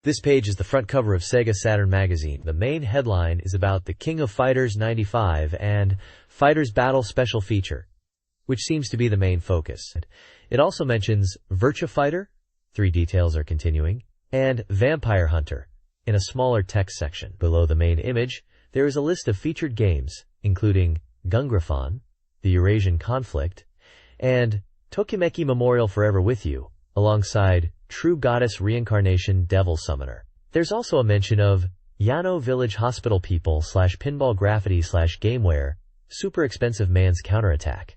This page is the front cover of SEGA Saturn magazine. The main headline is about the King of Fighters 95 and Fighters Battle Special Feature, which seems to be the main focus. It also mentions Virtua Fighter, 3 details are continuing, and Vampire Hunter in a smaller text section. Below the main image, there is a list of featured games, including Gungrafon, the Eurasian Conflict, and Tokimeki Memorial Forever With You, alongside True Goddess Reincarnation Devil Summoner. There's also a mention of Yano Village Hospital People /Pinball Graffiti /Gameware, Super Expensive Man's Counterattack,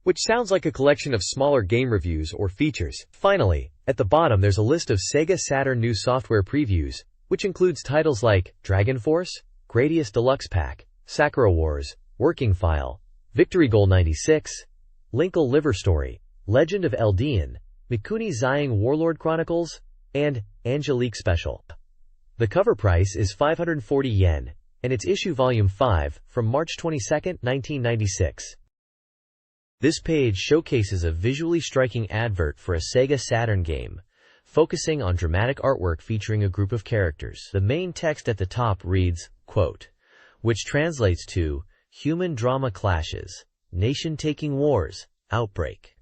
which sounds like a collection of smaller game reviews or features. Finally, at the bottom there's a list of SEGA Saturn new software previews, which includes titles like Dragon Force, Gradius Deluxe Pack, Sakura Wars, Working File, Victory Goal 96, Linkle Liver Story, Legend of Eldian, Mikuni Zying Warlord Chronicles, and Angelique Special. The cover price is 540 yen, and it's issue volume 5 from March 22, 1996. This page showcases a visually striking advert for a SEGA Saturn game, focusing on dramatic artwork featuring a group of characters. The main text at the top reads, quote, which translates to Human Drama Clashes, Nation-Taking Wars, Outbreak.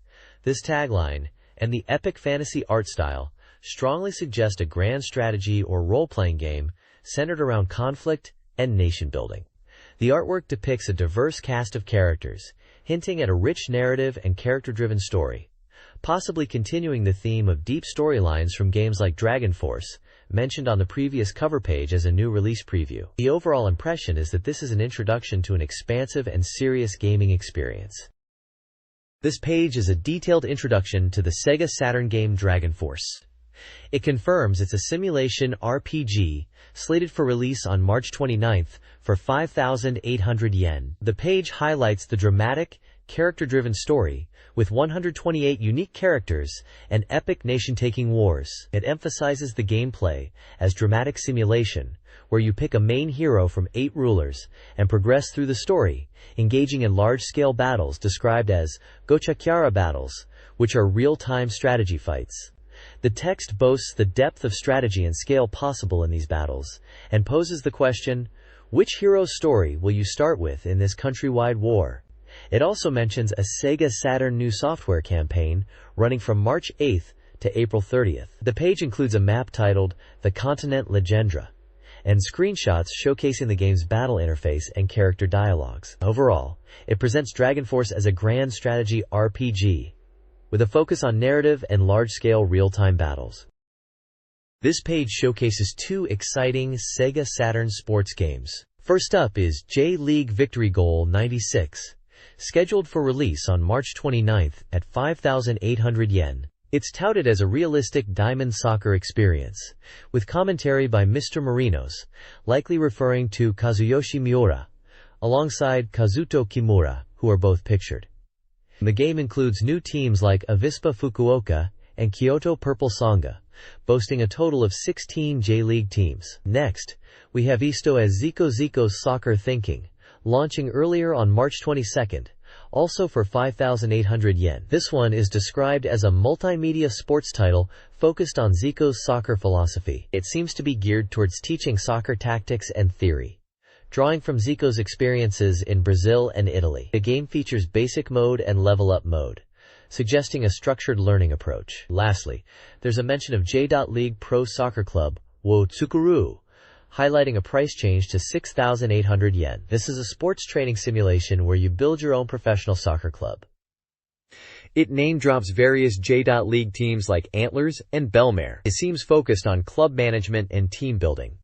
This tagline and the epic fantasy art style strongly suggest a grand strategy or role-playing game centered around conflict and nation-building. The artwork depicts a diverse cast of characters, hinting at a rich narrative and character-driven story, possibly continuing the theme of deep storylines from games like Dragon Force, mentioned on the previous cover page as a new release preview. The overall impression is that this is an introduction to an expansive and serious gaming experience. This page is a detailed introduction to the SEGA Saturn game Dragon Force. It confirms it's a simulation RPG, slated for release on March 29th for 5,800 yen. The page highlights the dramatic, character-driven story, with 128 unique characters and epic nation-taking wars. It emphasizes the gameplay as dramatic simulation, where you pick a main hero from 8 rulers and progress through the story, engaging in large-scale battles described as Gochakyara battles, which are real-time strategy fights. The text boasts the depth of strategy and scale possible in these battles, and poses the question, which hero's story will you start with in this countrywide war? It also mentions a SEGA Saturn new software campaign running from March 8th to April 30th. The page includes a map titled The Continent Legendra, and screenshots showcasing the game's battle interface and character dialogues. Overall, it presents Dragon Force as a grand strategy RPG, with a focus on narrative and large-scale real-time battles. This page showcases 2 exciting SEGA Saturn sports games. First up is J-League Victory Goal 96, scheduled for release on March 29th at 5,800 yen. It's touted as a realistic diamond soccer experience, with commentary by Mr. Marinos, likely referring to Kazuyoshi Miura, alongside Kazuto Kimura, who are both pictured. The game includes new teams like Avispa Fukuoka and Kyoto Purple Sanga, boasting a total of 16 J-League teams. Next, we have Isto as Zico Zico's Soccer Thinking, launching earlier on March 22nd, also for 5,800 yen. This one is described as a multimedia sports title focused on Zico's soccer philosophy. It seems to be geared towards teaching soccer tactics and theory, drawing from Zico's experiences in Brazil and Italy. The game features basic mode and level up mode, suggesting a structured learning approach. Lastly, there's a mention of J.League Pro Soccer Club, Wo Tsukuru, highlighting a price change to 6,800 yen. This is a sports training simulation where you build your own professional soccer club. It name-drops various J.League teams like Antlers and Belmare. It seems focused on club management and team building.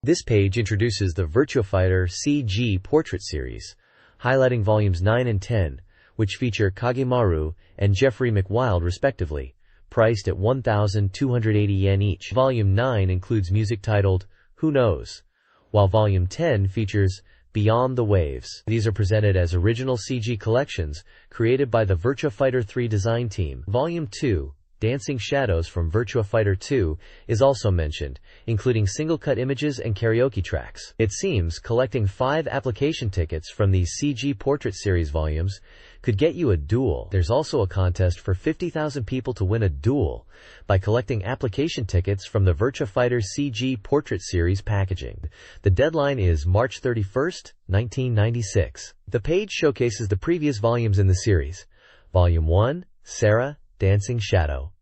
This page introduces the Virtua Fighter CG Portrait Series, highlighting volumes 9 and 10, which feature Kagemaru and Jeffrey McWild respectively, priced at 1,280 yen each. Volume 9 includes music titled Who Knows, while Volume 10 features Beyond the Waves. These are presented as original CG collections created by the Virtua Fighter 3 design team. Volume 2, Dancing Shadows from Virtua Fighter 2, is also mentioned, including single-cut images and karaoke tracks. It seems collecting 5 application tickets from these CG Portrait Series volumes could get you a duel. There's also a contest for 50,000 people to win a duel by collecting application tickets from the Virtua Fighter CG Portrait Series packaging. The deadline is March 31st, 1996. The page showcases the previous volumes in the series. Volume 1, Sarah, Dancing Shadow.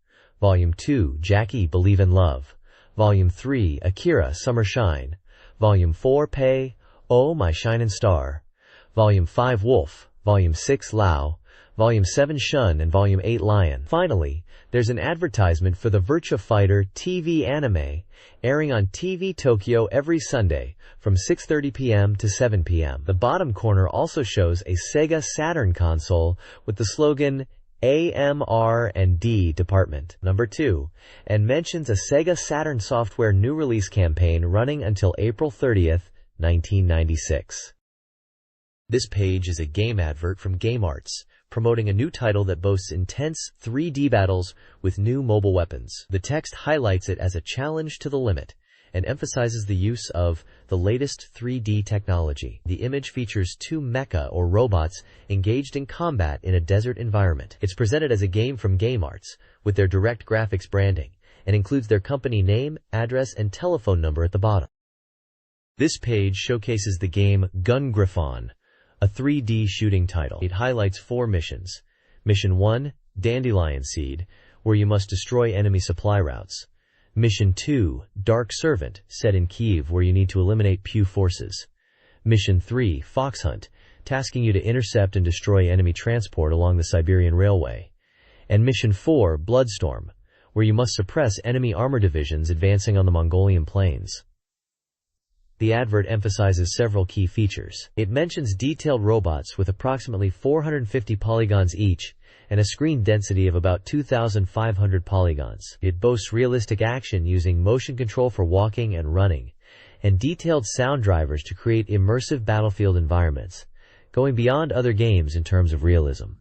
Volume 2, Jackie, Believe in Love. Volume 3, Akira, Summer Shine. Volume 4, Pei, Oh My Shining Star. Volume 5, Wolf. Volume 6, Lao. Volume 7, Shun, and Volume 8, Lion. Finally, there's an advertisement for the Virtua Fighter TV anime, airing on TV Tokyo every Sunday from 6:30 p.m. to 7 p.m. The bottom corner also shows a SEGA Saturn console with the slogan AMR&D Department Number 2, and mentions a SEGA Saturn software new release campaign running until April 30th, 1996. This page is a game advert from Game Arts, promoting a new title that boasts intense 3D battles with new mobile weapons. The text highlights it as a challenge to the limit and emphasizes the use of the latest 3D technology. The image features two mecha or robots engaged in combat in a desert environment. It's presented as a game from Game Arts with their direct graphics branding and includes their company name, address, and telephone number at the bottom. This page showcases the game Gun Griffon, a 3D shooting title. It highlights 4 missions. Mission 1, Dandelion Seed, where you must destroy enemy supply routes. Mission 2, Dark Servant, set in Kyiv, where you need to eliminate Pew forces. Mission 3, Fox Hunt, tasking you to intercept and destroy enemy transport along the Siberian Railway. And Mission 4, Bloodstorm, where you must suppress enemy armor divisions advancing on the Mongolian plains. The advert emphasizes several key features. It mentions detailed robots with approximately 450 polygons each and a screen density of about 2,500 polygons. It boasts realistic action using motion control for walking and running, and detailed sound drivers to create immersive battlefield environments, going beyond other games in terms of realism.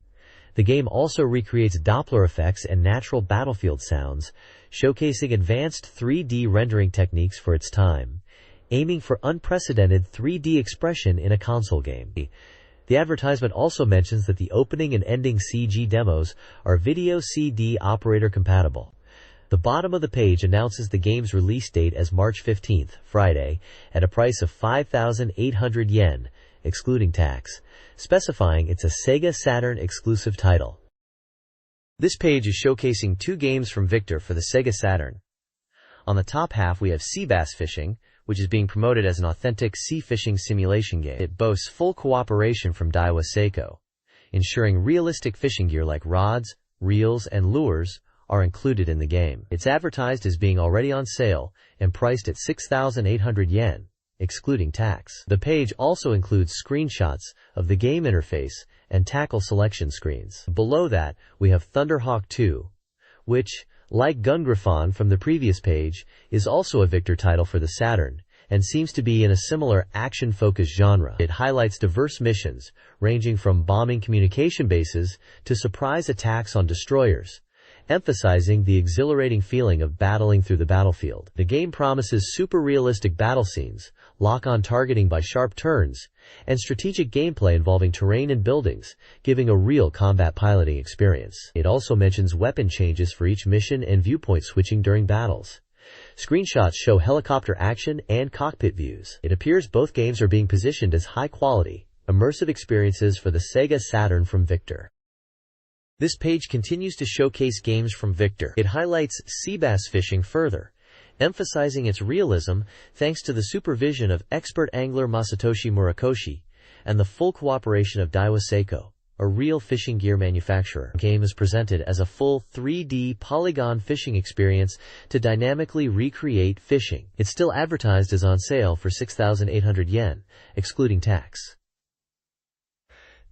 The game also recreates Doppler effects and natural battlefield sounds, showcasing advanced 3D rendering techniques for its time, aiming for unprecedented 3D expression in a console game. The advertisement also mentions that the opening and ending CG demos are video CD operator compatible. The bottom of the page announces the game's release date as March 15th, Friday, at a price of 5,800 yen, excluding tax, specifying it's a SEGA Saturn exclusive title. This page is showcasing 2 games from Victor for the SEGA Saturn. On the top half we have Sea Bass Fishing, which is being promoted as an authentic sea fishing simulation game. It boasts full cooperation from Daiwa Seiko, ensuring realistic fishing gear like rods, reels, and lures are included in the game. It's advertised as being already on sale and priced at 6,800 yen, excluding tax. The page also includes screenshots of the game interface and tackle selection screens. Below that, we have Thunderhawk 2, which, like Gun Griffon from the previous page, is also a Victor title for the Saturn, and seems to be in a similar action-focused genre. It highlights diverse missions, ranging from bombing communication bases to surprise attacks on destroyers, emphasizing the exhilarating feeling of battling through the battlefield. The game promises super realistic battle scenes, lock-on targeting by sharp turns, and strategic gameplay involving terrain and buildings, giving a real combat piloting experience. It also mentions weapon changes for each mission and viewpoint switching during battles. Screenshots show helicopter action and cockpit views. It appears both games are being positioned as high-quality, immersive experiences for the SEGA Saturn from Victor. This page continues to showcase games from Victor. It highlights Sea Bass Fishing further, emphasizing its realism thanks to the supervision of expert angler Masatoshi Murakoshi and the full cooperation of Daiwa Seiko, a real fishing gear manufacturer. The game is presented as a full 3D polygon fishing experience to dynamically recreate fishing. It's still advertised as on sale for 6,800 yen, excluding tax.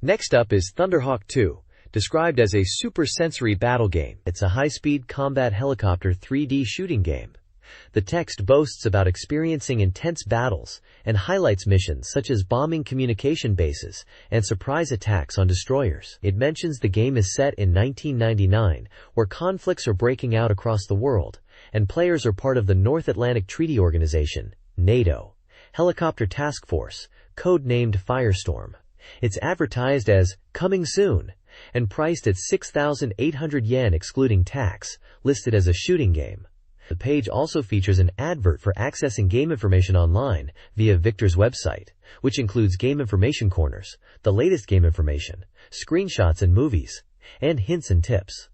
Next up is Thunderhawk 2. Described as a super sensory battle game. It's a high-speed combat helicopter 3D shooting game. The text boasts about experiencing intense battles and highlights missions such as bombing communication bases and surprise attacks on destroyers. It mentions the game is set in 1999, where conflicts are breaking out across the world, and players are part of the North Atlantic Treaty Organization, NATO, Helicopter Task Force, code-named Firestorm, It's advertised as coming soon and priced at 6,800 yen excluding tax, listed as a shooting game. The page also features an advert for accessing game information online via Victor's website, which includes game information corners, the latest game information, screenshots and movies, and hints and tips.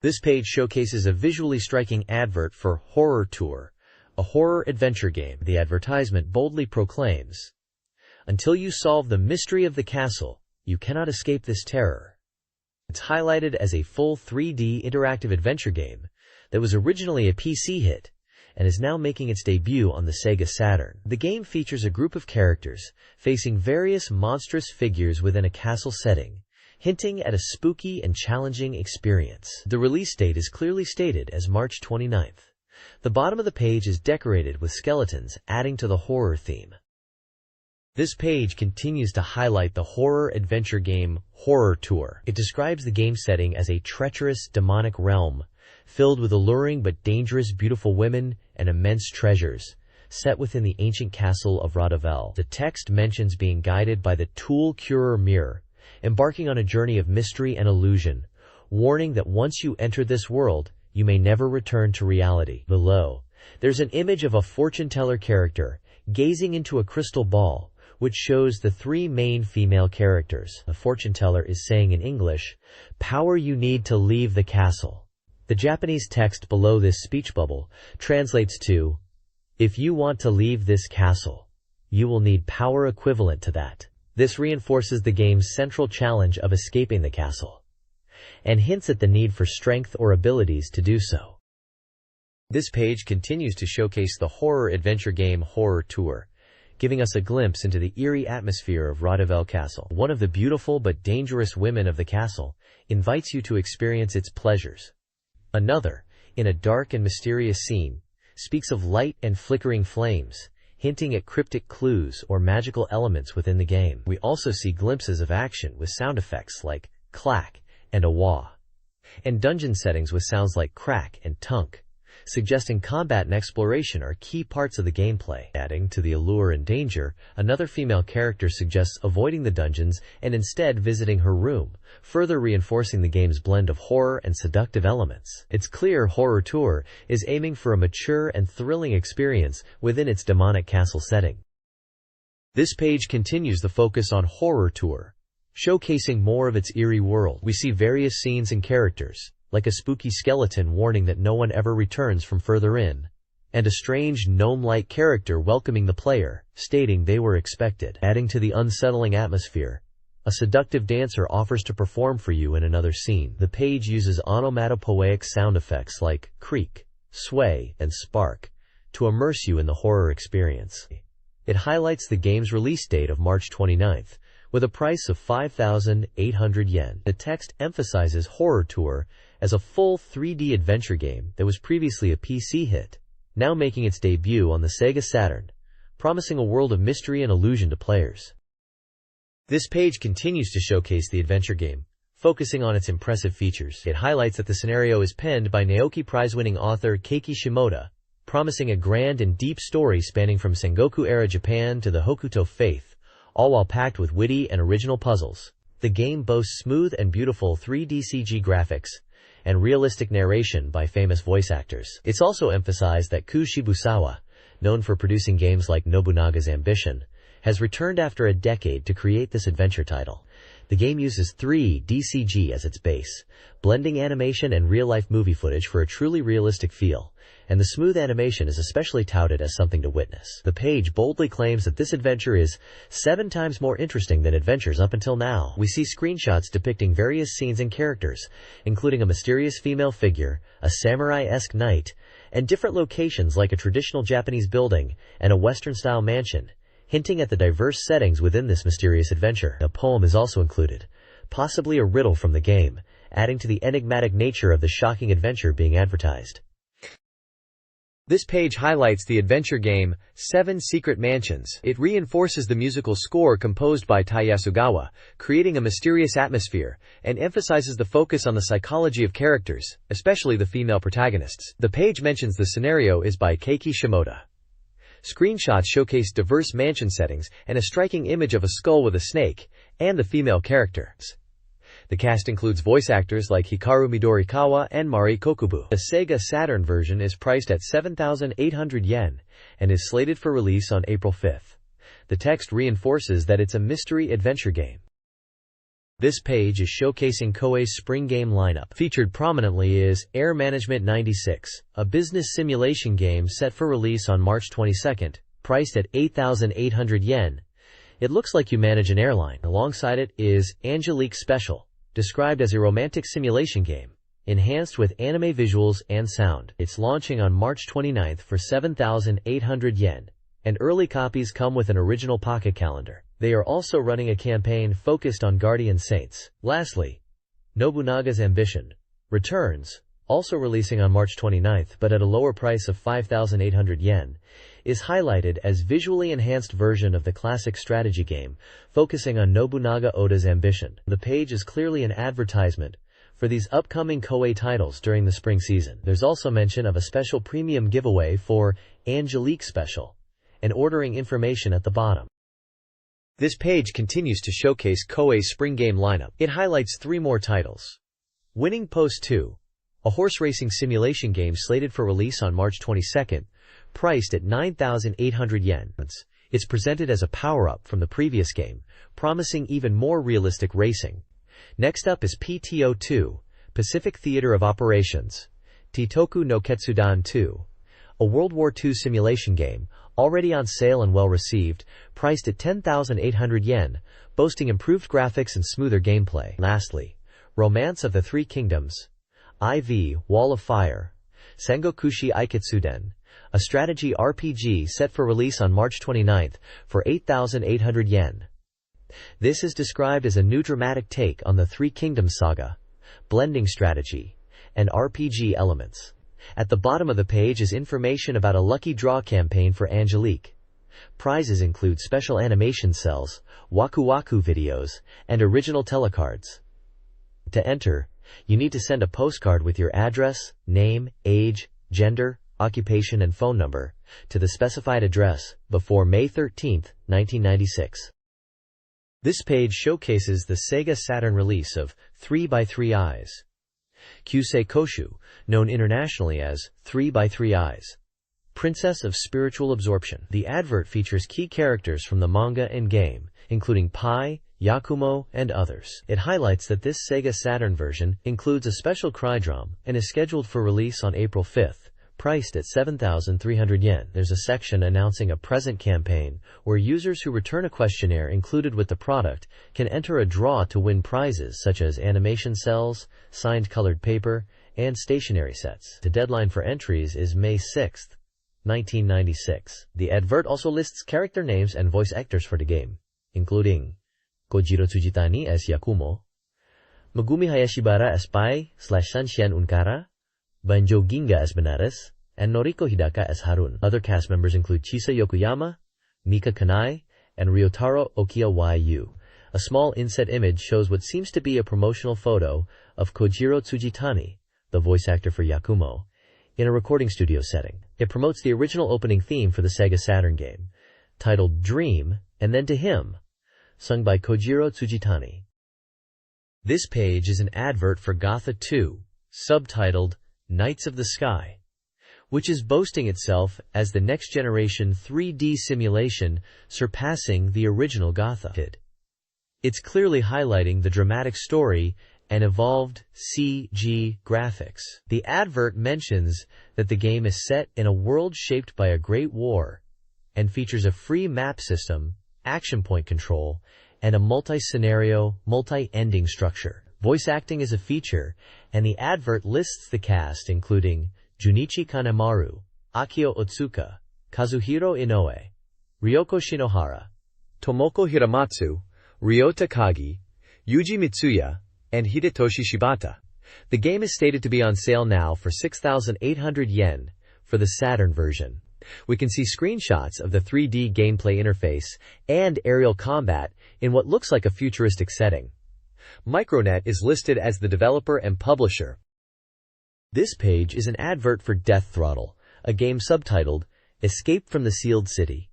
This page showcases a visually striking advert for Horror Tour, a horror adventure game. The advertisement boldly proclaims, "Until you solve the mystery of the castle, you cannot escape this terror." It's highlighted as a full 3D interactive adventure game that was originally a PC hit and is now making its debut on the SEGA Saturn. The game features a group of characters facing various monstrous figures within a castle setting, hinting at a spooky and challenging experience. The release date is clearly stated as March 29th. The bottom of the page is decorated with skeletons, adding to the horror theme. This page continues to highlight the horror adventure game Horror Tour. It describes the game setting as a treacherous, demonic realm filled with alluring but dangerous beautiful women and immense treasures, set within the ancient castle of Radavel. The text mentions being guided by the Tool Curer Mirror, embarking on a journey of mystery and illusion, warning that once you enter this world, you may never return to reality. Below, there's an image of a fortune teller character gazing into a crystal ball, which shows the three main female characters. The fortune teller is saying in English, "Power you need to leave the castle." The Japanese text below this speech bubble translates to, "If you want to leave this castle, you will need power equivalent to that." This reinforces the game's central challenge of escaping the castle, and hints at the need for strength or abilities to do so. This page continues to showcase the horror adventure game Horror Tour, giving us a glimpse into the eerie atmosphere of Radavel Castle. One of the beautiful but dangerous women of the castle invites you to experience its pleasures. Another, in a dark and mysterious scene, speaks of light and flickering flames, hinting at cryptic clues or magical elements within the game. We also see glimpses of action with sound effects like clack and a wah, and dungeon settings with sounds like crack and tunk, suggesting combat and exploration are key parts of the gameplay. Adding to the allure and danger, another female character suggests avoiding the dungeons and instead visiting her room, further reinforcing the game's blend of horror and seductive elements. It's clear Horror Tour is aiming for a mature and thrilling experience within its demonic castle setting. This page continues the focus on Horror Tour, showcasing more of its eerie world. We see various scenes and characters, like a spooky skeleton warning that no one ever returns from further in, and a strange gnome-like character welcoming the player, stating they were expected. Adding to the unsettling atmosphere, a seductive dancer offers to perform for you in another scene. The page uses onomatopoeic sound effects like creak, sway, and spark to immerse you in the horror experience. It highlights the game's release date of March 29th, with a price of 5,800 yen. The text emphasizes Horror Tour as a full 3D adventure game that was previously a PC hit, now making its debut on the SEGA Saturn, promising a world of mystery and illusion to players. This page continues to showcase the adventure game, focusing on its impressive features. It highlights that the scenario is penned by Naoki Prize-winning author Keiki Shimoda, promising a grand and deep story spanning from Sengoku-era Japan to the Hokuto faith, all while packed with witty and original puzzles. The game boasts smooth and beautiful 3D CG graphics and realistic narration by famous voice actors. It's also emphasized that Ku Shibusawa, known for producing games like Nobunaga's Ambition, has returned after a decade to create this adventure title. The game uses 3D CG as its base, blending animation and real-life movie footage for a truly realistic feel, and the smooth animation is especially touted as something to witness. The page boldly claims that this adventure is 7 times more interesting than adventures up until now. We see screenshots depicting various scenes and characters, including a mysterious female figure, a samurai-esque knight, and different locations like a traditional Japanese building and a Western-style mansion, hinting at the diverse settings within this mysterious adventure. A poem is also included, possibly a riddle from the game, adding to the enigmatic nature of the shocking adventure being advertised. This page highlights the adventure game, 7 Secret Mansions. It reinforces the musical score composed by Tai Yasugawa, creating a mysterious atmosphere, and emphasizes the focus on the psychology of characters, especially the female protagonists. The page mentions the scenario is by Keiki Shimoda, Screenshots showcase diverse mansion settings and a striking image of a skull with a snake and the female characters. The cast includes voice actors like Hikaru Midorikawa and Mari Kokubu. The SEGA Saturn version is priced at 7,800 yen and is slated for release on April 5. The text reinforces that it's a mystery adventure game. This page is showcasing Koei's spring game lineup. Featured prominently is Air Management 96, a business simulation game set for release on March 22, priced at 8,800 yen. It looks like you manage an airline. Alongside it is Angelique Special, described as a romantic simulation game, enhanced with anime visuals and sound. It's launching on March 29 for 7,800 yen, and early copies come with an original pocket calendar. They are also running a campaign focused on guardian saints. Lastly, Nobunaga's Ambition returns, also releasing on March 29 but at a lower price of 5,800 yen, is highlighted as visually enhanced version of the classic strategy game, focusing on Nobunaga Oda's ambition. The page is clearly an advertisement for these upcoming Koei titles during the spring season. There's also mention of a special premium giveaway for Angelique Special, and ordering information at the bottom. This page continues to showcase Koei's spring game lineup. It highlights 3 more titles. Winning Post 2, a horse racing simulation game slated for release on March 22, priced at 9,800 yen. It's presented as a power-up from the previous game, promising even more realistic racing. Next up is PTO 2, Pacific Theater of Operations, Titoku no Ketsudan 2, a World War II simulation game, already on sale and well-received, priced at 10,800 yen, boasting improved graphics and smoother gameplay. Lastly, Romance of the Three Kingdoms, IV, Wall of Fire, Sengokushi Ikitsuden, a strategy RPG set for release on March 29 for 8,800 yen. This is described as a new dramatic take on the Three Kingdoms saga, blending strategy and RPG elements. At the bottom of the page is information about a lucky draw campaign for Angelique. Prizes include special animation cells, Waku Waku videos, and original telecards. To enter, you need to send a postcard with your address, name, age, gender, occupation and phone number to the specified address before May 13, 1996. This page showcases the SEGA Saturn release of 3x3 Eyes. Kyusei Koshu, known internationally as 3x3 Eyes, Princess of Spiritual Absorption. The advert features key characters from the manga and game, including Pai, Yakumo, and others. It highlights that this SEGA Saturn version includes a special cry drum and is scheduled for release on April 5, priced at 7,300 yen. There's a section announcing a present campaign where users who return a questionnaire included with the product can enter a draw to win prizes such as animation cells, signed colored paper, and stationery sets. The deadline for entries is May 6, 1996. The advert also lists character names and voice actors for the game, including Kojiro Tsujitani as Yakumo, Megumi Hayashibara as Pai/Sanshian Unkara, Banjo Ginga as Benares, and Noriko Hidaka as Harun. Other cast members include Chisa Yokoyama, Mika Kanai, and Ryotaro Okiya Yu. A small inset image shows what seems to be a promotional photo of Kojiro Tsujitani, the voice actor for Yakumo, in a recording studio setting. It promotes the original opening theme for the SEGA Saturn game, titled Dream, and Then to Him, sung by Kojiro Tsujitani. This page is an advert for Gotha 2, subtitled Knights of the Sky, which is boasting itself as the next-generation 3D simulation surpassing the original Gotha. It's clearly highlighting the dramatic story and evolved CG graphics. The advert mentions that the game is set in a world shaped by a great war and features a free map system, action point control, and a multi-scenario, multi-ending structure. Voice acting is a feature, and the advert lists the cast including Junichi Kanemaru, Akio Otsuka, Kazuhiro Inoue, Ryoko Shinohara, Tomoko Hiramatsu, Ryota Kagi, Yuji Mitsuya, and Hidetoshi Shibata. The game is stated to be on sale now for 6,800 yen for the Saturn version. We can see screenshots of the 3D gameplay interface and aerial combat in what looks like a futuristic setting. Micronet is listed as the developer and publisher. This page is an advert for Death Throttle, a game subtitled Escape from the Sealed City.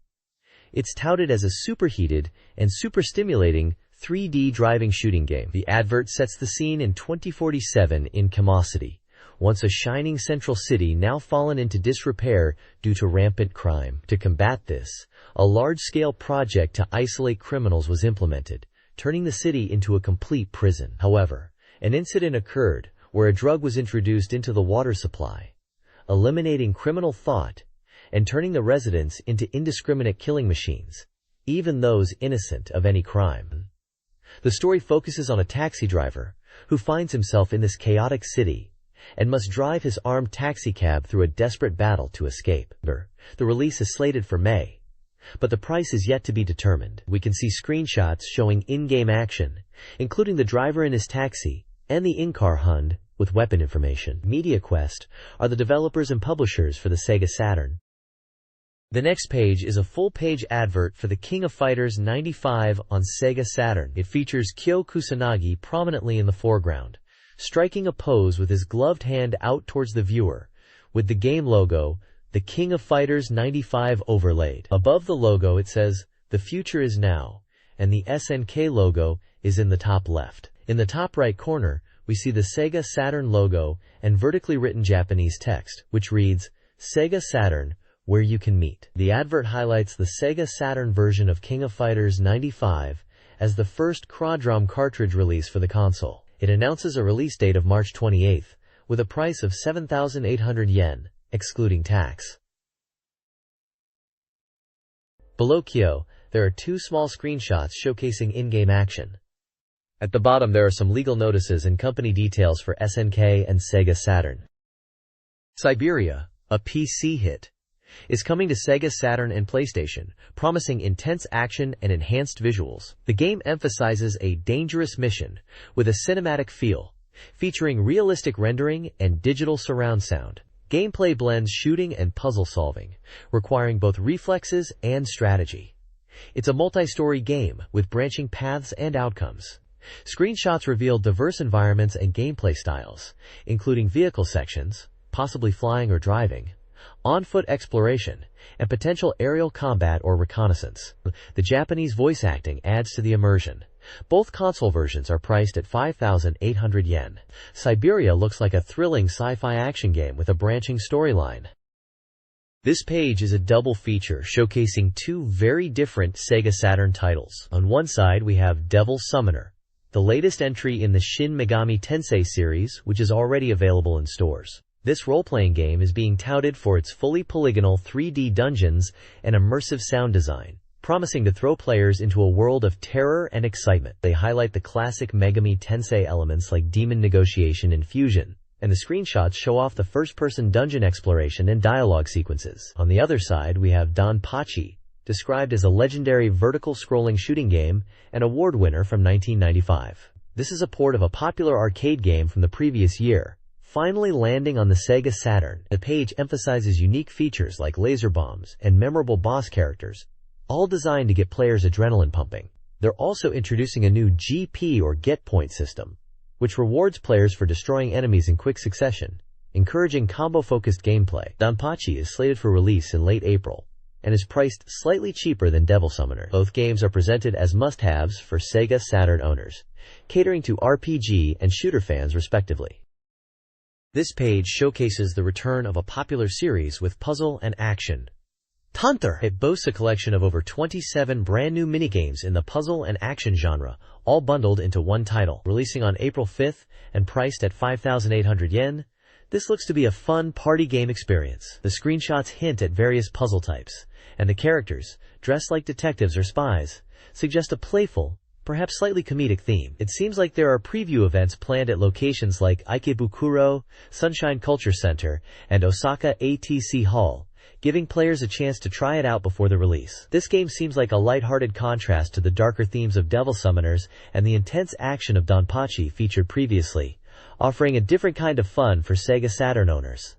It's touted as a superheated and super-stimulating 3D driving shooting game. The advert sets the scene in 2047 in Kama City, once a shining central city now fallen into disrepair due to rampant crime. To combat this, a large-scale project to isolate criminals was implemented, turning the city into a complete prison. However, an incident occurred where a drug was introduced into the water supply, eliminating criminal thought and turning the residents into indiscriminate killing machines, even those innocent of any crime. The story focuses on a taxi driver who finds himself in this chaotic city and must drive his armed taxicab through a desperate battle to escape. The release is slated for May, but the price is yet to be determined. We can see screenshots showing in-game action, including the driver in his taxi and the in-car HUD with weapon information. MediaQuest are the developers and publishers for the SEGA Saturn. The next page is a full-page advert for the King of Fighters 95 on SEGA Saturn. It features Kyo Kusanagi prominently in the foreground, striking a pose with his gloved hand out towards the viewer, with the game logo, the King of Fighters 95 overlaid. Above the logo it says, "The future is now," and the SNK logo is in the top left. In the top right corner, we see the SEGA Saturn logo and vertically written Japanese text, which reads, "SEGA Saturn, where you can meet." The advert highlights the SEGA Saturn version of King of Fighters 95 as the first Quadrom cartridge release for the console. It announces a release date of March 28th, with a price of 7,800 yen, excluding tax. Below Kyo, there are two small screenshots showcasing in-game action. At the bottom there are some legal notices and company details for SNK and SEGA Saturn. Siberia, a PC hit, is coming to SEGA Saturn and PlayStation, promising intense action and enhanced visuals. The game emphasizes a dangerous mission with a cinematic feel, featuring realistic rendering and digital surround sound. Gameplay blends shooting and puzzle solving, requiring both reflexes and strategy. It's a multi-story game with branching paths and outcomes. Screenshots reveal diverse environments and gameplay styles, including vehicle sections, possibly flying or driving, on-foot exploration, and potential aerial combat or reconnaissance. The Japanese voice acting adds to the immersion. Both console versions are priced at 5,800 yen. Siberia looks like a thrilling sci-fi action game with a branching storyline. This page is a double feature showcasing two very different SEGA Saturn titles. On one side we have Devil Summoner, the latest entry in the Shin Megami Tensei series, which is already available in stores. This role-playing game is being touted for its fully polygonal 3D dungeons and immersive sound design, promising to throw players into a world of terror and excitement. They highlight the classic Megami Tensei elements like demon negotiation and fusion, and the screenshots show off the first-person dungeon exploration and dialogue sequences. On the other side, we have Danpachi, described as a legendary vertical-scrolling shooting game and award winner from 1995. This is a port of a popular arcade game from the previous year, finally landing on the SEGA Saturn. The page emphasizes unique features like laser bombs and memorable boss characters, all designed to get players' adrenaline pumping. They're also introducing a new GP or get point system, which rewards players for destroying enemies in quick succession, encouraging combo-focused gameplay. Danpachi is slated for release in late April and is priced slightly cheaper than Devil Summoner. Both games are presented as must-haves for SEGA Saturn owners, catering to RPG and shooter fans respectively. This page showcases the return of a popular series with puzzle and action. Tanter! It boasts a collection of over 27 brand new minigames in the puzzle and action genre, all bundled into one title. Releasing on April 5th and priced at 5,800 yen, this looks to be a fun party game experience. The screenshots hint at various puzzle types, and the characters, dressed like detectives or spies, suggest a playful, perhaps slightly comedic theme. It seems like there are preview events planned at locations like Ikebukuro, Sunshine Culture Center, and Osaka ATC Hall, giving players a chance to try it out before the release. This game seems like a lighthearted contrast to the darker themes of Devil Summoners and the intense action of Danpachi featured previously, offering a different kind of fun for SEGA Saturn owners.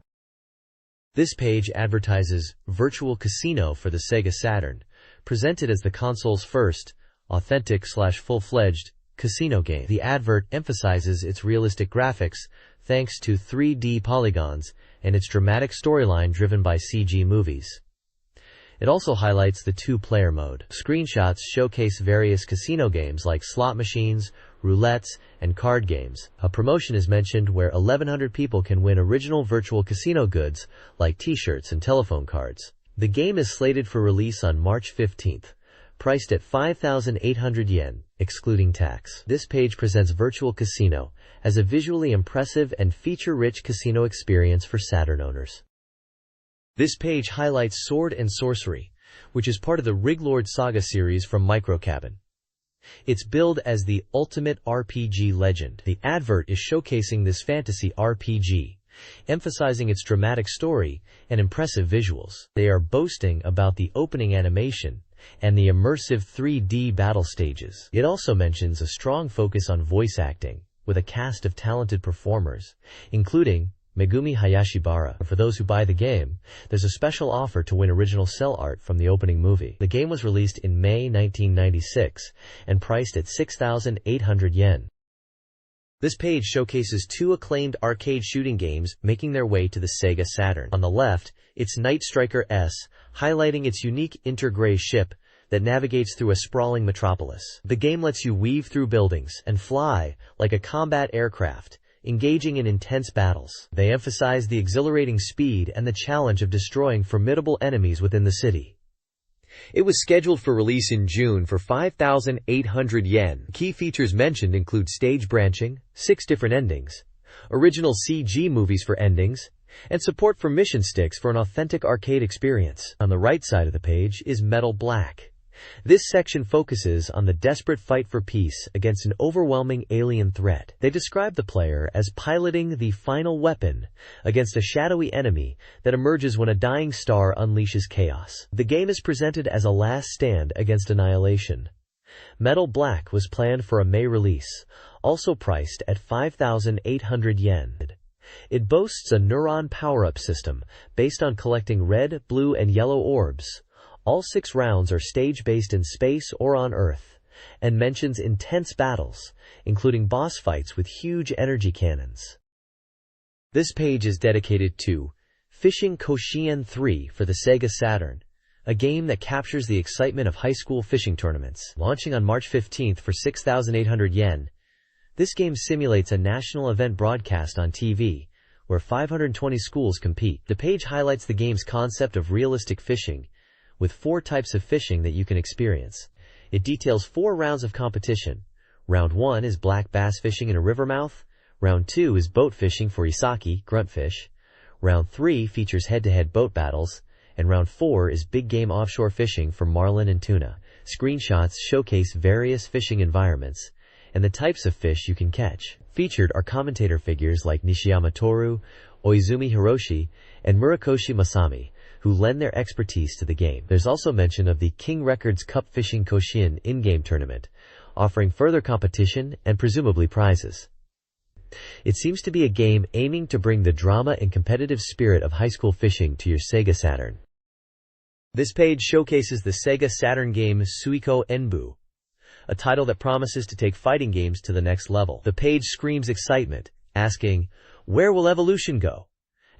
This page advertises Virtual Casino for the SEGA Saturn, presented as the console's first authentic/full-fledged casino game. The advert emphasizes its realistic graphics thanks to 3D polygons and its dramatic storyline driven by CG movies. It also highlights the two-player mode. Screenshots showcase various casino games like slot machines, roulettes, and card games. A promotion is mentioned where 1,100 people can win original virtual casino goods like t-shirts and telephone cards. The game is slated for release on March 15th, priced at 5,800 yen, excluding tax. This page presents Virtual Casino as a visually impressive and feature-rich casino experience for Saturn owners. This page highlights Sword and Sorcery, which is part of the Riglord Saga series from Microcabin. It's billed as the ultimate RPG legend. The advert is showcasing this fantasy RPG, emphasizing its dramatic story and impressive visuals. They are boasting about the opening animation and the immersive 3D battle stages. It also mentions a strong focus on voice acting, with a cast of talented performers, including Megumi Hayashibara. For those who buy the game, there's a special offer to win original cel art from the opening movie. The game was released in May 1996 and priced at 6,800 yen. This page showcases two acclaimed arcade shooting games making their way to the Sega Saturn. On the left, it's Night Striker S, highlighting its unique intergray ship that navigates through a sprawling metropolis. The game lets you weave through buildings and fly like a combat aircraft, engaging in intense battles. They emphasize the exhilarating speed and the challenge of destroying formidable enemies within the city. It was scheduled for release in June for 5,800 yen. Key features mentioned include stage branching, 6 different endings, original CG movies for endings, and support for mission sticks for an authentic arcade experience. On the right side of the page is Metal Black. This section focuses on the desperate fight for peace against an overwhelming alien threat. They describe the player as piloting the final weapon against a shadowy enemy that emerges when a dying star unleashes chaos. The game is presented as a last stand against annihilation. Metal Black was planned for a May release, also priced at 5,800 yen. It boasts a neuron power-up system based on collecting red, blue, and yellow orbs. All 6 rounds are stage-based in space or on Earth, and mentions intense battles, including boss fights with huge energy cannons. This page is dedicated to Fishing Koshien 3 for the Sega Saturn, a game that captures the excitement of high school fishing tournaments. Launching on March 15th for 6,800 yen, this game simulates a national event broadcast on TV, where 520 schools compete. The page highlights the game's concept of realistic fishing, with 4 types of fishing that you can experience. It details 4 rounds of competition. Round 1 is black bass fishing in a river mouth. Round 2 is boat fishing for isaki, gruntfish. Round 3 features head-to-head boat battles. And round 4 is big game offshore fishing for marlin and tuna. Screenshots showcase various fishing environments and the types of fish you can catch. Featured are commentator figures like Nishiyama Toru, Oizumi Hiroshi, and Murakoshi Masami, who lend their expertise to the game. There's also mention of the King Records Cup Fishing Koshien in-game tournament, offering further competition and presumably prizes. It seems to be a game aiming to bring the drama and competitive spirit of high school fishing to your Sega Saturn. This page showcases the Sega Saturn game Suiko Enbu, a title that promises to take fighting games to the next level. The page screams excitement, asking, "Where will evolution go?"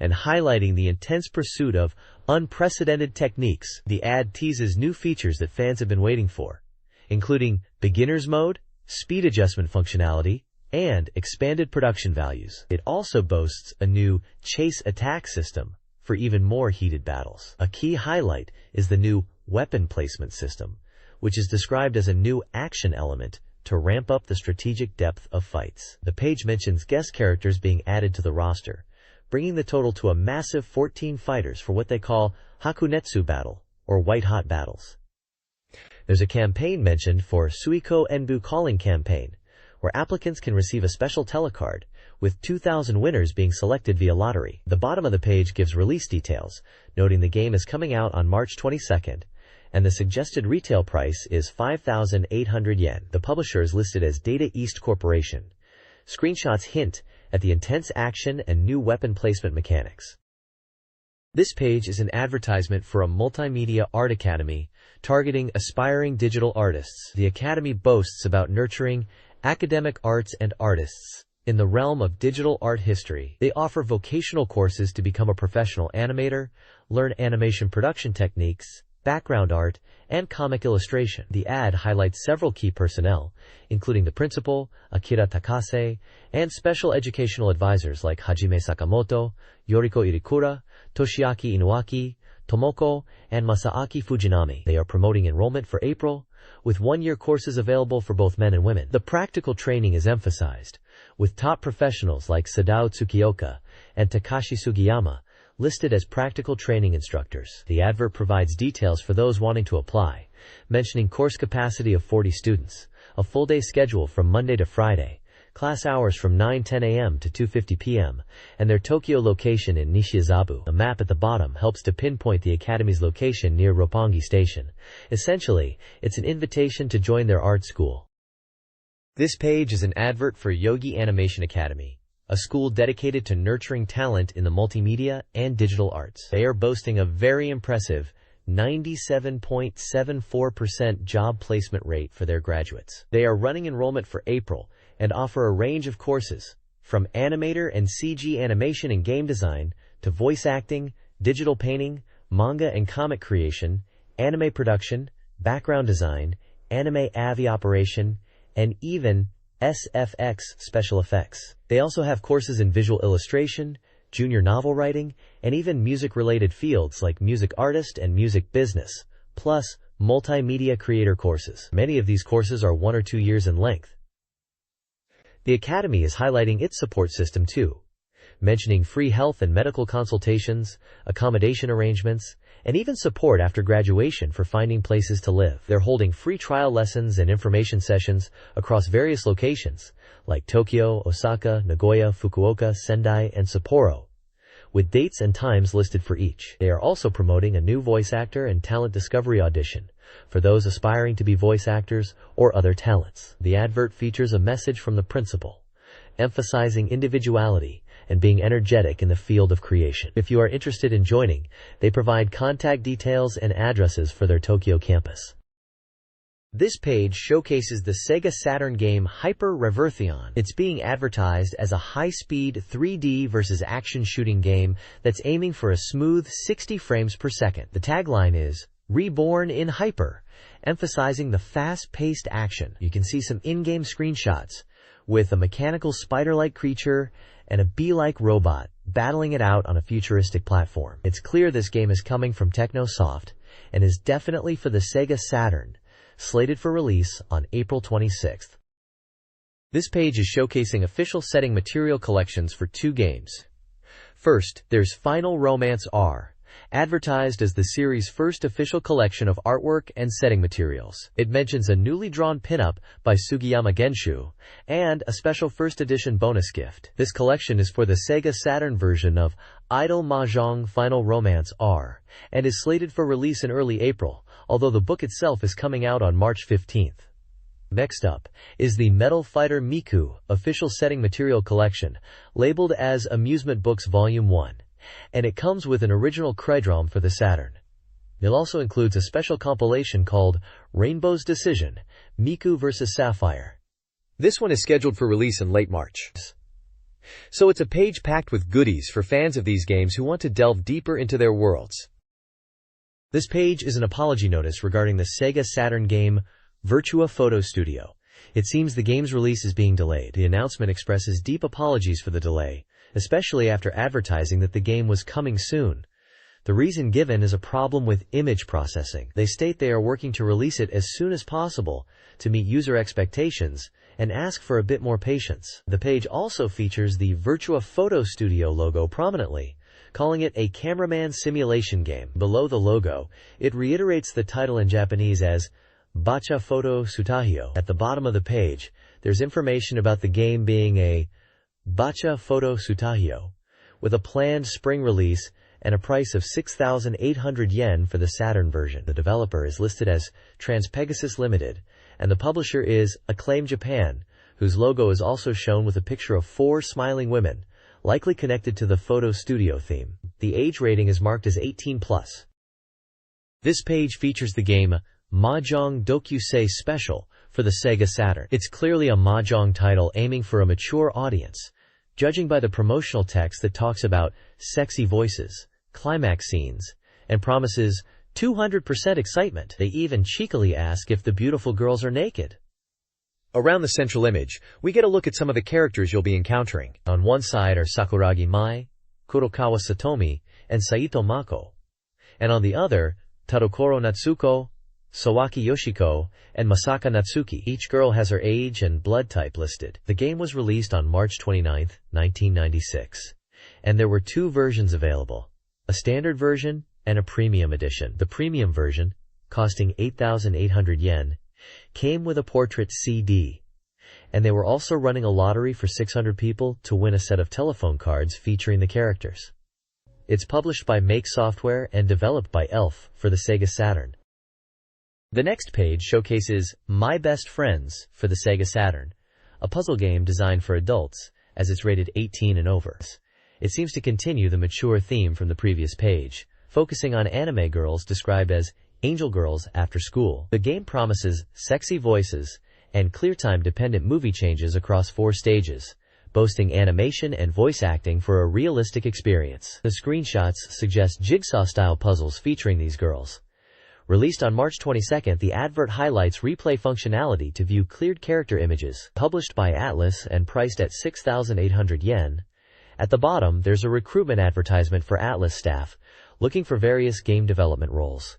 and highlighting the intense pursuit of unprecedented techniques. The ad teases new features that fans have been waiting for, including beginner's mode, speed adjustment functionality, and expanded production values. It also boasts a new chase attack system for even more heated battles. A key highlight is the new weapon placement system, which is described as a new action element to ramp up the strategic depth of fights. The page mentions guest characters being added to the roster, bringing the total to a massive 14 fighters for what they call Hakunetsu battle, or white-hot battles. There's a campaign mentioned for Suiko Enbu Calling Campaign, where applicants can receive a special telecard, with 2,000 winners being selected via lottery. The bottom of the page gives release details, noting the game is coming out on March 22nd, and the suggested retail price is 5,800 yen. The publisher is listed as Data East Corporation. Screenshots hint at the intense action and new weapon placement mechanics. This page is an advertisement for a multimedia art academy targeting aspiring digital artists. The academy boasts about nurturing academic arts and artists in the realm of digital art history. They offer vocational courses to become a professional animator, learn animation production techniques, background art, and comic illustration. The ad highlights several key personnel, including the principal, Akira Takase, and special educational advisors like Hajime Sakamoto, Yoriko Irikura, Toshiaki Inuaki, Tomoko, and Masaaki Fujinami. They are promoting enrollment for April, with one-year courses available for both men and women. The practical training is emphasized, with top professionals like Sadao Tsukioka and Takashi Sugiyama listed as practical training instructors. The advert provides details for those wanting to apply, mentioning course capacity of 40 students, a full-day schedule from Monday to Friday, class hours from 9:10 a.m. to 2:50 p.m., and their Tokyo location in Nishizabu. A map at the bottom helps to pinpoint the academy's location near Roppongi Station. Essentially, it's an invitation to join their art school. This page is an advert for Yogi Animation Academy, a school dedicated to nurturing talent in the multimedia and digital arts. They are boasting a very impressive 97.74% job placement rate for their graduates. They are running enrollment for April and offer a range of courses, from animator and CG animation and game design, to voice acting, digital painting, manga and comic creation, anime production, background design, anime AV operation, and even SFX special effects. They also have courses in visual illustration, junior novel writing, and even music-related fields like music artist and music business, plus multimedia creator courses. Many of these courses are 1 or 2 years in length. The Academy is highlighting its support system too, mentioning free health and medical consultations, accommodation arrangements, and even support after graduation for finding places to live. They're holding free trial lessons and information sessions across various locations, like Tokyo, Osaka, Nagoya, Fukuoka, Sendai, and Sapporo, with dates and times listed for each. They are also promoting a new voice actor and talent discovery audition for those aspiring to be voice actors or other talents. The advert features a message from the principal, emphasizing individuality and being energetic in the field of creation. If you are interested in joining, they provide contact details and addresses for their Tokyo campus. This page showcases the SEGA Saturn game Hyper Reversion. It's being advertised as a high-speed 3D versus action shooting game that's aiming for a smooth 60 frames per second. The tagline is, "Reborn in Hyper," emphasizing the fast-paced action. You can see some in-game screenshots with a mechanical spider-like creature and a bee-like robot battling it out on a futuristic platform. It's clear this game is coming from Technosoft and is definitely for the SEGA Saturn, slated for release on April 26th. This page is showcasing official setting material collections for 2 games. First, there's Final Romance R, advertised as the series' first official collection of artwork and setting materials. It mentions a newly drawn pinup by Sugiyama Genshu and a special first edition bonus gift. This collection is for the Sega Saturn version of Idol Mahjong Final Romance R and is slated for release in early April, although the book itself is coming out on March 15th. Next up is the Metal Fighter Miku official setting material collection, labeled as Amusement Books Volume 1. And it comes with an original Credrom for the Saturn. It also includes a special compilation called Rainbow's Decision, Miku vs. Sapphire. This one is scheduled for release in late March. So it's a page packed with goodies for fans of these games who want to delve deeper into their worlds. This page is an apology notice regarding the Sega Saturn game Virtua Photo Studio. It seems the game's release is being delayed. The announcement expresses deep apologies for the delay, especially after advertising that the game was coming soon. The reason given is a problem with image processing. They state they are working to release it as soon as possible to meet user expectations and ask for a bit more patience. The page also features the Virtua Photo Studio logo prominently, calling it a cameraman simulation game. Below the logo, it reiterates the title in Japanese as Bacha Photo Sutahio. At the bottom of the page, there's information about the game being a Bacha Photo Sutahio, with a planned spring release and a price of 6,800 yen for the Saturn version. The developer is listed as Transpegasus Limited, and the publisher is Acclaim Japan, whose logo is also shown with a picture of 4 smiling women, likely connected to the photo studio theme. The age rating is marked as 18+. This page features the game Mahjong Dokusei Special for the Sega Saturn. It's clearly a Mahjong title aiming for a mature audience, judging by the promotional text that talks about sexy voices, climax scenes, and promises 200% excitement. They even cheekily ask if the beautiful girls are naked. Around the central image, we get a look at some of the characters you'll be encountering. On one side are Sakuragi Mai, Kurokawa Satomi, and Saito Mako. And on the other, Tadokoro Natsuko, Sawaki Yoshiko, and Masaka Natsuki. Each girl has her age and blood type listed. The game was released on March 29, 1996. And there were two versions available, a standard version and a premium edition. The premium version, costing 8,800 yen, came with a portrait CD. And they were also running a lottery for 600 people to win a set of telephone cards featuring the characters. It's published by Make Software and developed by ELF for the SEGA Saturn. The next page showcases My Best Friends for the SEGA Saturn, a puzzle game designed for adults, as it's rated 18 and over. It seems to continue the mature theme from the previous page, focusing on anime girls described as angel girls after school. The game promises sexy voices and clear-time-dependent movie changes across 4 stages, boasting animation and voice acting for a realistic experience. The screenshots suggest jigsaw-style puzzles featuring these girls. Released on March 22, the advert highlights replay functionality to view cleared character images. Published by Atlas and priced at 6,800 yen. At the bottom, there's a recruitment advertisement for Atlas staff, looking for various game development roles.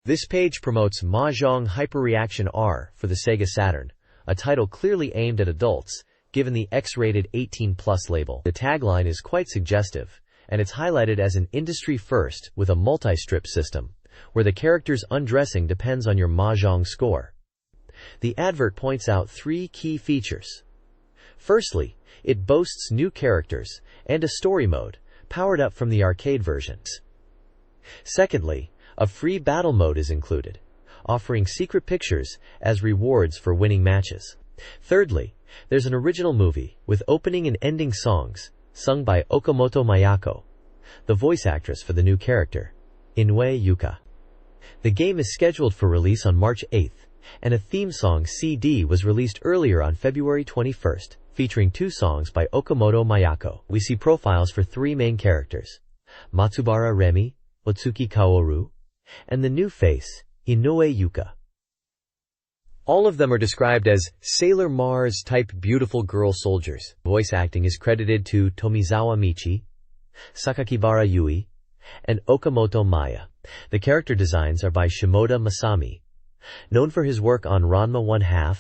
This page promotes Mahjong Hyperreaction R for the SEGA Saturn, a title clearly aimed at adults, given the X-rated 18+ label. The tagline is quite suggestive, and it's highlighted as an industry first with a multi-strip system, where the character's undressing depends on your Mahjong score. The advert points out 3 key features. Firstly, it boasts new characters and a story mode, powered up from the arcade versions. Secondly, a free battle mode is included, offering secret pictures as rewards for winning matches. Thirdly, there's an original movie with opening and ending songs, sung by Okamoto Mayako, the voice actress for the new character, Inoue Yuka. The game is scheduled for release on March 8th, and a theme song CD was released earlier on February 21st, featuring 2 songs by Okamoto Mayako. We see profiles for 3 main characters, Matsubara Remi, Otsuki Kaoru, and the new face, Inoue Yuka. All of them are described as Sailor Mars-type beautiful girl soldiers. Voice acting is credited to Tomizawa Michi, Sakakibara Yui, and Okamoto Maya. The character designs are by Shimoda Masami, known for his work on Ranma 1/2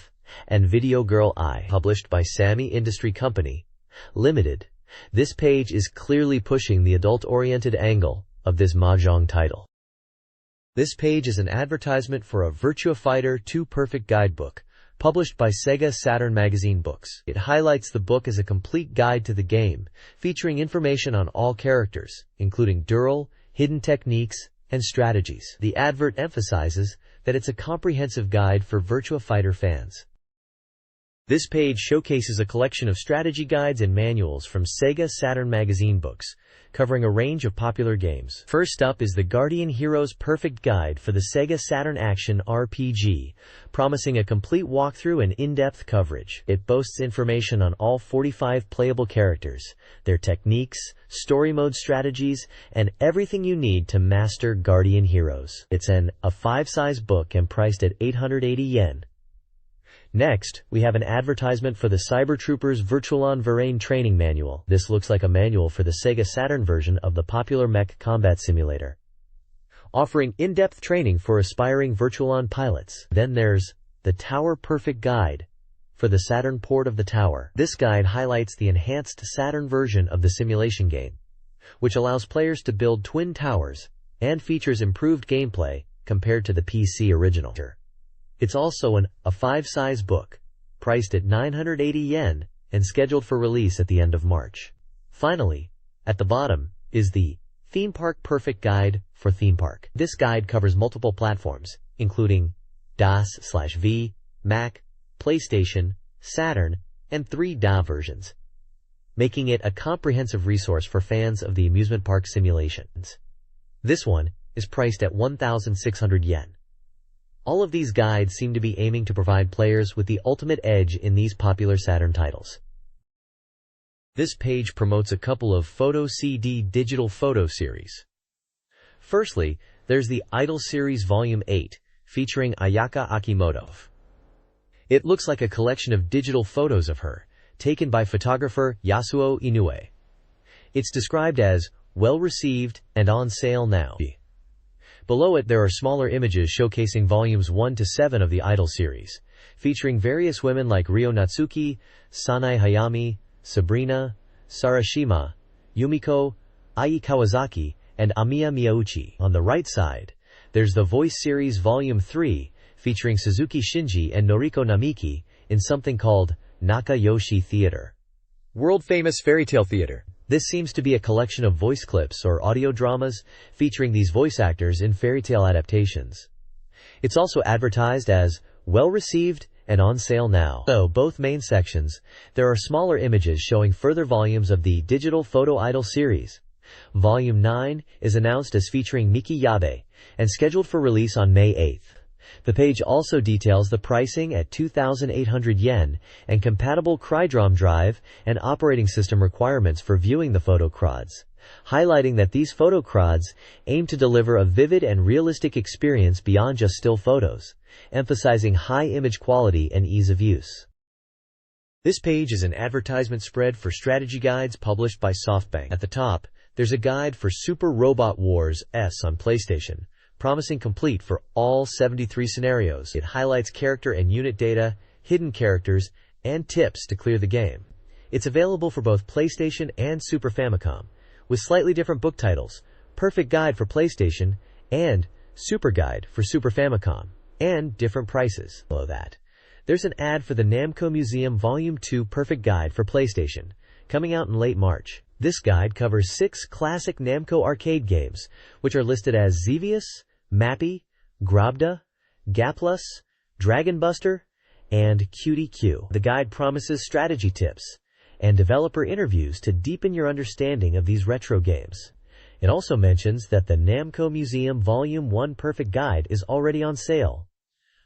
and Video Girl I. Published by Sammy Industry Company, Limited, this page is clearly pushing the adult-oriented angle of this Mahjong title. This page is an advertisement for a Virtua Fighter 2 Perfect Guidebook, published by SEGA Saturn Magazine Books. It highlights the book as a complete guide to the game, featuring information on all characters, including duel, hidden techniques, and strategies. The advert emphasizes that it's a comprehensive guide for Virtua Fighter fans. This page showcases a collection of strategy guides and manuals from SEGA Saturn Magazine Books, covering a range of popular games. First up is the Guardian Heroes Perfect Guide for the SEGA Saturn Action RPG, promising a complete walkthrough and in-depth coverage. It boasts information on all 45 playable characters, their techniques, story mode strategies, and everything you need to master Guardian Heroes. It's a 5-size book and priced at 880 yen. Next, we have an advertisement for the Cyber Troopers Virtualon Varane Training Manual. This looks like a manual for the SEGA Saturn version of the popular mech combat simulator, offering in-depth training for aspiring Virtualon pilots. Then there's the Tower Perfect Guide for the Saturn port of the Tower. This guide highlights the enhanced Saturn version of the simulation game, which allows players to build twin towers and features improved gameplay compared to the PC original. It's also a 5-size book, priced at 980 yen and scheduled for release at the end of March. Finally, at the bottom is the Theme Park Perfect Guide for Theme Park. This guide covers multiple platforms, including DOS/V, Mac, PlayStation, Saturn, and 3DA versions, making it a comprehensive resource for fans of the amusement park simulations. This one is priced at 1,600 yen. All of these guides seem to be aiming to provide players with the ultimate edge in these popular Saturn titles. This page promotes a couple of Photo CD digital photo series. Firstly, There's the Idol Series Volume 8, featuring Ayaka Akimoto. It looks like a collection of digital photos of her, taken by photographer Yasuo Inoue. It's described as well-received and on sale now. Below it there are smaller images showcasing volumes 1 to 7 of the Idol series, featuring various women like Ryo Natsuki, Sanae Hayami, Sabrina, Sarashima, Yumiko, Ai Kawasaki, and Amiya Miyauchi. On the right side, there's the Voice Series Volume 3, featuring Suzuki Shinji and Noriko Namiki, in something called Nakayoshi Theater. World-famous fairytale theater. This seems to be a collection of voice clips or audio dramas featuring these voice actors in fairytale adaptations. It's also advertised as well-received and on sale now. So, both main sections, there are smaller images showing further volumes of the Digital Photo Idol series. Volume 9 is announced as featuring Miki Yabe and scheduled for release on May 8th. The page also details the pricing at 2,800 yen and compatible CryDROM drive and operating system requirements for viewing the photocrods, highlighting that these photocrods aim to deliver a vivid and realistic experience beyond just still photos, emphasizing high image quality and ease of use. This page is an advertisement spread for strategy guides published by SoftBank. At the top, there's a guide for Super Robot Wars S on PlayStation, promising complete for all 73 scenarios. It highlights character and unit data, hidden characters, and tips to clear the game. It's available for both PlayStation and Super Famicom, with slightly different book titles: Perfect Guide for PlayStation and Super Guide for Super Famicom, and different prices. Below that, there's an ad for the Namco Museum Volume 2 Perfect Guide for PlayStation, coming out in late March. This guide covers 6 classic Namco arcade games, which are listed as Xevious, Mappy, Grabda, Gaplus, Dragon Buster, and Cutie Q. The guide promises strategy tips and developer interviews to deepen your understanding of these retro games. It also mentions that the Namco Museum Volume 1 Perfect Guide is already on sale.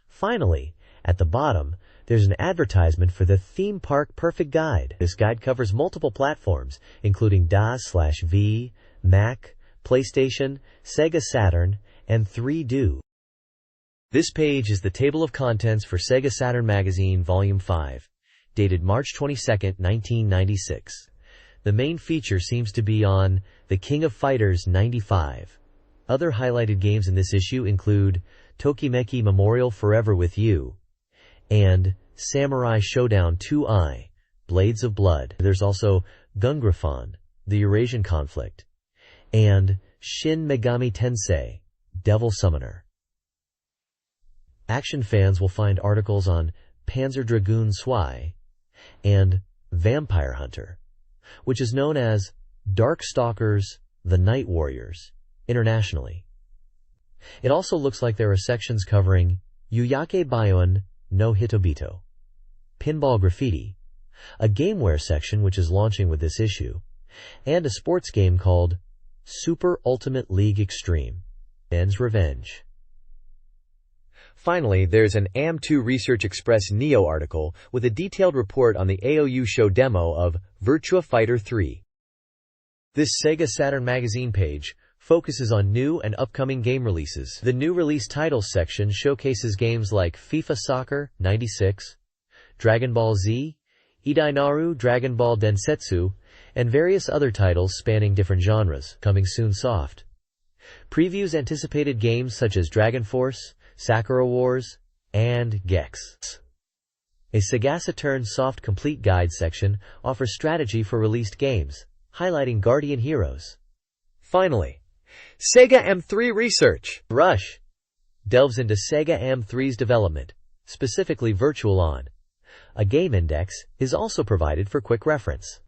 Finally, at the bottom, there's an advertisement for the Theme Park Perfect Guide. This guide covers multiple platforms, including DOS/V, Mac, PlayStation, SEGA Saturn, and 3DO. This page is the table of contents for SEGA Saturn Magazine Volume 5, dated March 22, 1996. The main feature seems to be on The King of Fighters 95. Other highlighted games in this issue include Tokimeki Memorial Forever With You and Samurai Showdown 2i, Blades of Blood. There's also Gungrafon, The Eurasian Conflict, and Shin Megami Tensei, Devil Summoner. Action fans will find articles on Panzer Dragoon Zwei and Vampire Hunter, which is known as Darkstalkers: The Night Warriors internationally. It also looks like there are sections covering Yuyake Baion no Hitobito, Pinball Graffiti, a gameware section which is launching with this issue, and a sports game called Super Ultimate League Extreme: Men's Revenge. Finally, there's an AM2 Research Express Neo article with a detailed report on the AOU show demo of Virtua Fighter 3. This SEGA Saturn magazine page focuses on new and upcoming game releases. The new release titles section showcases games like FIFA Soccer 96, Dragon Ball Z, Idainaru Dragon Ball Densetsu, and various other titles spanning different genres, coming soon soft. Previews anticipated games such as Dragon Force, Sakura Wars, and Gex. A SEGA Saturn Soft Complete Guide section offers strategy for released games, highlighting Guardian Heroes. Finally, SEGA M3 Research Rush delves into SEGA M3's development, specifically Virtual On. A game index is also provided for quick reference.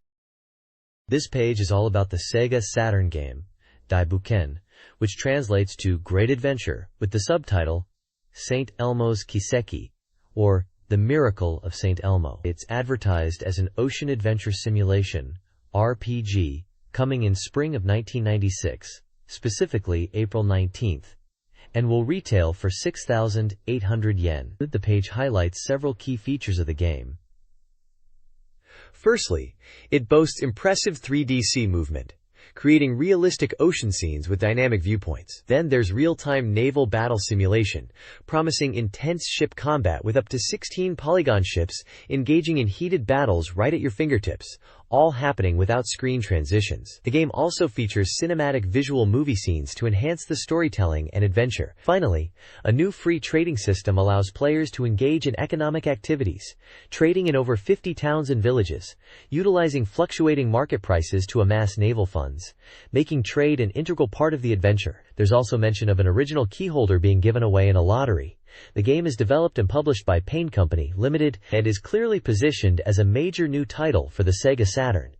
This page is all about the SEGA Saturn game, Daibuken, which translates to Great Adventure with the subtitle St. Elmo's Kiseki, or The Miracle of St. Elmo. It's advertised as an ocean adventure simulation, RPG, coming in spring of 1996, specifically April 19th, and will retail for 6,800 yen. The page highlights several key features of the game. Firstly, it boasts impressive 3DC movement, creating realistic ocean scenes with dynamic viewpoints. Then there's real-time naval battle simulation, promising intense ship combat with up to 16 polygon ships engaging in heated battles right at your fingertips, all happening without screen transitions. The game also features cinematic visual movie scenes to enhance the storytelling and adventure. Finally, a new free trading system allows players to engage in economic activities, trading in over 50 towns and villages, utilizing fluctuating market prices to amass naval funds, making trade an integral part of the adventure. There's also mention of an original keyholder being given away in a lottery. The game is developed and published by Pain Company Limited and is clearly positioned as a major new title for the SEGA Saturn.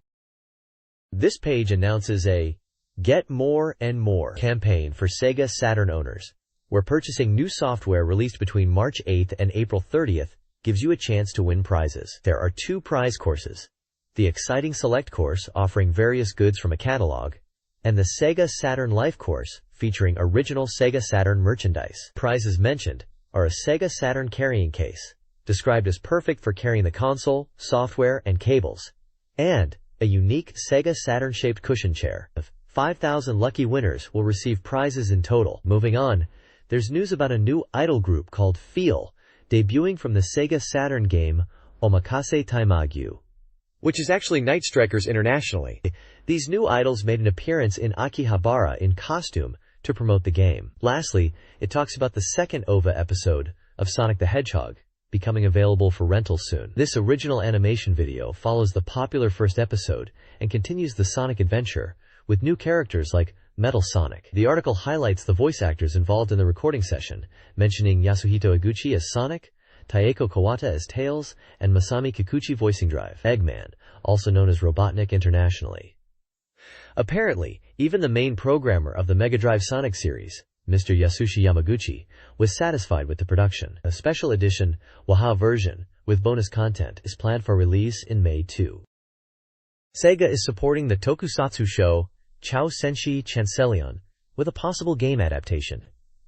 This page announces a Get More and More campaign for SEGA Saturn owners, where purchasing new software released between March 8th and April 30th gives you a chance to win prizes. There are 2 prize courses: the Exciting Select course offering various goods from a catalog, and the SEGA Saturn Life course featuring original SEGA Saturn merchandise. Prizes mentioned are a SEGA Saturn carrying case, described as perfect for carrying the console, software, and cables, and a unique SEGA Saturn-shaped cushion chair. 5,000 lucky winners will receive prizes in total. Moving on, there's news about a new idol group called Feel, debuting from the SEGA Saturn game Omakase Taimagyu, which is actually Night Strikers internationally. These new idols made an appearance in Akihabara in costume to promote the game. Lastly, it talks about the second OVA episode of Sonic the Hedgehog, becoming available for rental soon. This original animation video follows the popular first episode and continues the Sonic adventure with new characters like Metal Sonic. The article highlights the voice actors involved in the recording session, mentioning Yasuhito Eguchi as Sonic, Taeko Kawata as Tails, and Masami Kikuchi voicing Drive Eggman, also known as Robotnik internationally. Apparently, even the main programmer of the Mega Drive Sonic series, Mr. Yasushi Yamaguchi, was satisfied with the production. A special edition Waha version with bonus content is planned for release in May 2. SEGA is supporting the tokusatsu show Chou Senshi Chancelion with a possible game adaptation.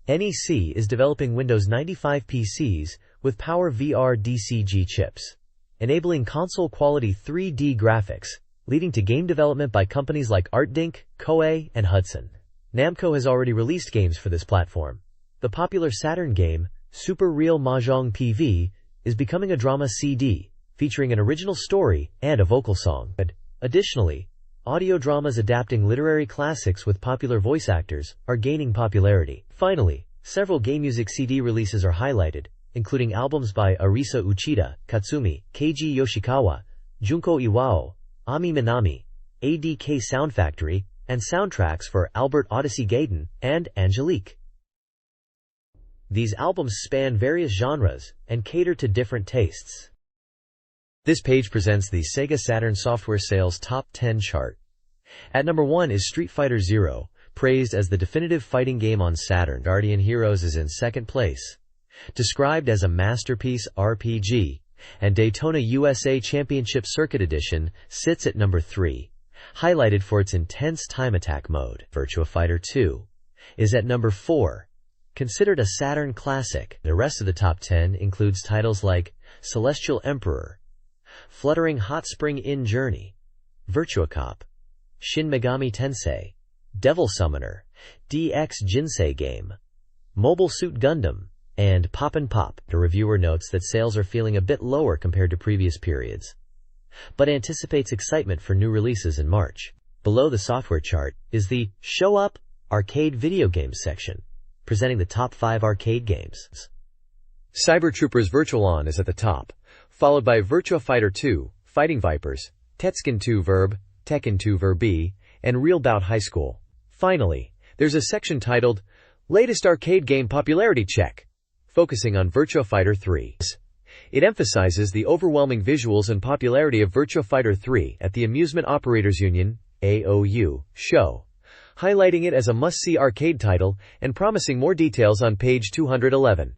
NEC is developing Windows 95 PCs with Power VR DCG chips, enabling console-quality 3D graphics, leading to game development by companies like ArtDink, Koei, and Hudson. Namco has already released games for this platform. The popular Saturn game, Super Real Mahjong PV, is becoming a drama CD, featuring an original story and a vocal song. Additionally, audio dramas adapting literary classics with popular voice actors are gaining popularity. Finally, several game music CD releases are highlighted, including albums by Arisa Uchida, Katsumi, Keiji Yoshikawa, Junko Iwao, Ami Minami, ADK Sound Factory, and soundtracks for Albert Odyssey Gaiden and Angelique. These albums span various genres and cater to different tastes. This page presents the SEGA Saturn software sales top 10 chart. At number 1 is Street Fighter Zero, praised as the definitive fighting game on Saturn. Guardian Heroes is in second place, described as a masterpiece RPG, and Daytona USA Championship Circuit Edition sits at number 3, highlighted for its intense time attack mode. Virtua Fighter 2 is at number 4, considered a Saturn classic. The rest of the top 10 includes titles like Celestial Emperor, Fluttering Hot Spring Inn Journey, Virtua Cop, Shin Megami Tensei, Devil Summoner, DX Jinsei Game, Mobile Suit Gundam, and Poppin' Pop. The reviewer notes that sales are feeling a bit lower compared to previous periods, but anticipates excitement for new releases in March. Below the software chart is the Show Up Arcade Video Games section, presenting the top 5 arcade games. Cyber Troopers Virtual-On is at the top, followed by Virtua Fighter 2, Fighting Vipers, Tetskin 2 Verb, Tekken 2 Verb B, and Real Bout High School. Finally, there's a section titled Latest Arcade Game Popularity Check, focusing on Virtua Fighter 3. It emphasizes the overwhelming visuals and popularity of Virtua Fighter 3 at the Amusement Operators Union (AOU) show, highlighting it as a must-see arcade title and promising more details on page 211.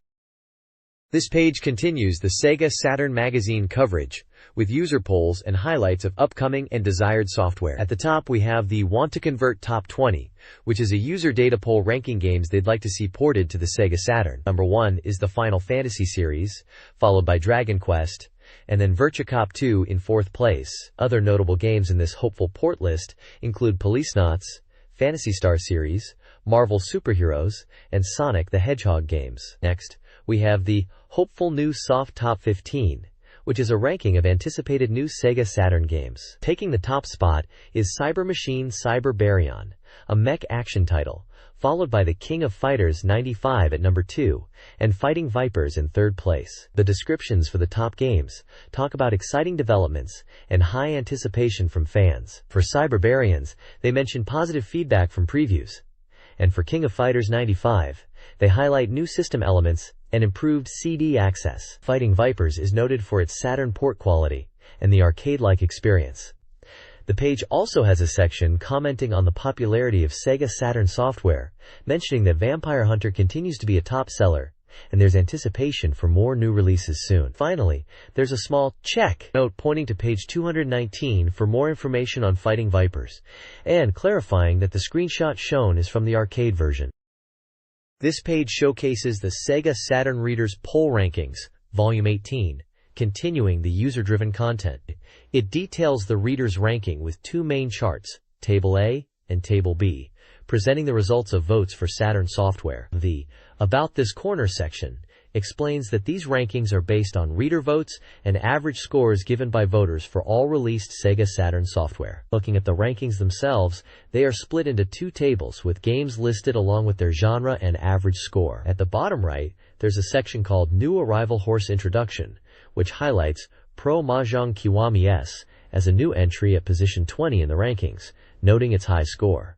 This page continues the SEGA Saturn Magazine coverage, with user polls and highlights of upcoming and desired software. At the top we have the Want to Convert Top 20, which is a user data poll ranking games they'd like to see ported to the SEGA Saturn. Number 1 is the Final Fantasy series, followed by Dragon Quest, and then Virtua Cop 2 in 4th place. Other notable games in this hopeful port list include Policenauts, Phantasy Star series, Marvel Superheroes, and Sonic the Hedgehog games. Next, we have the hopeful new soft top 15, which is a ranking of anticipated new SEGA Saturn games. Taking the top spot is Cyber Machine Cyber Baryon, a mech action title, followed by the King of Fighters 95 at number 2, and Fighting Vipers in 3rd place. The descriptions for the top games talk about exciting developments and high anticipation from fans. For Cyber Baryons, they mention positive feedback from previews. And for King of Fighters 95, they highlight new system elements and improved CD access. Fighting Vipers is noted for its Saturn port quality and the arcade-like experience. The page also has a section commenting on the popularity of SEGA Saturn software, mentioning that Vampire Hunter continues to be a top seller, and there's anticipation for more new releases soon. Finally, there's a small check note pointing to page 219 for more information on Fighting Vipers, and clarifying that the screenshot shown is from the arcade version. This page showcases the SEGA Saturn Readers Poll Rankings, Volume 18, continuing the user-driven content. It details the reader's ranking with two main charts, Table A and Table B, presenting the results of votes for Saturn software. The About This Corner section explains that these rankings are based on reader votes and average scores given by voters for all released SEGA Saturn software. Looking at the rankings themselves, they are split into two tables with games listed along with their genre and average score. At the bottom right, there's a section called New Arrival Horse Introduction, which highlights Pro Mahjong Kiwami S as a new entry at position 20 in the rankings, noting its high score.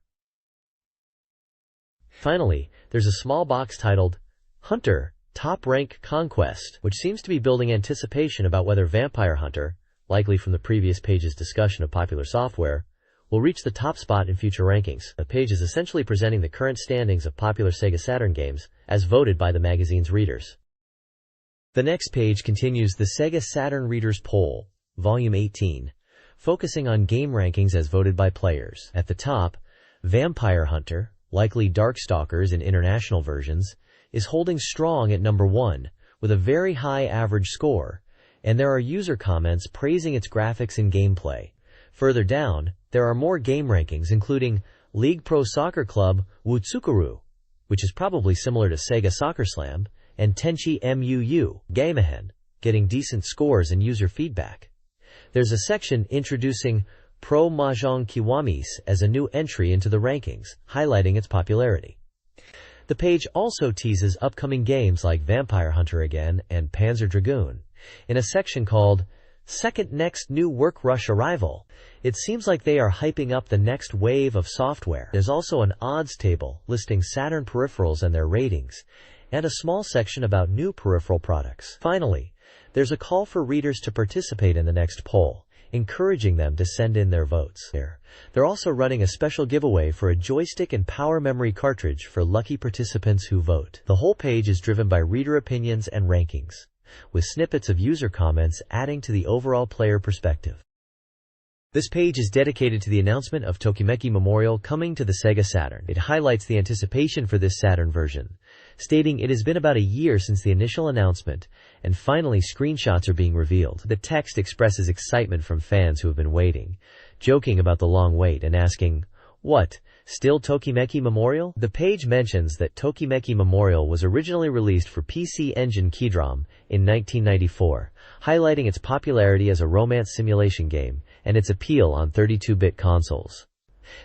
Finally, there's a small box titled Hunter Top Rank Conquest, which seems to be building anticipation about whether Vampire Hunter, likely from the previous page's discussion of popular software, will reach the top spot in future rankings. The page is essentially presenting the current standings of popular SEGA Saturn games as voted by the magazine's readers. The next page continues the SEGA Saturn Readers Poll, Volume 18, focusing on game rankings as voted by players. At the top, Vampire Hunter, likely Darkstalkers in international versions, is holding strong at number 1, with a very high average score, and there are user comments praising its graphics and gameplay. Further down, there are more game rankings including League Pro Soccer Club Wutsukuru, which is probably similar to Sega Soccer Slam, and Tenchi MUU Gamehen, getting decent scores and user feedback. There's a section introducing Pro Mahjong Kiwamis as a new entry into the rankings, highlighting its popularity. The page also teases upcoming games like Vampire Hunter Again and Panzer Dragoon, in a section called Second Next New Work Rush Arrival. It seems like they are hyping up the next wave of software. There's also an odds table listing Saturn peripherals and their ratings, and a small section about new peripheral products. Finally, there's a call for readers to participate in the next poll, encouraging them to send in their votes. They're also running a special giveaway for a joystick and power memory cartridge for lucky participants who vote. The whole page is driven by reader opinions and rankings, with snippets of user comments adding to the overall player perspective. This page is dedicated to the announcement of Tokimeki Memorial coming to the SEGA Saturn. It highlights the anticipation for this Saturn version, stating it has been about a year since the initial announcement, and finally screenshots are being revealed. The text expresses excitement from fans who have been waiting, joking about the long wait and asking, "What? Still Tokimeki Memorial?" The page mentions that Tokimeki Memorial was originally released for PC Engine Keydrom in 1994, highlighting its popularity as a romance simulation game and its appeal on 32-bit consoles.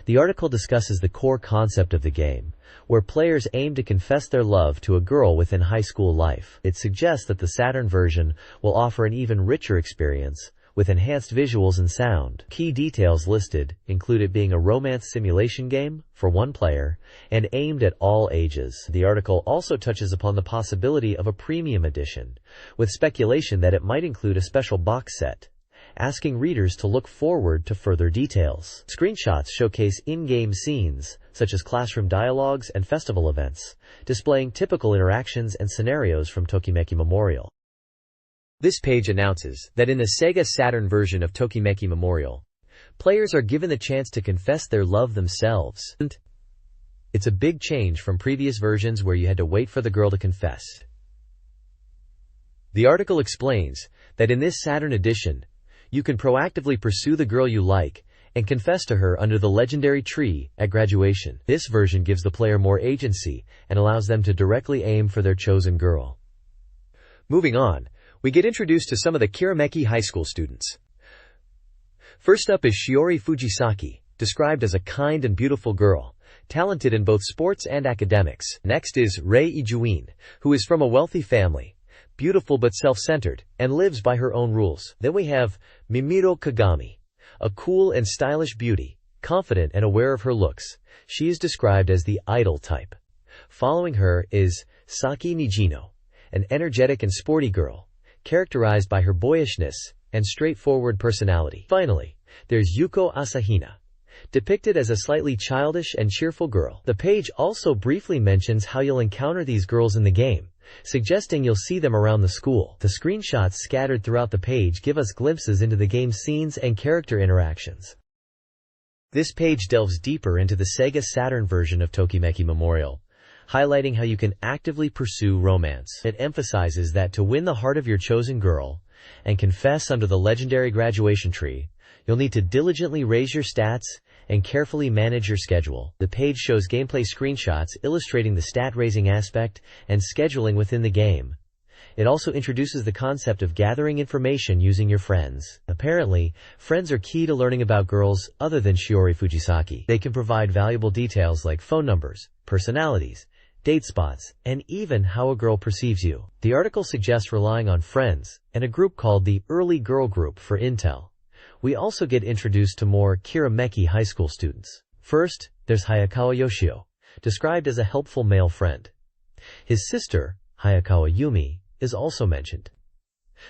The article discusses the core concept of the game, where players aim to confess their love to a girl within high school life. It suggests that the Saturn version will offer an even richer experience, with enhanced visuals and sound. Key details listed include it being a romance simulation game for one player and aimed at all ages. The article also touches upon the possibility of a premium edition, with speculation that it might include a special box set, asking readers to look forward to further details. Screenshots showcase in-game scenes, such as classroom dialogues and festival events, displaying typical interactions and scenarios from Tokimeki Memorial. This page announces that in the SEGA Saturn version of Tokimeki Memorial, players are given the chance to confess their love themselves. It's a big change from previous versions where you had to wait for the girl to confess. The article explains that in this Saturn edition, you can proactively pursue the girl you like and confess to her under the legendary tree at graduation. This version gives the player more agency and allows them to directly aim for their chosen girl. Moving on, we get introduced to some of the Kirameki High School students. First up is Shiori Fujisaki, described as a kind and beautiful girl, talented in both sports and academics. Next is Rei Ijuin, who is from a wealthy family, beautiful but self-centered, and lives by her own rules. Then we have Mimiro Kagami, a cool and stylish beauty, confident and aware of her looks. She is described as the idol type. Following her is Saki Nijino, an energetic and sporty girl, characterized by her boyishness and straightforward personality. Finally, there's Yuko Asahina, depicted as a slightly childish and cheerful girl. The page also briefly mentions how you'll encounter these girls in the game, suggesting you'll see them around the school. The screenshots scattered throughout the page give us glimpses into the game's scenes and character interactions. This page delves deeper into the SEGA Saturn version of Tokimeki Memorial, highlighting how you can actively pursue romance. It emphasizes that to win the heart of your chosen girl and confess under the legendary graduation tree, you'll need to diligently raise your stats and carefully manage your schedule. The page shows gameplay screenshots illustrating the stat-raising aspect and scheduling within the game. It also introduces the concept of gathering information using your friends. Apparently, friends are key to learning about girls other than Shiori Fujisaki. They can provide valuable details like phone numbers, personalities, date spots, and even how a girl perceives you. The article suggests relying on friends and a group called the Early Girl Group for intel. We also get introduced to more Kirameki High School students. First, there's Hayakawa Yoshio, described as a helpful male friend. His sister, Hayakawa Yumi, is also mentioned.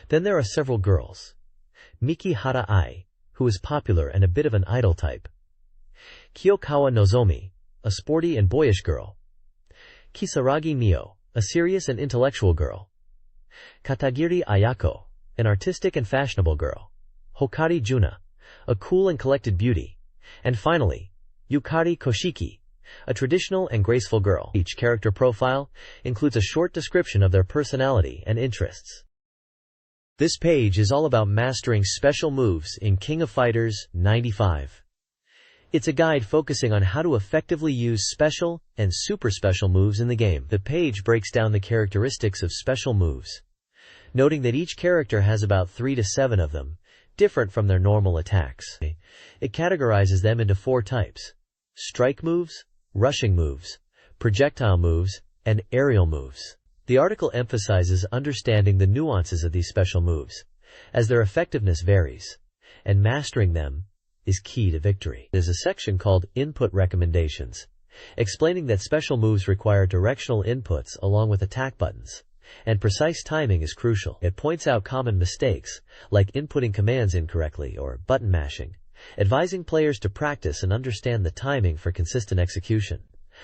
Then there are several girls. Mikihara Ai, who is popular and a bit of an idol type. Kiyokawa Nozomi, a sporty and boyish girl. Kisaragi Mio, a serious and intellectual girl. Katagiri Ayako, an artistic and fashionable girl. Hokari Juna, a cool and collected beauty. And finally, Yukari Koshiki, a traditional and graceful girl. Each character profile includes a short description of their personality and interests. This page is all about mastering special moves in King of Fighters 95. It's a guide focusing on how to effectively use special and super special moves in the game. The page breaks down the characteristics of special moves, noting that each character has about 3 to 7 of them, different from their normal attacks. It categorizes them into 4 types: strike moves, rushing moves, projectile moves, and aerial moves. The article emphasizes understanding the nuances of these special moves, as their effectiveness varies, and mastering them is key to victory. There's a section called Input Recommendations, explaining that special moves require directional inputs along with attack buttons, and precise timing is crucial. It points out common mistakes, like inputting commands incorrectly or button mashing, advising players to practice and understand the timing for consistent execution.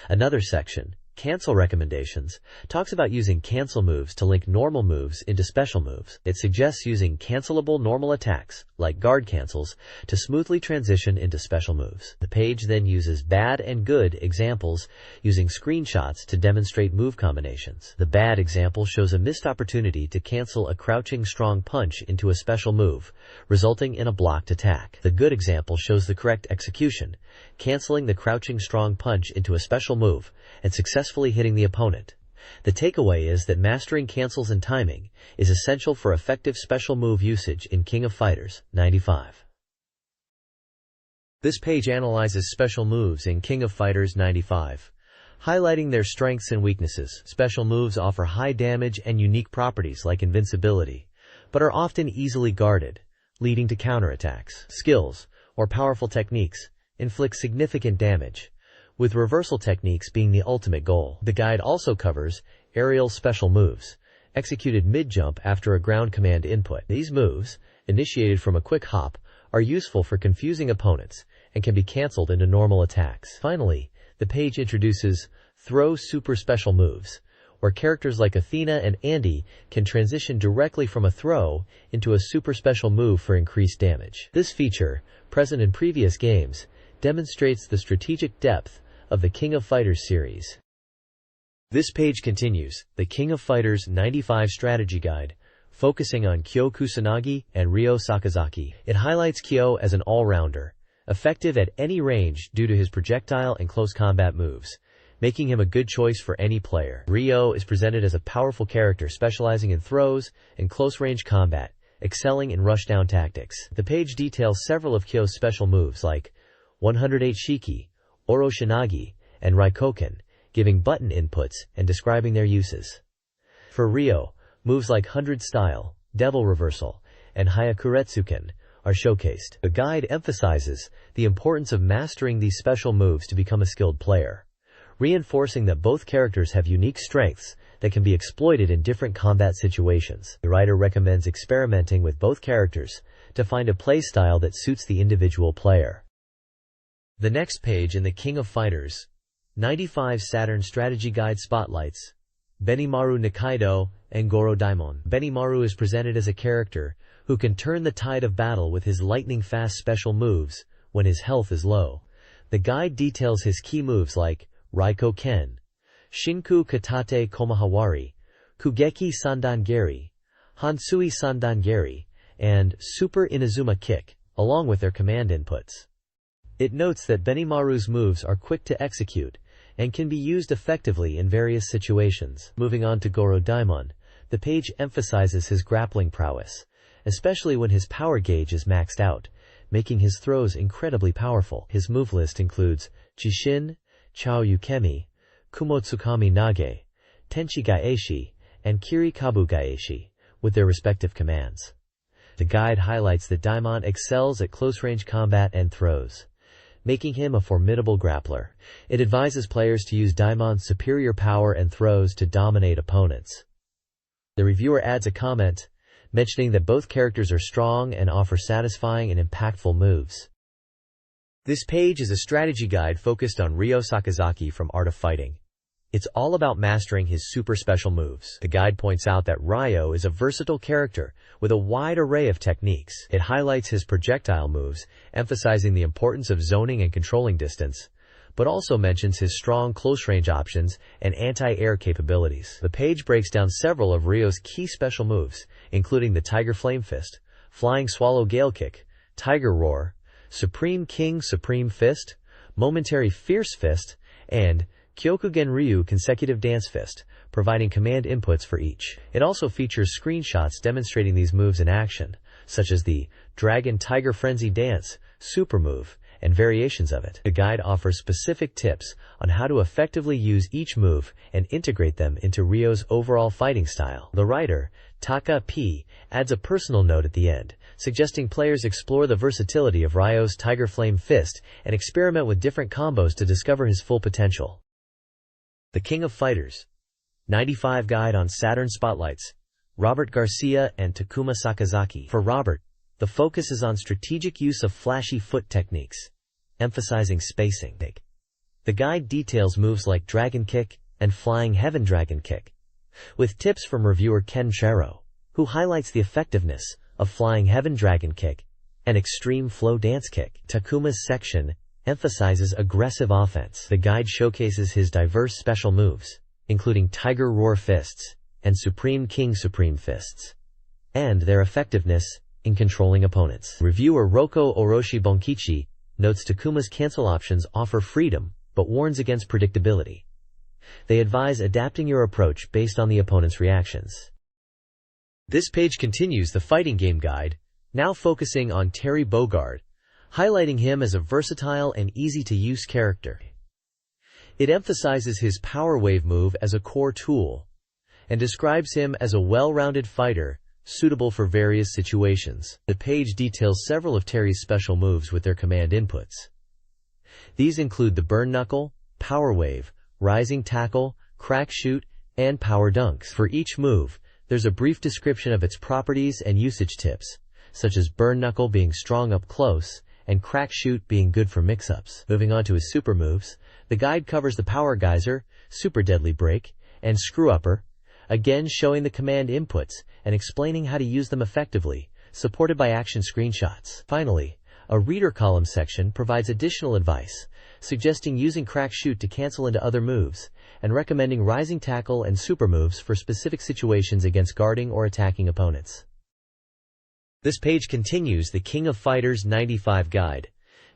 Another section, Cancel Recommendations, talks about using cancel moves to link normal moves into special moves. It suggests using cancelable normal attacks, like guard cancels, to smoothly transition into special moves. The page then uses bad and good examples using screenshots to demonstrate move combinations. The bad example shows a missed opportunity to cancel a crouching strong punch into a special move, resulting in a blocked attack. The good example shows the correct execution, canceling the crouching strong punch into a special move and successfully hitting the opponent. The takeaway is that mastering cancels and timing is essential for effective special move usage in King of Fighters 95. This page analyzes special moves in King of Fighters 95, highlighting their strengths and weaknesses. Special moves offer high damage and unique properties like invincibility, but are often easily guarded, leading to counterattacks. Skills, or powerful techniques, inflict significant damage, with reversal techniques being the ultimate goal. The guide also covers aerial special moves, executed mid-jump after a ground command input. These moves, initiated from a quick hop, are useful for confusing opponents and can be cancelled into normal attacks. Finally, the page introduces throw super special moves, where characters like Athena and Andy can transition directly from a throw into a super special move for increased damage. This feature, present in previous games, demonstrates the strategic depth of the King of Fighters series. This page continues, the King of Fighters 95 Strategy Guide, focusing on Kyo Kusanagi and Ryo Sakazaki. It highlights Kyo as an all-rounder, effective at any range due to his projectile and close combat moves, making him a good choice for any player. Ryo is presented as a powerful character specializing in throws and close-range combat, excelling in rushdown tactics. The page details several of Kyo's special moves like 108 Shiki, Oroshinagi, and Raikoken, giving button inputs and describing their uses. For Ryo, moves like 100 Style, Devil Reversal, and Hyakuretsuken are showcased. The guide emphasizes the importance of mastering these special moves to become a skilled player, reinforcing that both characters have unique strengths that can be exploited in different combat situations. The writer recommends experimenting with both characters to find a playstyle that suits the individual player. The next page in the King of Fighters 95 Saturn Strategy Guide spotlights Benimaru Nikaido and Goro Daimon. Benimaru is presented as a character who can turn the tide of battle with his lightning-fast special moves when his health is low. The guide details his key moves like Raiko Ken, Shinku Katate Komahawari, Kugeki Sandangeri, Hansui Sandangeri, and Super Inazuma Kick, along with their command inputs. It notes that Benimaru's moves are quick to execute and can be used effectively in various situations. Moving on to Goro Daimon, the page emphasizes his grappling prowess, especially when his power gauge is maxed out, making his throws incredibly powerful. His move list includes Jishin, Chao Yukemi, Kumotsukami Nage, Tenchi Gaeshi, and Kirikabu Gaeshi, with their respective commands. The guide highlights that Daimon excels at close-range combat and throws, making him a formidable grappler. It advises players to use Daimon's superior power and throws to dominate opponents. The reviewer adds a comment, mentioning that both characters are strong and offer satisfying and impactful moves. This page is a strategy guide focused on Ryo Sakazaki from Art of Fighting. It's all about mastering his super special moves. The guide points out that Ryo is a versatile character with a wide array of techniques. It highlights his projectile moves, emphasizing the importance of zoning and controlling distance, but also mentions his strong close-range options and anti-air capabilities. The page breaks down several of Ryo's key special moves, including the Tiger Flame Fist, Flying Swallow Gale Kick, Tiger Roar, Supreme King Supreme Fist, Momentary Fierce Fist, and Kyokugen Ryu Consecutive Dance Fist, providing command inputs for each. It also features screenshots demonstrating these moves in action, such as the Dragon Tiger Frenzy Dance, Super Move, and variations of it. The guide offers specific tips on how to effectively use each move and integrate them into Ryo's overall fighting style. The writer, Taka P, adds a personal note at the end, suggesting players explore the versatility of Ryo's Tiger Flame Fist and experiment with different combos to discover his full potential. The King of Fighters 95 Guide on Saturn spotlights Robert Garcia and Takuma Sakazaki. For Robert, the focus is on strategic use of flashy foot techniques, emphasizing spacing. The guide details moves like Dragon Kick and Flying Heaven Dragon Kick, with tips from reviewer Ken Chero, who highlights the effectiveness of Flying Heaven Dragon Kick and Extreme Flow Dance Kick. Takuma's section emphasizes aggressive offense. The guide showcases his diverse special moves, including Tiger Roar Fists and Supreme King Supreme Fists, and their effectiveness in controlling opponents. Reviewer Roko Oroshi Bonkichi notes Takuma's cancel options offer freedom, but warns against predictability. They advise adapting your approach based on the opponent's reactions. This page continues the fighting game guide, now focusing on Terry Bogard, highlighting him as a versatile and easy-to-use character. It emphasizes his Power Wave move as a core tool, and describes him as a well-rounded fighter, suitable for various situations. The page details several of Terry's special moves with their command inputs. These include the Burn Knuckle, Power Wave, Rising Tackle, Crack Shoot, and Power Dunks. For each move, there's a brief description of its properties and usage tips, such as Burn Knuckle being strong up close, and Crack Shoot being good for mix-ups. Moving on to his super moves, the guide covers the Power Geyser, Super Deadly Break, and Screw Upper, again showing the command inputs and explaining how to use them effectively, supported by action screenshots. Finally, a reader column section provides additional advice, suggesting using Crack Shoot to cancel into other moves, and recommending rising tackle and super moves for specific situations against guarding or attacking opponents. This page continues the King of Fighters 95 guide,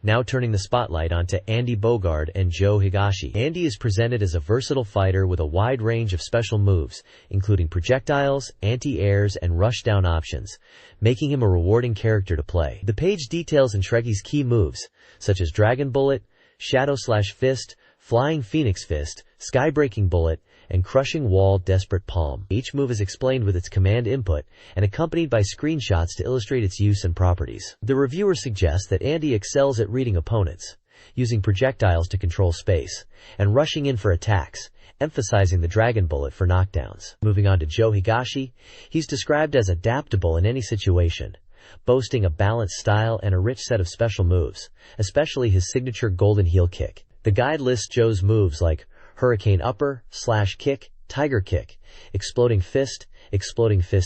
now turning the spotlight onto Andy Bogard and Joe Higashi. Andy is presented as a versatile fighter with a wide range of special moves, including projectiles, anti-airs, and rushdown options, making him a rewarding character to play. The page details Entregi's key moves, such as Dragon Bullet, Shadow/Fist, Flying Phoenix Fist, Skybreaking Bullet, and Crushing Wall Desperate Palm. Each move is explained with its command input and accompanied by screenshots to illustrate its use and properties. The reviewer suggests that Andy excels at reading opponents, using projectiles to control space, and rushing in for attacks, emphasizing the Dragon Bullet for knockdowns. Moving on to Joe Higashi, he's described as adaptable in any situation, boasting a balanced style and a rich set of special moves, especially his signature Golden Heel Kick. The guide lists Joe's moves like Hurricane Upper, Slash Kick, Tiger Kick, Exploding Fist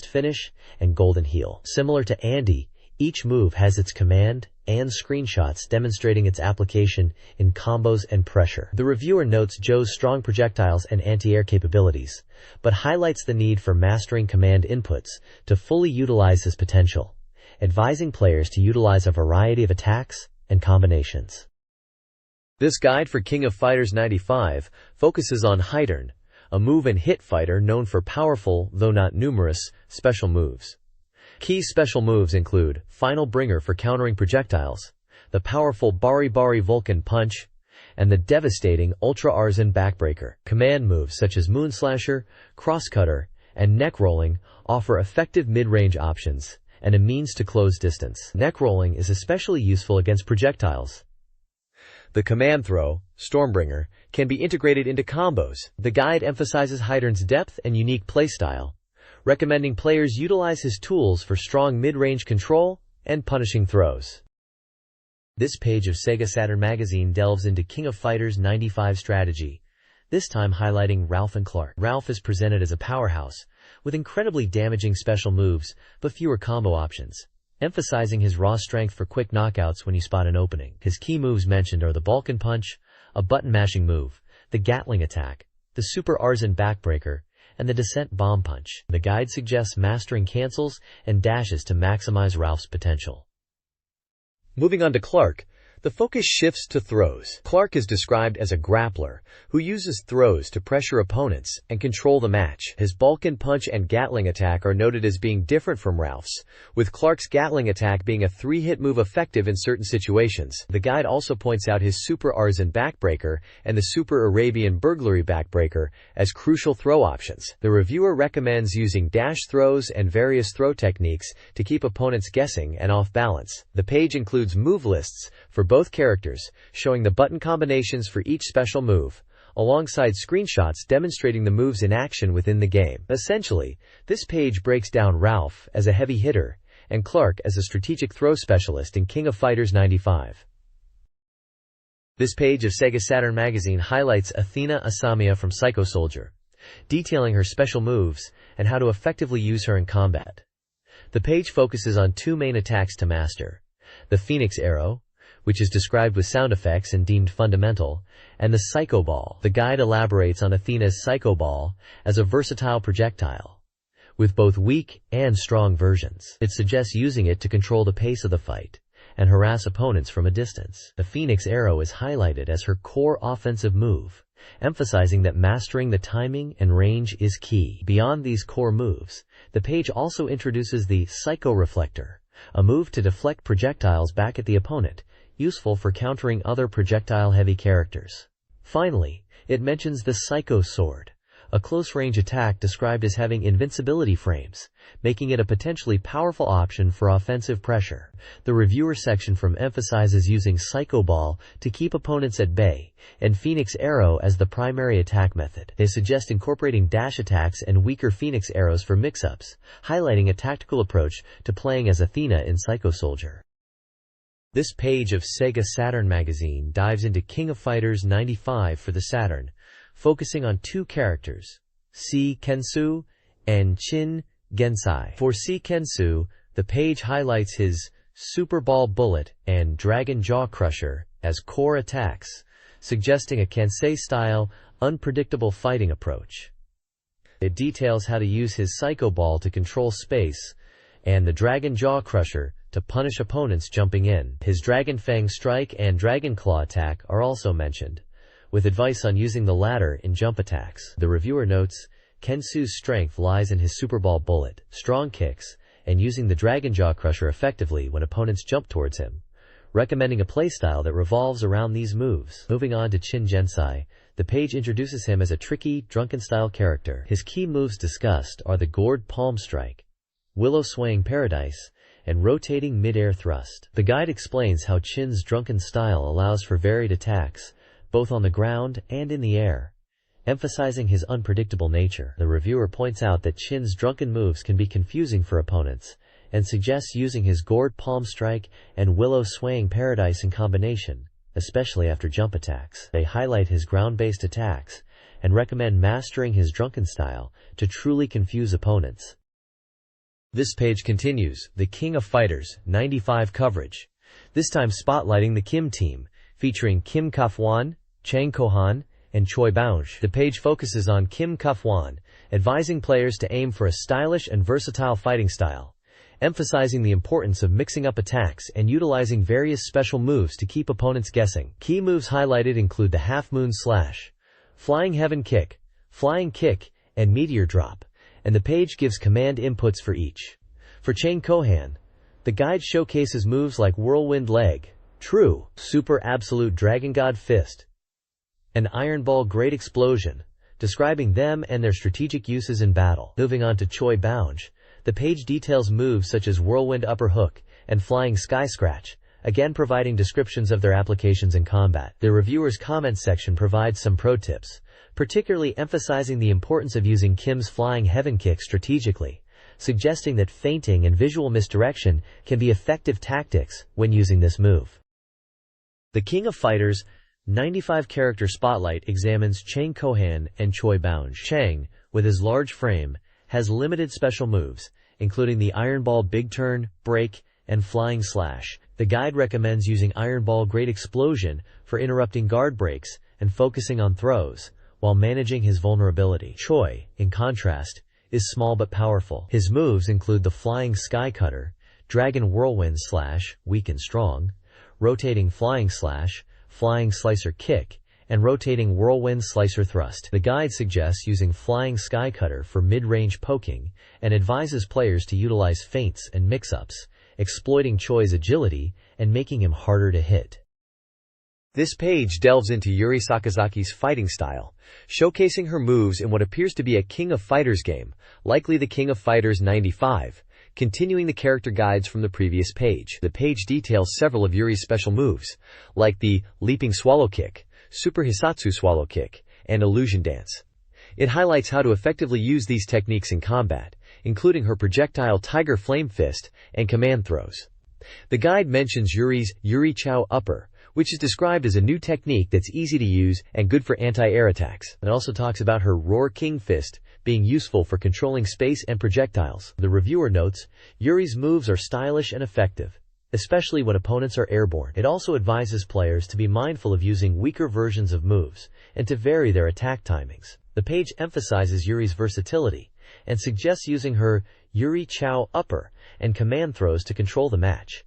Finish, and Golden Heel. Similar to Andy, each move has its command and screenshots demonstrating its application in combos and pressure. The reviewer notes Joe's strong projectiles and anti-air capabilities, but highlights the need for mastering command inputs to fully utilize his potential, advising players to utilize a variety of attacks and combinations. This guide for King of Fighters 95 focuses on SATURN, a move and hit fighter known for powerful, though not numerous, special moves. Key special moves include Final Bringer for countering projectiles, the powerful Bari Bari Vulcan Punch, and the devastating Ultra Arzan Backbreaker. Command moves such as Moonslasher, Crosscutter, and Neck Rolling offer effective mid-range options and a means to close distance. Neck Rolling is especially useful against projectiles. The command throw, Stormbringer, can be integrated into combos. The guide emphasizes SATURN's depth and unique playstyle, recommending players utilize his tools for strong mid-range control and punishing throws. This page of SEGA Saturn magazine delves into King of Fighters 95 strategy, this time highlighting Ralph and Clark. Ralph is presented as a powerhouse, with incredibly damaging special moves, but fewer combo options, emphasizing his raw strength for quick knockouts when you spot an opening. His key moves mentioned are the Balkan Punch, a button-mashing move, the Gatling Attack, the Super Arzan Backbreaker, and the Descent Bomb Punch. The guide suggests mastering cancels and dashes to maximize Ralph's potential. Moving on to Clark, the focus shifts to throws. Clark is described as a grappler who uses throws to pressure opponents and control the match. His Balkan Punch and Gatling Attack are noted as being different from Ralph's, with Clark's Gatling Attack being a 3-hit move effective in certain situations. The guide also points out his Super Arzan Backbreaker and the Super Arabian Burglary Backbreaker as crucial throw options. The reviewer recommends using dash throws and various throw techniques to keep opponents guessing and off balance. The page includes move lists for both characters, showing the button combinations for each special move, alongside screenshots demonstrating the moves in action within the game. Essentially, this page breaks down Ralph as a heavy hitter and Clark as a strategic throw specialist in King of Fighters 95. This page of SEGA Saturn magazine highlights Athena Asamiya from Psycho Soldier, detailing her special moves and how to effectively use her in combat. The page focuses on 2 main attacks to master: the Phoenix Arrow, which is described with sound effects and deemed fundamental, and the Psycho Ball. The guide elaborates on Athena's Psycho Ball as a versatile projectile, with both weak and strong versions. It suggests using it to control the pace of the fight and harass opponents from a distance. The Phoenix Arrow is highlighted as her core offensive move, emphasizing that mastering the timing and range is key. Beyond these core moves, the page also introduces the Psycho Reflector, a move to deflect projectiles back at the opponent, useful for countering other projectile-heavy characters. Finally, it mentions the Psycho Sword, a close-range attack described as having invincibility frames, making it a potentially powerful option for offensive pressure. The reviewer section emphasizes using Psycho Ball to keep opponents at bay, and Phoenix Arrow as the primary attack method. They suggest incorporating dash attacks and weaker Phoenix Arrows for mix-ups, highlighting a tactical approach to playing as Athena in Psycho Soldier. This page of SEGA Saturn magazine dives into King of Fighters 95 for the Saturn, focusing on 2 characters, Si Kensu and Shin Gensai. For Si Kensu, the page highlights his Super Ball Bullet and Dragon Jaw Crusher as core attacks, suggesting a Kansei-style, unpredictable fighting approach. It details how to use his Psycho Ball to control space, and the Dragon Jaw Crusher to punish opponents jumping in. His Dragon Fang Strike and Dragon Claw attack are also mentioned, with advice on using the latter in jump attacks. The reviewer notes, Kensu's strength lies in his Super Ball Bullet, strong kicks, and using the Dragon Jaw Crusher effectively when opponents jump towards him, recommending a playstyle that revolves around these moves. Moving on to Chin Gensai, the page introduces him as a tricky, drunken-style character. His key moves discussed are the Gourd Palm Strike, Willow Swaying Paradise, and Rotating Mid-Air Thrust. The guide explains how Chin's drunken style allows for varied attacks, both on the ground and in the air, emphasizing his unpredictable nature. The reviewer points out that Chin's drunken moves can be confusing for opponents, and suggests using his Gourd Palm Strike and Willow Swaying Paradise in combination, especially after jump attacks. They highlight his ground-based attacks and recommend mastering his drunken style to truly confuse opponents. This page continues, the King of Fighters 95 coverage, this time spotlighting the Kim team, featuring Kim Kafwan, Chang Kohan, and Choi Baunj. The page focuses on Kim Kafwan, advising players to aim for a stylish and versatile fighting style, emphasizing the importance of mixing up attacks and utilizing various special moves to keep opponents guessing. Key moves highlighted include the Half Moon Slash, Flying Heaven Kick, Flying Kick, and Meteor Drop, and the page gives command inputs for each. For Chang Kohan, the guide showcases moves like Whirlwind Leg, True, Super Absolute Dragon God Fist, and Iron Ball Great Explosion, describing them and their strategic uses in battle. Moving on to Choi Baunj, the page details moves such as Whirlwind Upper Hook and Flying Sky Scratch, again providing descriptions of their applications in combat. The reviewer's comments section provides some pro tips, particularly emphasizing the importance of using Kim's Flying Heaven Kick strategically, suggesting that feinting and visual misdirection can be effective tactics when using this move. The King of Fighters 95 character spotlight examines Chang Kohan and Choi Baunj. Chang, with his large frame, has limited special moves, including the Iron Ball Big Turn, Break, and Flying Slash. The guide recommends using Iron Ball Great Explosion for interrupting guard breaks and focusing on throws, while managing his vulnerability. Choi, in contrast, is small but powerful. His moves include the Flying Sky Cutter, Dragon Whirlwind Slash, weak and strong, Rotating Flying Slash, Flying Slicer Kick, and Rotating Whirlwind Slicer Thrust. The guide suggests using Flying Sky Cutter for mid-range poking and advises players to utilize feints and mix-ups, exploiting Choi's agility and making him harder to hit. This page delves into Yuri Sakazaki's fighting style, showcasing her moves in what appears to be a King of Fighters game, likely the King of Fighters 95, continuing the character guides from the previous page. The page details several of Yuri's special moves, like the Leaping Swallow Kick, Super Hisatsu Swallow Kick, and Illusion Dance. It highlights how to effectively use these techniques in combat, including her projectile Tiger Flame Fist and command throws. The guide mentions Yuri's Yuri Chow Upper, which is described as a new technique that's easy to use and good for anti-air attacks. It also talks about her Roar King Fist being useful for controlling space and projectiles. The reviewer notes, Yuri's moves are stylish and effective, especially when opponents are airborne. It also advises players to be mindful of using weaker versions of moves and to vary their attack timings. The page emphasizes Yuri's versatility and suggests using her Yuri Chow Upper and command throws to control the match.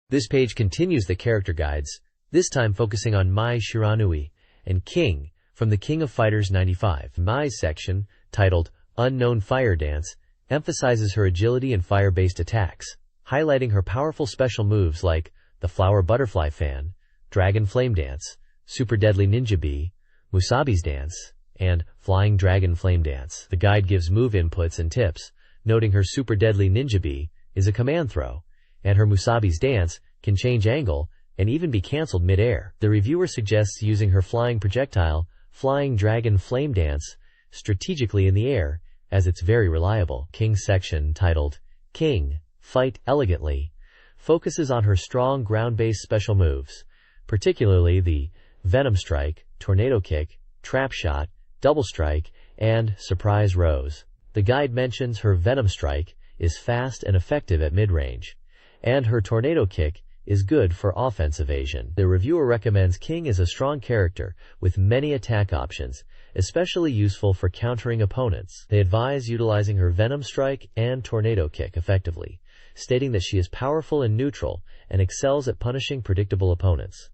This page continues the character guides, this time focusing on Mai Shiranui and King from the King of Fighters 95. Mai's section, titled Unknown Fire Dance, emphasizes her agility and fire-based attacks, highlighting her powerful special moves like the Flower Butterfly Fan, Dragon Flame Dance, Super Deadly Ninja Bee, Musabi's Dance, and Flying Dragon Flame Dance. The guide gives move inputs and tips, noting her Super Deadly Ninja Bee is a command throw, and her Musabi's Dance can change angle and even be cancelled mid-air. The reviewer suggests using her flying projectile, Flying Dragon Flame Dance, strategically in the air, as it's very reliable. King's section, titled King, Fight Elegantly, focuses on her strong ground-based special moves, particularly the Venom Strike, Tornado Kick, Trap Shot, Double Strike, and Surprise Rose. The guide mentions her Venom Strike is fast and effective at mid-range, and her Tornado Kick is good for offense evasion. The reviewer recommends King as a strong character with many attack options, especially useful for countering opponents. They advise utilizing her Venom Strike and Tornado Kick effectively, stating that she is powerful and neutral and excels at punishing predictable opponents.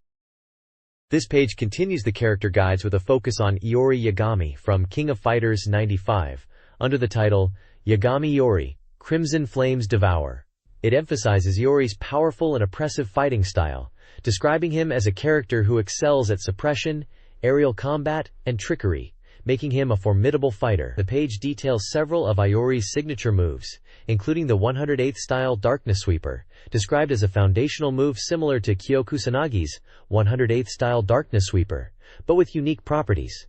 This page continues the character guides with a focus on Iori Yagami from King of Fighters 95, under the title, Yagami Iori, Crimson Flames Devour. It emphasizes Iori's powerful and oppressive fighting style, describing him as a character who excels at suppression, aerial combat, and trickery, making him a formidable fighter. The page details several of Iori's signature moves, including the 108th style Darkness Sweeper, described as a foundational move similar to Kyo Kusanagi's 108th style Darkness Sweeper, but with unique properties.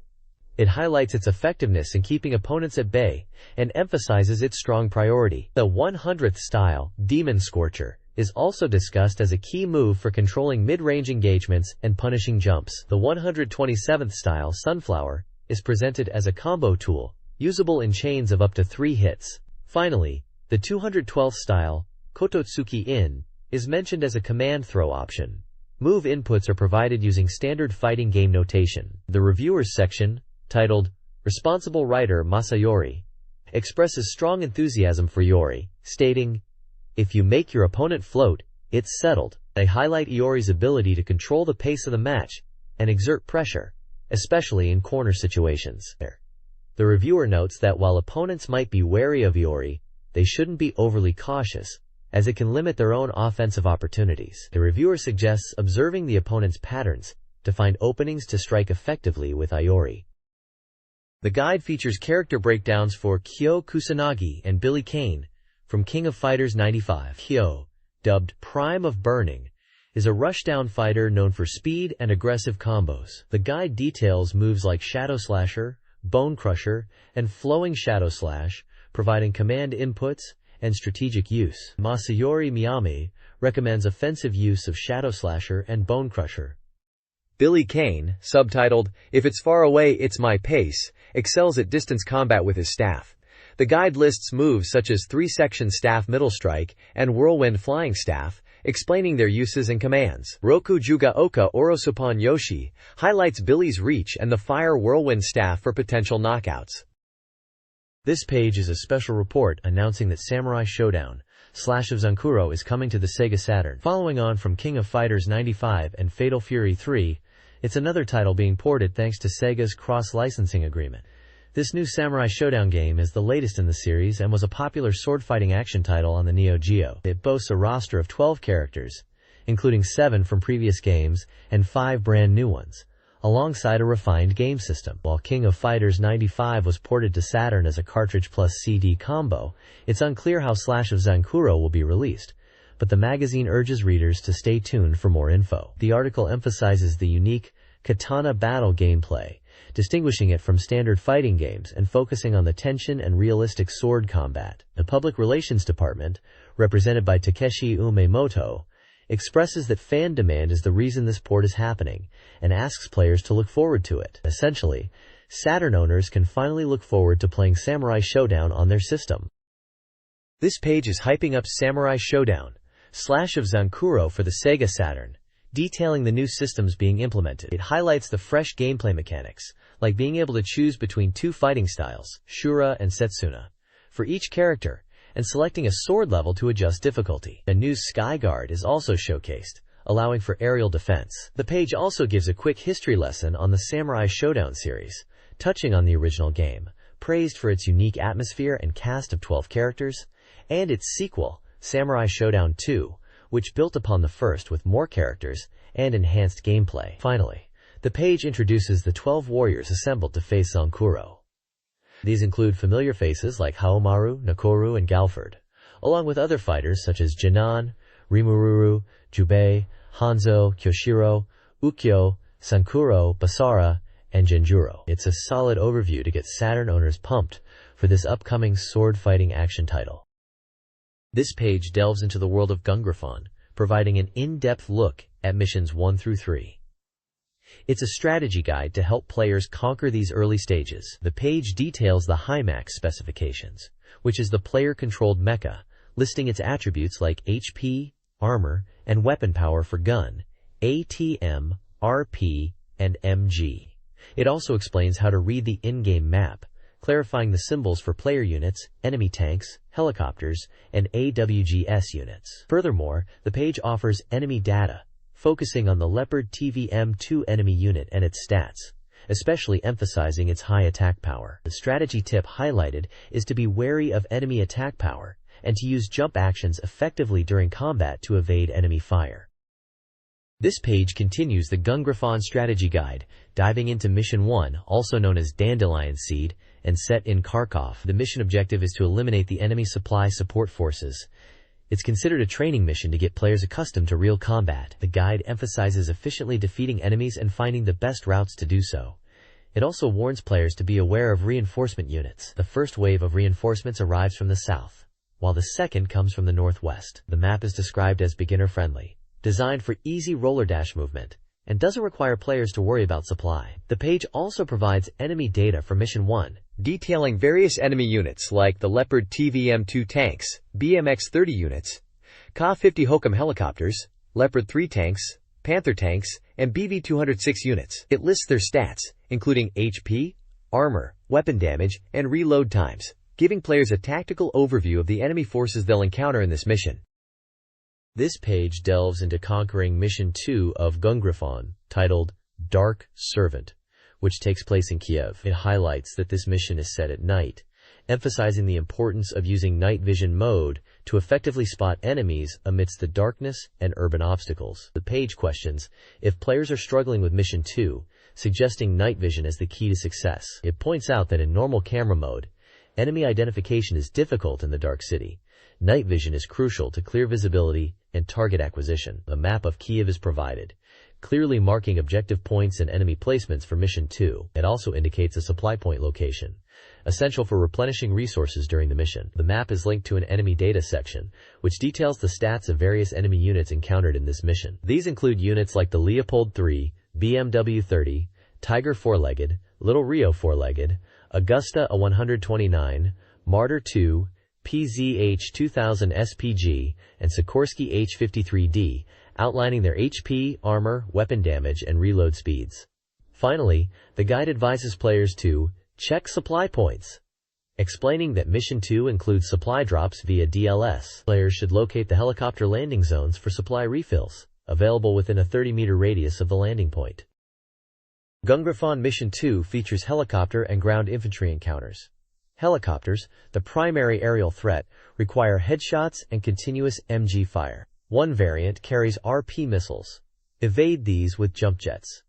It highlights its effectiveness in keeping opponents at bay and emphasizes its strong priority. The 100th style, Demon Scorcher, is also discussed as a key move for controlling mid-range engagements and punishing jumps. The 127th style, Sunflower, is presented as a combo tool, usable in chains of up to 3 hits. Finally, the 212th style, Kototsuki In, is mentioned as a command throw option. Move inputs are provided using standard fighting game notation. The reviewers section, titled Responsible Writer Masayori, expresses strong enthusiasm for Iori, stating, "If you make your opponent float, it's settled." They highlight Iori's ability to control the pace of the match and exert pressure, especially in corner situations. The reviewer notes that while opponents might be wary of Iori, they shouldn't be overly cautious, as it can limit their own offensive opportunities. The reviewer suggests observing the opponent's patterns to find openings to strike effectively with Iori. The guide features character breakdowns for Kyo Kusanagi and Billy Kane from King of Fighters 95. Kyo, dubbed Prime of Burning, is a rushdown fighter known for speed and aggressive combos. The guide details moves like Shadow Slasher, Bone Crusher, and Flowing Shadow Slash, providing command inputs and strategic use. Masayori Miyame recommends offensive use of Shadow Slasher and Bone Crusher. Billy Kane, subtitled, If It's Far Away, It's My Pace, excels at distance combat with his staff. The guide lists moves such as 3-section staff middle strike and whirlwind flying staff, explaining their uses and commands. Roku Jugaoka Orosupan Yoshi highlights Billy's reach and the fire whirlwind staff for potential knockouts. This page is a special report announcing that Samurai Showdown Slash of Zankuro is coming to the SEGA Saturn. Following on from King of Fighters 95 and Fatal Fury 3, it's another title being ported thanks to Sega's cross-licensing agreement. This new Samurai Showdown game is the latest in the series and was a popular sword-fighting action title on the Neo Geo. It boasts a roster of 12 characters, including 7 from previous games and 5 brand new ones, alongside a refined game system. While King of Fighters 95 was ported to Saturn as a cartridge plus CD combo, it's unclear how Slash of Zankuro will be released, but the magazine urges readers to stay tuned for more info. The article emphasizes the unique katana battle gameplay, distinguishing it from standard fighting games and focusing on the tension and realistic sword combat. The Public Relations Department, represented by Takeshi Umemoto, expresses that fan demand is the reason this port is happening and asks players to look forward to it. Essentially, Saturn owners can finally look forward to playing Samurai Showdown on their system. This page is hyping up Samurai Showdown Slash of Zankuro for the Sega Saturn, detailing the new systems being implemented. It highlights the fresh gameplay mechanics, like being able to choose between 2 fighting styles, Shura and Setsuna, for each character, and selecting a sword level to adjust difficulty. A new Sky Guard is also showcased, allowing for aerial defense. The page also gives a quick history lesson on the Samurai Showdown series, touching on the original game, praised for its unique atmosphere and cast of 12 characters, and its sequel, Samurai Showdown 2, which built upon the first with more characters and enhanced gameplay. Finally, the page introduces the 12 warriors assembled to face Zankuro. These include familiar faces like Haomaru, Nakoru, and Galford, along with other fighters such as Jinan, Rimururu, Jubei, Hanzo, Kyoshiro, Ukyo, Sankuro, Basara, and Genjuro. It's a solid overview to get Saturn owners pumped for this upcoming sword-fighting action title. This page delves into the world of Gungrafon, providing an in-depth look at missions 1 through 3. It's a strategy guide to help players conquer these early stages. The page details the Hymax specifications, which is the player-controlled mecha, listing its attributes like HP, armor, and weapon power for gun, ATM, RP, and MG. It also explains how to read the in-game map, clarifying the symbols for player units, enemy tanks, helicopters, and AWGS units. Furthermore, the page offers enemy data, focusing on the Leopard TVM2 enemy unit and its stats, especially emphasizing its high attack power. The strategy tip highlighted is to be wary of enemy attack power and to use jump actions effectively during combat to evade enemy fire. This page continues the Gungraphon strategy guide, diving into Mission 1, also known as Dandelion Seed, and set in Kharkov. The mission objective is to eliminate the enemy supply support forces. It's considered a training mission to get players accustomed to real combat. The guide emphasizes efficiently defeating enemies and finding the best routes to do so. It also warns players to be aware of reinforcement units. The first wave of reinforcements arrives from the south, while the second comes from the northwest. The map is described as beginner-friendly, designed for easy roller dash movement, and doesn't require players to worry about supply. The page also provides enemy data for Mission 1, detailing various enemy units like the Leopard TVM2 tanks, BMX-30 units, Ka-50 Hokum helicopters, Leopard 3 tanks, Panther tanks, and BV-206 units. It lists their stats, including HP, armor, weapon damage, and reload times, giving players a tactical overview of the enemy forces they'll encounter in this mission. This page delves into conquering Mission 2 of Gungraphon, titled Dark Servant, which takes place in Kiev. It highlights that this mission is set at night, emphasizing the importance of using night vision mode to effectively spot enemies amidst the darkness and urban obstacles. The page questions if players are struggling with Mission 2, suggesting night vision as the key to success. It points out that in normal camera mode, enemy identification is difficult in the dark city. Night vision is crucial to clear visibility and target acquisition. A map of Kiev is provided, clearly marking objective points and enemy placements for Mission 2. It also indicates a supply point location, essential for replenishing resources during the mission. The map is linked to an enemy data section, which details the stats of various enemy units encountered in this mission. These include units like the Leopard 3, BMW 30, Tiger 4-legged, Little Rio 4-legged, Augusta a 129, Martyr 2, PZH 2000 SPG, and Sikorsky H-53D, outlining their HP, armor, weapon damage, and reload speeds. Finally, the guide advises players to check supply points, explaining that Mission 2 includes supply drops via DLS. Players should locate the helicopter landing zones for supply refills, available within a 30-meter radius of the landing point. Gungraphon Mission 2 features helicopter and ground infantry encounters. Helicopters, the primary aerial threat, require headshots and continuous MG fire. One variant carries RP missiles. Evade these with jump jets.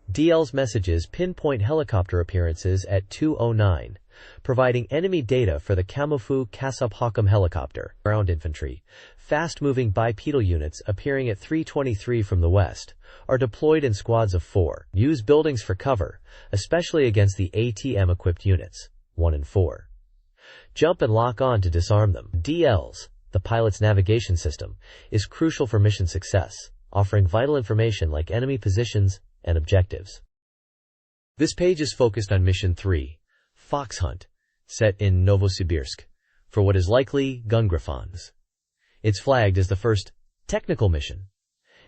DL's messages pinpoint helicopter appearances at 2:09, providing enemy data for the Kamofeu Kasub Hokum helicopter. Ground infantry, fast-moving bipedal units appearing at 3:23 from the west, are deployed in squads of 4. Use buildings for cover, especially against the ATM-equipped units, 1 and 4. Jump and lock on to disarm them. DLs, the pilot's navigation system, is crucial for mission success, offering vital information like enemy positions and objectives. This page is focused on Mission 3, Fox Hunt, set in Novosibirsk, for what is likely Gungraphons. It's flagged as the first technical mission,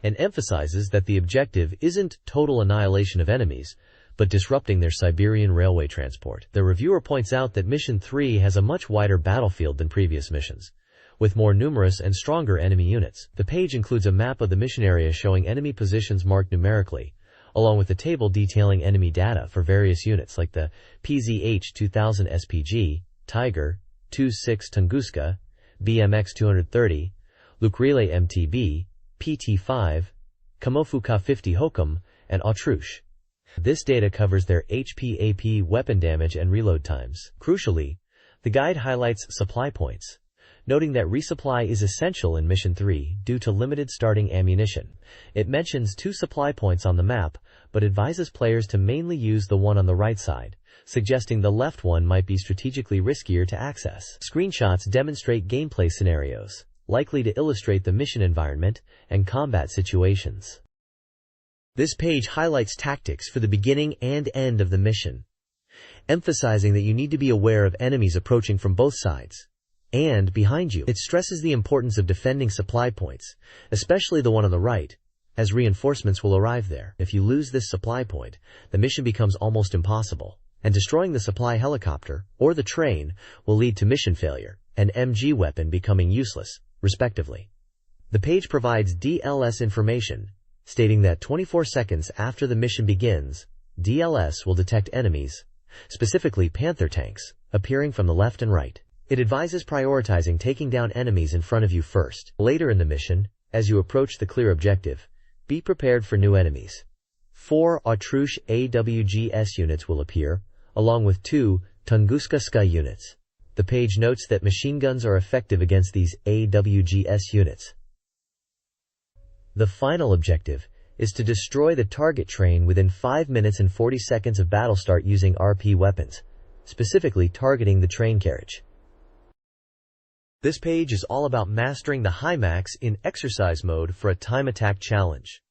and emphasizes that the objective isn't total annihilation of enemies, but disrupting their Siberian railway transport. The reviewer points out that Mission 3 has a much wider battlefield than previous missions, with more numerous and stronger enemy units. The page includes a map of the mission area showing enemy positions marked numerically, along with a table detailing enemy data for various units like the PZH 2000 SPG, Tiger 26 Tunguska, BMX 230, Lukrile MTB, PT5, Kamofeu Ka-50 Hokum, and Autruche. This data covers their HP-AP weapon damage and reload times. Crucially, the guide highlights supply points, noting that resupply is essential in Mission 3 due to limited starting ammunition. It mentions 2 supply points on the map, but advises players to mainly use the one on the right side, suggesting the left one might be strategically riskier to access. Screenshots demonstrate gameplay scenarios, likely to illustrate the mission environment and combat situations. This page highlights tactics for the beginning and end of the mission, emphasizing that you need to be aware of enemies approaching from both sides. and behind you. It stresses the importance of defending supply points, especially the one on the right, as reinforcements will arrive there. If you lose this supply point, the mission becomes almost impossible, and destroying the supply helicopter or the train will lead to mission failure and MG weapon becoming useless, respectively. The page provides DLS information, stating that 24 seconds after the mission begins, DLS will detect enemies, specifically Panther tanks, appearing from the left and right. It advises prioritizing taking down enemies in front of you first. Later in the mission, as you approach the clear objective, be prepared for new enemies. 4 Autruche AWGS units will appear, along with 2 Tunguska Ska units. The page notes that machine guns are effective against these AWGS units. The final objective is to destroy the target train within 5 minutes and 40 seconds of battle start using RP weapons, specifically targeting the train carriage. This page is all about mastering the Hymax in exercise mode for a time attack challenge.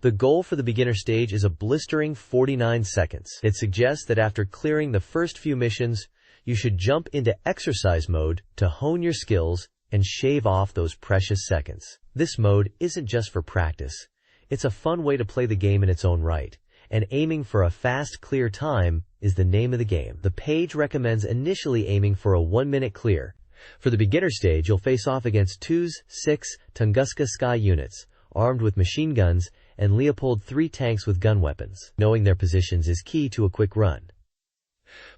The goal for the beginner stage is a blistering 49 seconds. It suggests that after clearing the first few missions, you should jump into exercise mode to hone your skills and shave off those precious seconds. This mode isn't just for practice. It's a fun way to play the game in its own right, and aiming for a fast, clear time is the name of the game. The page recommends initially aiming for a 1-minute clear. For the beginner stage, you'll face off against 6 Tunguska Ska units, armed with machine guns, and Leopard 3 tanks with gun weapons. Knowing their positions is key to a quick run.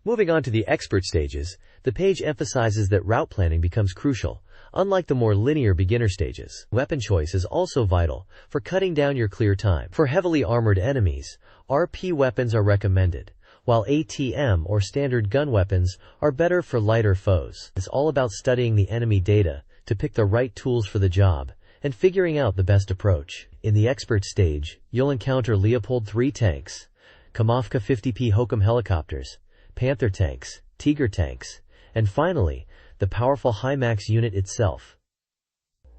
Moving on to the expert stages, the page emphasizes that route planning becomes crucial, unlike the more linear beginner stages. Weapon choice is also vital for cutting down your clear time. For heavily armored enemies, RP weapons are recommended, while ATM or standard gun weapons are better for lighter foes. It's all about studying the enemy data to pick the right tools for the job and figuring out the best approach. In the expert stage, you'll encounter Leopard 3 tanks, Kamofka 50P Hokum helicopters, Panther tanks, Tiger tanks, and finally, the powerful Hymax unit itself.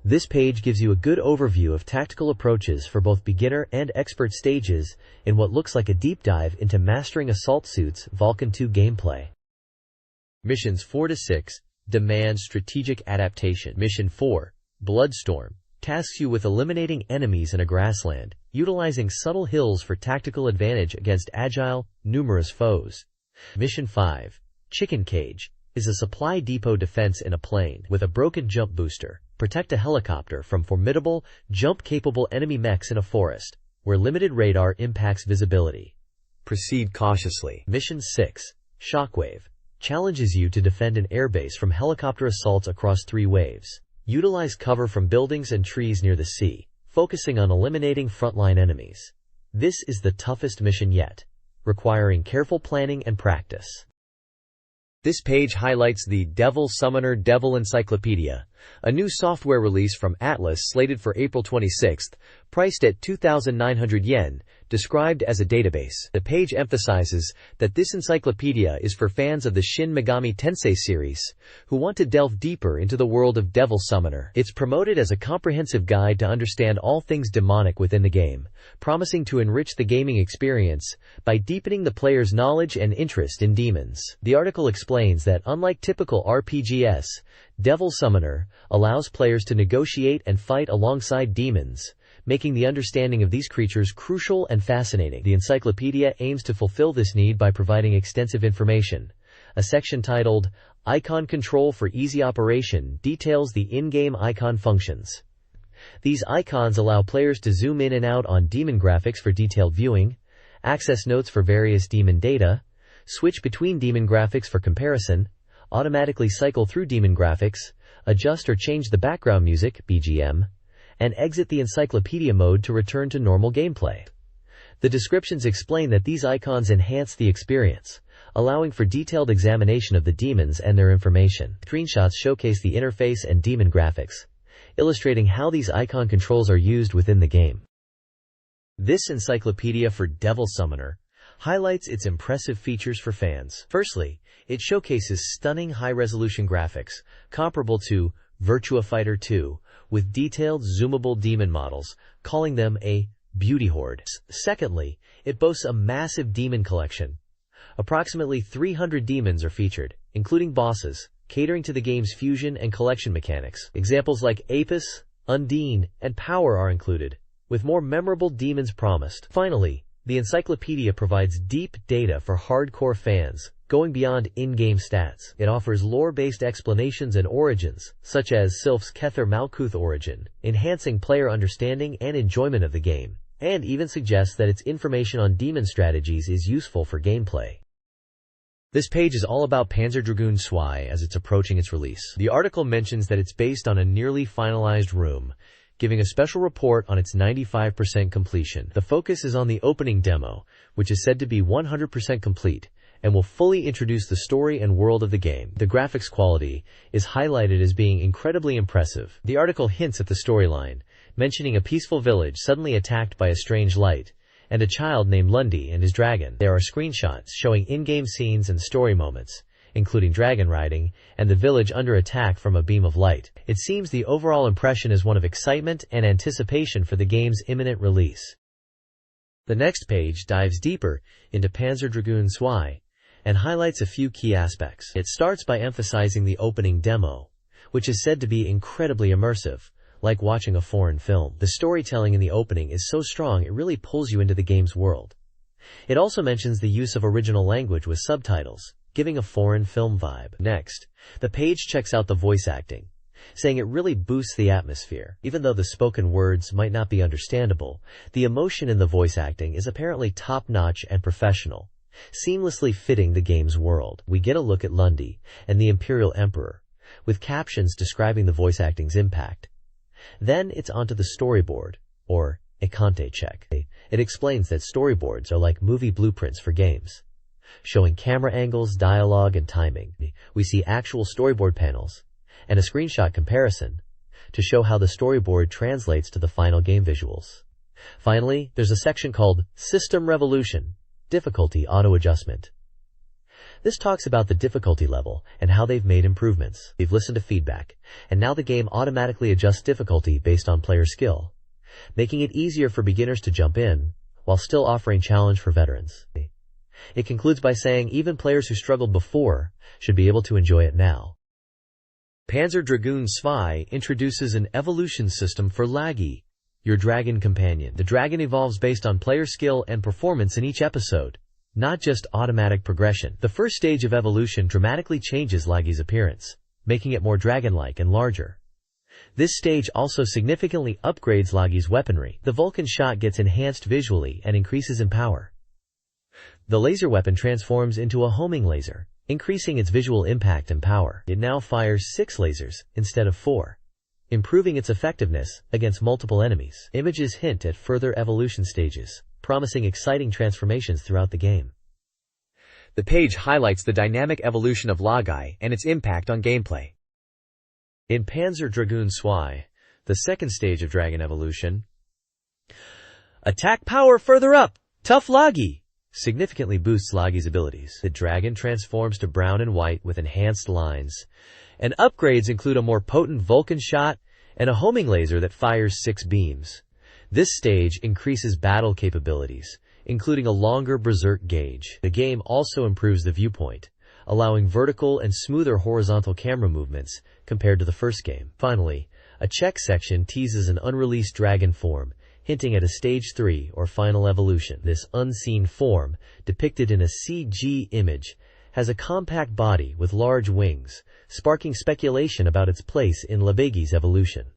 This page gives you a good overview of tactical approaches for both beginner and expert stages in what looks like a deep dive into mastering Assault Suit's Vulcan 2 gameplay. Missions 4 to 6 demand strategic adaptation. Mission 4, Bloodstorm, tasks you with eliminating enemies in a grassland, utilizing subtle hills for tactical advantage against agile, numerous foes. Mission 5, Chicken Cage, is a supply depot defense in a plane. With a broken jump booster, protect a helicopter from formidable, jump-capable enemy mechs in a forest, where limited radar impacts visibility. Proceed cautiously. Mission 6, Shockwave, challenges you to defend an airbase from helicopter assaults across 3 waves. Utilize cover from buildings and trees near the sea, focusing on eliminating frontline enemies. This is the toughest mission yet, requiring careful planning and practice. This page highlights the Devil Summoner Devil Encyclopedia, a new software release from Atlas slated for April 26, priced at 2,900 yen, described as a database. The page emphasizes that this encyclopedia is for fans of the Shin Megami Tensei series, who want to delve deeper into the world of Devil Summoner. It's promoted as a comprehensive guide to understand all things demonic within the game, promising to enrich the gaming experience by deepening the player's knowledge and interest in demons. The article explains that unlike typical RPGs, Devil Summoner allows players to negotiate and fight alongside demons, making the understanding of these creatures crucial and fascinating. The encyclopedia aims to fulfill this need by providing extensive information. A section titled, Icon Control for Easy Operation details the in-game icon functions. These icons allow players to zoom in and out on demon graphics for detailed viewing, access notes for various demon data, switch between demon graphics for comparison, automatically cycle through demon graphics, adjust or change the background music (BGM), and exit the encyclopedia mode to return to normal gameplay. The descriptions explain that these icons enhance the experience, allowing for detailed examination of the demons and their information. Screenshots showcase the interface and demon graphics, illustrating how these icon controls are used within the game. This encyclopedia for Devil Summoner highlights its impressive features for fans. Firstly, it showcases stunning high-resolution graphics, comparable to Virtua Fighter 2, with detailed zoomable demon models, calling them a beauty horde. Secondly, it boasts a massive demon collection. Approximately 300 demons are featured, including bosses, catering to the game's fusion and collection mechanics. Examples like Apis, Undine, and Power are included, with more memorable demons promised. Finally, the encyclopedia provides deep data for hardcore fans, going beyond in-game stats. It offers lore-based explanations and origins, such as Sylph's Kether Malkuth origin, enhancing player understanding and enjoyment of the game, and even suggests that its information on demon strategies is useful for gameplay. This page is all about Panzer Dragoon Zwei as it's approaching its release. The article mentions that it's based on a nearly finalized room, giving a special report on its 95% completion. The focus is on the opening demo, which is said to be 100% complete, and will fully introduce the story and world of the game. The graphics quality is highlighted as being incredibly impressive. The article hints at the storyline, mentioning a peaceful village suddenly attacked by a strange light, and a child named Lundy and his dragon. There are screenshots showing in-game scenes and story moments, including dragon riding, and the village under attack from a beam of light. It seems the overall impression is one of excitement and anticipation for the game's imminent release. The next page dives deeper into Panzer Dragoon Zwei and highlights a few key aspects. It starts by emphasizing the opening demo, which is said to be incredibly immersive, like watching a foreign film. The storytelling in the opening is so strong it really pulls you into the game's world. It also mentions the use of original language with subtitles, giving a foreign film vibe. Next, the page checks out the voice acting, saying it really boosts the atmosphere. Even though the spoken words might not be understandable, the emotion in the voice acting is apparently top-notch and professional, seamlessly fitting the game's world. We get a look at Lundy and the Imperial Emperor, with captions describing the voice acting's impact. Then it's onto the storyboard, or Ekante check. It explains that storyboards are like movie blueprints for games, showing camera angles, dialogue, and timing. We see actual storyboard panels and a screenshot comparison to show how the storyboard translates to the final game visuals. Finally, there's a section called System Revolution, Difficulty Auto Adjustment. This talks about the difficulty level and how they've made improvements. They've listened to feedback, and now the game automatically adjusts difficulty based on player skill, making it easier for beginners to jump in, while still offering challenge for veterans. It concludes by saying even players who struggled before should be able to enjoy it now. Panzer Dragoon Zwei introduces an evolution system for Laggy, your dragon companion. The dragon evolves based on player skill and performance in each episode, not just automatic progression. The first stage of evolution dramatically changes Laggy's appearance, making it more dragon-like and larger. This stage also significantly upgrades Laggy's weaponry. The Vulcan shot gets enhanced visually and increases in power. The laser weapon transforms into a homing laser, increasing its visual impact and power. It now fires 6 lasers instead of 4, improving its effectiveness against multiple enemies. Images hint at further evolution stages, promising exciting transformations throughout the game. The page highlights the dynamic evolution of Laggy and its impact on gameplay. In Panzer Dragoon Zwei, the second stage of dragon evolution, attack power further up, tough Laggy, significantly boosts Laggy's abilities. The dragon transforms to brown and white with enhanced lines, and upgrades include a more potent Vulcan shot and a homing laser that fires 6 beams. This stage increases battle capabilities, including a longer berserk gauge. The game also improves the viewpoint, allowing vertical and smoother horizontal camera movements compared to the first game. Finally, a check section teases an unreleased dragon form, hinting at a Stage 3 or final evolution. This unseen form, depicted in a CG image, has a compact body with large wings, sparking speculation about its place in Laggy's evolution.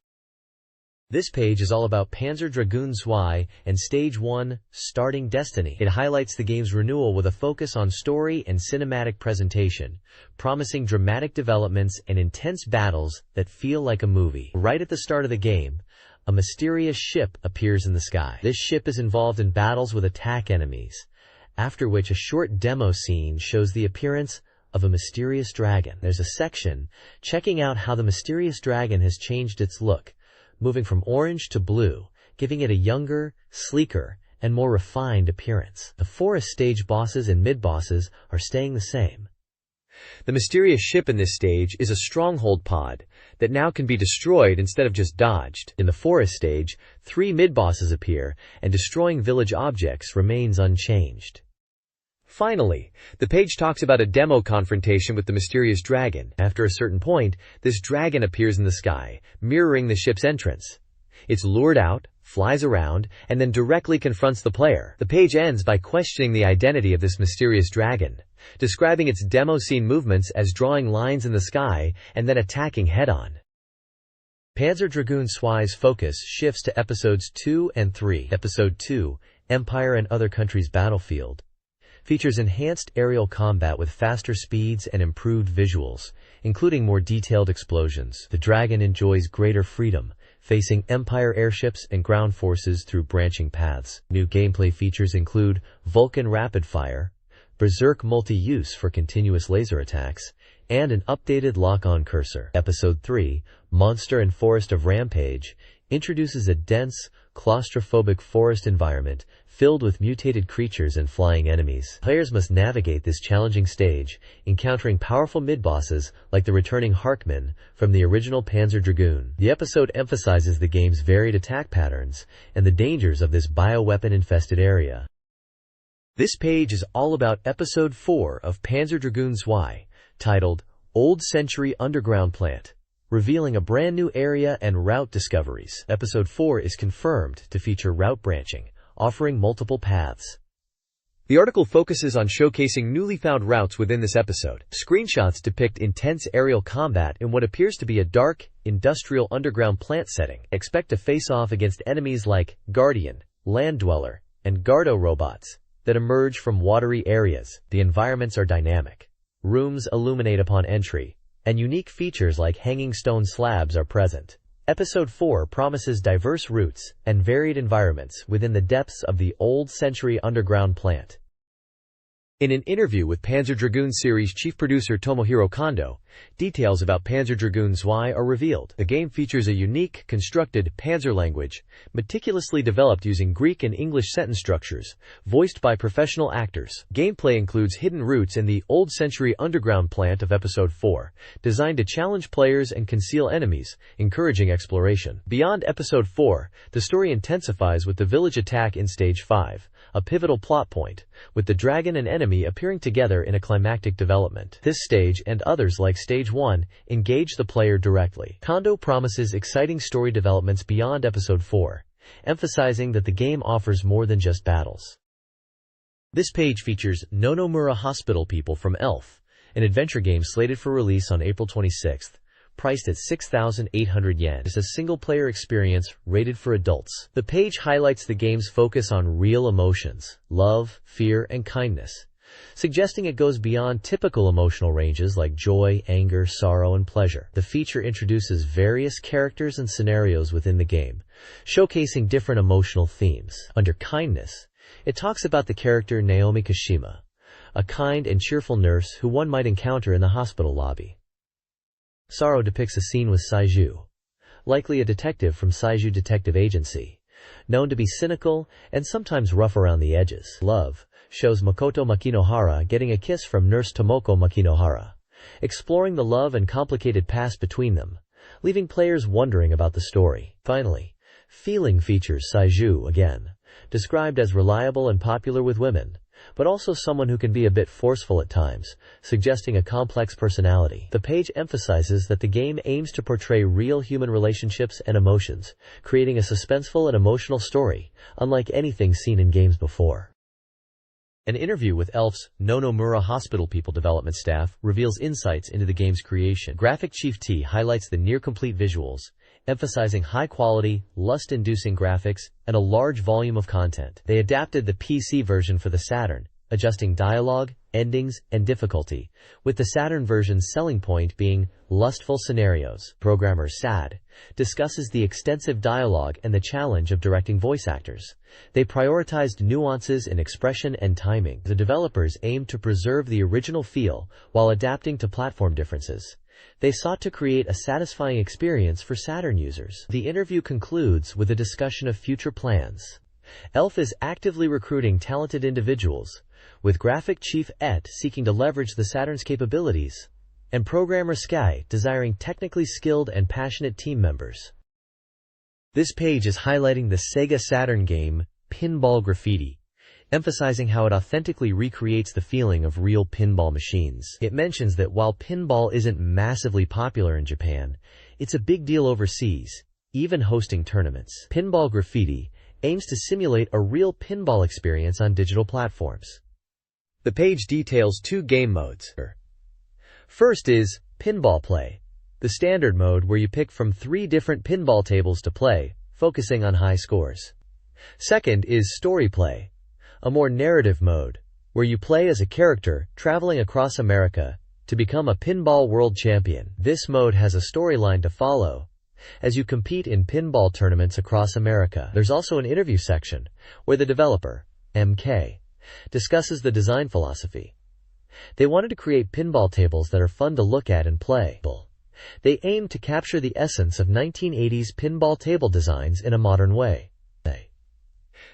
This page is all about Panzer Dragoon Zwei and Stage 1, Starting Destiny. It highlights the game's renewal with a focus on story and cinematic presentation, promising dramatic developments and intense battles that feel like a movie. Right at the start of the game, a mysterious ship appears in the sky. This ship is involved in battles with attack enemies, after which a short demo scene shows the appearance of a mysterious dragon. There's a section checking out how the mysterious dragon has changed its look, moving from orange to blue, giving it a younger, sleeker, and more refined appearance. The forest stage bosses and mid-bosses are staying the same. The mysterious ship in this stage is a stronghold pod that now can be destroyed instead of just dodged. In the forest stage, 3 mid-bosses appear, and destroying village objects remains unchanged. Finally, the page talks about a demo confrontation with the mysterious dragon. After a certain point, this dragon appears in the sky, mirroring the ship's entrance. It's lured out, flies around, and then directly confronts the player. The page ends by questioning the identity of this mysterious dragon, describing its demo scene movements as drawing lines in the sky and then attacking head-on. Panzer Dragoon Zwei's focus shifts to Episodes 2 and 3. Episode 2, Empire and Other Countries Battlefield, features enhanced aerial combat with faster speeds and improved visuals, including more detailed explosions. The dragon enjoys greater freedom, facing Empire airships and ground forces through branching paths. New gameplay features include Vulcan Rapid Fire, Berserk Multi-Use for continuous laser attacks, and an updated lock-on cursor. Episode 3, Monster and Forest of Rampage, introduces a dense, claustrophobic forest environment filled with mutated creatures and flying enemies. Players must navigate this challenging stage, encountering powerful mid-bosses like the returning Harkman from the original Panzer Dragoon. The episode emphasizes the game's varied attack patterns and the dangers of this bioweapon-infested area. This page is all about Episode 4 of Panzer Dragoon Zwei, titled Old Century Underground Plant, revealing a brand new area and route discoveries. Episode 4 is confirmed to feature route branching, offering multiple paths. The article focuses on showcasing newly found routes within this episode. Screenshots depict intense aerial combat in what appears to be a dark, industrial underground plant setting. Expect to face off against enemies like Guardian, Land Dweller, and Gardo robots that emerge from watery areas. The environments are dynamic. Rooms illuminate upon entry, and unique features like hanging stone slabs are present. Episode 4 promises diverse routes and varied environments within the depths of the Old Century Underground Plant. In an interview with Panzer Dragoon series chief producer Tomohiro Kondo, details about Panzer Dragoon Zwei are revealed. The game features a unique, constructed Panzer language, meticulously developed using Greek and English sentence structures, voiced by professional actors. Gameplay includes hidden routes in the Old Century Underground Plant of Episode 4, designed to challenge players and conceal enemies, encouraging exploration. Beyond Episode 4, the story intensifies with the village attack in Stage 5, a pivotal plot point, with the dragon and enemy appearing together in a climactic development. This stage, and others like Stage 1, engage the player directly. Kondo promises exciting story developments beyond Episode 4, emphasizing that the game offers more than just battles. This page features Nonomura Hospital People from Elf, an adventure game slated for release on April 26th, priced at 6,800 yen. It's a single-player experience rated for adults. The page highlights the game's focus on real emotions, love, fear, and kindness, suggesting it goes beyond typical emotional ranges like joy, anger, sorrow, and pleasure. The feature introduces various characters and scenarios within the game, showcasing different emotional themes. Under kindness, it talks about the character Naomi Kashima, a kind and cheerful nurse who one might encounter in the hospital lobby. Sorrow depicts a scene with Saiju, likely a detective from Saiju Detective Agency, known to be cynical and sometimes rough around the edges. Love shows Makoto Makinohara getting a kiss from nurse Tomoko Makinohara, exploring the love and complicated past between them, leaving players wondering about the story. Finally, feeling features Saiju again, described as reliable and popular with women, but also someone who can be a bit forceful at times, suggesting a complex personality. The page emphasizes that the game aims to portray real human relationships and emotions, creating a suspenseful and emotional story, unlike anything seen in games before. An interview with Elf's Nonomura Hospital People development staff reveals insights into the game's creation. Graphic Chief T highlights the near-complete visuals, emphasizing high-quality, lust-inducing graphics and a large volume of content. They adapted the PC version for the Saturn, adjusting dialogue, endings, and difficulty, with the Saturn version's selling point being lustful scenarios. Programmer Sad discusses the extensive dialogue and the challenge of directing voice actors. They prioritized nuances in expression and timing. The developers aimed to preserve the original feel while adapting to platform differences. They sought to create a satisfying experience for Saturn users. The interview concludes with a discussion of future plans. Elf is actively recruiting talented individuals, with Graphic Chief Et seeking to leverage the Saturn's capabilities, and Programmer Sky desiring technically skilled and passionate team members. This page is highlighting the SEGA Saturn game, Pinball Graffiti, emphasizing how it authentically recreates the feeling of real pinball machines. It mentions that while pinball isn't massively popular in Japan, it's a big deal overseas, even hosting tournaments. Pinball Graffiti aims to simulate a real pinball experience on digital platforms. The page details 2 game modes. First is Pinball Play, the standard mode where you pick from 3 different pinball tables to play, focusing on high scores. Second is Story Play, a more narrative mode, where you play as a character traveling across America to become a pinball world champion. This mode has a storyline to follow as you compete in pinball tournaments across America. There's also an interview section where the developer, MK, discusses the design philosophy. They wanted to create pinball tables that are fun to look at and play. They aimed to capture the essence of 1980s pinball table designs in a modern way.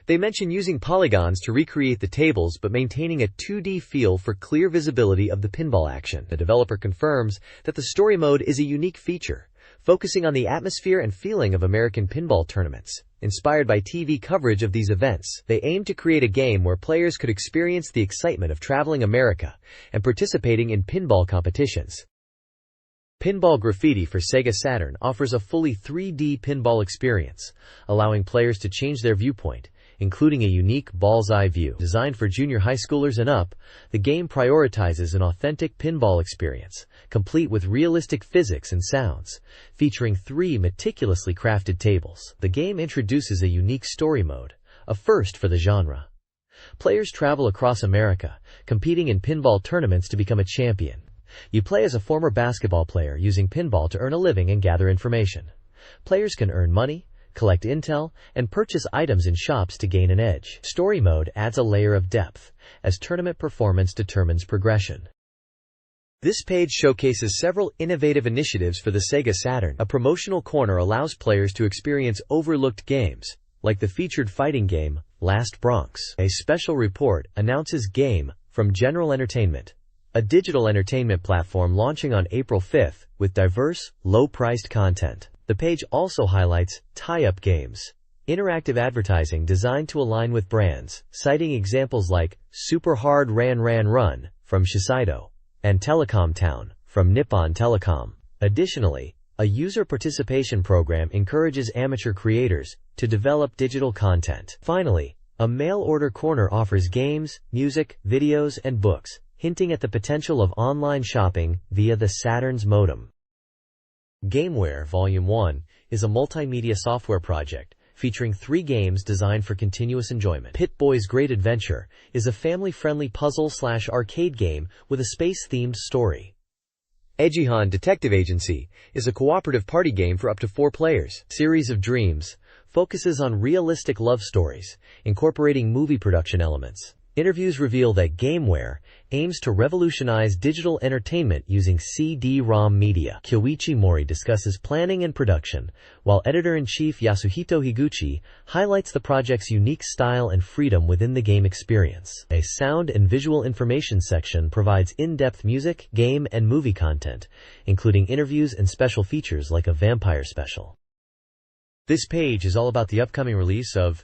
They mention using polygons to recreate the tables but maintaining a 2D feel for clear visibility of the pinball action. The developer confirms that the story mode is a unique feature, focusing on the atmosphere and feeling of American pinball tournaments. Inspired by TV coverage of these events, they aimed to create a game where players could experience the excitement of traveling America and participating in pinball competitions. Pinball Graffiti for SEGA Saturn offers a fully 3D pinball experience, allowing players to change their viewpoint, including a unique ball's-eye view. Designed for junior high schoolers and up, the game prioritizes an authentic pinball experience, complete with realistic physics and sounds, featuring 3 meticulously crafted tables. The game introduces a unique story mode, a first for the genre. Players travel across America, competing in pinball tournaments to become a champion. You play as a former basketball player using pinball to earn a living and gather information. Players can earn money, collect intel, and purchase items in shops to gain an edge. Story mode adds a layer of depth, as tournament performance determines progression. This page showcases several innovative initiatives for the SEGA Saturn. A promotional corner allows players to experience overlooked games, like the featured fighting game, Last Bronx. A special report announces Game from General Entertainment, a digital entertainment platform launching on April 5th with diverse, low-priced content. The page also highlights tie-up games, interactive advertising designed to align with brands, citing examples like Super Hard Ran Ran Run from Shiseido and Telecom Town from Nippon Telecom. Additionally, a user participation program encourages amateur creators to develop digital content. Finally, a mail-order corner offers games, music, videos, and books, hinting at the potential of online shopping via the Saturn's modem. Gameware Volume 1 is a multimedia software project featuring 3 games designed for continuous enjoyment. Pit-Boy's Great Adventure is a family-friendly puzzle/arcade game with a space-themed story. Ejihan Detective Agency is a cooperative party game for up to 4 players. Series of Dreams focuses on realistic love stories, incorporating movie production elements. Interviews reveal that Gameware aims to revolutionize digital entertainment using CD-ROM media. Kyoichi Mori discusses planning and production, while editor-in-chief Yasuhito Higuchi highlights the project's unique style and freedom within the game experience. A sound and visual information section provides in-depth music, game, and movie content, including interviews and special features like a vampire special. This page is all about the upcoming release of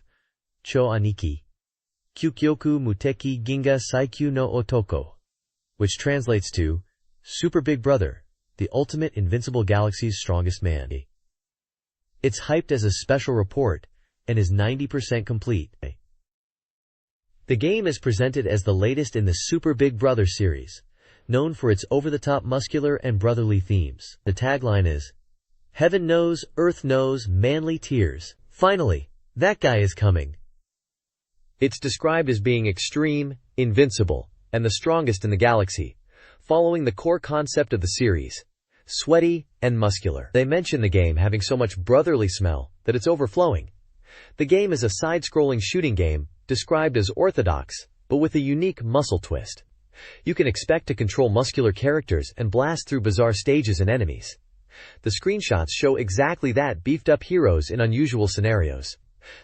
Cho Aniki, Kyukyoku Muteki Ginga Saikyu no Otoko, which translates to Super Big Brother, the ultimate invincible galaxy's strongest man. It's hyped as a special report and is 90% complete. The game is presented as the latest in the Super Big Brother series, known for its over-the-top muscular and brotherly themes. The tagline is, "Heaven knows, earth knows, manly tears. Finally, that guy is coming." It's described as being extreme, invincible, and the strongest in the galaxy, following the core concept of the series, sweaty and muscular. They mention the game having so much brotherly smell that it's overflowing. The game is a side-scrolling shooting game, described as orthodox, but with a unique muscle twist. You can expect to control muscular characters and blast through bizarre stages and enemies. The screenshots show exactly that, beefed-up heroes in unusual scenarios.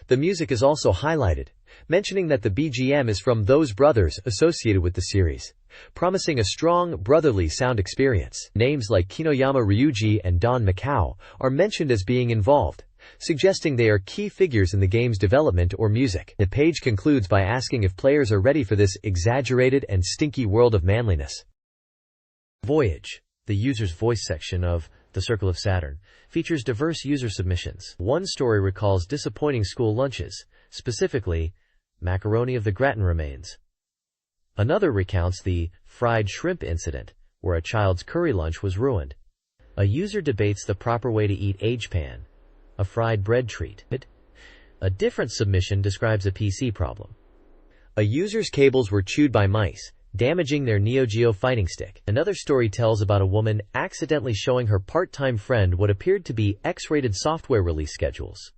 The music is also highlighted, mentioning that the BGM is from those brothers associated with the series, promising a strong, brotherly sound experience. Names like Kinoyama Ryuji and Don Macau are mentioned as being involved, suggesting they are key figures in the game's development or music. The page concludes by asking if players are ready for this exaggerated and stinky world of manliness. Voyage, the user's voice section of The Circle of Saturn, features diverse user submissions. One story recalls disappointing school lunches, specifically, macaroni of the gratin remains. Another recounts the fried shrimp incident, where a child's curry lunch was ruined. A user debates the proper way to eat agepan, a fried bread treat. A different submission describes a PC problem. A user's cables were chewed by mice, damaging their Neo Geo fighting stick. Another story tells about a woman accidentally showing her part-time friend what appeared to be X-rated software release schedules,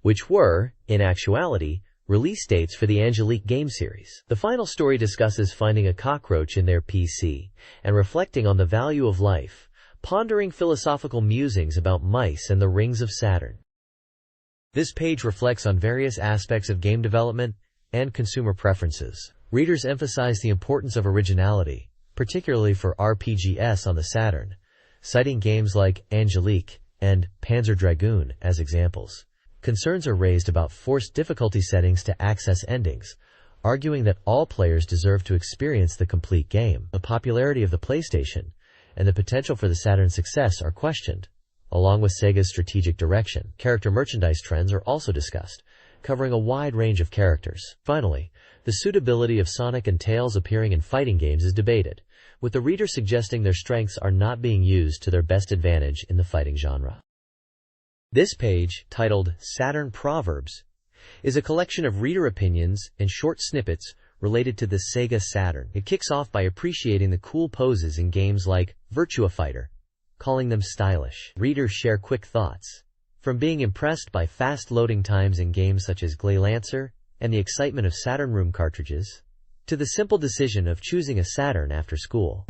which were, in actuality, release dates for the Angelique game series. The final story discusses finding a cockroach in their PC and reflecting on the value of life, pondering philosophical musings about mice and the rings of Saturn. This page reflects on various aspects of game development and consumer preferences. Readers emphasize the importance of originality, particularly for RPGs on the Saturn, citing games like Angelique and Panzer Dragoon as examples. Concerns are raised about forced difficulty settings to access endings, arguing that all players deserve to experience the complete game. The popularity of the PlayStation and the potential for the Saturn's success are questioned, along with Sega's strategic direction. Character merchandise trends are also discussed, covering a wide range of characters. Finally, the suitability of Sonic and Tails appearing in fighting games is debated, with the reader suggesting their strengths are not being used to their best advantage in the fighting genre. This page, titled Saturn Proverbs, is a collection of reader opinions and short snippets related to the SEGA Saturn. It kicks off by appreciating the cool poses in games like Virtua Fighter, calling them stylish. Readers share quick thoughts, from being impressed by fast loading times in games such as Glaylancer and the excitement of Saturn Room cartridges, to the simple decision of choosing a Saturn after school.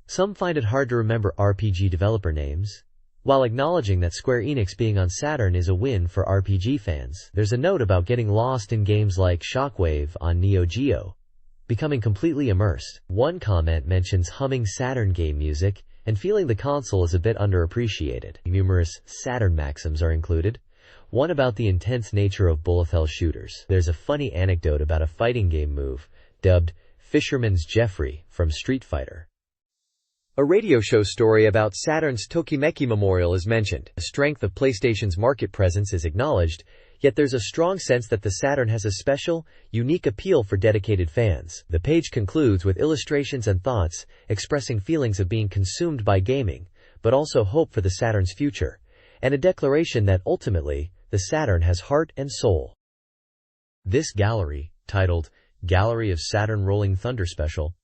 Some find it hard to remember RPG developer names, while acknowledging that Square Enix being on Saturn is a win for RPG fans. There's a note about getting lost in games like Shockwave on Neo Geo, becoming completely immersed. One comment mentions humming Saturn game music and feeling the console is a bit underappreciated. Numerous Saturn maxims are included, one about the intense nature of bullet hell shooters. There's a funny anecdote about a fighting game move, dubbed Fisherman's Jeffrey from Street Fighter. A radio show story about Saturn's Tokimeki Memorial is mentioned. The strength of PlayStation's market presence is acknowledged, yet there's a strong sense that the Saturn has a special, unique appeal for dedicated fans. The page concludes with illustrations and thoughts, expressing feelings of being consumed by gaming, but also hope for the Saturn's future, and a declaration that ultimately, the Saturn has heart and soul. This gallery, titled Gallery of Saturn Rolling Thunder Special,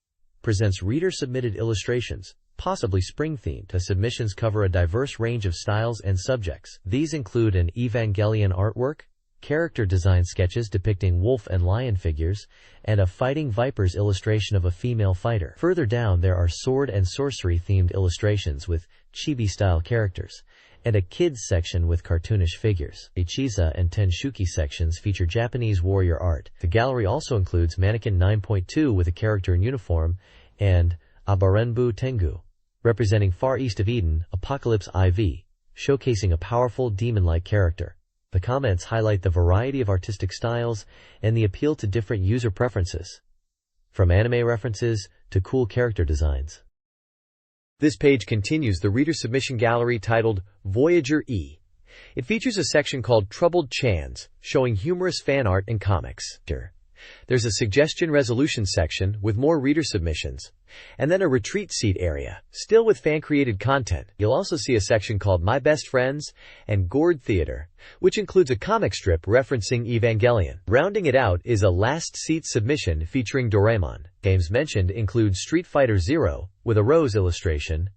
presents reader-submitted illustrations, possibly spring-themed. The submissions cover a diverse range of styles and subjects. These include an Evangelion artwork, character design sketches depicting wolf and lion figures, and a Fighting Vipers illustration of a female fighter. Further down there are sword and sorcery-themed illustrations with chibi-style characters, and a kids section with cartoonish figures. The Chiza and Tenshuki sections feature Japanese warrior art. The gallery also includes Mannequin 9.2 with a character in uniform, and Abarenbu Tengu, representing Far East of Eden, Apocalypse IV, showcasing a powerful demon-like character. The comments highlight the variety of artistic styles and the appeal to different user preferences, from anime references to cool character designs. This page continues the reader submission gallery titled Voyager E. It features a section called Troubled Chans, showing humorous fan art and comics. There's a suggestion resolution section with more reader submissions, and then a retreat seat area, still with fan-created content. You'll also see a section called My Best Friends and Gourd Theater, which includes a comic strip referencing Evangelion. Rounding it out is a last seat submission featuring Doraemon. Games mentioned include Street Fighter Zero, with a rose illustration,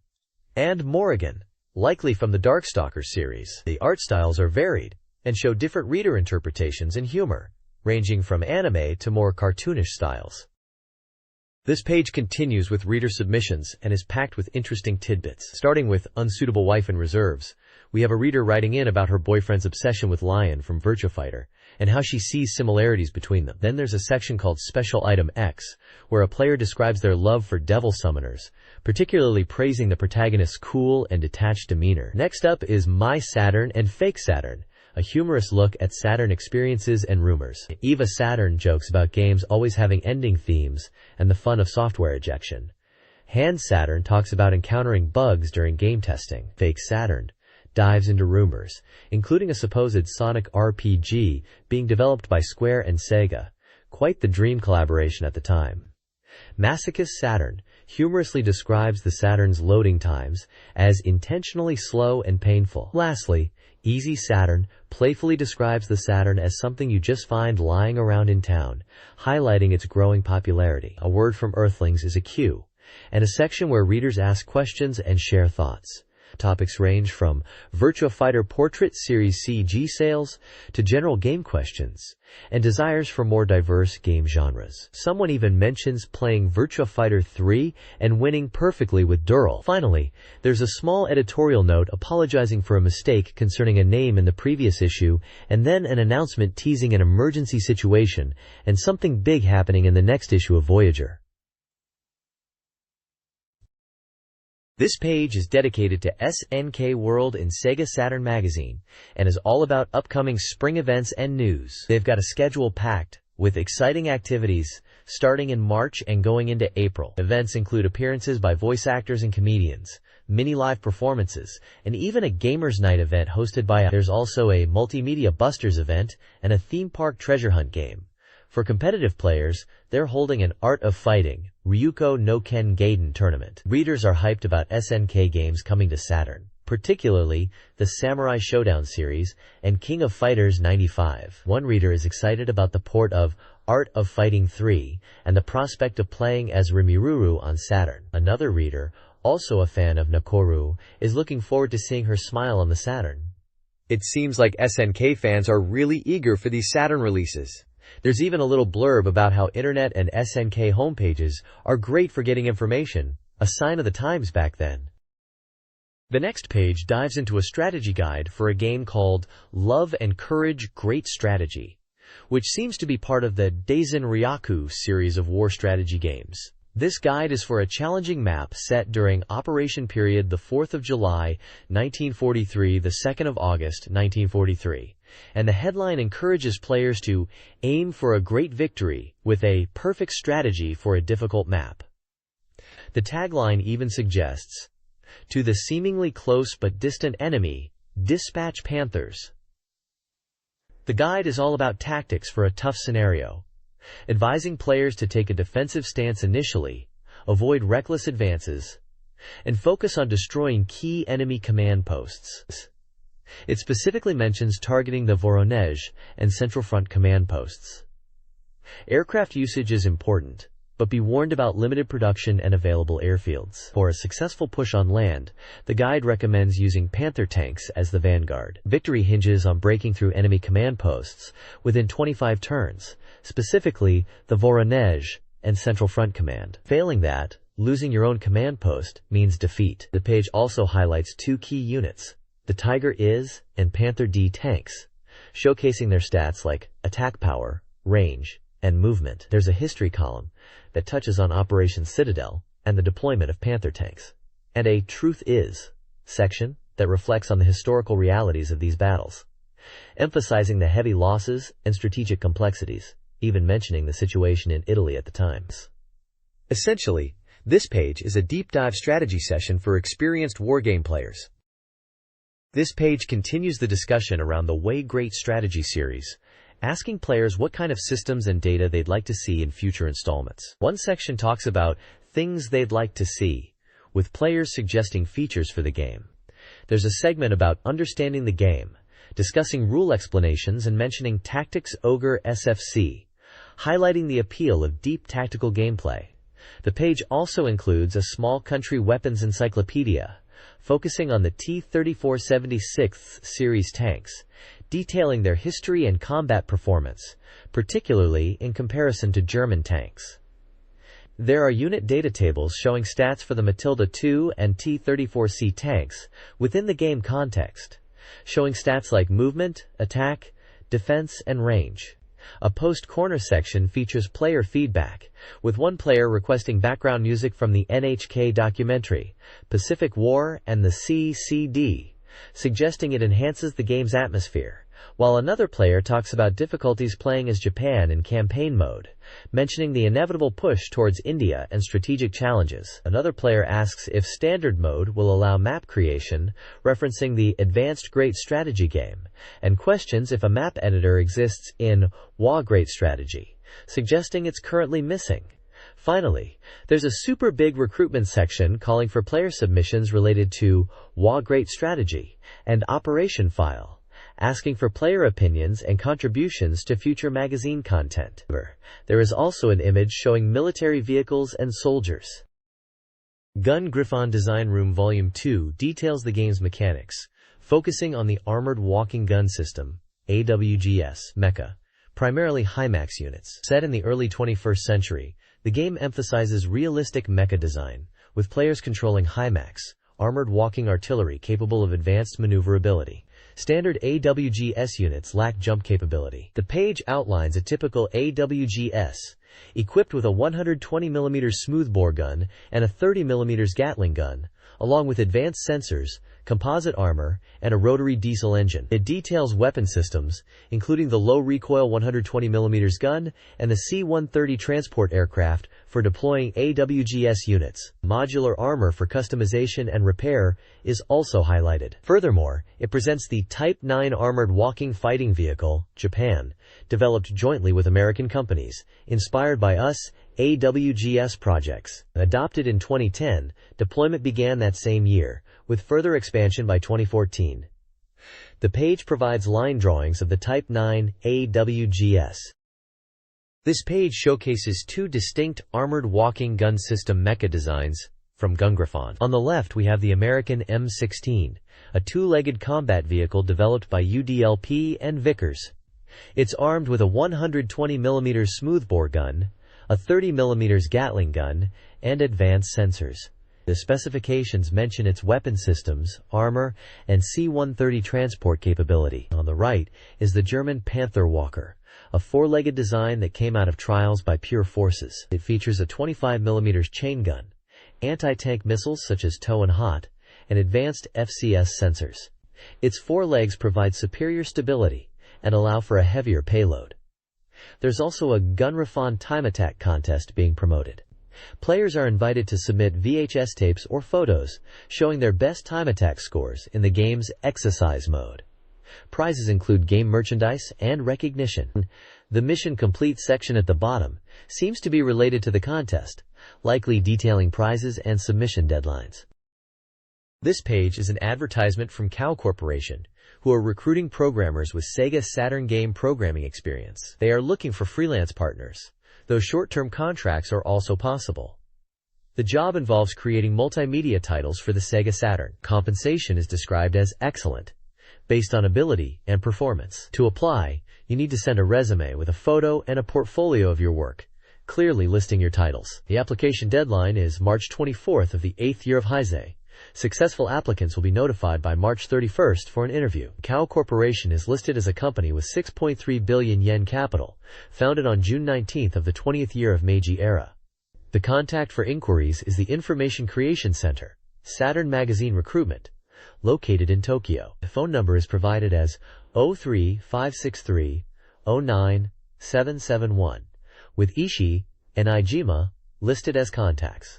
and Morrigan, likely from the Darkstalkers series. The art styles are varied, and show different reader interpretations and humor, ranging from anime to more cartoonish styles. This page continues with reader submissions and is packed with interesting tidbits. Starting with Unsuitable Wife in Reserves, we have a reader writing in about her boyfriend's obsession with Lion from Virtua Fighter, and how she sees similarities between them. Then there's a section called Special Item X, where a player describes their love for devil summoners, particularly praising the protagonist's cool and detached demeanor. Next up is My Saturn and Fake Saturn, a humorous look at Saturn experiences and rumors. EVA Saturn jokes about games always having ending themes and the fun of software ejection. Hand Saturn talks about encountering bugs during game testing. Fake Saturn dives into rumors, including a supposed Sonic RPG being developed by Square and SEGA, quite the dream collaboration at the time. Masochist Saturn humorously describes the Saturn's loading times as intentionally slow and painful. Lastly, Easy Saturn playfully describes the Saturn as something you just find lying around in town, highlighting its growing popularity. A Word from Earthlings is a Q, and a section where readers ask questions and share thoughts. Topics range from Virtua Fighter Portrait Series CG sales to general game questions and desires for more diverse game genres. Someone even mentions playing Virtua Fighter 3 and winning perfectly with Dural. Finally, there's a small editorial note apologizing for a mistake concerning a name in the previous issue, and then an announcement teasing an emergency situation and something big happening in the next issue of Voyager. This page is dedicated to SNK World in SEGA Saturn Magazine and is all about upcoming spring events and news. They've got a schedule packed with exciting activities starting in March and going into April. Events include appearances by voice actors and comedians, mini live performances, and even a Gamers Night event hosted by There's also a Multimedia Busters event and a theme park treasure hunt game. For competitive players, they're holding an Art of Fighting Ryuko no Ken Gaiden tournament. Readers are hyped about SNK games coming to Saturn, particularly the Samurai Showdown series and King of Fighters 95. One reader is excited about the port of Art of Fighting 3 and the prospect of playing as Rimururu on Saturn. Another reader, also a fan of Nakoru, is looking forward to seeing her smile on the Saturn. It seems like SNK fans are really eager for these Saturn releases. There's even a little blurb about how internet and SNK homepages are great for getting information, a sign of the times back then. The next page dives into a strategy guide for a game called Love and Courage Great Strategy, which seems to be part of the Daisen Ryaku series of war strategy games. This guide is for a challenging map set during Operation Period the 4th of July, 1943, the 2nd of August, 1943. And the headline encourages players to aim for a great victory with a perfect strategy for a difficult map. The tagline even suggests, to the seemingly close but distant enemy, dispatch Panthers. The guide is all about tactics for a tough scenario, advising players to take a defensive stance initially, avoid reckless advances, and focus on destroying key enemy command posts. It specifically mentions targeting the Voronezh and Central Front command posts. Aircraft usage is important, but be warned about limited production and available airfields. For a successful push on land, the guide recommends using Panther tanks as the vanguard. Victory hinges on breaking through enemy command posts within 25 turns, specifically the Voronezh and Central Front Command. Failing that, losing your own command post means defeat. The page also highlights two key units, the Tiger IS and Panther D tanks, showcasing their stats like attack power, range, and movement. There's a history column that touches on Operation Citadel and the deployment of Panther tanks, and a Truth Is section that reflects on the historical realities of these battles, emphasizing the heavy losses and strategic complexities, even mentioning the situation in Italy at the time. Essentially, this page is a deep dive strategy session for experienced wargame players. This page continues the discussion around the Way Great Strategy series, asking players what kind of systems and data they'd like to see in future installments. One section talks about things they'd like to see, with players suggesting features for the game. There's a segment about understanding the game, discussing rule explanations and mentioning Tactics Ogre SFC, highlighting the appeal of deep tactical gameplay. The page also includes a small country weapons encyclopedia, focusing on the T-3476 series tanks, detailing their history and combat performance, particularly in comparison to German tanks. There are unit data tables showing stats for the Matilda II and T-34C tanks within the game context, showing stats like movement, attack, defense, and range. A post-corner section features player feedback, with one player requesting background music from the NHK documentary, Pacific War and the CCD, suggesting it enhances the game's atmosphere, while another player talks about difficulties playing as Japan in campaign mode, mentioning the inevitable push towards India and strategic challenges. Another player asks if standard mode will allow map creation, referencing the advanced great strategy game, and questions if a map editor exists in WoW Great Strategy, suggesting it's currently missing. Finally, there's a super big recruitment section calling for player submissions related to WoW Great Strategy and Operation File, asking for player opinions and contributions to future magazine content. There is also an image showing military vehicles and soldiers. Gun Griffon Design Room Volume 2 details the game's mechanics, focusing on the Armored Walking Gun System, AWGS, mecha, primarily HIMAX units. Set in the early 21st century, the game emphasizes realistic mecha design, with players controlling HIMAX, armored walking artillery capable of advanced maneuverability. Standard AWGS units lack jump capability. The page outlines a typical AWGS, equipped with a 120mm smoothbore gun and a 30mm Gatling gun, along with advanced sensors, composite armor, and a rotary diesel engine. It details weapon systems, including the low-recoil 120mm gun and the C-130 transport aircraft for deploying AWGS units. Modular armor for customization and repair is also highlighted. Furthermore, it presents the Type 9 Armored Walking Fighting Vehicle, Japan, developed jointly with American companies, inspired by AWGS projects. Adopted in 2010, deployment began that same year, with further expansion by 2014. The page provides line drawings of the Type 9 AWGS. This page showcases two distinct armored walking gun system mecha designs from Gun Griffon. On the left we have the American M16, a two-legged combat vehicle developed by UDLP and Vickers. It's armed with a 120mm smoothbore gun, a 30mm Gatling gun, and advanced sensors. The specifications mention its weapon systems, armor, and C-130 transport capability. On the right is the German Panther Walker, a four-legged design that came out of trials by Pure Forces. It features a 25mm chain gun, anti-tank missiles such as TOW and HOT, and advanced FCS sensors. Its four legs provide superior stability and allow for a heavier payload. There's also a Gun Griffon time attack contest being promoted. Players are invited to submit VHS tapes or photos showing their best time attack scores in the game's exercise mode. Prizes include game merchandise and recognition. The mission complete section at the bottom seems to be related to the contest, likely detailing prizes and submission deadlines. This page is an advertisement from Cow Corporation, who are recruiting programmers with SEGA Saturn game programming experience. They are looking for freelance partners, though short-term contracts are also possible. The job involves creating multimedia titles for the SEGA Saturn. Compensation is described as excellent, based on ability and performance. To apply, you need to send a resume with a photo and a portfolio of your work, clearly listing your titles. The application deadline is March 24th of the 8th year of Heisei. Successful applicants will be notified by March 31st for an interview. Cow Corporation is listed as a company with 6.3 billion yen capital, founded on June 19th of the 20th year of Meiji era. The contact for inquiries is the Information Creation Center, Saturn Magazine Recruitment, located in Tokyo. The phone number is provided as 03-563-09771, with Ishii and Ijima listed as contacts.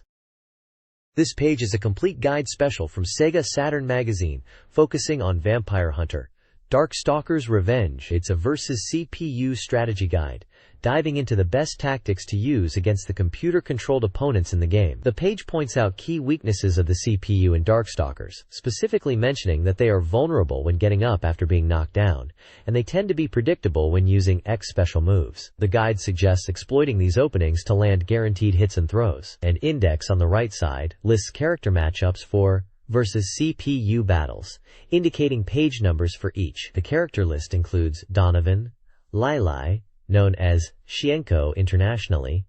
This page is a complete guide special from SEGA Saturn Magazine, focusing on Vampire Hunter, Darkstalker's Revenge. It's a versus CPU strategy guide, diving into the best tactics to use against the computer-controlled opponents in the game. The page points out key weaknesses of the CPU in Darkstalkers, specifically mentioning that they are vulnerable when getting up after being knocked down, and they tend to be predictable when using X special moves. The guide suggests exploiting these openings to land guaranteed hits and throws. An index on the right side lists character matchups for versus CPU battles, indicating page numbers for each. The character list includes Donovan, Lai, known as Shienko internationally,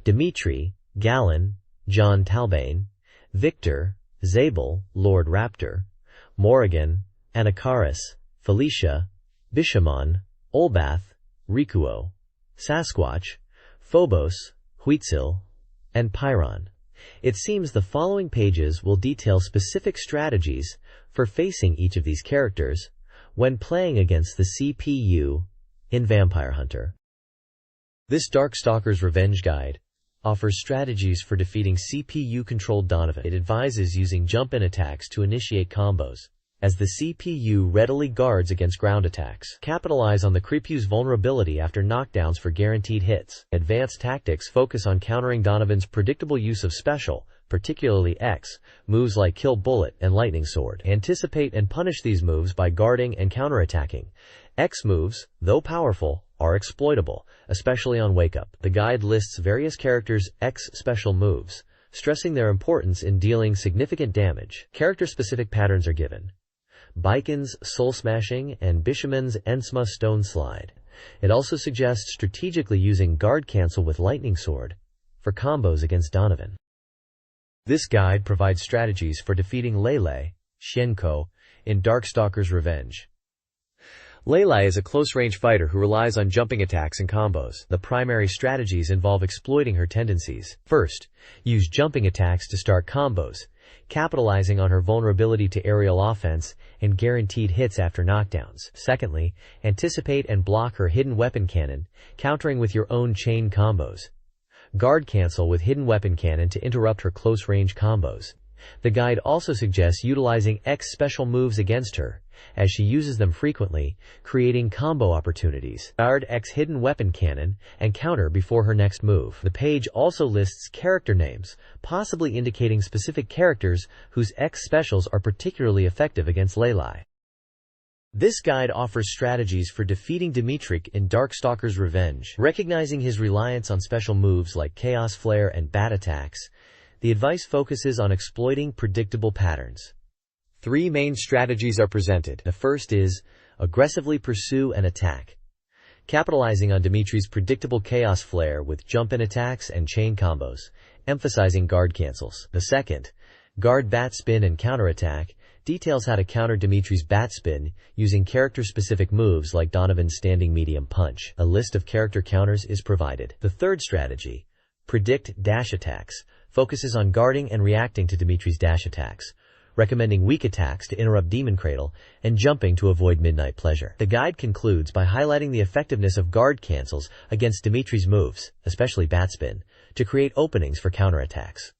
Dimitri, Gallon, John Talbane, Victor, Zabel, Lord Raptor, Morrigan, Anakaris, Felicia, Bishamon, Olbath, Rikuo, Sasquatch, Phobos, Huitzil, and Pyron. It seems the following pages will detail specific strategies for facing each of these characters when playing against the CPU in Vampire Hunter. This Darkstalker's Revenge Guide offers strategies for defeating CPU-controlled Donovan. It advises using jump-in attacks to initiate combos, as the CPU readily guards against ground attacks. Capitalize on the Creepu's vulnerability after knockdowns for guaranteed hits. Advanced tactics focus on countering Donovan's predictable use of special, particularly X, moves like Kill Bullet and Lightning Sword. Anticipate and punish these moves by guarding and counterattacking. X moves, though powerful, are exploitable, especially on Wake Up. The guide lists various characters' X special moves, stressing their importance in dealing significant damage. Character-specific patterns are given: Baikon's Soul Smashing and Bishaman's Ensma Stone Slide. It also suggests strategically using Guard Cancel with Lightning Sword for combos against Donovan. This guide provides strategies for defeating Lele, Shenko, in Darkstalker's Revenge. Lele is a close-range fighter who relies on jumping attacks and combos. The primary strategies involve exploiting her tendencies. First, use jumping attacks to start combos, capitalizing on her vulnerability to aerial offense and guaranteed hits after knockdowns. Secondly, anticipate and block her hidden weapon cannon, countering with your own chain combos. Guard cancel with hidden weapon cannon to interrupt her close-range combos. The guide also suggests utilizing X special moves against her, as she uses them frequently, creating combo opportunities. Guard X hidden weapon cannon and counter before her next move. The page also lists character names, possibly indicating specific characters whose X specials are particularly effective against Lele. This guide offers strategies for defeating Dimitrik in Darkstalker's Revenge. Recognizing his reliance on special moves like Chaos Flare and Bat attacks, the advice focuses on exploiting predictable patterns. 3 main strategies are presented. The first is aggressively pursue and attack, capitalizing on Dimitri's predictable Chaos Flare with jump-in attacks and chain combos, emphasizing guard cancels. The second, guard bat spin and counterattack, details how to counter Dimitri's bat spin using character-specific moves like Donovan's standing medium punch. A list of character counters is provided. The third strategy, predict dash attacks, focuses on guarding and reacting to Dimitri's dash attacks, recommending weak attacks to interrupt Demon Cradle and jumping to avoid Midnight Pleasure. The guide concludes by highlighting the effectiveness of guard cancels against Dimitri's moves, especially bat spin, to create openings for counterattacks.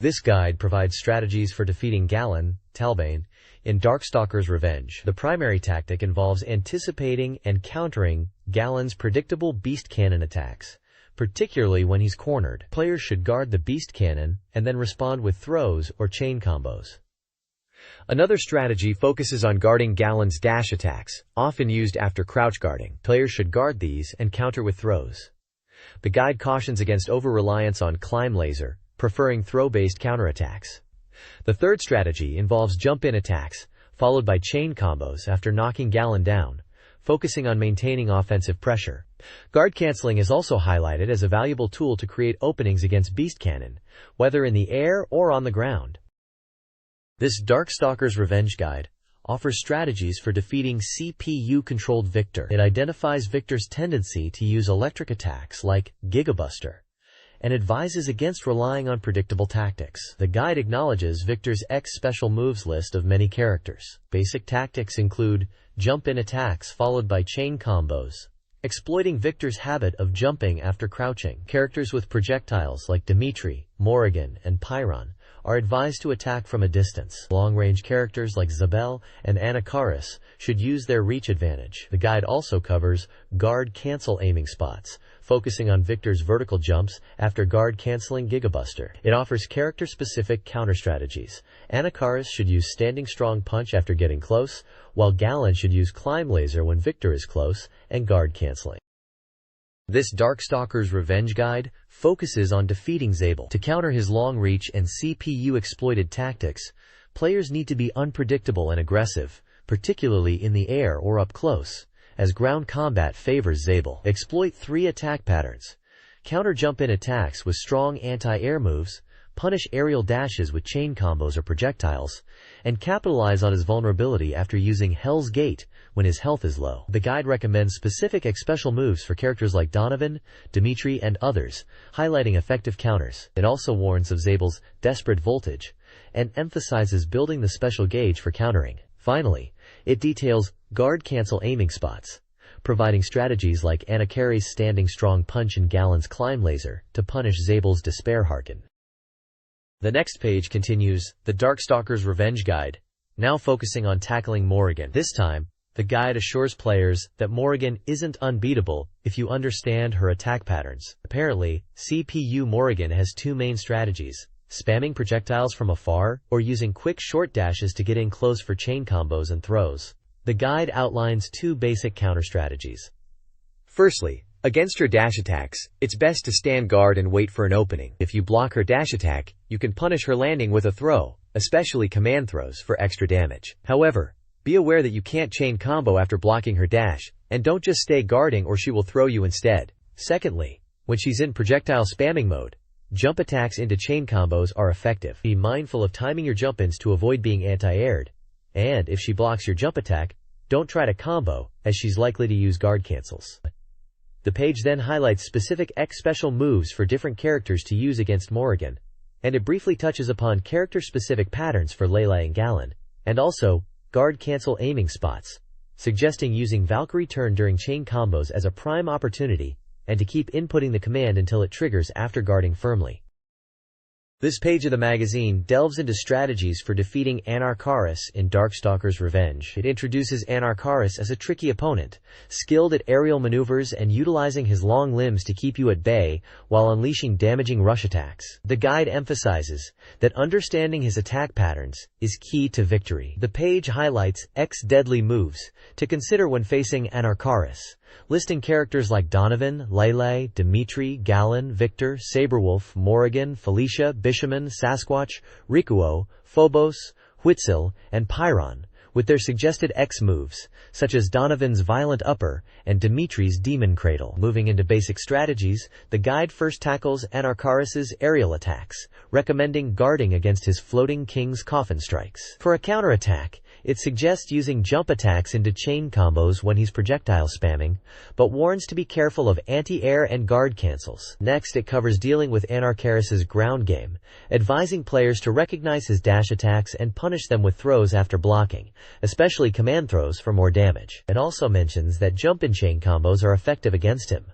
This guide provides strategies for defeating Galen, Talbane, in Darkstalker's Revenge. The primary tactic involves anticipating and countering Galen's predictable beast cannon attacks, particularly when he's cornered. Players should guard the beast cannon and then respond with throws or chain combos. Another strategy focuses on guarding Galen's dash attacks, often used after crouch guarding. Players should guard these and counter with throws. The guide cautions against over-reliance on climb laser, preferring throw-based counterattacks. The third strategy involves jump-in attacks, followed by chain combos after knocking Galen down, focusing on maintaining offensive pressure. Guard canceling is also highlighted as a valuable tool to create openings against Beast Cannon, whether in the air or on the ground. This Darkstalker's Revenge Guide offers strategies for defeating CPU-controlled Victor. It identifies Victor's tendency to use electric attacks like Gigabuster, and advises against relying on predictable tactics. The guide acknowledges Victor's X special moves list of many characters. Basic tactics include jump-in attacks followed by chain combos, exploiting Victor's habit of jumping after crouching. Characters with projectiles like Dimitri, Morrigan, and Pyron are advised to attack from a distance. Long-range characters like Zabel and Anakaris should use their reach advantage. The guide also covers guard cancel aiming spots, focusing on Victor's vertical jumps after guard canceling Gigabuster. It offers character-specific counter strategies. Anakaris should use standing strong punch after getting close, while Galen should use climb laser when Victor is close and guard canceling. This Darkstalker's Revenge Guide focuses on defeating Zabel. To counter his long reach and CPU-exploited tactics, players need to be unpredictable and aggressive, particularly in the air or up close, as ground combat favors Zabel. Exploit 3 attack patterns. Counter jump-in attacks with strong anti-air moves, punish aerial dashes with chain combos or projectiles, and capitalize on his vulnerability after using Hell's Gate when his health is low. The guide recommends specific special moves for characters like Donovan, Dimitri, and others, highlighting effective counters. It also warns of Zabel's desperate voltage, and emphasizes building the special gauge for countering. Finally, it details guard cancel aiming spots, providing strategies like Anakari's standing strong punch and Galen's climb laser to punish Zabel's despair Harkin. The next page continues the Darkstalker's Revenge Guide, now focusing on tackling Morrigan. This time, the guide assures players that Morrigan isn't unbeatable if you understand her attack patterns. Apparently, CPU Morrigan has two main strategies: spamming projectiles from afar or using quick short dashes to get in close for chain combos and throws. The guide outlines two basic counter strategies. Firstly, against her dash attacks, it's best to stand guard and wait for an opening. If you block her dash attack, you can punish her landing with a throw, especially command throws, for extra damage. However, be aware that you can't chain combo after blocking her dash, and don't just stay guarding or she will throw you instead. Secondly, when she's in projectile spamming mode, jump attacks into chain combos are effective. Be mindful of timing your jump-ins to avoid being anti-aired, and if she blocks your jump attack, don't try to combo, as she's likely to use guard cancels. The page then highlights specific X special moves for different characters to use against Morrigan, and it briefly touches upon character-specific patterns for Layla and Galen, and also guard cancel aiming spots, suggesting using Valkyrie turn during chain combos as a prime opportunity, and to keep inputting the command until it triggers after guarding firmly. This page of the magazine delves into strategies for defeating Anarcharis in Darkstalker's Revenge. It introduces Anarcharis as a tricky opponent, skilled at aerial maneuvers and utilizing his long limbs to keep you at bay while unleashing damaging rush attacks. The guide emphasizes that understanding his attack patterns is key to victory. The page highlights X deadly moves to consider when facing Anarcharis, listing characters like Donovan, Lele, Dimitri, Galen, Victor, Saberwolf, Morrigan, Felicia, Bishaman, Sasquatch, Rikuo, Phobos, Huitzil, and Pyron, with their suggested X moves, such as Donovan's Violent Upper and Dimitri's Demon Cradle. Moving into basic strategies, the guide first tackles Anarcharis's aerial attacks, recommending guarding against his Floating King's Coffin Strikes. For a counterattack, it suggests using jump attacks into chain combos when he's projectile spamming, but warns to be careful of anti-air and guard cancels. Next, it covers dealing with Anarcharis's ground game, advising players to recognize his dash attacks and punish them with throws after blocking, especially command throws for more damage. It also mentions that jump-in chain combos are effective against him.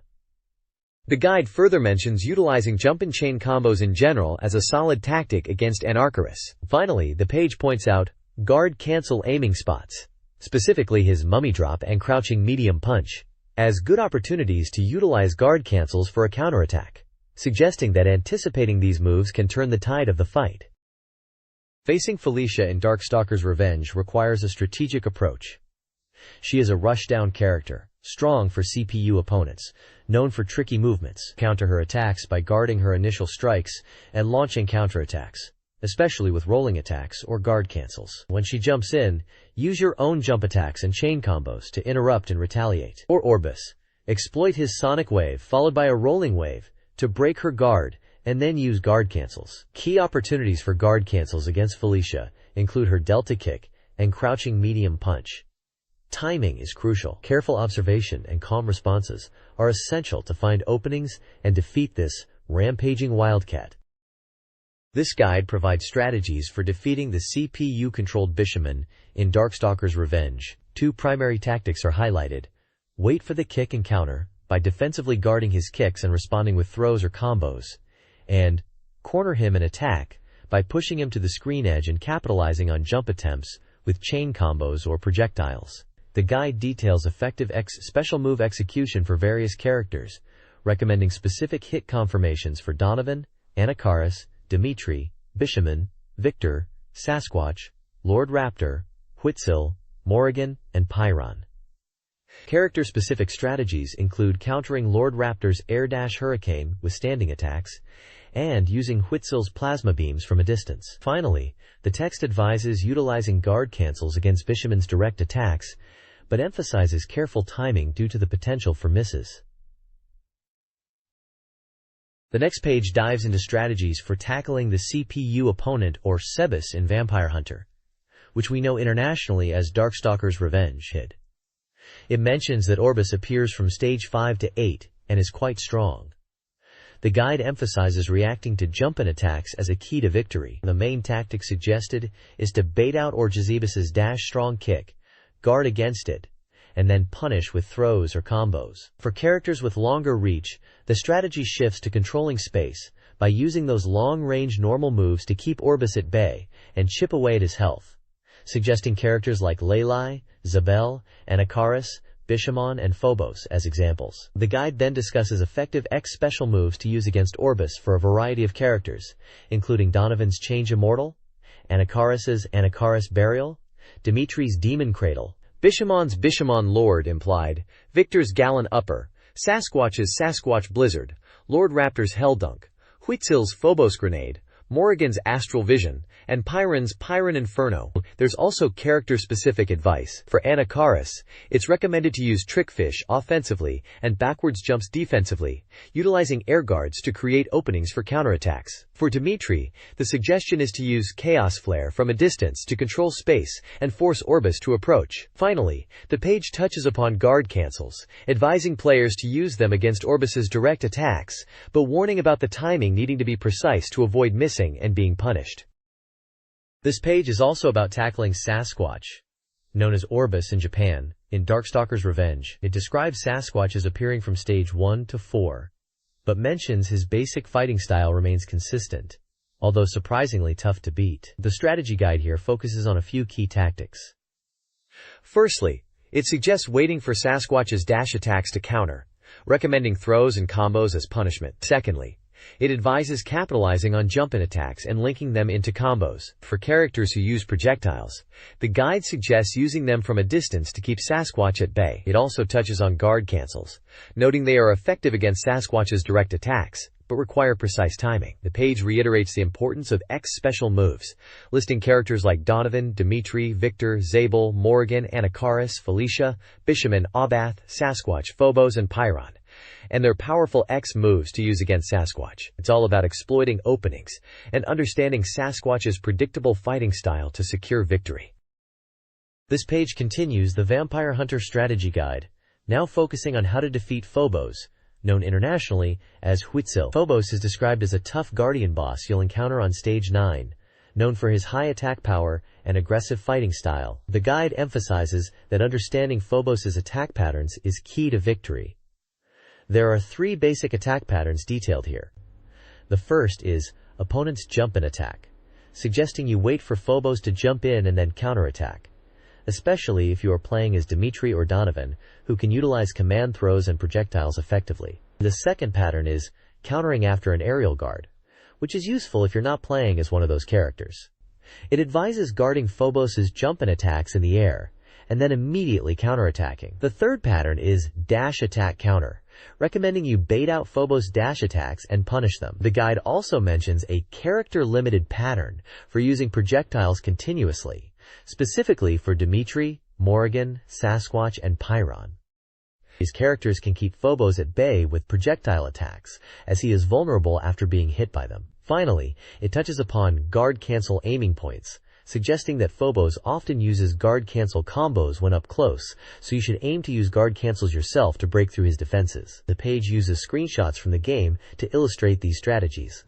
The guide further mentions utilizing jump-in chain combos in general as a solid tactic against Anarcharis. Finally, the page points out guard cancel aiming spots, specifically his mummy drop and crouching medium punch, as good opportunities to utilize guard cancels for a counterattack, suggesting that anticipating these moves can turn the tide of the fight. Facing Felicia in Darkstalker's Revenge requires a strategic approach. She is a rushdown character, strong for CPU opponents, known for tricky movements. Counter her attacks by guarding her initial strikes and launching counterattacks, especially with rolling attacks or guard cancels. When she jumps in, use your own jump attacks and chain combos to interrupt and retaliate. Or Orbis, exploit his sonic wave followed by a rolling wave to break her guard and then use guard cancels. Key opportunities for guard cancels against Felicia include her delta kick and crouching medium punch. Timing is crucial. Careful observation and calm responses are essential to find openings and defeat this rampaging wildcat. This guide provides strategies for defeating the CPU-controlled Bishaman in Darkstalker's Revenge. Two primary tactics are highlighted: wait for the kick and counter by defensively guarding his kicks and responding with throws or combos, and corner him and attack by pushing him to the screen edge and capitalizing on jump attempts with chain combos or projectiles. The guide details effective X special move execution for various characters, recommending specific hit confirmations for Donovan, Anarcharis, Dimitri, Bishaman, Victor, Sasquatch, Lord Raptor, Huitzil, Morrigan, and Pyron. Character-specific strategies include countering Lord Raptor's air dash hurricane with standing attacks, and using Huitzil's plasma beams from a distance. Finally, the text advises utilizing guard cancels against Bishaman's direct attacks, but emphasizes careful timing due to the potential for misses. The next page dives into strategies for tackling the CPU opponent or Sebas in Vampire Hunter, which we know internationally as Darkstalker's Revenge. It mentions that Orbis appears from stage 5 to 8 and is quite strong. The guide emphasizes reacting to jump-in attacks as a key to victory. The main tactic suggested is to bait out Orgazebus's dash-strong kick, guard against it, and then punish with throws or combos. For characters with longer reach, the strategy shifts to controlling space by using those long-range normal moves to keep Orbis at bay and chip away at his health, suggesting characters like Lelai, Zabel, Anacharis, Bishamon, and Phobos as examples. The guide then discusses effective X special moves to use against Orbis for a variety of characters, including Donovan's Change Immortal, Anacharis's Anacharis Burial, Dimitri's Demon Cradle, Bishamon's Bishamon Lord Implied, Victor's Gallon Upper, Sasquatch's Sasquatch Blizzard, Lord Raptor's Helldunk, Huitzil's Phobos Grenade, Morrigan's Astral Vision, and Pyron's Pyron Inferno. There's also character-specific advice. For Anacharis, it's recommended to use Trickfish offensively and backwards jumps defensively, utilizing air guards to create openings for counterattacks. For Dimitri, the suggestion is to use Chaos Flare from a distance to control space and force Orbis to approach. Finally, the page touches upon guard cancels, advising players to use them against Orbis's direct attacks, but warning about the timing needing to be precise to avoid missing and being punished. This page is also about tackling Sasquatch, known as Orbis in Japan, in Darkstalker's Revenge. It describes Sasquatch as appearing from stage 1 to 4, but mentions his basic fighting style remains consistent, although surprisingly tough to beat. The strategy guide here focuses on a few key tactics. Firstly, it suggests waiting for Sasquatch's dash attacks to counter, recommending throws and combos as punishment. Secondly, it advises capitalizing on jump-in attacks and linking them into combos. For characters who use projectiles, the guide suggests using them from a distance to keep Sasquatch at bay. It also touches on guard cancels, noting they are effective against Sasquatch's direct attacks, but require precise timing. The page reiterates the importance of X special moves, listing characters like Donovan, Dimitri, Victor, Zabel, Morrigan, Anacharis, Felicia, Bishamon, Abath, Sasquatch, Phobos, and Pyron, and their powerful X moves to use against Sasquatch. It's all about exploiting openings and understanding Sasquatch's predictable fighting style to secure victory. This page continues the Vampire Hunter Strategy Guide, now focusing on how to defeat Phobos, known internationally as Huitzil. Phobos is described as a tough guardian boss you'll encounter on stage 9, known for his high attack power and aggressive fighting style. The guide emphasizes that understanding Phobos' attack patterns is key to victory. There are 3 basic attack patterns detailed here. The first is opponent's jump-in attack, suggesting you wait for Phobos to jump in and then counterattack, especially if you are playing as Dimitri or Donovan, who can utilize command throws and projectiles effectively. The second pattern is countering after an aerial guard, which is useful if you're not playing as one of those characters. It advises guarding Phobos' jump-in attacks in the air, and then immediately counterattacking. The third pattern is dash attack counter, recommending you bait out Phobos' dash attacks and punish them. The guide also mentions a character-limited pattern for using projectiles continuously, specifically for Dimitri, Morrigan, Sasquatch, and Pyron. These characters can keep Phobos at bay with projectile attacks, as he is vulnerable after being hit by them. Finally, it touches upon guard cancel aiming points, suggesting that Phobos often uses guard cancel combos when up close, so you should aim to use guard cancels yourself to break through his defenses. The page uses screenshots from the game to illustrate these strategies.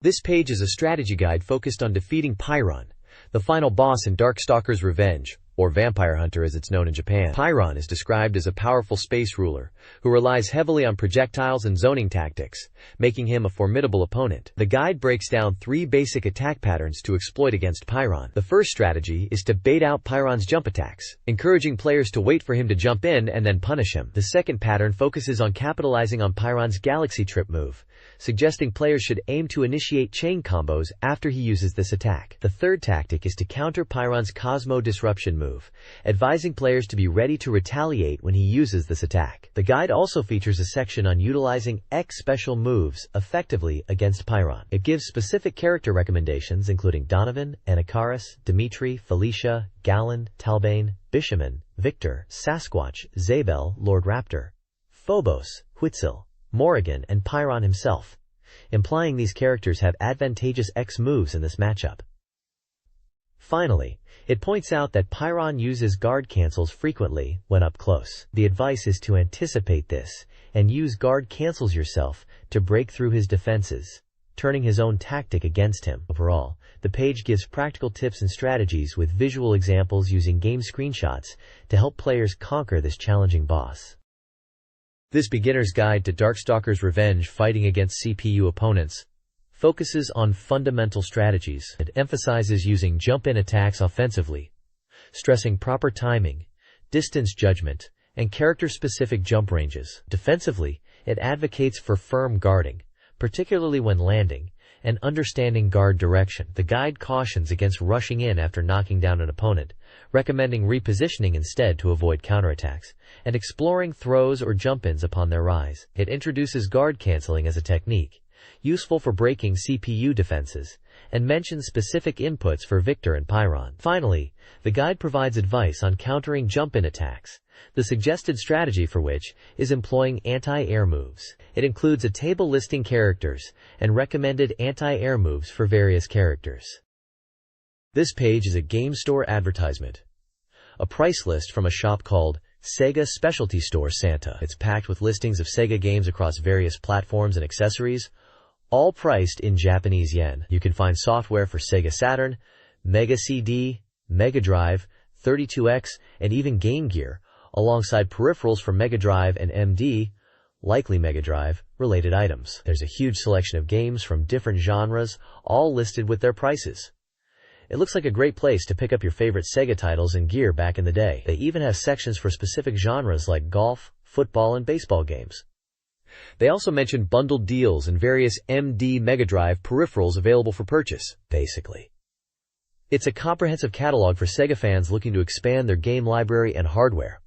This page is a strategy guide focused on defeating Pyron, the final boss in Darkstalker's Revenge, or Vampire Hunter as it's known in Japan. Pyron is described as a powerful space ruler who relies heavily on projectiles and zoning tactics, making him a formidable opponent. The guide breaks down 3 basic attack patterns to exploit against Pyron. The first strategy is to bait out Pyron's jump attacks, encouraging players to wait for him to jump in and then punish him. The second pattern focuses on capitalizing on Pyron's Galaxy Trip move, suggesting players should aim to initiate chain combos after he uses this attack. The third tactic is to counter Pyron's Cosmo Disruption move, advising players to be ready to retaliate when he uses this attack. The guide also features a section on utilizing X special moves effectively against Pyron. It gives specific character recommendations including Donovan, Anacharis, Dimitri, Felicia, Gallon, Talbane, Bishamon, Victor, Sasquatch, Zabel, Lord Raptor, Phobos, Huitzil, Morrigan, and Pyron himself, implying these characters have advantageous X moves in this matchup. Finally, it points out that Pyron uses guard cancels frequently when up close. The advice is to anticipate this and use guard cancels yourself to break through his defenses, turning his own tactic against him. Overall, the page gives practical tips and strategies with visual examples using game screenshots to help players conquer this challenging boss. This beginner's guide to Darkstalker's Revenge fighting against CPU opponents focuses on fundamental strategies. It emphasizes using jump-in attacks offensively, stressing proper timing, distance judgment, and character-specific jump ranges. Defensively, it advocates for firm guarding, particularly when landing, and understanding guard direction. The guide cautions against rushing in after knocking down an opponent, recommending repositioning instead to avoid counterattacks, and exploring throws or jump-ins upon their rise. It introduces guard canceling as a technique, useful for breaking CPU defenses, and mentions specific inputs for Victor and Pyron. Finally, the guide provides advice on countering jump-in attacks, the suggested strategy for which is employing anti-air moves. It includes a table listing characters and recommended anti-air moves for various characters. This page is a game store advertisement, a price list from a shop called SEGA Specialty Store Santa. It's packed with listings of SEGA games across various platforms and accessories, all priced in Japanese yen. You can find software for SEGA Saturn, Mega CD, Mega Drive, 32X, and even Game Gear, alongside peripherals for Mega Drive and MD, likely Mega Drive, related items. There's a huge selection of games from different genres, all listed with their prices. It looks like a great place to pick up your favorite Sega titles and gear back in the day. They even have sections for specific genres like golf, football, and baseball games. They also mention bundled deals and various MD Mega Drive peripherals available for purchase. Basically, it's a comprehensive catalog for Sega fans looking to expand their game library and hardware.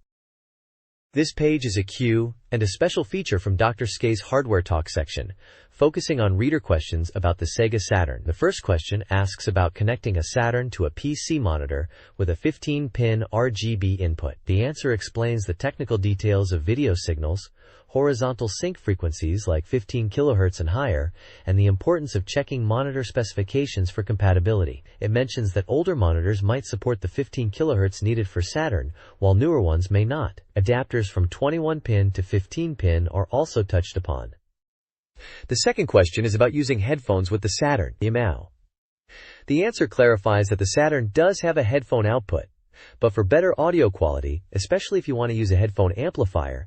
This page is a Q and a special feature from Dr. Skay's Hardware Talk section, focusing on reader questions about the Sega Saturn. The first question asks about connecting a Saturn to a PC monitor with a 15-pin RGB input. The answer explains the technical details of video signals, horizontal sync frequencies like 15 kHz and higher, and the importance of checking monitor specifications for compatibility. It mentions that older monitors might support the 15 kHz needed for Saturn, while newer ones may not. Adapters from 21-pin to 15-pin are also touched upon. The second question is about using headphones with the Saturn. The answer clarifies that the Saturn does have a headphone output, but for better audio quality, especially if you want to use a headphone amplifier,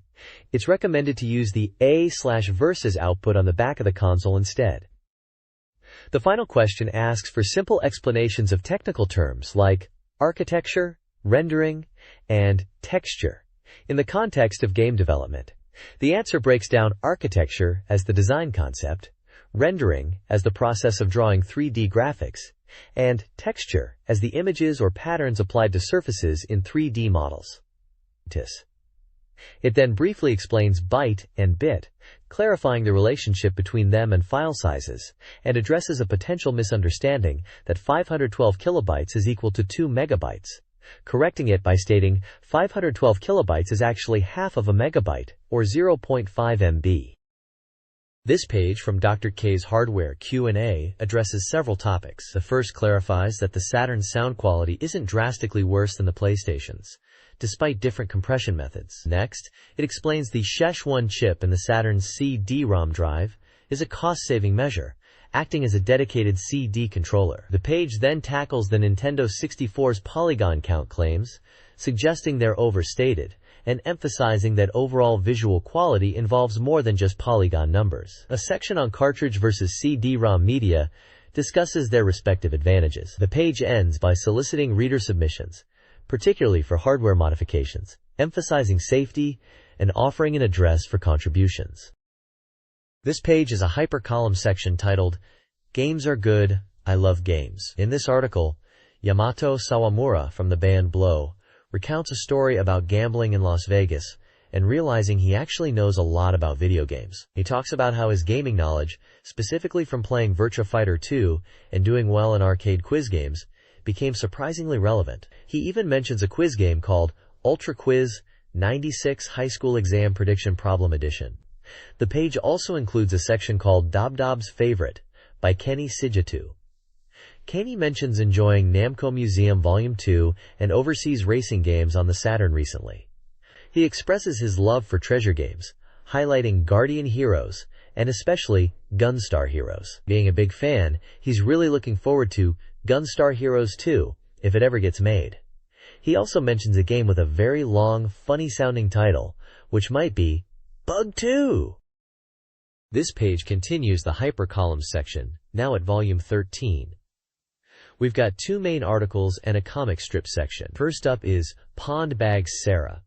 it's recommended to use the A/Versus output on the back of the console instead. The final question asks for simple explanations of technical terms like architecture, rendering, and texture in the context of game development. The answer breaks down architecture as the design concept, rendering as the process of drawing 3D graphics, and texture as the images or patterns applied to surfaces in 3D models. It then briefly explains byte and bit, clarifying the relationship between them and file sizes, and addresses a potential misunderstanding that 512 kilobytes is equal to 2 megabytes, correcting it by stating 512 kilobytes is actually half of a megabyte, or 0.5 MB. This page from Dr. K's Hardware Q&A addresses several topics. The first clarifies that the Saturn's sound quality isn't drastically worse than the PlayStation's, despite different compression methods. Next, it explains the SHESH-1 chip in the Saturn's CD-ROM drive is a cost-saving measure, acting as a dedicated CD controller. The page then tackles the Nintendo 64's polygon count claims, suggesting they're overstated, and emphasizing that overall visual quality involves more than just polygon numbers. A section on cartridge versus CD-ROM media discusses their respective advantages. The page ends by soliciting reader submissions, particularly for hardware modifications, emphasizing safety and offering an address for contributions. This page is a hypercolumn section titled, Games Are Good, I Love Games. In this article, Yamato Sawamura from the band Blow recounts a story about gambling in Las Vegas and realizing he actually knows a lot about video games. He talks about how his gaming knowledge, specifically from playing Virtua Fighter 2 and doing well in arcade quiz games, became surprisingly relevant. He even mentions a quiz game called Ultra Quiz 96 High School Exam Prediction Problem Edition. The page also includes a section called Dobdob's Favorite by Kenny Sijatu. Kaney mentions enjoying Namco Museum Volume 2 and overseas racing games on the Saturn recently. He expresses his love for treasure games, highlighting Guardian Heroes, and especially Gunstar Heroes. Being a big fan, he's really looking forward to Gunstar Heroes 2, if it ever gets made. He also mentions a game with a very long, funny-sounding title, which might be Bug 2. This page continues the hypercolumns section, now at volume 13. We've got two main articles and a comic strip section. First up is Pond Bags Sarah,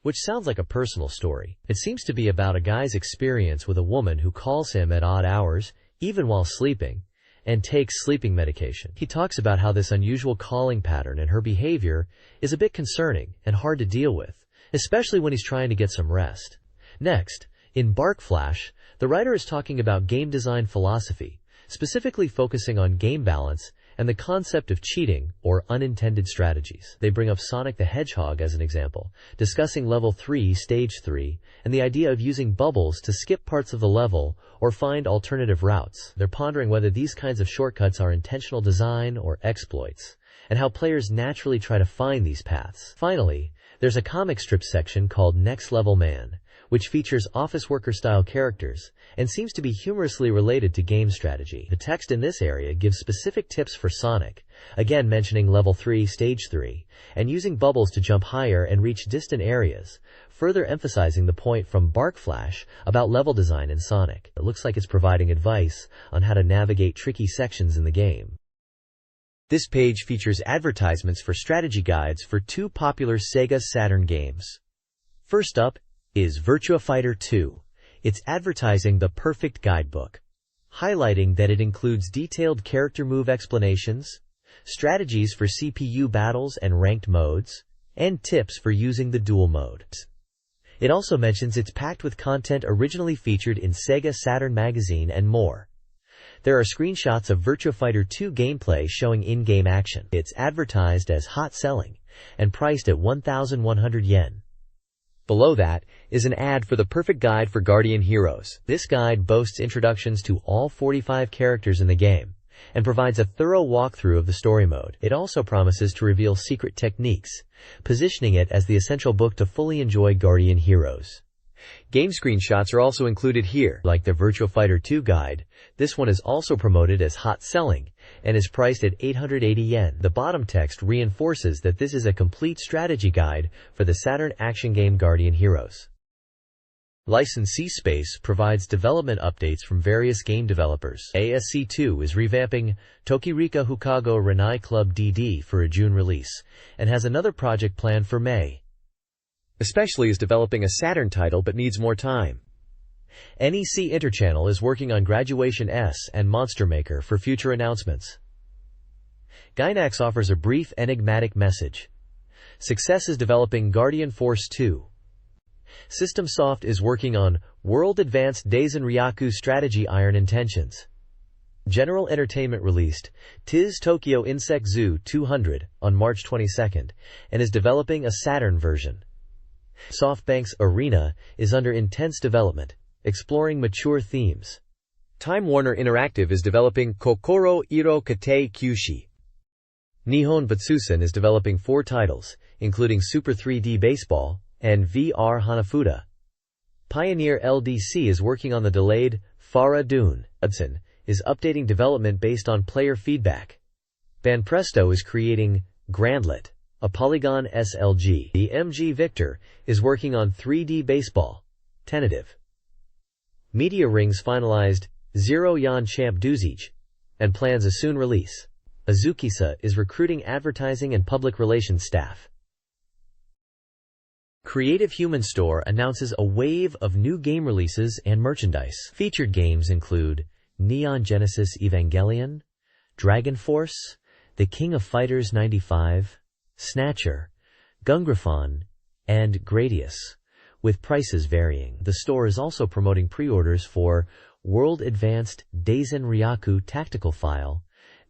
which sounds like a personal story. It seems to be about a guy's experience with a woman who calls him at odd hours, even while sleeping, and takes sleeping medication. He talks about how this unusual calling pattern and her behavior is a bit concerning and hard to deal with, especially when he's trying to get some rest. Next, in Bark Flash, the writer is talking about game design philosophy, specifically focusing on game balance and the concept of cheating or unintended strategies. They bring up Sonic the Hedgehog as an example, discussing Level 3, Stage 3, and the idea of using bubbles to skip parts of the level or find alternative routes. They're pondering whether these kinds of shortcuts are intentional design or exploits, and how players naturally try to find these paths. Finally, there's a comic strip section called Next Level Man, which features office worker-style characters and seems to be humorously related to game strategy. The text in this area gives specific tips for Sonic, again mentioning Level 3, Stage 3, and using bubbles to jump higher and reach distant areas, further emphasizing the point from Bark Flash about level design in Sonic. It looks like it's providing advice on how to navigate tricky sections in the game. This page features advertisements for strategy guides for two popular SEGA Saturn games. First up is Virtua Fighter 2. It's advertising the perfect guidebook, highlighting that it includes detailed character move explanations, strategies for CPU battles and ranked modes, and tips for using the dual mode. It also mentions it's packed with content originally featured in SEGA Saturn Magazine and more. There are screenshots of Virtua Fighter 2 gameplay showing in-game action. It's advertised as hot selling and priced at 1,100 yen. Below that is an ad for the perfect guide for Guardian Heroes. This guide boasts introductions to all 45 characters in the game and provides a thorough walkthrough of the story mode. It also promises to reveal secret techniques, positioning it as the essential book to fully enjoy Guardian Heroes. Game screenshots are also included here, like the Virtua Fighter 2 guide. This one is also promoted as hot selling and is priced at 880 yen. The bottom text reinforces that this is a complete strategy guide for the Saturn action game Guardian Heroes. Licensee Space provides development updates from various game developers. ASC2 is revamping Tokirika Hukago Renai Club DD for a June release and has another project planned for May. Especially is developing a Saturn title but needs more time. NEC Interchannel is working on Graduation S and Monster Maker for future announcements. Gainax offers a brief enigmatic message. Success is developing Guardian Force 2. Systemsoft is working on World Advanced Daisen Ryaku Strategy Iron Intentions. General Entertainment released TIS Tokyo Insect Zoo 200 on March 22nd and is developing a Saturn version. SoftBank's Arena is under intense development, exploring mature themes. Time Warner Interactive is developing Kokoro Iro Kate Kyushi. Nihon Batsusen is developing 4 titles, including Super 3D Baseball and VR Hanafuda. Pioneer LDC is working on the delayed Farah Dune. Hudson is updating development based on player feedback. Banpresto is creating Grandlet, a Polygon SLG. The MG Victor is working on 3D Baseball, tentative. Media Rings finalized Zero Yan Champ Duzij and plans a soon release. Azukisa is recruiting advertising and public relations staff. Creative Human Store announces a wave of new game releases and merchandise. Featured games include Neon Genesis Evangelion, Dragon Force, The King of Fighters 95, Snatcher, Gungraphon, and Gradius, with prices varying. The store is also promoting pre-orders for World Advanced Daisen Ryaku Tactical File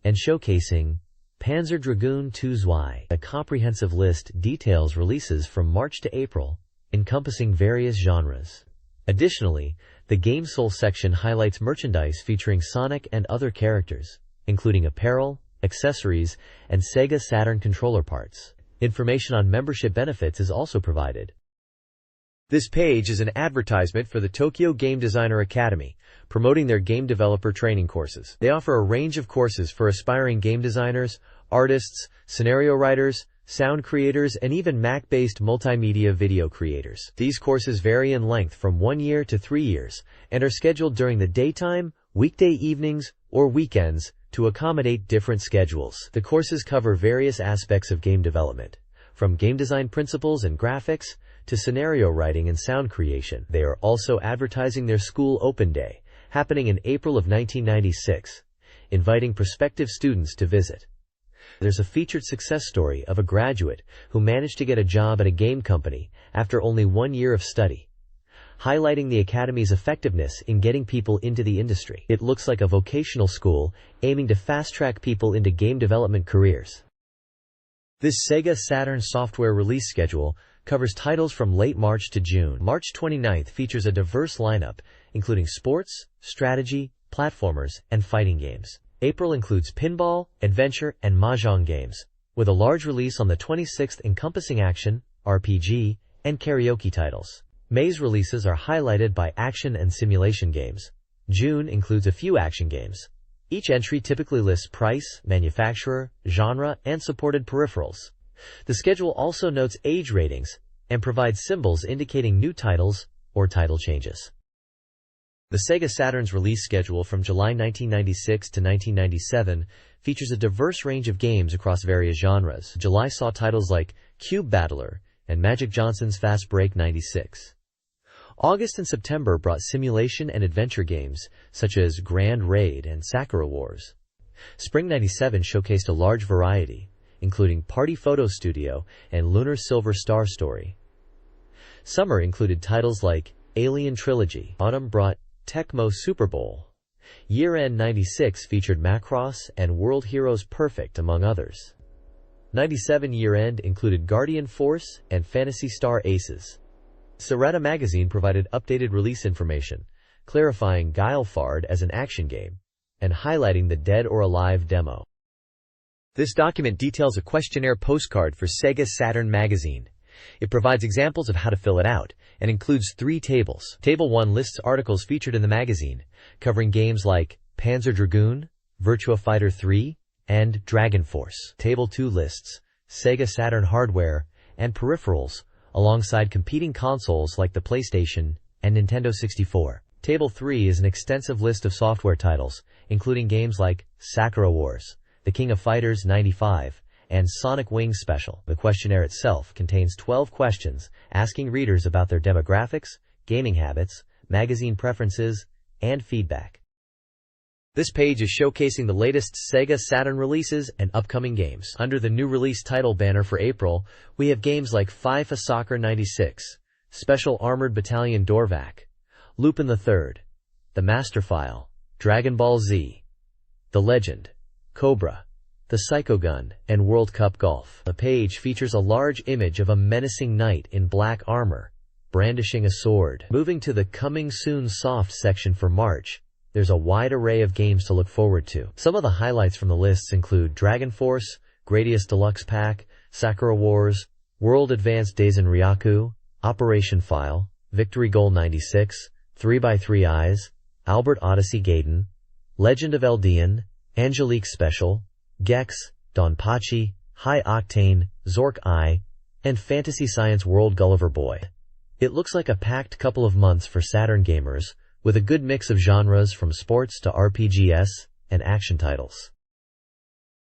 and showcasing Panzer Dragoon 2 Zwei. A comprehensive list details releases from March to April, encompassing various genres. Additionally, the Game Soul section highlights merchandise featuring Sonic and other characters, including apparel, accessories, and SEGA Saturn controller parts. Information on membership benefits is also provided. This page is an advertisement for the Tokyo Game Designer Academy, promoting their game developer training courses. They offer a range of courses for aspiring game designers, artists, scenario writers, sound creators, and even Mac-based multimedia video creators. These courses vary in length from 1 year to 3 years and are scheduled during the daytime, weekday evenings, or weekends to accommodate different schedules. The courses cover various aspects of game development, from game design principles and graphics to scenario writing and sound creation. They are also advertising their school open day, happening in April of 1996, inviting prospective students to visit. There's a featured success story of a graduate who managed to get a job at a game company after only 1 year of study, highlighting the Academy's effectiveness in getting people into the industry. It looks like a vocational school aiming to fast-track people into game development careers. This SEGA Saturn software release schedule covers titles from late March to June. March 29th features a diverse lineup, including sports, strategy, platformers, and fighting games. April includes pinball, adventure, and mahjong games, with a large release on the 26th encompassing action, RPG, and karaoke titles. May's releases are highlighted by action and simulation games. June includes a few action games. Each entry typically lists price, manufacturer, genre, and supported peripherals. The schedule also notes age ratings and provides symbols indicating new titles or title changes. The SEGA Saturn's release schedule from July 1996 to 1997 features a diverse range of games across various genres. July saw titles like Cube Battler and Magic Johnson's Fast Break 96. August and September brought simulation and adventure games such as Grand Raid and Sakura Wars. Spring 97 showcased a large variety, including Party Photo Studio and Lunar Silver Star Story. Summer included titles like Alien Trilogy. Autumn brought Tecmo Super Bowl. Year-end 96 featured Macross and World Heroes Perfect, among others. 97 year-end included Guardian Force and Phantasy Star Aces. SATURN Magazine provided updated release information, clarifying Guilefard as an action game, and highlighting the Dead or Alive demo. This document details a questionnaire postcard for SEGA Saturn Magazine. It provides examples of how to fill it out, and includes 3 tables. Table 1 lists articles featured in the magazine, covering games like Panzer Dragoon, Virtua Fighter 3, and Dragon Force. Table 2 lists SEGA Saturn hardware and peripherals, alongside competing consoles like the PlayStation and Nintendo 64. Table 3 is an extensive list of software titles, including games like Sakura Wars, The King of Fighters 95, and Sonic Wings Special. The questionnaire itself contains 12 questions asking readers about their demographics, gaming habits, magazine preferences, and feedback. This page is showcasing the latest SEGA Saturn releases and upcoming games. Under the new release title banner for April, we have games like FIFA Soccer 96, Special Armored Battalion Dorvac, Lupin III, The Master File, Dragon Ball Z, The Legend, Cobra, The Psycho Gun, and World Cup Golf. The page features a large image of a menacing knight in black armor, brandishing a sword. Moving to the Coming Soon Soft section for March, there's a wide array of games to look forward to. Some of the highlights from the lists include Dragon Force, Gradius Deluxe Pack, Sakura Wars, World Advanced Daisen Ryaku, Operation File, Victory Goal 96, 3x3 Eyes, Albert Odyssey Gaiden, Legend of Eldian, Angelique Special, Gex, Donpachi, High Octane, Zork Eye, and Fantasy Science World Gulliver Boy. It looks like a packed couple of months for Saturn gamers, with a good mix of genres from sports to RPGs and action titles.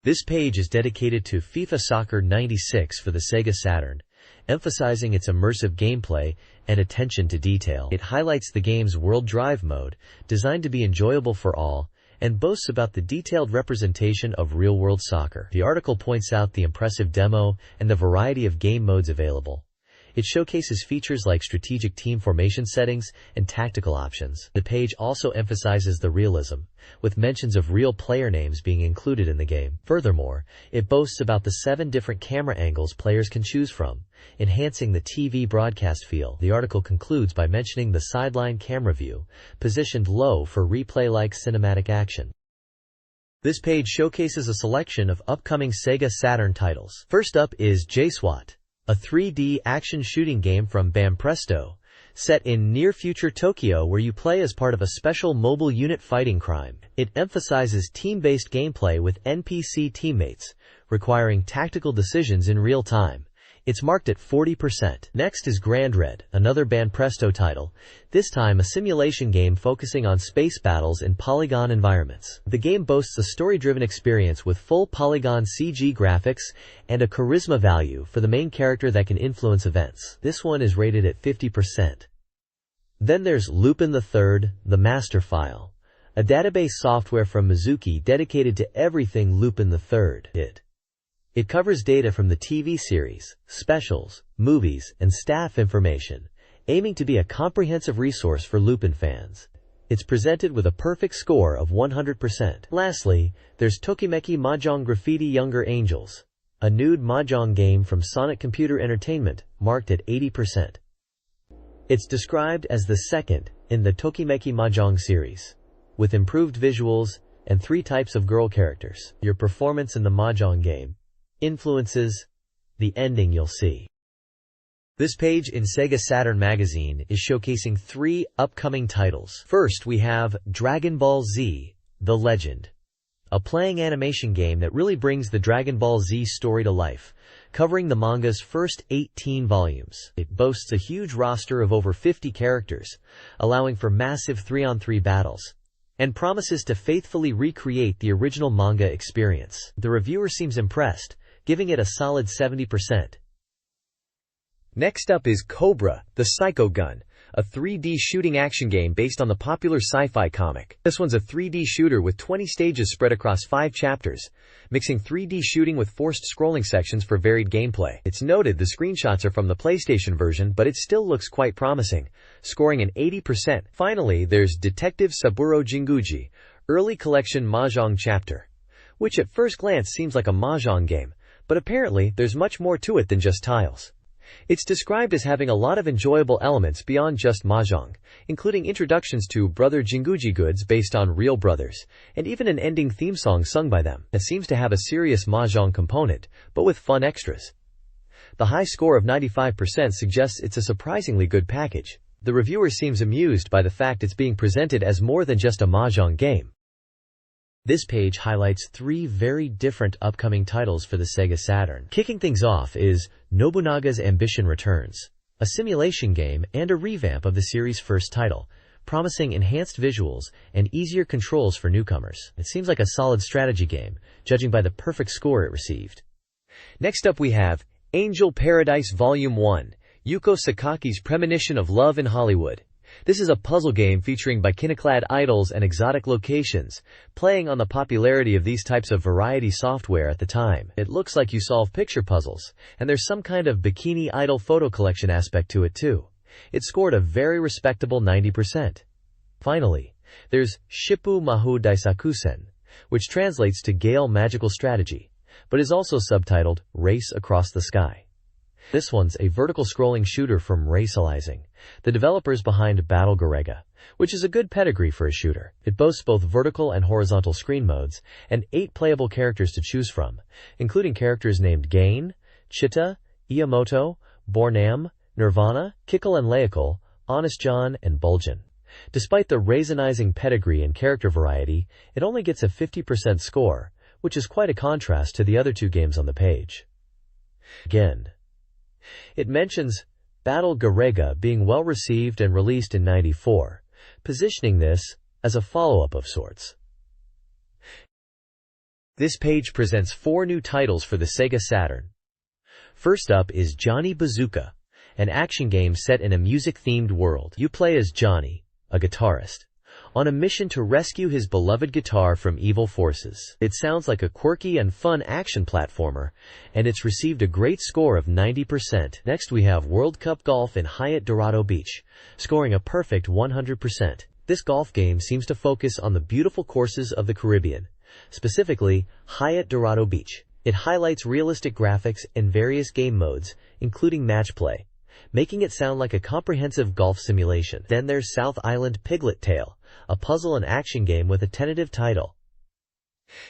This page is dedicated to FIFA Soccer 96 for the SEGA Saturn, emphasizing its immersive gameplay and attention to detail. It highlights the game's World Drive mode, designed to be enjoyable for all, and boasts about the detailed representation of real-world soccer. The article points out the impressive demo and the variety of game modes available. It showcases features like strategic team formation settings and tactical options. The page also emphasizes the realism, with mentions of real player names being included in the game. Furthermore, it boasts about the 7 different camera angles players can choose from, enhancing the TV broadcast feel. The article concludes by mentioning the sideline camera view, positioned low for replay-like cinematic action. This page showcases a selection of upcoming SEGA Saturn titles. First up is J-SWAT, a 3D action shooting game from Banpresto, set in near-future Tokyo where you play as part of a special mobile unit fighting crime. It emphasizes team-based gameplay with NPC teammates, requiring tactical decisions in real time. It's marked at 40%. Next is Red, another Banpresto title, this time a simulation game focusing on space battles in polygon environments. The game boasts a story-driven experience with full polygon CG graphics and a charisma value for the main character that can influence events. This one is rated at 50%. Then there's Lupin III, the Master File, a database software from Mizuki dedicated to everything Lupin III. It covers data from the TV series, specials, movies, and staff information, aiming to be a comprehensive resource for Lupin fans. It's presented with a perfect score of 100%. Lastly, there's Tokimeki Mahjong Graffiti Younger Angels, a nude mahjong game from Sonic Computer Entertainment, marked at 80%. It's described as the second in the Tokimeki Mahjong series, with improved visuals and 3 types of girl characters. Your performance in the mahjong game influences the ending you'll see. This page in SEGA Saturn Magazine is showcasing 3 upcoming titles. First, we have Dragon Ball Z, The Legend, a playing animation game that really brings the Dragon Ball Z story to life, covering the manga's first 18 volumes. It boasts a huge roster of over 50 characters, allowing for massive 3-on-3 battles, and promises to faithfully recreate the original manga experience. The reviewer seems impressed, giving it a solid 70%. Next up is Cobra, the Psycho Gun, a 3D shooting action game based on the popular sci-fi comic. This one's a 3D shooter with 20 stages spread across 5 chapters, mixing 3D shooting with forced scrolling sections for varied gameplay. It's noted the screenshots are from the PlayStation version, but it still looks quite promising, scoring an 80%. Finally, there's Detective Saburo Jinguji, Early Collection Mahjong Chapter, which at first glance seems like a mahjong game, but apparently there's much more to it than just tiles. It's described as having a lot of enjoyable elements beyond just mahjong, including introductions to Brother Jinguji goods based on real brothers, and even an ending theme song sung by them that seems to have a serious mahjong component, but with fun extras. The high score of 95% suggests it's a surprisingly good package. The reviewer seems amused by the fact it's being presented as more than just a mahjong game. This page highlights 3 very different upcoming titles for the SEGA Saturn. Kicking things off is Nobunaga's Ambition Returns, a simulation game and a revamp of the series' first title, promising enhanced visuals and easier controls for newcomers. It seems like a solid strategy game, judging by the perfect score it received. Next up we have Angel Paradise Volume 1, Yuko Sakaki's Premonition of Love in Hollywood. This is a puzzle game featuring bikini-clad idols and exotic locations, playing on the popularity of these types of variety software at the time. It looks like you solve picture puzzles, and there's some kind of bikini idol photo collection aspect to it too. It scored a very respectable 90%. Finally, there's Shippu Mahu Daisakusen, which translates to Gale Magical Strategy, but is also subtitled Race Across the Sky. This one's a vertical scrolling shooter from Racializing, the developers behind Battle Garega, which is a good pedigree for a shooter. It boasts both vertical and horizontal screen modes, and 8 playable characters to choose from, including characters named Gain, Chitta, Iamoto, Bornam, Nirvana, Kickle and Laikle, Honest John, and Bulgin. Despite the Racializing pedigree and character variety, it only gets a 50% score, which is quite a contrast to the other 2 games on the page. Again, it mentions Battle Garega being well received and released in '94, positioning this as a follow-up of sorts. This page presents 4 new titles for the SEGA Saturn. First up is Johnny Bazooka, an action game set in a music-themed world. You play as Johnny, a guitarist, on a mission to rescue his beloved guitar from evil forces. It sounds like a quirky and fun action platformer, and it's received a great score of 90%. Next we have World Cup Golf in Hyatt Dorado Beach, scoring a perfect 100%. This golf game seems to focus on the beautiful courses of the Caribbean, specifically Hyatt Dorado Beach. It highlights realistic graphics and various game modes, including match play, making it sound like a comprehensive golf simulation. Then there's South Island Piglet Tale, a puzzle and action game with a tentative title.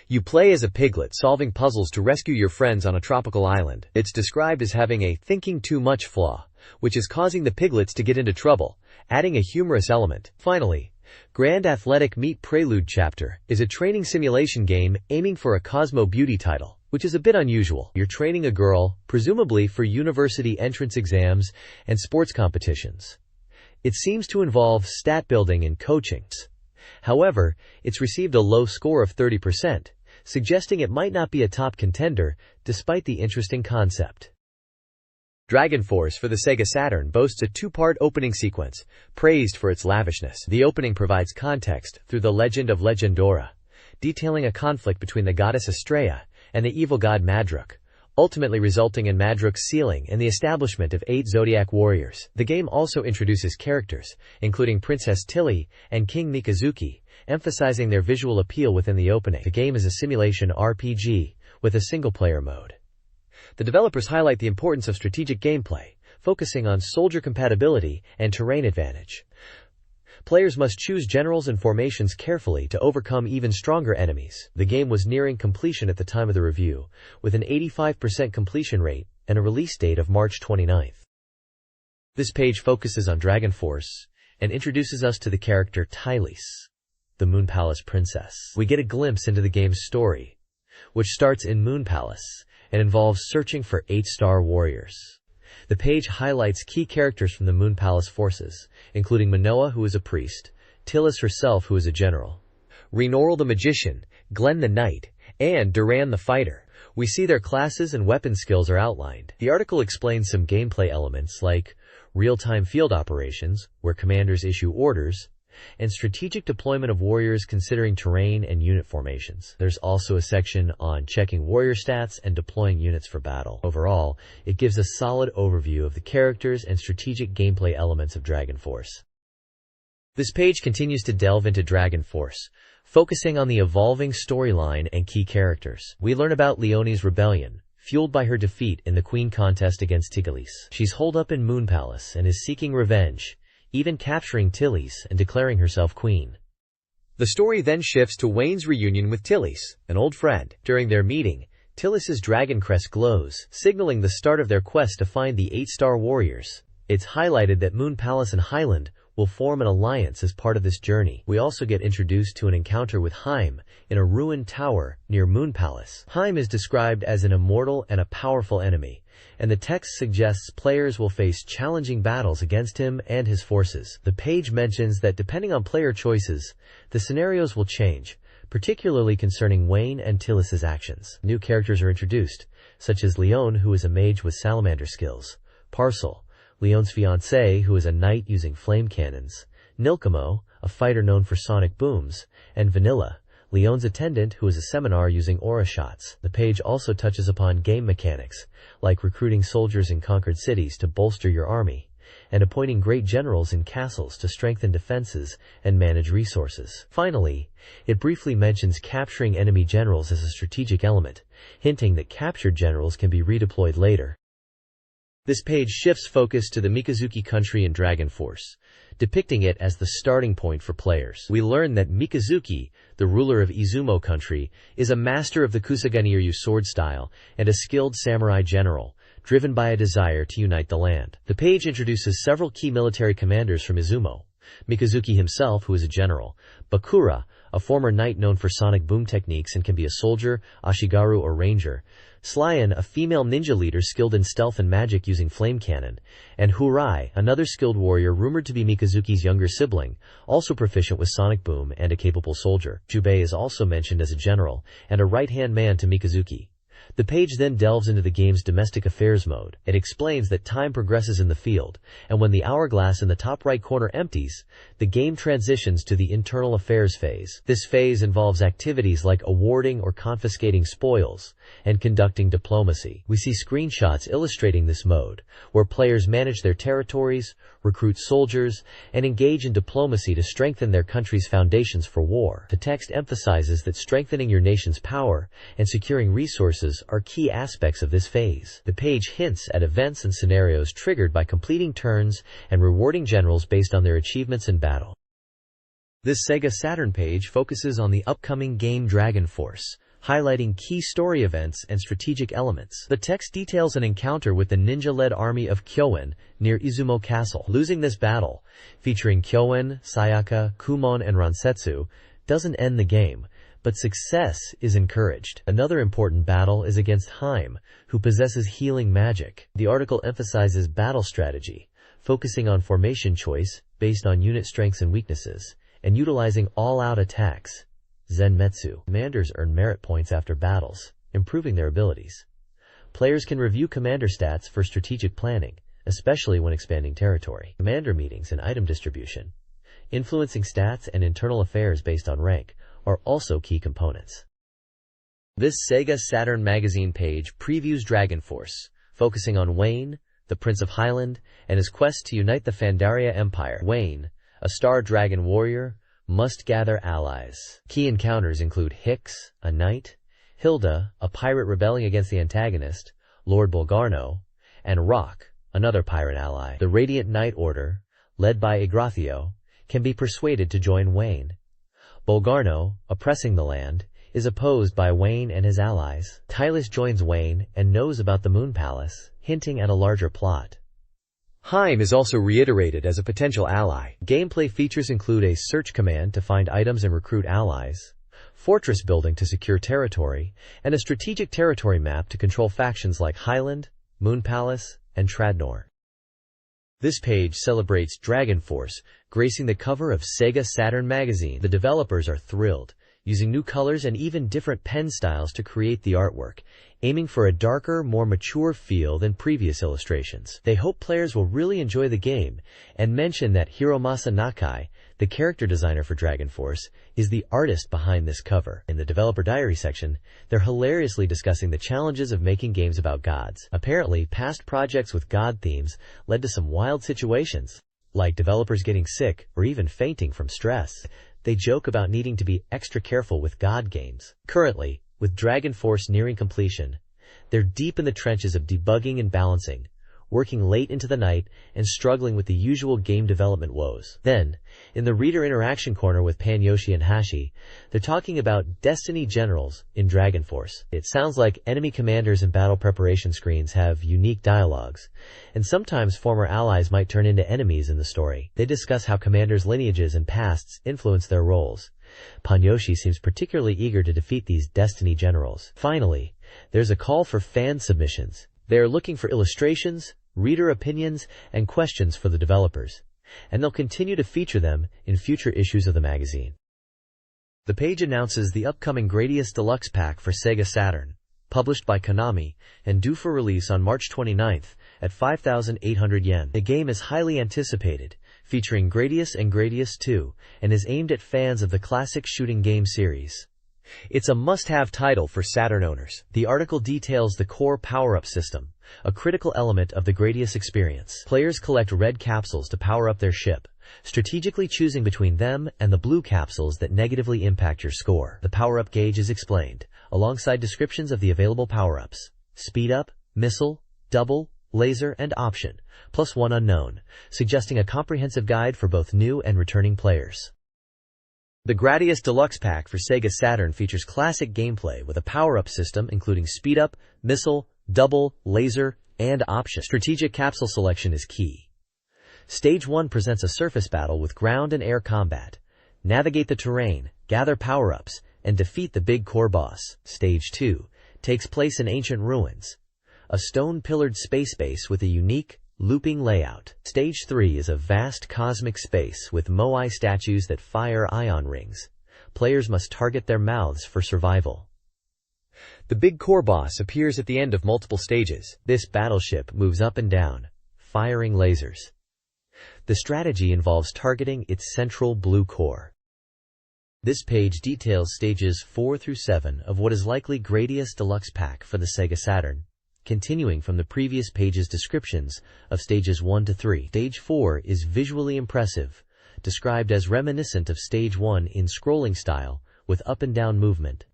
You play as a piglet solving puzzles to rescue your friends on a tropical island. It's described as having a thinking too much flaw, which is causing the piglets to get into trouble, adding a humorous element. Finally, Grand Athletic Meet Prelude Chapter is a training simulation game aiming for a Cosmo Beauty title, which is a bit unusual. You're training a girl, presumably for university entrance exams and sports competitions. It seems to involve stat building and coaching. However, it's received a low score of 30%, suggesting it might not be a top contender, despite the interesting concept. Dragon Force for the Sega Saturn boasts a two-part opening sequence, praised for its lavishness. The opening provides context through the legend of Legendora, detailing a conflict between the goddess Estrella and the evil god Madruk, ultimately resulting in Madruk's sealing and the establishment of 8 Zodiac warriors. The game also introduces characters, including Princess Tilly and King Mikazuki, emphasizing their visual appeal within the opening. The game is a simulation RPG with a single-player mode. The developers highlight the importance of strategic gameplay, focusing on soldier compatibility and terrain advantage. Players must choose generals and formations carefully to overcome even stronger enemies. The game was nearing completion at the time of the review, with an 85% completion rate and a release date of March 29th. This page focuses on Dragon Force and introduces us to the character Tylis, the Moon Palace princess. We get a glimpse into the game's story, which starts in Moon Palace and involves searching for 8-star warriors. The page highlights key characters from the Moon Palace forces, including Manoa, who is a priest, Tylis herself, who is a general, Renoral the magician, Glenn the knight, and Duran the fighter. We see their classes and weapon skills are outlined. The article explains some gameplay elements like real-time field operations, where commanders issue orders, and strategic deployment of warriors considering terrain and unit formations. There's also a section on checking warrior stats and deploying units for battle. Overall, it gives a solid overview of the characters and strategic gameplay elements of Dragon Force. This page continues to delve into Dragon Force, focusing on the evolving storyline and key characters. We learn about Leonie's rebellion, fueled by her defeat in the Queen contest against Tigalis. She's holed up in Moon Palace and is seeking revenge, even capturing Tylis and declaring herself queen. The story then shifts to Wayne's reunion with Tylis, an old friend. During their meeting, Tylis's dragon crest glows, signaling the start of their quest to find the 8-star warriors. It's highlighted that Moon Palace and Highland will form an alliance as part of this journey. We also get introduced to an encounter with Haim in a ruined tower near Moon Palace. Haim is described as an immortal and a powerful enemy, and the text suggests players will face challenging battles against him and his forces. The page mentions that depending on player choices, the scenarios will change, particularly concerning Wayne and Tylis's actions. New characters are introduced, such as Leon, who is a mage with salamander skills, Parcel, Leon's fiancé, who is a knight using flame cannons, Nilkamo, a fighter known for sonic booms, and Vanilla, Leon's attendant, who is a seminar using aura shots. The page also touches upon game mechanics, like recruiting soldiers in conquered cities to bolster your army, and appointing great generals in castles to strengthen defenses and manage resources. Finally, it briefly mentions capturing enemy generals as a strategic element, hinting that captured generals can be redeployed later. This page shifts focus to the Mikazuki country in Dragon Force, depicting it as the starting point for players. We learn that Mikazuki, the ruler of Izumo country, is a master of the Kusaganiryu sword style and a skilled samurai general, driven by a desire to unite the land. The page introduces several key military commanders from Izumo: Mikazuki himself, who is a general, Bakura, a former knight known for sonic boom techniques and can be a soldier, Ashigaru or ranger, Slyan, a female ninja leader skilled in stealth and magic using flame cannon, and Hurai, another skilled warrior rumored to be Mikazuki's younger sibling, also proficient with sonic boom and a capable soldier. Jubei is also mentioned as a general and a right-hand man to Mikazuki. The page then delves into the game's domestic affairs mode. It explains that time progresses in the field, and when the hourglass in the top right corner empties, the game transitions to the internal affairs phase. This phase involves activities like awarding or confiscating spoils and conducting diplomacy. We see screenshots illustrating this mode, where players manage their territories, recruit soldiers, and engage in diplomacy to strengthen their country's foundations for war. The text emphasizes that strengthening your nation's power and securing resources are key aspects of this phase. The page hints at events and scenarios triggered by completing turns and rewarding generals based on their achievements in battle. This SEGA Saturn page focuses on the upcoming game Dragon Force, highlighting key story events and strategic elements. The text details an encounter with the ninja-led army of Kyoen near Izumo Castle. Losing this battle, featuring Kyoen, Sayaka, Kumon, and Ransetsu, doesn't end the game, but success is encouraged. Another important battle is against Haim, who possesses healing magic. The article emphasizes battle strategy, focusing on formation choice based on unit strengths and weaknesses, and utilizing all-out attacks. Zenmetsu. Commanders earn merit points after battles, improving their abilities. Players can review commander stats for strategic planning, especially when expanding territory. Commander meetings and item distribution, influencing stats and internal affairs based on rank, are also key components. This SEGA Saturn magazine page previews Dragon Force, focusing on Wayne, the Prince of Highland, and his quest to unite the Pandaria Empire. Wayne, a star dragon warrior, must gather allies. Key encounters include Hicks, a knight, Hilda, a pirate rebelling against the antagonist, Lord Bolgarno, and Rock, another pirate ally. The Radiant Knight Order, led by Igrathio, can be persuaded to join Wayne. Bolgarno, oppressing the land, is opposed by Wayne and his allies. Tylus joins Wayne and knows about the Moon Palace, hinting at a larger plot. Haim is also reiterated as a potential ally. Gameplay features include a search command to find items and recruit allies, fortress building to secure territory, and a strategic territory map to control factions like Highland, Moon Palace, and Tradnor. This page celebrates Dragon Force, gracing the cover of SEGA Saturn magazine. The developers are thrilled, using new colors and even different pen styles to create the artwork, aiming for a darker, more mature feel than previous illustrations. They hope players will really enjoy the game, and mention that Hiromasa Nakai, the character designer for Dragon Force, is the artist behind this cover. In the developer diary section, they're hilariously discussing the challenges of making games about gods. Apparently, past projects with god themes led to some wild situations, like developers getting sick or even fainting from stress. They joke about needing to be extra careful with god games. Currently, with Dragon Force nearing completion, they're deep in the trenches of debugging and balancing, working late into the night and struggling with the usual game development woes. Then, in the reader interaction corner with Panyoshi and Hashi, they're talking about Destiny Generals in Dragon Force. It sounds like enemy commanders and battle preparation screens have unique dialogues, and sometimes former allies might turn into enemies in the story. They discuss how commanders' lineages and pasts influence their roles. Panyoshi seems particularly eager to defeat these Destiny Generals. Finally, there's a call for fan submissions. They are looking for illustrations, reader opinions, and questions for the developers, and they'll continue to feature them in future issues of the magazine. The page announces the upcoming Gradius Deluxe Pack for SEGA Saturn, published by Konami, and due for release on March 29th at 5,800 yen. The game is highly anticipated, featuring Gradius and Gradius 2, and is aimed at fans of the classic shooting game series. It's a must-have title for Saturn owners. The article details the core power-up system, a critical element of the Gradius experience. Players collect red capsules to power up their ship, strategically choosing between them and the blue capsules that negatively impact your score. The power-up gauge is explained, alongside descriptions of the available power-ups: speed up, missile, double, laser, and option, plus one unknown, suggesting a comprehensive guide for both new and returning players. The Gradius Deluxe Pack for SEGA Saturn features classic gameplay with a power-up system including speed up, missile, double, laser, and option. Strategic capsule selection is key. Stage 1 presents a surface battle with ground and air combat. Navigate the terrain, gather power-ups, and defeat the big core boss. Stage 2 takes place in ancient ruins, a stone-pillared space base with a unique, looping layout. Stage 3 is a vast cosmic space with moai statues that fire ion rings. Players must target their mouths for survival. The big core boss appears at the end of multiple stages. This battleship moves up and down, firing lasers. The strategy involves targeting its central blue core. This page details stages 4 through 7 of what is likely Gradius Deluxe Pack for the SEGA Saturn, continuing from the previous page's descriptions of stages 1 to 3. Stage 4 is visually impressive, described as reminiscent of Stage 1 in scrolling style with up and down movement.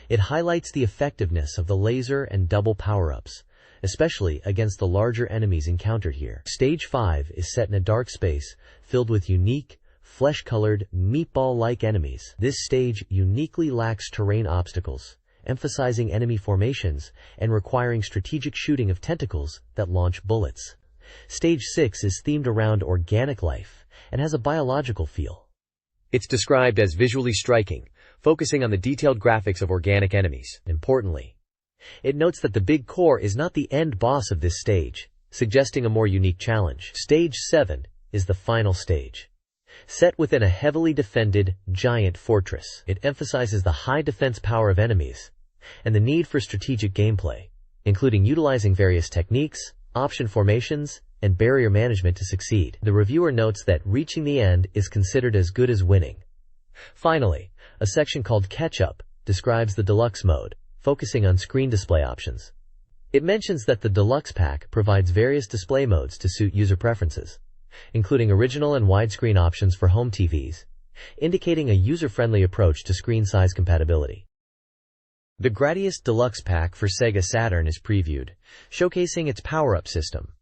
It highlights the effectiveness of the laser and double power-ups, especially against the larger enemies encountered here. Stage 5 is set in a dark space filled with unique, flesh-colored, meatball-like enemies. This stage uniquely lacks terrain obstacles, emphasizing enemy formations and requiring strategic shooting of tentacles that launch bullets. Stage 6 is themed around organic life and has a biological feel. It's described as visually striking, focusing on the detailed graphics of organic enemies. Importantly, it notes that the big core is not the end boss of this stage, suggesting a more unique challenge. Stage 7 is the final stage. Set within a heavily defended, giant fortress, it emphasizes the high defense power of enemies and the need for strategic gameplay, including utilizing various techniques, option formations, and barrier management to succeed. The reviewer notes that reaching the end is considered as good as winning. Finally, a section called Catch-Up describes the deluxe mode, focusing on screen display options. It mentions that the deluxe pack provides various display modes to suit user preferences, including original and widescreen options for home TVs, indicating a user-friendly approach to screen size compatibility. The Gradius Deluxe Pack for SEGA Saturn is previewed, showcasing its power-up system: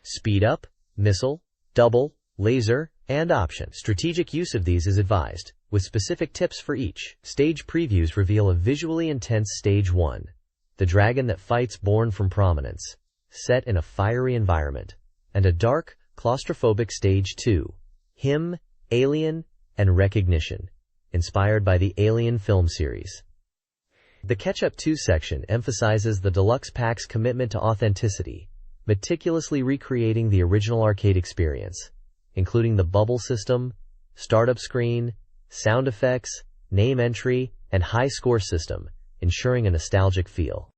Speed Up, Missile, Double, Laser, and Option. Strategic use of these is advised, with specific tips for each. Stage previews reveal a visually intense Stage 1, the dragon that fights born from prominence, set in a fiery environment, and a dark, claustrophobic Stage 2, Him, Alien, and Recognition, inspired by the Alien film series. The Catch-Up 2 section emphasizes the deluxe pack's commitment to authenticity, meticulously recreating the original arcade experience, including the bubble system, startup screen, sound effects, name entry, and high score system, ensuring a nostalgic feel.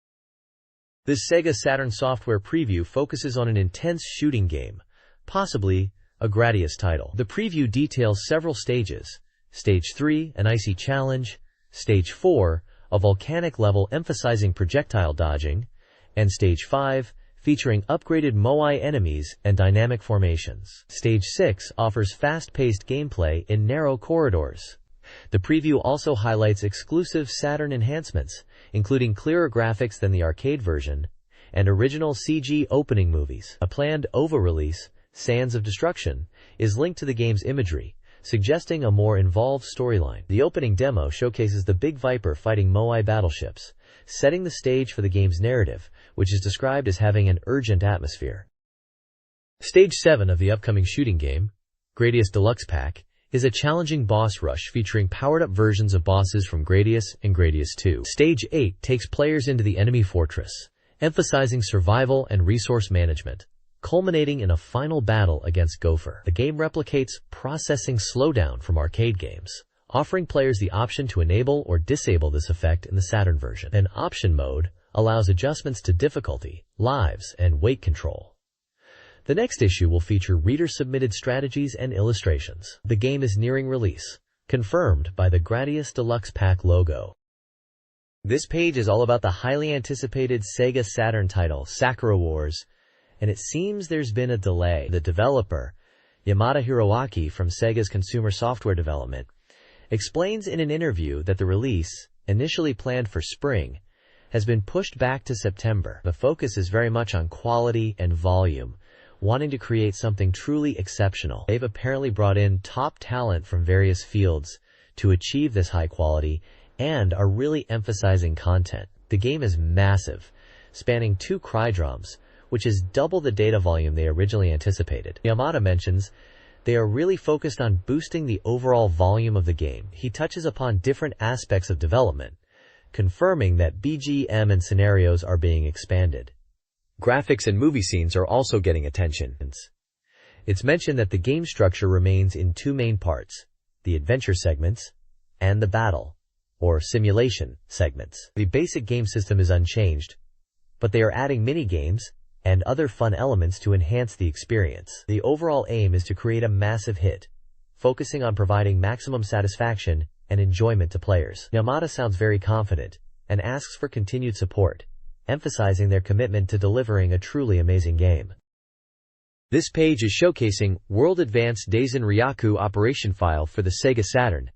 This Sega Saturn software preview focuses on an intense shooting game, possibly a Gradius title. The preview details several stages: Stage 3, an icy challenge; Stage 4, a volcanic level emphasizing projectile dodging; and Stage 5, featuring upgraded Moai enemies and dynamic formations. Stage 6 offers fast-paced gameplay in narrow corridors. The preview also highlights exclusive Saturn enhancements, including clearer graphics than the arcade version, and original CG opening movies. A planned OVA release, Sands of Destruction, is linked to the game's imagery, suggesting a more involved storyline. The opening demo showcases the Big Viper fighting Moai battleships, setting the stage for the game's narrative, which is described as having an urgent atmosphere. Stage 7 of the upcoming shooting game, Gradius Deluxe Pack, is a challenging boss rush featuring powered-up versions of bosses from Gradius and Gradius 2. Stage 8 takes players into the enemy fortress, emphasizing survival and resource management, culminating in a final battle against Gopher. The game replicates processing slowdown from arcade games, offering players the option to enable or disable this effect in the Saturn version. An option mode allows adjustments to difficulty, lives, and weight control. The next issue will feature reader-submitted strategies and illustrations. The game is nearing release, confirmed by the Gradius Deluxe Pack logo. This page is all about the highly anticipated Sega Saturn title, Sakura Wars, and it seems there's been a delay. The developer, Yamada Hiroaki from Sega's consumer software development, explains in an interview that the release, initially planned for spring, has been pushed back to September. The focus is very much on quality and volume, wanting to create something truly exceptional. They've apparently brought in top talent from various fields to achieve this high quality and are really emphasizing content. The game is massive, spanning 2 cry drums, which is double the data volume they originally anticipated. Yamada mentions they are really focused on boosting the overall volume of the game. He touches upon different aspects of development, confirming that BGM and scenarios are being expanded. Graphics and movie scenes are also getting attention. It's mentioned that the game structure remains in 2 main parts: the adventure segments and the battle, or simulation, segments. The basic game system is unchanged, but they are adding mini-games and other fun elements to enhance the experience. The overall aim is to create a massive hit, focusing on providing maximum satisfaction and enjoyment to players. Yamada sounds very confident and asks for continued support, emphasizing their commitment to delivering a truly amazing game. This page is showcasing World Advanced Daisen Ryaku operation file for the Sega Saturn,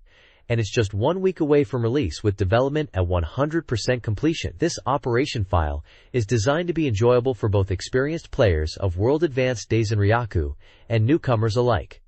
and it's just 1 week away from release with development at 100% completion. This operation file is designed to be enjoyable for both experienced players of World Advanced Daisen Ryaku and newcomers alike.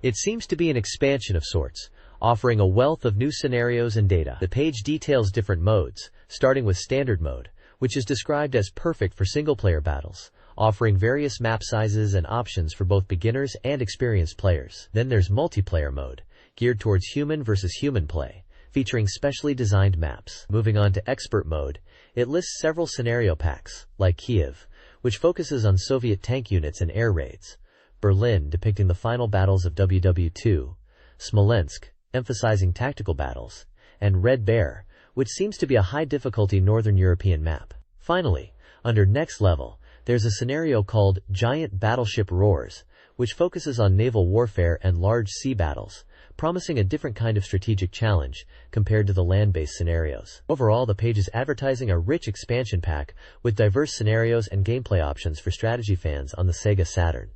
It seems to be an expansion of sorts, offering a wealth of new scenarios and data. The page details different modes, starting with Standard Mode, which is described as perfect for single-player battles, offering various map sizes and options for both beginners and experienced players. Then there's Multiplayer Mode, geared towards human versus human play, featuring specially designed maps. Moving on to Expert Mode, it lists several scenario packs, like Kiev, which focuses on Soviet tank units and air raids, Berlin depicting the final battles of WW2, Smolensk emphasizing tactical battles, and Red Bear, which seems to be a high-difficulty Northern European map. Finally, under Next Level, there's a scenario called Giant Battleship Roars, which focuses on naval warfare and large sea battles, promising a different kind of strategic challenge compared to the land-based scenarios. Overall, the page is advertising a rich expansion pack with diverse scenarios and gameplay options for strategy fans on the SEGA Saturn.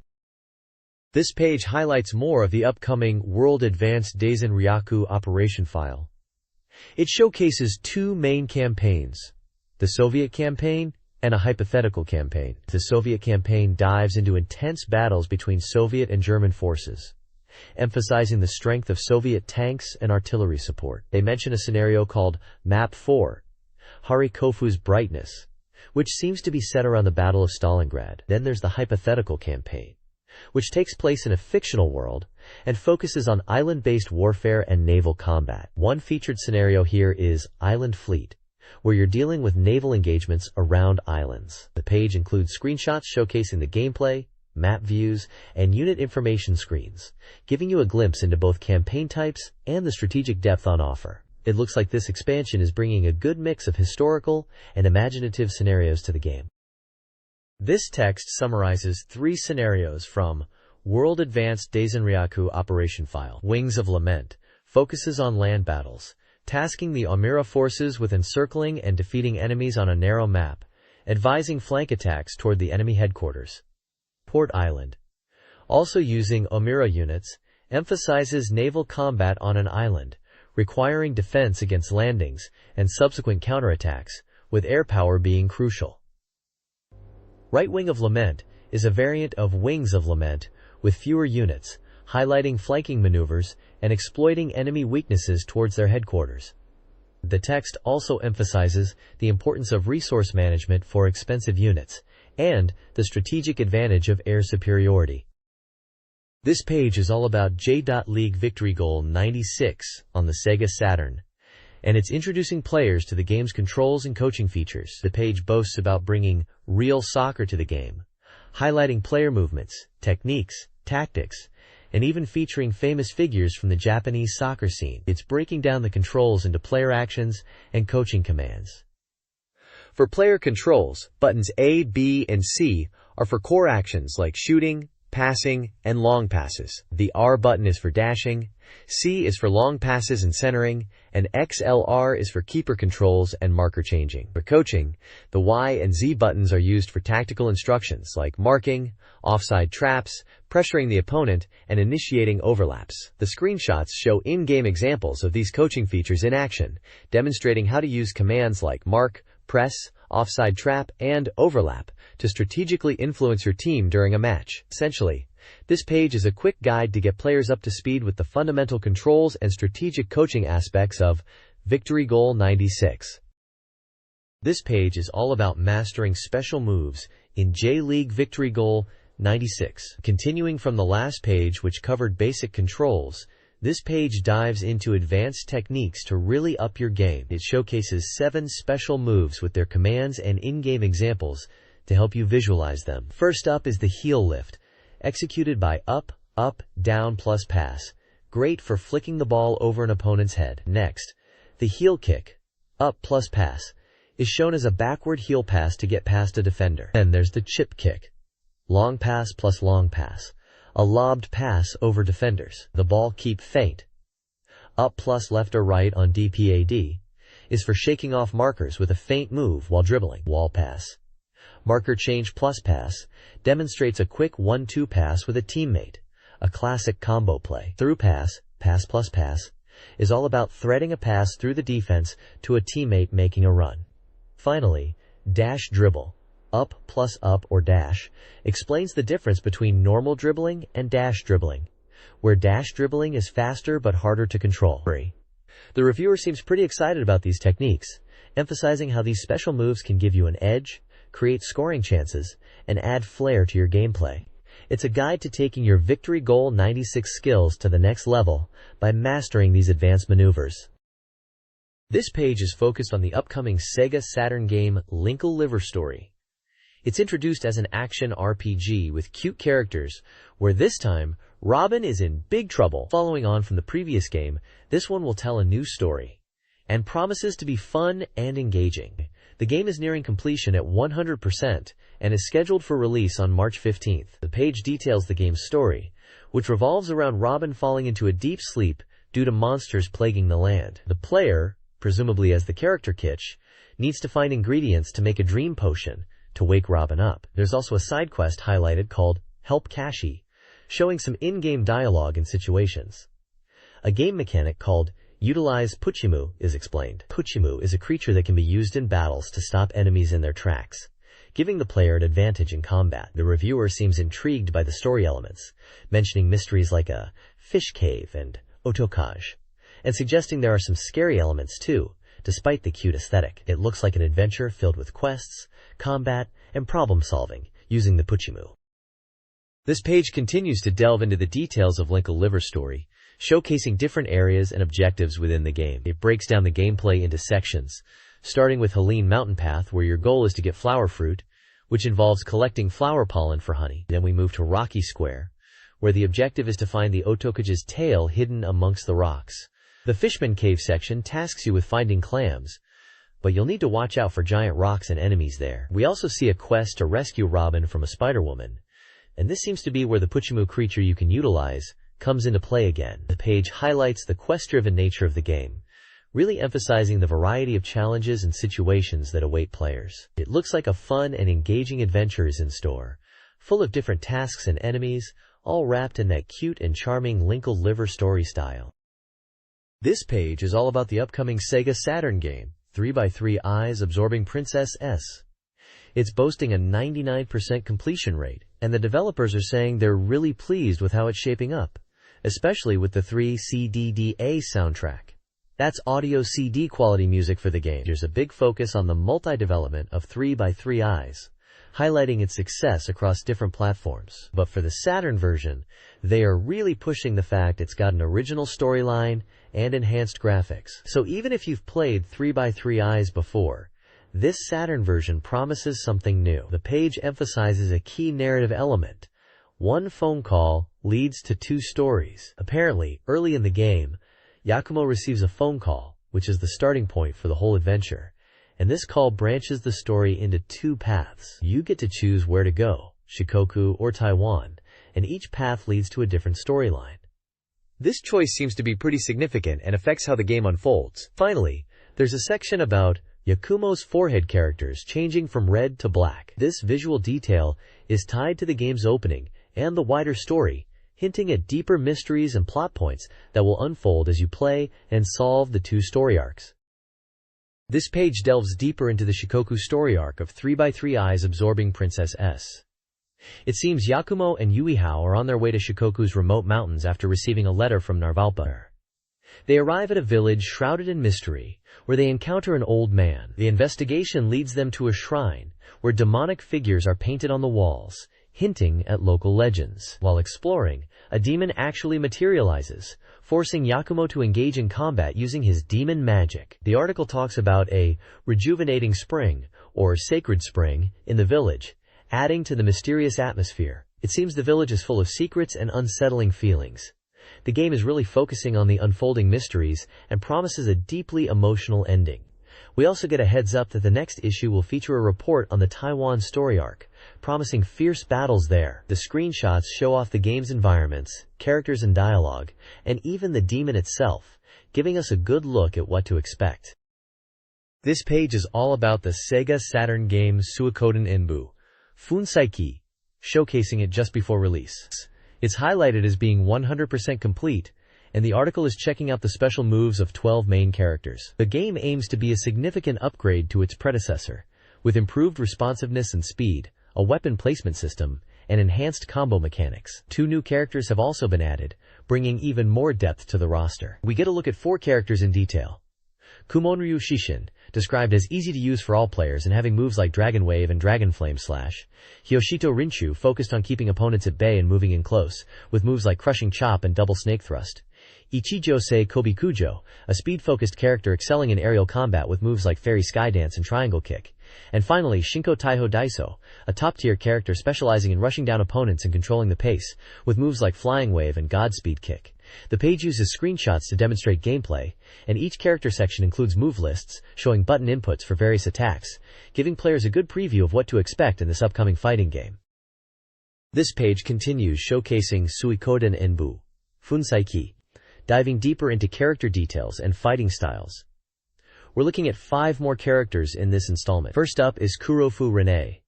This page highlights more of the upcoming World Advanced Daisen Ryaku operation file. It showcases two main campaigns, the Soviet campaign and a hypothetical campaign. The Soviet campaign dives into intense battles between Soviet and German forces, emphasizing the strength of Soviet tanks and artillery support. They mention a scenario called Map 4, Harikofu's Brightness, which seems to be set around the Battle of Stalingrad. Then there's the hypothetical campaign, which takes place in a fictional world and focuses on island-based warfare and naval combat. One featured scenario here is Island Fleet, where you're dealing with naval engagements around islands. The page includes screenshots showcasing the gameplay, map views, and unit information screens, giving you a glimpse into both campaign types and the strategic depth on offer. It looks like this expansion is bringing a good mix of historical and imaginative scenarios to the game. This text summarizes 3 scenarios from World Advanced Daisen Ryaku Operation File. Wings of Lament focuses on land battles, tasking the Omura forces with encircling and defeating enemies on a narrow map, advising flank attacks toward the enemy headquarters. Port Island, also using Omura units, emphasizes naval combat on an island, requiring defense against landings and subsequent counterattacks, with air power being crucial. Right Wing of Lament is a variant of Wings of Lament with fewer units, highlighting flanking maneuvers and exploiting enemy weaknesses towards their headquarters. The text also emphasizes the importance of resource management for expensive units and the strategic advantage of air superiority. This page is all about J.League Victory Goal 96 on the SEGA Saturn, and it's introducing players to the game's controls and coaching features. The page boasts about bringing real soccer to the game, highlighting player movements, techniques, tactics, and even featuring famous figures from the Japanese soccer scene. It's breaking down the controls into player actions and coaching commands. For player controls, buttons A, B, and C are for core actions like shooting, passing, and long passes. The R button is for dashing, C is for long passes and centering, and XLR is for keeper controls and marker changing. For coaching, the Y and Z buttons are used for tactical instructions like marking, offside traps, pressuring the opponent, and initiating overlaps. The screenshots show in-game examples of these coaching features in action, demonstrating how to use commands like mark, press, offside trap, and overlap to strategically influence your team during a match. Essentially, this page is a quick guide to get players up to speed with the fundamental controls and strategic coaching aspects of Victory Goal 96. This page is all about mastering special moves in J-League Victory Goal 96. Continuing from the last page, which covered basic controls, this page dives into advanced techniques to really up your game. It showcases 7 special moves with their commands and in-game examples to help you visualize them. First up is the heel lift, executed by up, up, down plus pass, great for flicking the ball over an opponent's head. Next, the heel kick, up plus pass, is shown as a backward heel pass to get past a defender. Then there's the chip kick, long pass plus long pass, a lobbed pass over defenders. The ball keep feint, up plus left or right on DPAD, is for shaking off markers with a feint move while dribbling. Wall pass, marker change plus pass, demonstrates a quick 1-2 pass with a teammate, a classic combo play. Through pass, pass plus pass, is all about threading a pass through the defense to a teammate making a run. Finally, dash dribble, up plus up or dash, explains the difference between normal dribbling and dash dribbling, where dash dribbling is faster but harder to control. The reviewer seems pretty excited about these techniques, emphasizing how these special moves can give you an edge, create scoring chances, and add flair to your gameplay. It's a guide to taking your Victory Goal 96 skills to the next level by mastering these advanced maneuvers. This page is focused on the upcoming SEGA Saturn game Linkle Liver Story. It's introduced as an action RPG with cute characters, where this time, Robin is in big trouble. Following on from the previous game, this one will tell a new story, and promises to be fun and engaging. The game is nearing completion at 100% and is scheduled for release on March 15th. The page details the game's story, which revolves around Robin falling into a deep sleep due to monsters plaguing the land. The player, presumably as the character Kitsch, needs to find ingredients to make a dream potion to wake Robin up. There's also a side quest highlighted called Help Kashi, showing some in-game dialogue and situations. A game mechanic called Utilize Puchimu is explained. Puchimu is a creature that can be used in battles to stop enemies in their tracks, giving the player an advantage in combat. The reviewer seems intrigued by the story elements, mentioning mysteries like a fish cave and otokage, and suggesting there are some scary elements too, despite the cute aesthetic. It looks like an adventure filled with quests, combat, and problem-solving using the Puchimu. This page continues to delve into the details of Linkle Liver Story, showcasing different areas and objectives within the game. It breaks down the gameplay into sections, starting with Helene Mountain Path, where your goal is to get flower fruit, which involves collecting flower pollen for honey. Then we move to Rocky Square, where the objective is to find the otokage's tail hidden amongst the rocks. The Fishman Cave section tasks you with finding clams, but you'll need to watch out for giant rocks and enemies there. We also see a quest to rescue Robin from a Spider-Woman, and this seems to be where the Puchimu creature you can utilize comes into play again. The page highlights the quest-driven nature of the game, really emphasizing the variety of challenges and situations that await players. It looks like a fun and engaging adventure is in store, full of different tasks and enemies, all wrapped in that cute and charming Linkle Liver Story style. This page is all about the upcoming SEGA Saturn game, 3x3 Eyes Absorbing Princess S. It's boasting a 99% completion rate, and the developers are saying they're really pleased with how it's shaping up, especially with the 3CDDA soundtrack. That's audio CD quality music for the game. There's a big focus on the multi-development of 3x3 Eyes, highlighting its success across different platforms. But for the Saturn version, they are really pushing the fact it's got an original storyline and enhanced graphics. So even if you've played 3x3 Eyes before, this Saturn version promises something new. The page emphasizes a key narrative element. One phone call leads to two stories. Apparently, early in the game, Yakumo receives a phone call, which is the starting point for the whole adventure, and this call branches the story into two paths. You get to choose where to go, Shikoku or Taiwan, and each path leads to a different storyline. This choice seems to be pretty significant and affects how the game unfolds. Finally, there's a section about Yakumo's forehead characters changing from red to black. This visual detail is tied to the game's opening and the wider story, hinting at deeper mysteries and plot points that will unfold as you play and solve the two story arcs. This page delves deeper into the Shikoku story arc of 3x3 Eyes Absorbing Princess S. It seems Yakumo and Yuihao are on their way to Shikoku's remote mountains after receiving a letter from Narvalpa. They arrive at a village shrouded in mystery, where they encounter an old man. The investigation leads them to a shrine, where demonic figures are painted on the walls, hinting at local legends. While exploring, a demon actually materializes, forcing Yakumo to engage in combat using his demon magic. The article talks about a rejuvenating spring, or sacred spring, in the village, adding to the mysterious atmosphere. It seems the village is full of secrets and unsettling feelings. The game is really focusing on the unfolding mysteries and promises a deeply emotional ending. We also get a heads up that the next issue will feature a report on the Taiwan story arc, promising fierce battles there. The screenshots show off the game's environments, characters and dialogue, and even the demon itself, giving us a good look at what to expect. This page is all about the SEGA Saturn game Suikoden Enbu Funsaiki, showcasing it just before release. It's highlighted as being 100% complete, and the article is checking out the special moves of 12 main characters. The game aims to be a significant upgrade to its predecessor, with improved responsiveness and speed, a weapon placement system, and enhanced combo mechanics. 2 new characters have also been added, bringing even more depth to the roster. We get a look at 4 characters in detail. Kumonryu Shishin, described as easy to use for all players and having moves like Dragon Wave and Dragon Flame Slash. Hyoshito Rinchu, focused on keeping opponents at bay and moving in close, with moves like Crushing Chop and Double Snake Thrust. Ichijose Kobikujo, a speed-focused character excelling in aerial combat with moves like Fairy Skydance and Triangle Kick. And finally, Shinko Taiho Daiso, a top-tier character specializing in rushing down opponents and controlling the pace, with moves like Flying Wave and Godspeed Kick. The page uses screenshots to demonstrate gameplay, and each character section includes move lists, showing button inputs for various attacks, giving players a good preview of what to expect in this upcoming fighting game. This page continues showcasing Suikoden Enbu, Funsaiki, diving deeper into character details and fighting styles. We're looking at 5 more characters in this installment. First up is Kurofu Rene,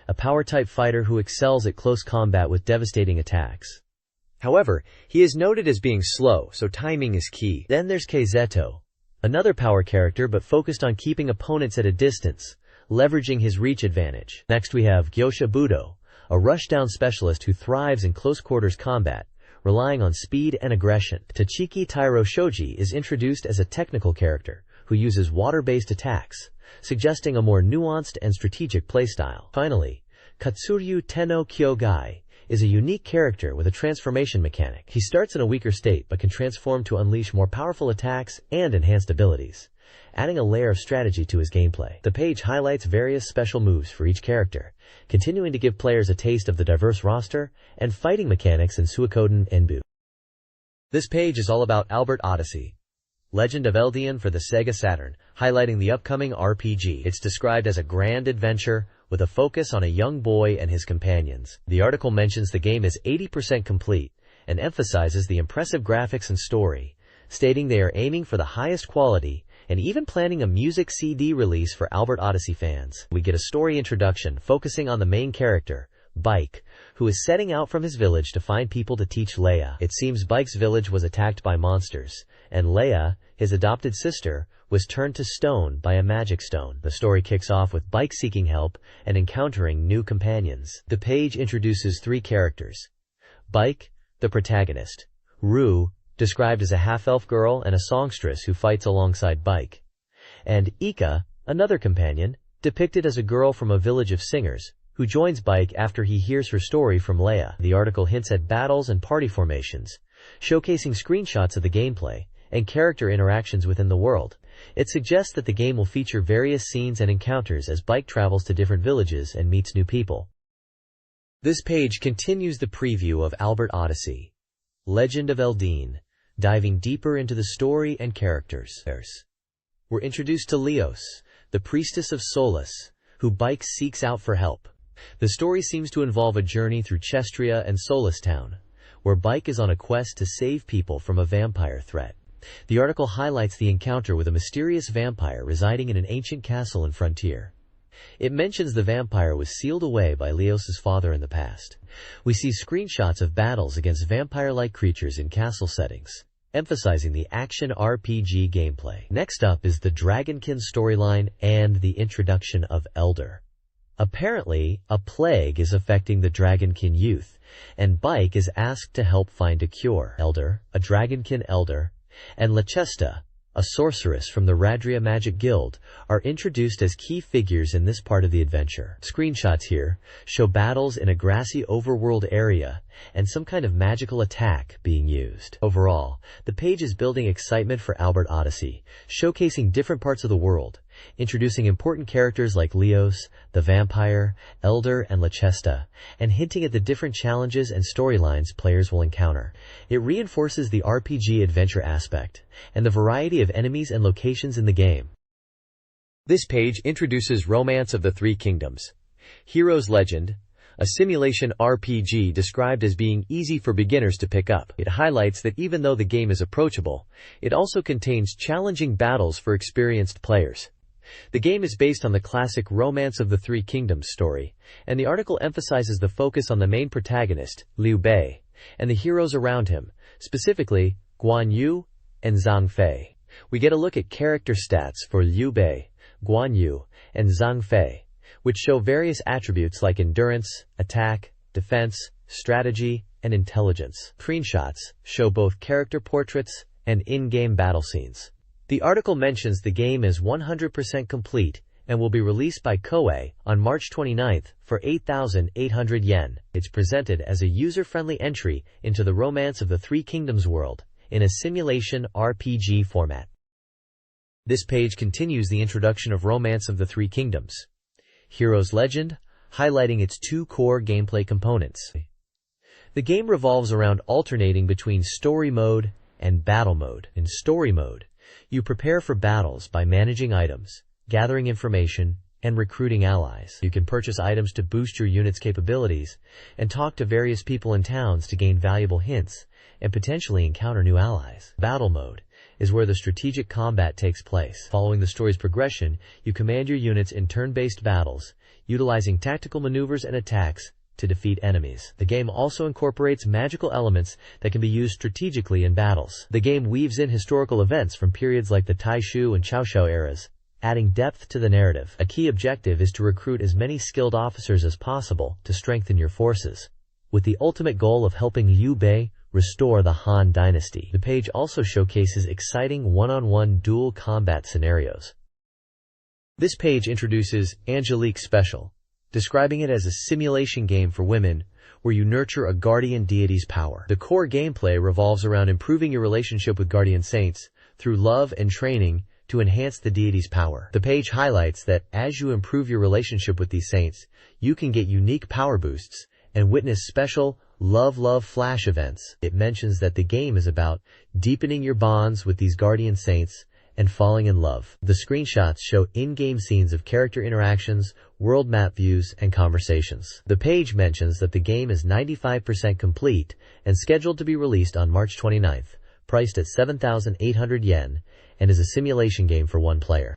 a power-type fighter who excels at close combat with devastating attacks. However, he is noted as being slow, so timing is key. Then there's Keizeto, another power character but focused on keeping opponents at a distance, leveraging his reach advantage. Next we have Gyosha Budo, a rushdown specialist who thrives in close-quarters combat, relying on speed and aggression. Tachiki Tairo Shoji is introduced as a technical character who uses water-based attacks, suggesting a more nuanced and strategic playstyle. Finally, Katsuryu Tenno Kyogai is a unique character with a transformation mechanic. He starts in a weaker state but can transform to unleash more powerful attacks and enhanced abilities, adding a layer of strategy to his gameplay. The page highlights various special moves for each character, continuing to give players a taste of the diverse roster and fighting mechanics in Suikoden Enbu. This page is all about Albert Odyssey, Legend of Eldian for the Sega Saturn, highlighting the upcoming RPG. It's described as a grand adventure with a focus on a young boy and his companions. The article mentions the game is 80% complete and emphasizes the impressive graphics and story, stating they are aiming for the highest quality and even planning a music CD release for Albert Odyssey fans. We get a story introduction focusing on the main character, Bike, who is setting out from his village to find people to teach Leia. It seems Bike's village was attacked by monsters, and Leia, his adopted sister, was turned to stone by a magic stone. The story kicks off with Bike seeking help and encountering new companions. The page introduces 3 characters. Bike, the protagonist. Rue, described as a half-elf girl and a songstress who fights alongside Bike. And Ika, another companion, depicted as a girl from a village of singers, who joins Bike after he hears her story from Leia. The article hints at battles and party formations, showcasing screenshots of the gameplay and character interactions within the world. It suggests that the game will feature various scenes and encounters as Bike travels to different villages and meets new people. This page continues the preview of Albert Odyssey, Legend of Eldian, diving deeper into the story and characters. We're introduced to Leos, the priestess of Solace, who Bike seeks out for help. The story seems to involve a journey through Chestria and Solace Town, where Bike is on a quest to save people from a vampire threat. The article highlights the encounter with a mysterious vampire residing in an ancient castle in Frontier. It mentions the vampire was sealed away by Leos's father in the past. We see screenshots of battles against vampire-like creatures in castle settings, emphasizing the action RPG gameplay. Next up is the Dragonkin storyline and the introduction of Elder. Apparently, a plague is affecting the Dragonkin youth, and Bike is asked to help find a cure. Elder, a Dragonkin elder, and Lechesta, a sorceress from the Radria Magic Guild, are introduced as key figures in this part of the adventure. Screenshots here show battles in a grassy overworld area and some kind of magical attack being used. Overall, the page is building excitement for Albert Odyssey, showcasing different parts of the world, introducing important characters like Leos, the vampire, Elder, and Lechesta, and hinting at the different challenges and storylines players will encounter. It reinforces the RPG adventure aspect and the variety of enemies and locations in the game. This page introduces Romance of the Three Kingdoms, Heroes Legend, a simulation RPG described as being easy for beginners to pick up. It highlights that even though the game is approachable, it also contains challenging battles for experienced players. The game is based on the classic Romance of the Three Kingdoms story, and the article emphasizes the focus on the main protagonist, Liu Bei, and the heroes around him, specifically Guan Yu and Zhang Fei. We get a look at character stats for Liu Bei, Guan Yu, and Zhang Fei, which show various attributes like endurance, attack, defense, strategy, and intelligence. Screenshots show both character portraits and in-game battle scenes. The article mentions the game is 100% complete and will be released by Koei on March 29th for 8,800 yen. It's presented as a user-friendly entry into the Romance of the Three Kingdoms world in a simulation RPG format. This page continues the introduction of Romance of the Three Kingdoms. Hero's Legend, highlighting its two core gameplay components. The game revolves around alternating between story mode and battle mode. In story mode, you prepare for battles by managing items, gathering information, and recruiting allies. You can purchase items to boost your unit's capabilities and talk to various people in towns to gain valuable hints and potentially encounter new allies. Battle mode is where the strategic combat takes place. Following the story's progression, you command your units in turn-based battles, utilizing tactical maneuvers and attacks to defeat enemies. The game also incorporates magical elements that can be used strategically in battles. The game weaves in historical events from periods like the Taishu and Chaoshu eras, adding depth to the narrative. A key objective is to recruit as many skilled officers as possible to strengthen your forces, with the ultimate goal of helping Liu Bei restore the Han dynasty. The page also showcases exciting one-on-one dual combat scenarios. This page introduces Angelique Special, describing it as a simulation game for women where you nurture a guardian deity's power. The core gameplay revolves around improving your relationship with guardian saints through love and training to enhance the deity's power. The page highlights that as you improve your relationship with these saints, you can get unique power boosts and witness special love flash events. It mentions that the game is about deepening your bonds with these guardian saints and falling in love. The screenshots show in-game scenes of character interactions, world map views, and conversations. The page mentions that the game is 95% complete and scheduled to be released on March 29th, priced at 7,800 yen, and is a simulation game for one player.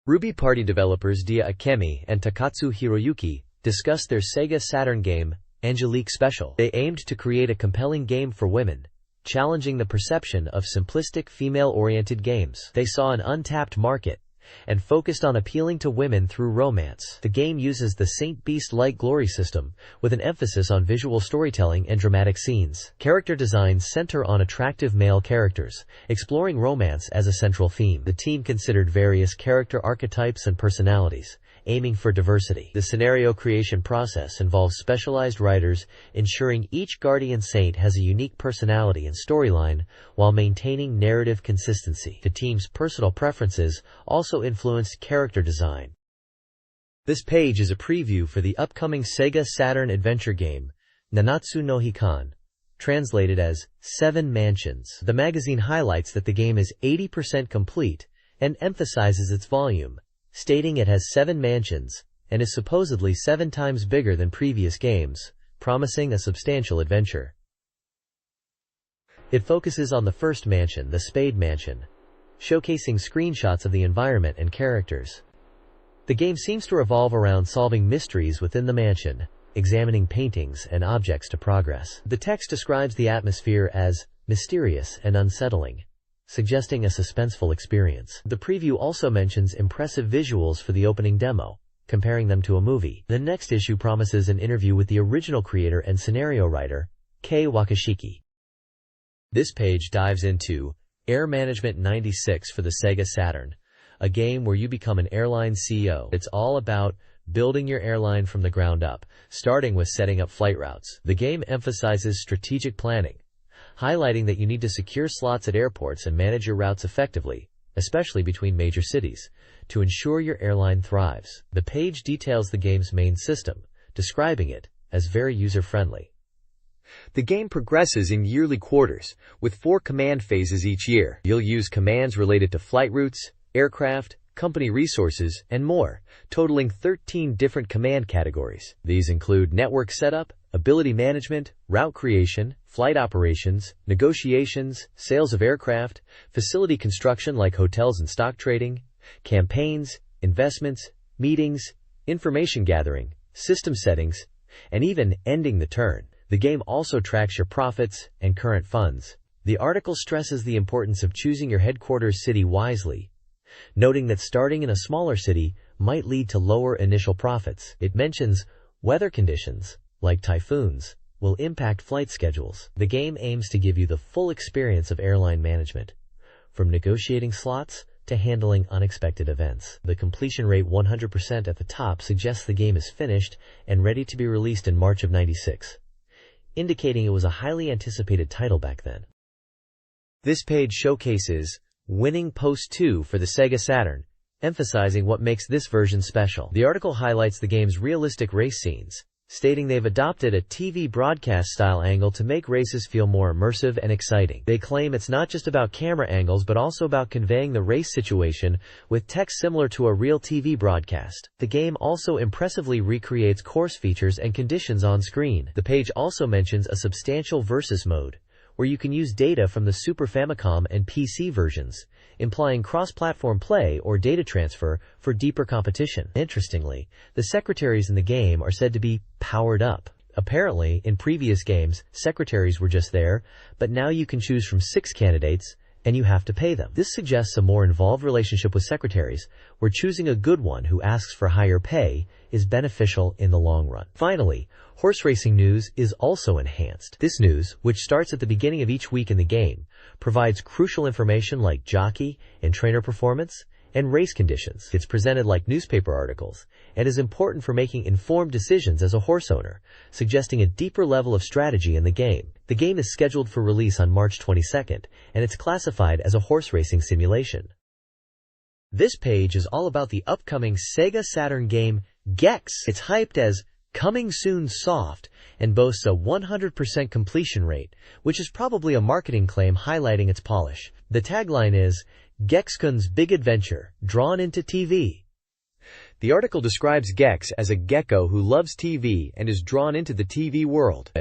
Ruby Party developers Dia Akemi and Takatsu Hiroyuki discussed their SEGA Saturn game, Angelique Special. They aimed to create a compelling game for women, challenging the perception of simplistic female-oriented games. They saw an untapped market and focused on appealing to women through romance. The game uses the Saint Beast Light Glory system, with an emphasis on visual storytelling and dramatic scenes. Character designs center on attractive male characters, exploring romance as a central theme. The team considered various character archetypes and personalities, aiming for diversity. The scenario creation process involves specialized writers ensuring each guardian saint has a unique personality and storyline while maintaining narrative consistency. The team's personal preferences also influenced character design. This page is a preview for the upcoming SEGA Saturn adventure game, Nanatsu no Hikan, translated as 7 Mansions. The magazine highlights that the game is 80% complete and emphasizes its volume, stating it has 7 mansions and is supposedly 7 times bigger than previous games, promising a substantial adventure. It focuses on the first mansion, the Spade Mansion, showcasing screenshots of the environment and characters. The game seems to revolve around solving mysteries within the mansion, examining paintings and objects to progress. The text describes the atmosphere as mysterious and unsettling, suggesting a suspenseful experience. The preview also mentions impressive visuals for the opening demo, comparing them to a movie. The next issue promises an interview with the original creator and scenario writer, Kei Wakashiki. This page dives into Air Management 96 for the SEGA Saturn, a game where you become an airline CEO. It's all about building your airline from the ground up, starting with setting up flight routes. The game emphasizes strategic planning, highlighting that you need to secure slots at airports and manage your routes effectively, especially between major cities, to ensure your airline thrives. The page details the game's main system, describing it as very user-friendly. The game progresses in yearly quarters, with 4 command phases each year. You'll use commands related to flight routes, aircraft, company resources, and more, totaling 13 different command categories. These include network setup, ability management, route creation, flight operations, negotiations, sales of aircraft, facility construction like hotels and stock trading, campaigns, investments, meetings, information gathering, system settings, and even ending the turn. The game also tracks your profits and current funds. The article stresses the importance of choosing your headquarters city wisely, noting that starting in a smaller city might lead to lower initial profits. It mentions weather conditions, like typhoons, will impact flight schedules. The game aims to give you the full experience of airline management, from negotiating slots to handling unexpected events. The completion rate 100% at the top suggests the game is finished and ready to be released in March of '96, indicating it was a highly anticipated title back then. This page showcases winning Post 2 for the SEGA Saturn, emphasizing what makes this version special. The article highlights the game's realistic race scenes, stating they've adopted a TV broadcast-style angle to make races feel more immersive and exciting. They claim it's not just about camera angles but also about conveying the race situation with text similar to a real TV broadcast. The game also impressively recreates course features and conditions on screen. The page also mentions a substantial versus mode, where you can use data from the Super Famicom and PC versions, implying cross-platform play or data transfer for deeper competition. Interestingly, the secretaries in the game are said to be powered up. Apparently, in previous games, secretaries were just there, but now you can choose from 6 candidates, and you have to pay them. This suggests a more involved relationship with secretaries, where choosing a good one who asks for higher pay is beneficial in the long run. Finally, horse racing news is also enhanced. This news, which starts at the beginning of each week in the game, provides crucial information like jockey and trainer performance and race conditions. It's presented like newspaper articles and is important for making informed decisions as a horse owner, suggesting a deeper level of strategy in the game. The game is scheduled for release on March 22nd, and it's classified as a horse racing simulation. This page is all about the upcoming SEGA Saturn game Gex. It's hyped as coming soon soft and boasts a 100% completion rate, which is probably a marketing claim highlighting its polish. The tagline is, Gexkun's big adventure, drawn into TV. The article describes Gex as a gecko who loves TV and is drawn into the TV world.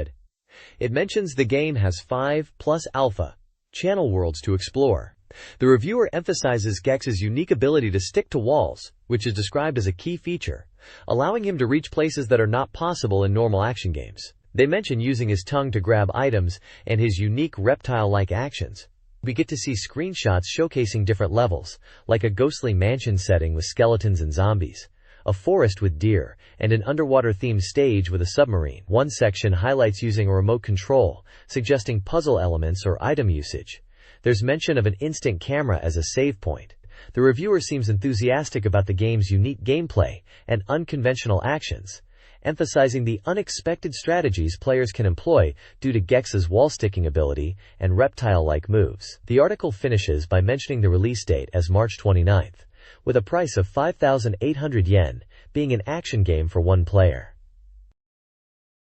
It mentions the game has 5 plus alpha channel worlds to explore. The reviewer emphasizes Gex's unique ability to stick to walls, which is described as a key feature, allowing him to reach places that are not possible in normal action games. They mention using his tongue to grab items and his unique reptile-like actions. We get to see screenshots showcasing different levels, like a ghostly mansion setting with skeletons and zombies, a forest with deer, and an underwater-themed stage with a submarine. One section highlights using a remote control, suggesting puzzle elements or item usage. There's mention of an instant camera as a save point. The reviewer seems enthusiastic about the game's unique gameplay and unconventional actions, emphasizing the unexpected strategies players can employ due to Gex's wall-sticking ability and reptile-like moves. The article finishes by mentioning the release date as March 29th, with a price of 5,800 yen, being an action game for one player.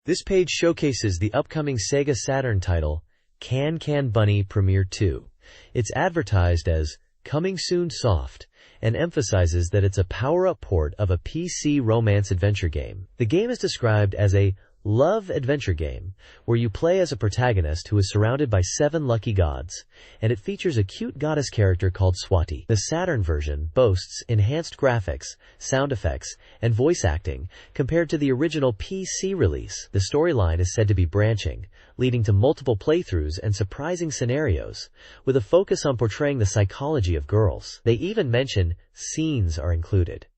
This page showcases the upcoming SEGA Saturn title, Can Can Bunny Premiere 2. It's advertised as coming soon soft, and emphasizes that it's a power-up port of a PC romance adventure game. The game is described as a love adventure game, where you play as a protagonist who is surrounded by 7 lucky gods, and it features a cute goddess character called Swati. The Saturn version boasts enhanced graphics, sound effects, and voice acting compared to the original PC release. The storyline is said to be branching, leading to multiple playthroughs and surprising scenarios, with a focus on portraying the psychology of girls. They even mention scenes are included.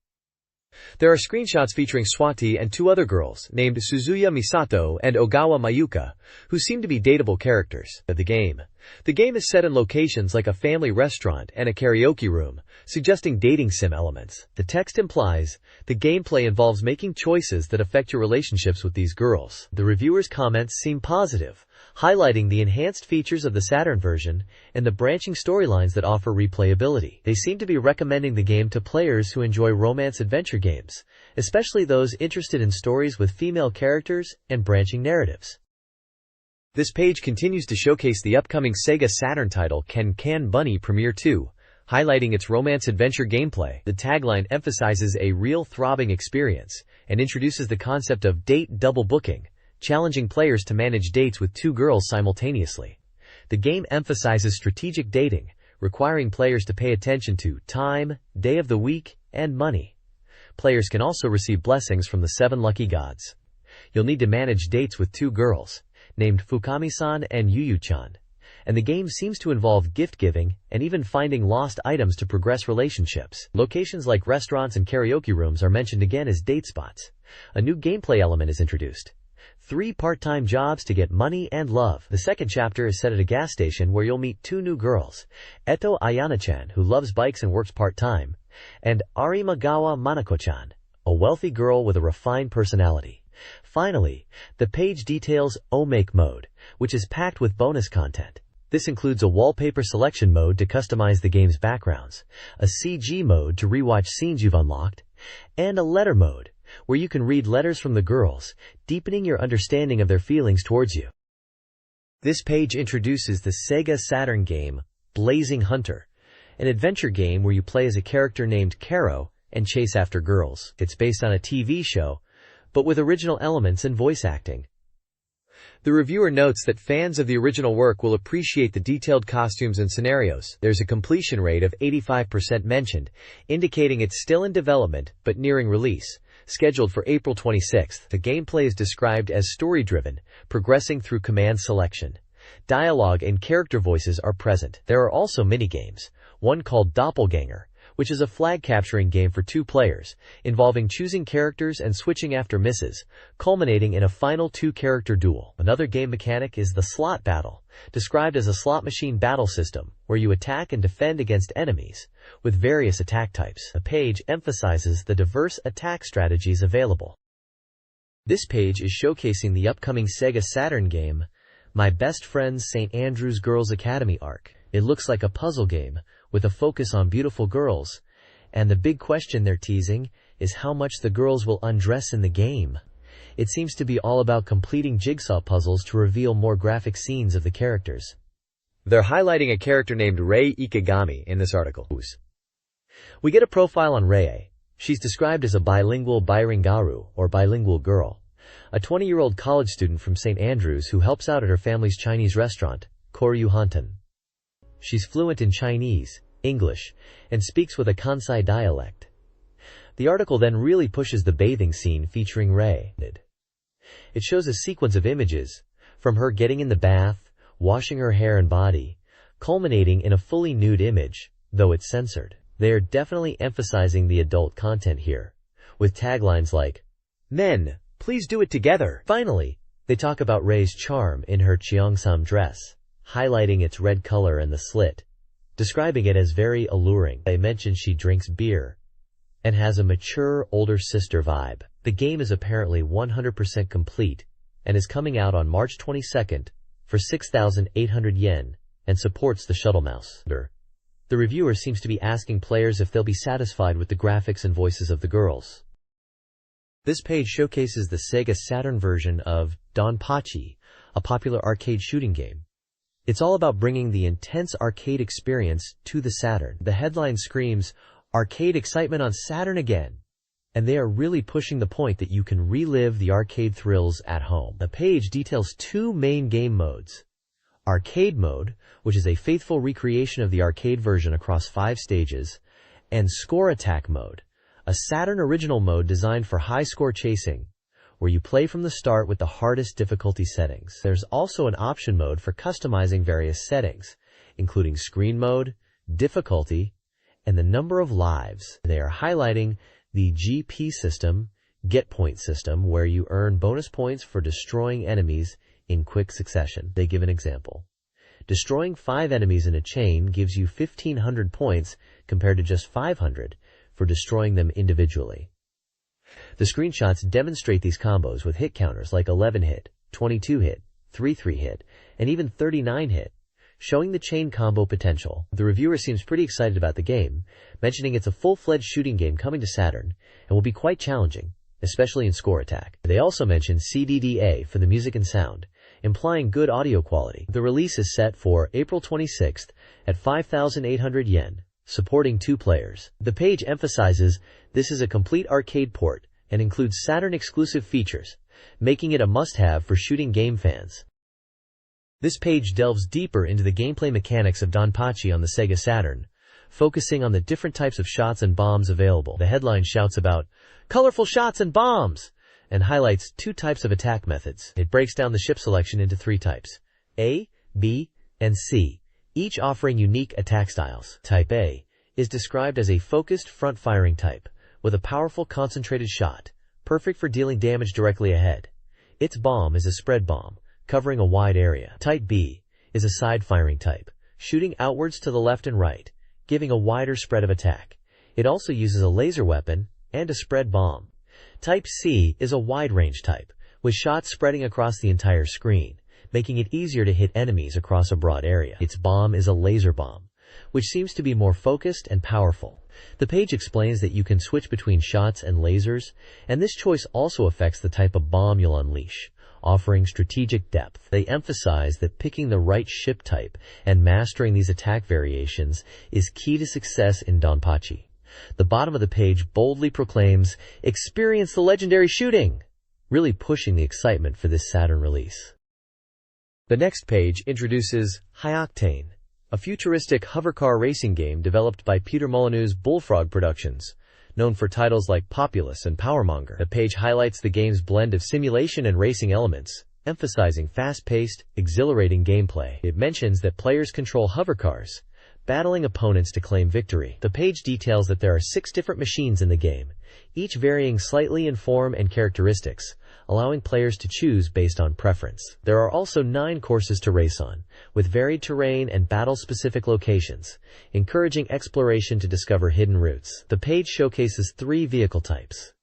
There are screenshots featuring Swati and 2 other girls, named Suzuya Misato and Ogawa Mayuka, who seem to be dateable characters of the game. The game is set in locations like a family restaurant and a karaoke room, suggesting dating sim elements. The text implies the gameplay involves making choices that affect your relationships with these girls. The reviewers' comments seem positive, highlighting the enhanced features of the Saturn version and the branching storylines that offer replayability. They seem to be recommending the game to players who enjoy romance adventure games, especially those interested in stories with female characters and branching narratives. This page continues to showcase the upcoming SEGA Saturn title Can Can Bunny Premiere 2, highlighting its romance adventure gameplay. The tagline emphasizes a real throbbing experience and introduces the concept of date double booking, challenging players to manage dates with 2 girls simultaneously. The game emphasizes strategic dating, requiring players to pay attention to time, day of the week, and money. Players can also receive blessings from the 7 lucky gods. You'll need to manage dates with 2 girls, named Fukami-san and Yuyu-chan, and the game seems to involve gift-giving and even finding lost items to progress relationships. Locations like restaurants and karaoke rooms are mentioned again as date spots. A new gameplay element is introduced, 3 part-time jobs to get money and love. The second chapter is set at a gas station where you'll meet 2 new girls, Eto Ayana-chan, who loves bikes and works part-time, and Arimagawa Manako-chan, a wealthy girl with a refined personality. Finally, the page details O-Make mode, which is packed with bonus content. This includes a wallpaper selection mode to customize the game's backgrounds, a CG mode to rewatch scenes you've unlocked, and a letter mode, where you can read letters from the girls, deepening your understanding of their feelings towards you. This page introduces the SEGA Saturn game, Blazing Hunter, an adventure game where you play as a character named Karo and chase after girls. It's based on a TV show, but with original elements and voice acting. The reviewer notes that fans of the original work will appreciate the detailed costumes and scenarios. There's a completion rate of 85% mentioned, indicating it's still in development but nearing release, scheduled for April 26th. The gameplay is described as story-driven, progressing through command selection. Dialogue and character voices are present. There are also minigames, one called Doppelganger, which is a flag-capturing game for 2 players, involving choosing characters and switching after misses, culminating in a final 2-character duel. Another game mechanic is the slot battle, described as a slot machine battle system, where you attack and defend against enemies, with various attack types. The page emphasizes the diverse attack strategies available. This page is showcasing the upcoming SEGA Saturn game, My Best Friend's St. Andrew's Girls Academy arc. It looks like a puzzle game, with a focus on beautiful girls, and the big question they're teasing is how much the girls will undress in the game. It seems to be all about completing jigsaw puzzles to reveal more graphic scenes of the characters. They're highlighting a character named Rei Ikegami in this article. We get a profile on Rei. She's described as a bilingual Bairingaru, or bilingual girl, a 20-year-old college student from St. Andrews who helps out at her family's Chinese restaurant, Koryu Hantan. She's fluent in Chinese, English, and speaks with a Kansai dialect. The article then really pushes the bathing scene featuring Rei. It shows a sequence of images, from her getting in the bath, washing her hair and body, culminating in a fully nude image, though it's censored. They are definitely emphasizing the adult content here, with taglines like, "Men, please do it together." Finally, they talk about Rei's charm in her cheongsam dress, highlighting its red color and the slit, describing it as very alluring. They mention she drinks beer and has a mature, older sister vibe. The game is apparently 100% complete and is coming out on March 22nd for 6,800 yen and supports the shuttle mouse. The reviewer seems to be asking players if they'll be satisfied with the graphics and voices of the girls. This page showcases the SEGA Saturn version of Donpachi, a popular arcade shooting game. It's all about bringing the intense arcade experience to the Saturn. The headline screams, "Arcade excitement on Saturn again!" And they are really pushing the point that you can relive the arcade thrills at home. The page details 2 main game modes. Arcade mode, which is a faithful recreation of the arcade version across 5 stages, and Score Attack mode, a Saturn original mode designed for high-score chasing, where you play from the start with the hardest difficulty settings. There's also an option mode for customizing various settings, including screen mode, difficulty, and the number of lives. They are highlighting the GP system, Get Point system, where you earn bonus points for destroying enemies in quick succession. They give an example. Destroying 5 enemies in a chain gives you 1,500 points compared to just 500 for destroying them individually. The screenshots demonstrate these combos with hit counters like 11 hit, 22 hit, 3 hit, and even 39 hit, showing the chain combo potential. The reviewer seems pretty excited about the game, mentioning it's a full-fledged shooting game coming to Saturn and will be quite challenging, especially in Score Attack. They also mention CDDA for the music and sound, implying good audio quality. The release is set for April 26th at 5,800 yen, supporting 2 players. The page emphasizes this is a complete arcade port and includes Saturn-exclusive features, making it a must-have for shooting game fans. This page delves deeper into the gameplay mechanics of Donpachi on the SEGA Saturn, focusing on the different types of shots and bombs available. The headline shouts about colorful shots and bombs and highlights 2 types of attack methods. It breaks down the ship selection into 3 types, A, B, and C, each offering unique attack styles. Type A is described as a focused front-firing type with a powerful concentrated shot, perfect for dealing damage directly ahead. Its bomb is a spread bomb, covering a wide area. Type B is a side-firing type, shooting outwards to the left and right, giving a wider spread of attack. It also uses a laser weapon and a spread bomb. Type C is a wide-range type, with shots spreading across the entire screen, making it easier to hit enemies across a broad area. Its bomb is a laser bomb, which seems to be more focused and powerful. The page explains that you can switch between shots and lasers, and this choice also affects the type of bomb you'll unleash, offering strategic depth. They emphasize that picking the right ship type and mastering these attack variations is key to success in Donpachi. The bottom of the page boldly proclaims, "Experience the legendary shooting!" really pushing the excitement for this Saturn release. The next page introduces High Octane, a futuristic hovercar racing game developed by Peter Molyneux's Bullfrog Productions, known for titles like Populous and Powermonger. The page highlights the game's blend of simulation and racing elements, emphasizing fast-paced, exhilarating gameplay. It mentions that players control hovercars, battling opponents to claim victory. The page details that there are 6 different machines in the game, each varying slightly in form and characteristics, allowing players to choose based on preference. There are also 9 courses to race on, with varied terrain and battle-specific locations, encouraging exploration to discover hidden routes. The page showcases 3 vehicle types.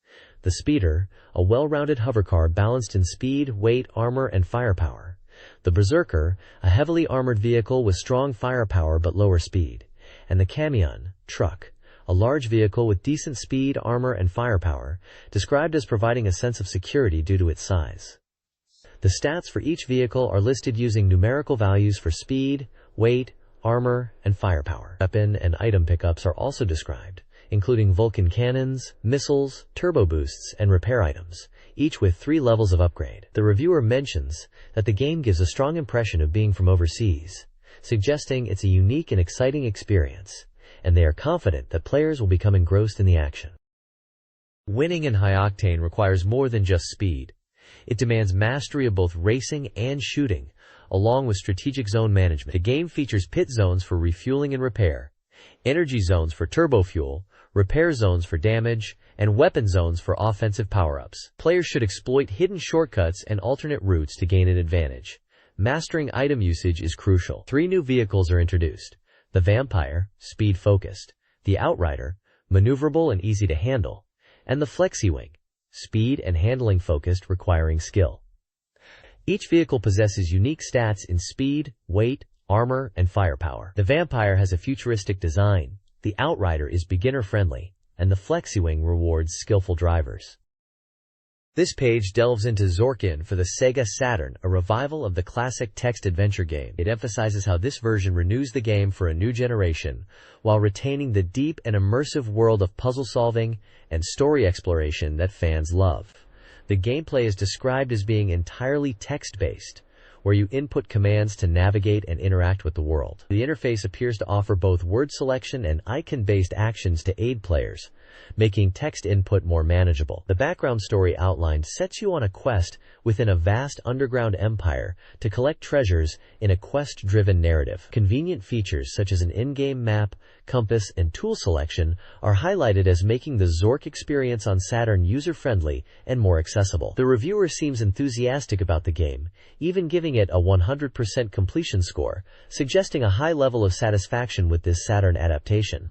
The Speeder, a well-rounded hovercar balanced in speed, weight, armor, and firepower. The Berserker, a heavily armored vehicle with strong firepower but lower speed. And the Camion, truck, a large vehicle with decent speed, armor, and firepower, described as providing a sense of security due to its size. The stats for each vehicle are listed using numerical values for speed, weight, armor, and firepower. Weapon and item pickups are also described, including Vulcan cannons, missiles, turbo boosts, and repair items, each with 3 levels of upgrade. The reviewer mentions that the game gives a strong impression of being from overseas, suggesting it's a unique and exciting experience, and they are confident that players will become engrossed in the action. Winning in High Octane requires more than just speed. It demands mastery of both racing and shooting, along with strategic zone management. The game features pit zones for refueling and repair, energy zones for turbo fuel, repair zones for damage, and weapon zones for offensive power-ups. Players should exploit hidden shortcuts and alternate routes to gain an advantage. Mastering item usage is crucial. 3 new vehicles are introduced. The Vampire, speed-focused, the Outrider, maneuverable and easy to handle, and the Flexi-Wing, speed and handling-focused, requiring skill. Each vehicle possesses unique stats in speed, weight, armor, and firepower. The Vampire has a futuristic design, the Outrider is beginner-friendly, and the Flexi-Wing rewards skillful drivers. This page delves into Zorkin for the SEGA Saturn, a revival of the classic text-adventure game. It emphasizes how this version renews the game for a new generation, while retaining the deep and immersive world of puzzle-solving and story exploration that fans love. The gameplay is described as being entirely text-based, where you input commands to navigate and interact with the world. The interface appears to offer both word selection and icon-based actions to aid players, making text input more manageable. The background story outline sets you on a quest within a vast underground empire to collect treasures in a quest-driven narrative. Convenient features such as an in-game map, compass, and tool selection are highlighted as making the Zork experience on Saturn user-friendly and more accessible. The reviewer seems enthusiastic about the game, even giving it a 100% completion score, suggesting a high level of satisfaction with this Saturn adaptation.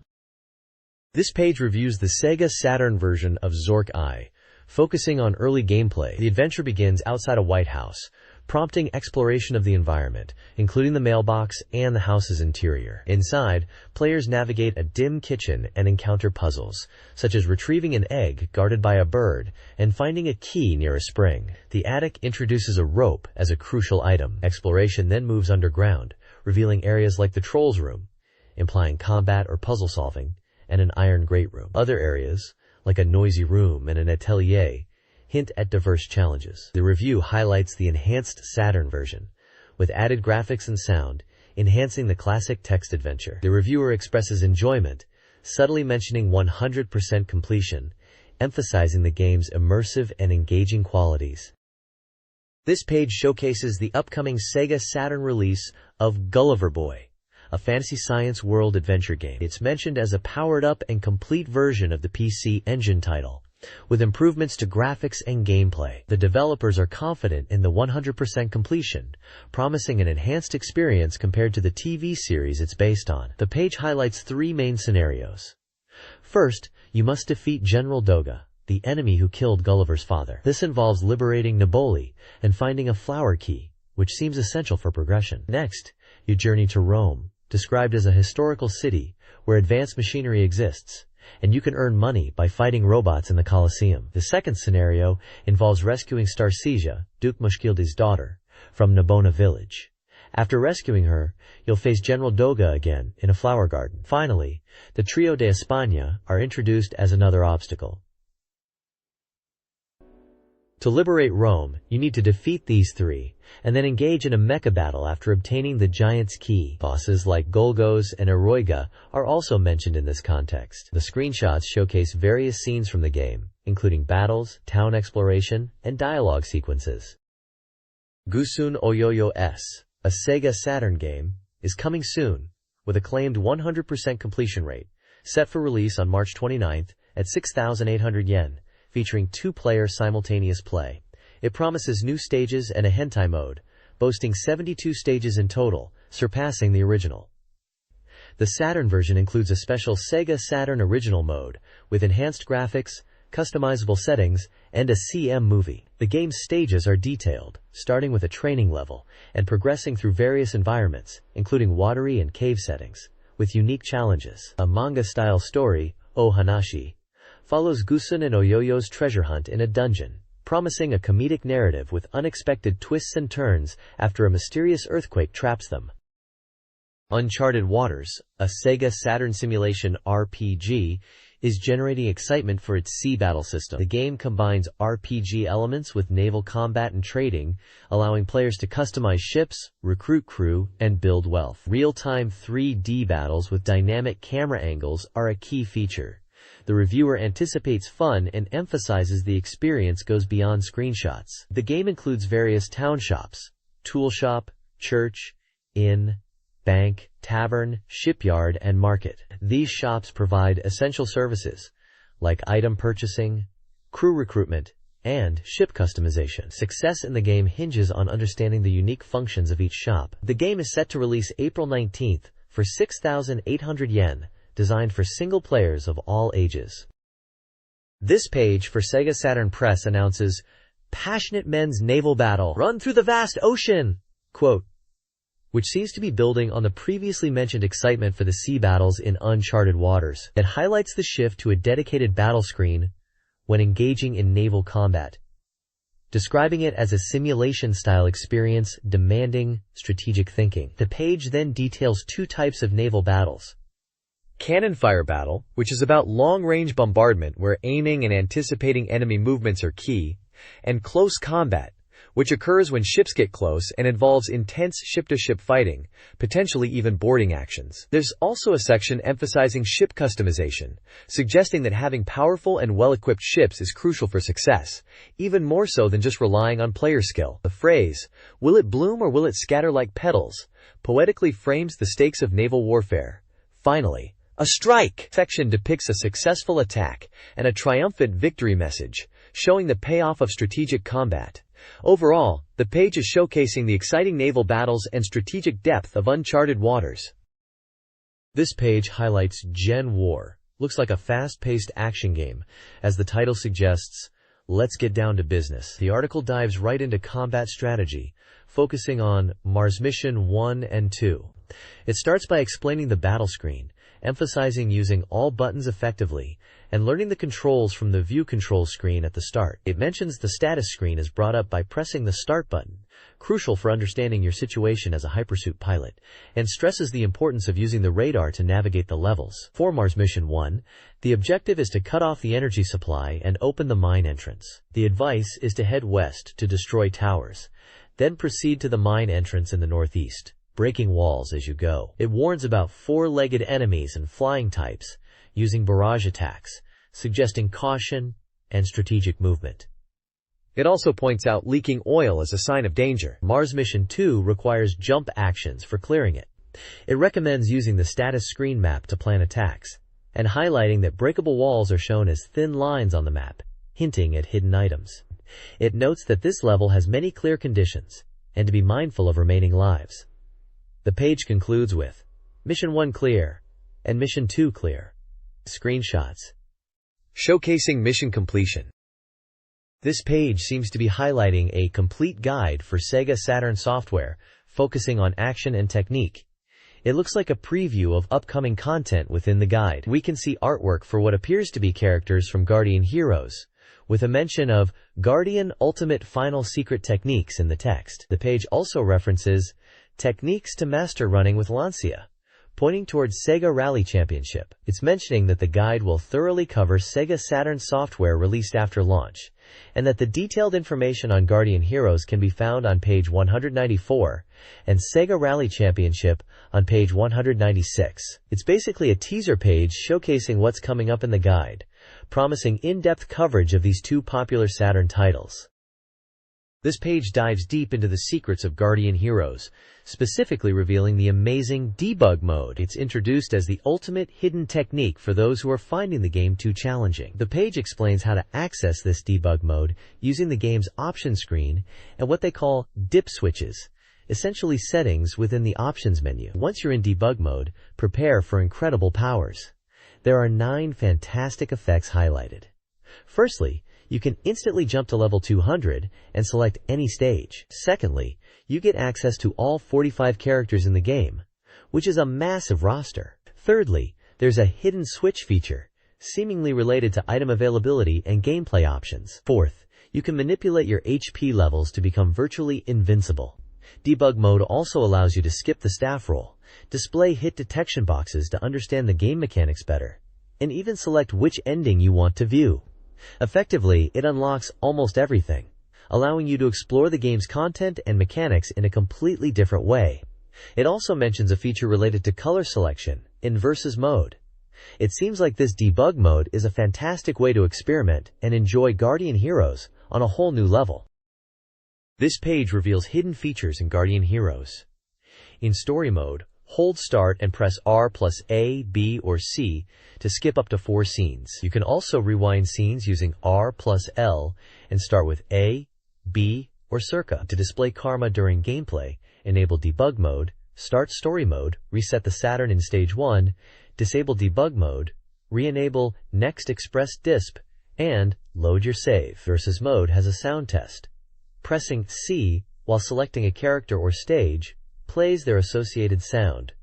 This page reviews the SEGA Saturn version of Zork I, focusing on early gameplay. The adventure begins outside a White House, prompting exploration of the environment, including the mailbox and the house's interior. Inside, players navigate a dim kitchen and encounter puzzles, such as retrieving an egg guarded by a bird and finding a key near a spring. The attic introduces a rope as a crucial item. Exploration then moves underground, revealing areas like the Trolls Room, implying combat or puzzle solving, and an iron grate room. Other areas, like a noisy room and an atelier, hint at diverse challenges. The review highlights the enhanced Saturn version, with added graphics and sound, enhancing the classic text adventure. The reviewer expresses enjoyment, subtly mentioning 100% completion, emphasizing the game's immersive and engaging qualities. This page showcases the upcoming SEGA Saturn release of Gulliver Boy, a fantasy science world adventure game. It's mentioned as a powered-up and complete version of the PC Engine title, With improvements to graphics and gameplay, the developers are confident in the 100% completion, promising an enhanced experience compared to the TV series it's based on. The page highlights 3 main scenarios. First, you must defeat General Doga, the enemy who killed Gulliver's father. This involves liberating Naboli and finding a flower key, which seems essential for progression. Next, you journey to Rome, described as a historical city where advanced machinery exists, and you can earn money by fighting robots in the Colosseum. The second scenario involves rescuing Starcesia, Duke Mushkildi's daughter, from Nabona village. After rescuing her, you'll face General Doga again in a flower garden. Finally, the Trio de España are introduced as another obstacle. To liberate Rome, you need to defeat these 3, and then engage in a mecha battle after obtaining the Giant's Key. Bosses like Golgos and Eroiga are also mentioned in this context. The screenshots showcase various scenes from the game, including battles, town exploration, and dialogue sequences. Gusun Oyoyo S, a SEGA Saturn game, is coming soon, with a claimed 100% completion rate, set for release on March 29th at 6,800 yen. Featuring 2-player simultaneous play. It promises new stages and a hentai mode, boasting 72 stages in total, surpassing the original. The Saturn version includes a special SEGA Saturn original mode, with enhanced graphics, customizable settings, and a CM movie. The game's stages are detailed, starting with a training level, and progressing through various environments, including watery and cave settings, with unique challenges. A manga-style story, O Hanashi, follows Gusun and Oyoyo's treasure hunt in a dungeon, promising a comedic narrative with unexpected twists and turns after a mysterious earthquake traps them. Uncharted Waters, a SEGA Saturn simulation RPG, is generating excitement for its sea battle system. The game combines RPG elements with naval combat and trading, allowing players to customize ships, recruit crew, and build wealth. Real-time 3D battles with dynamic camera angles are a key feature. The reviewer anticipates fun and emphasizes the experience goes beyond screenshots. The game includes various town shops, tool shop, church, inn, bank, tavern, shipyard, and market. These shops provide essential services, like item purchasing, crew recruitment, and ship customization. Success in the game hinges on understanding the unique functions of each shop. The game is set to release April 19th for 6,800 yen, designed for single players of all ages. This page for SEGA Saturn Press announces, "Passionate men's naval battle. Run through the vast ocean!" quote, which seems to be building on the previously mentioned excitement for the sea battles in Uncharted Waters. It highlights the shift to a dedicated battle screen when engaging in naval combat, describing it as a simulation-style experience demanding strategic thinking. The page then details 2 types of naval battles. Cannon fire battle, which is about long-range bombardment where aiming and anticipating enemy movements are key, and close combat, which occurs when ships get close and involves intense ship-to-ship fighting, potentially even boarding actions. There's also a section emphasizing ship customization, suggesting that having powerful and well-equipped ships is crucial for success, even more so than just relying on player skill. The phrase, "Will it bloom or will it scatter like petals?" poetically frames the stakes of naval warfare. Finally, a strike section depicts a successful attack and a triumphant victory message, showing the payoff of strategic combat. Overall, the page is showcasing the exciting naval battles and strategic depth of Uncharted Waters. This page highlights Gen War. Looks like a fast-paced action game. As the title suggests, let's get down to business. The article dives right into combat strategy, focusing on Mars Mission 1 and 2. It starts by explaining the battle screen, emphasizing using all buttons effectively, and learning the controls from the view control screen at the start. It mentions the status screen is brought up by pressing the start button, crucial for understanding your situation as a hypersuit pilot, and stresses the importance of using the radar to navigate the levels. For Mars Mission 1, the objective is to cut off the energy supply and open the mine entrance. The advice is to head west to destroy towers, then proceed to the mine entrance in the northeast, breaking walls as you go. It warns about 4-legged enemies and flying types, using barrage attacks, suggesting caution and strategic movement. It also points out leaking oil as a sign of danger. Mars Mission 2 requires jump actions for clearing it. It recommends using the status screen map to plan attacks, and highlighting that breakable walls are shown as thin lines on the map, hinting at hidden items. It notes that this level has many clear conditions, and to be mindful of remaining lives. The page concludes with Mission 1 clear and Mission 2 clear. Screenshots showcasing mission completion. This page seems to be highlighting a complete guide for SEGA Saturn software, focusing on action and technique. It looks like a preview of upcoming content within the guide. We can see artwork for what appears to be characters from Guardian Heroes, with a mention of Guardian Ultimate Final Secret Techniques in the text. The page also references Techniques to Master Running with Lancia, pointing towards Sega Rally Championship. It's mentioning that the guide will thoroughly cover Sega Saturn software released after launch, and that the detailed information on Guardian Heroes can be found on page 194, and Sega Rally Championship on page 196. It's basically a teaser page showcasing what's coming up in the guide, promising in-depth coverage of these two popular Saturn titles. This page dives deep into the secrets of Guardian Heroes, specifically revealing the amazing debug mode. It's introduced as the ultimate hidden technique for those who are finding the game too challenging. The page explains how to access this debug mode using the game's option screen and what they call dip switches, essentially settings within the options menu. Once you're in debug mode, prepare for incredible powers. There are 9 fantastic effects highlighted. Firstly, you can instantly jump to level 200 and select any stage. Secondly, you get access to all 45 characters in the game, which is a massive roster. Thirdly, there's a hidden switch feature, seemingly related to item availability and gameplay options. Fourth, you can manipulate your HP levels to become virtually invincible. Debug mode also allows you to skip the staff roll, display hit detection boxes to understand the game mechanics better, and even select which ending you want to view. Effectively, it unlocks almost everything, allowing you to explore the game's content and mechanics in a completely different way. It also mentions a feature related to color selection in Versus mode. It seems like this debug mode is a fantastic way to experiment and enjoy Guardian Heroes on a whole new level. This page reveals hidden features in Guardian Heroes. In story mode, hold start and press R plus A, B, or C to skip up to 4 scenes. You can also rewind scenes using R plus L and start with A, B, or circa. To display karma during gameplay, enable debug mode, start story mode, reset the Saturn in stage 1, disable debug mode, re-enable next express disp, and load your save. Versus mode has a sound test. Pressing C while selecting a character or stage plays their associated sound.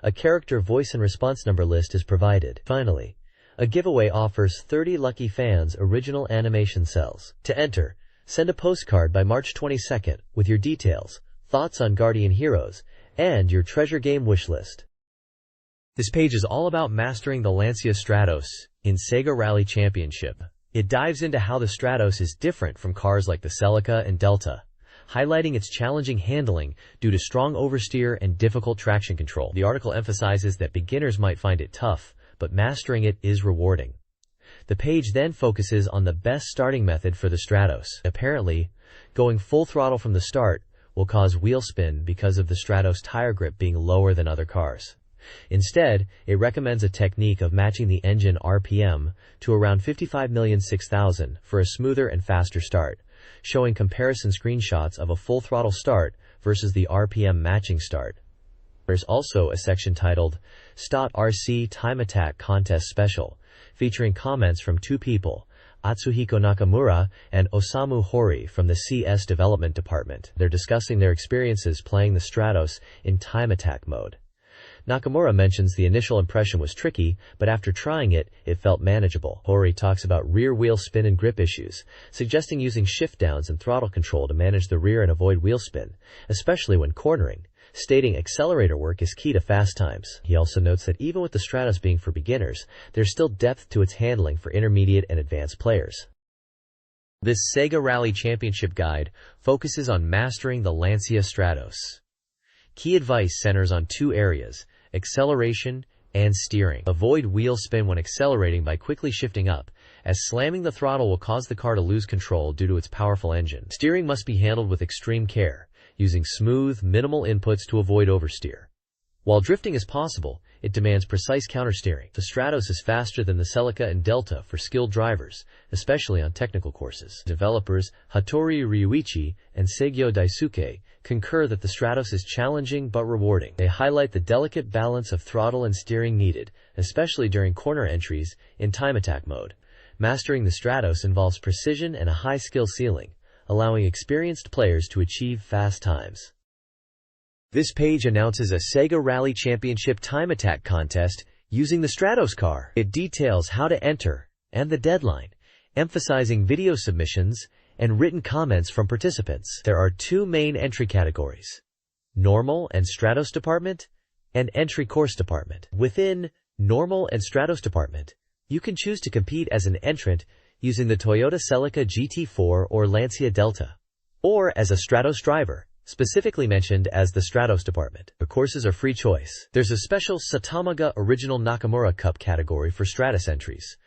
A character voice and response number list is provided. Finally, a giveaway offers 30 lucky fans original animation cells. To enter, send a postcard by March 22nd with your details, thoughts on Guardian Heroes, and your treasure game wishlist. This page is all about mastering the Lancia Stratos in Sega Rally Championship. It dives into how the Stratos is different from cars like the Celica and Delta, highlighting its challenging handling due to strong oversteer and difficult traction control. The article emphasizes that beginners might find it tough, but mastering it is rewarding. The page then focuses on the best starting method for the Stratos. Apparently, going full throttle from the start will cause wheel spin because of the Stratos tire grip being lower than other cars. Instead, it recommends a technique of matching the engine RPM to around 55,006,000 for a smoother and faster start, showing comparison screenshots of a full throttle start versus the RPM matching start. There's also a section titled STOT RC Time Attack Contest Special, featuring comments from 2 people, Atsuhiko Nakamura and Osamu Hori from the CS Development Department. They're discussing their experiences playing the Stratos in time attack mode. Nakamura mentions the initial impression was tricky, but after trying it, it felt manageable. Hori talks about rear wheel spin and grip issues, suggesting using shift downs and throttle control to manage the rear and avoid wheel spin, especially when cornering, stating accelerator work is key to fast times. He also notes that even with the Stratos being for beginners, there's still depth to its handling for intermediate and advanced players. This Sega Rally Championship guide focuses on mastering the Lancia Stratos. Key advice centers on 2 areas: acceleration and steering. Avoid wheel spin when accelerating by quickly shifting up, as slamming the throttle will cause the car to lose control due to its powerful engine. Steering must be handled with extreme care, using smooth, minimal inputs to avoid oversteer. While drifting is possible, it demands precise countersteering. The Stratos is faster than the Celica and Delta for skilled drivers, especially on technical courses. Developers Hattori Ryuichi and Seigyo Daisuke concur that the Stratos is challenging but rewarding. They highlight the delicate balance of throttle and steering needed, especially during corner entries in time attack mode. Mastering the Stratos involves precision and a high skill ceiling, allowing experienced players to achieve fast times. This page announces a SEGA Rally Championship time attack contest using the Stratos car. It details how to enter and the deadline, emphasizing video submissions and written comments from participants. There are two main entry categories: Normal and Stratos Department and Entry Course Department. Within Normal and Stratos Department, you can choose to compete as an entrant using the Toyota Celica GT4 or Lancia Delta, or as a Stratos driver, specifically mentioned as the Stratos Department. The courses are free choice. There's a special Satamaga Original Nakamura Cup category for Stratos entries,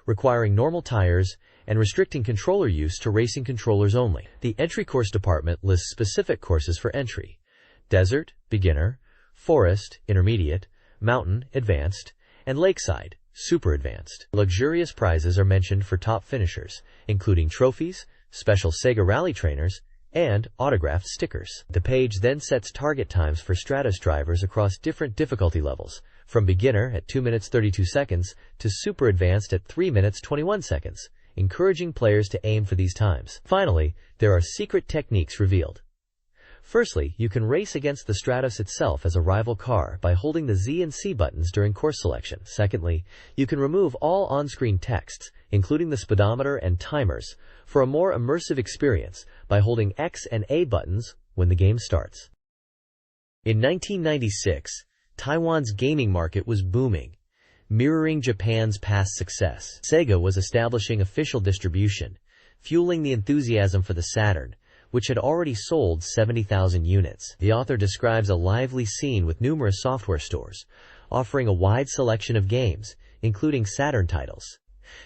requiring normal tires and restricting controller use to racing controllers only. The Entry Course Department lists specific courses for entry: Desert, Beginner, Forest, Intermediate, Mountain, Advanced, and Lakeside, Super Advanced. Luxurious prizes are mentioned for top finishers, including trophies, special SEGA Rally trainers, and autographed stickers. The page then sets target times for Stratos drivers across different difficulty levels, from beginner at 2 minutes 32 seconds to super advanced at 3 minutes 21 seconds, encouraging players to aim for these times. Finally, there are secret techniques revealed. Firstly, you can race against the Stratos itself as a rival car by holding the Z and C buttons during course selection. Secondly, you can remove all on-screen texts, including the speedometer and timers, for a more immersive experience by holding X and A buttons when the game starts. In 1996, Taiwan's gaming market was booming, mirroring Japan's past success. SEGA was establishing official distribution, fueling the enthusiasm for the Saturn, which had already sold 70,000 units. The author describes a lively scene with numerous software stores, offering a wide selection of games, including Saturn titles.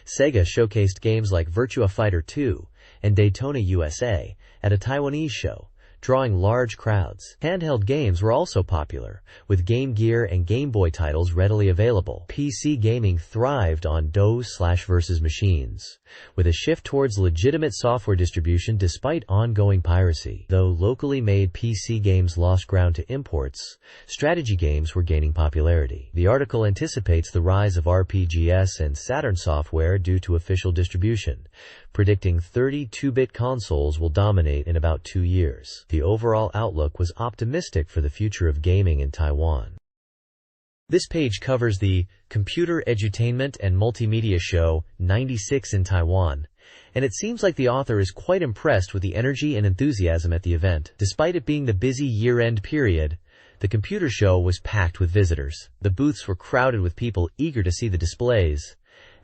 SEGA showcased games like Virtua Fighter 2 and Daytona USA at a Taiwanese show, drawing large crowds. Handheld games were also popular, with Game Gear and Game Boy titles readily available. PC gaming thrived on DOS/versus machines, with a shift towards legitimate software distribution despite ongoing piracy. Though locally made PC games lost ground to imports, strategy games were gaining popularity. The article anticipates the rise of RPGs and Saturn software due to official distribution, predicting 32-bit consoles will dominate in about 2 years. The overall outlook was optimistic for the future of gaming in Taiwan. This page covers the Computer Edutainment and Multimedia Show 96 in Taiwan, and it seems like the author is quite impressed with the energy and enthusiasm at the event. Despite it being the busy year-end period, the computer show was packed with visitors. The booths were crowded with people eager to see the displays,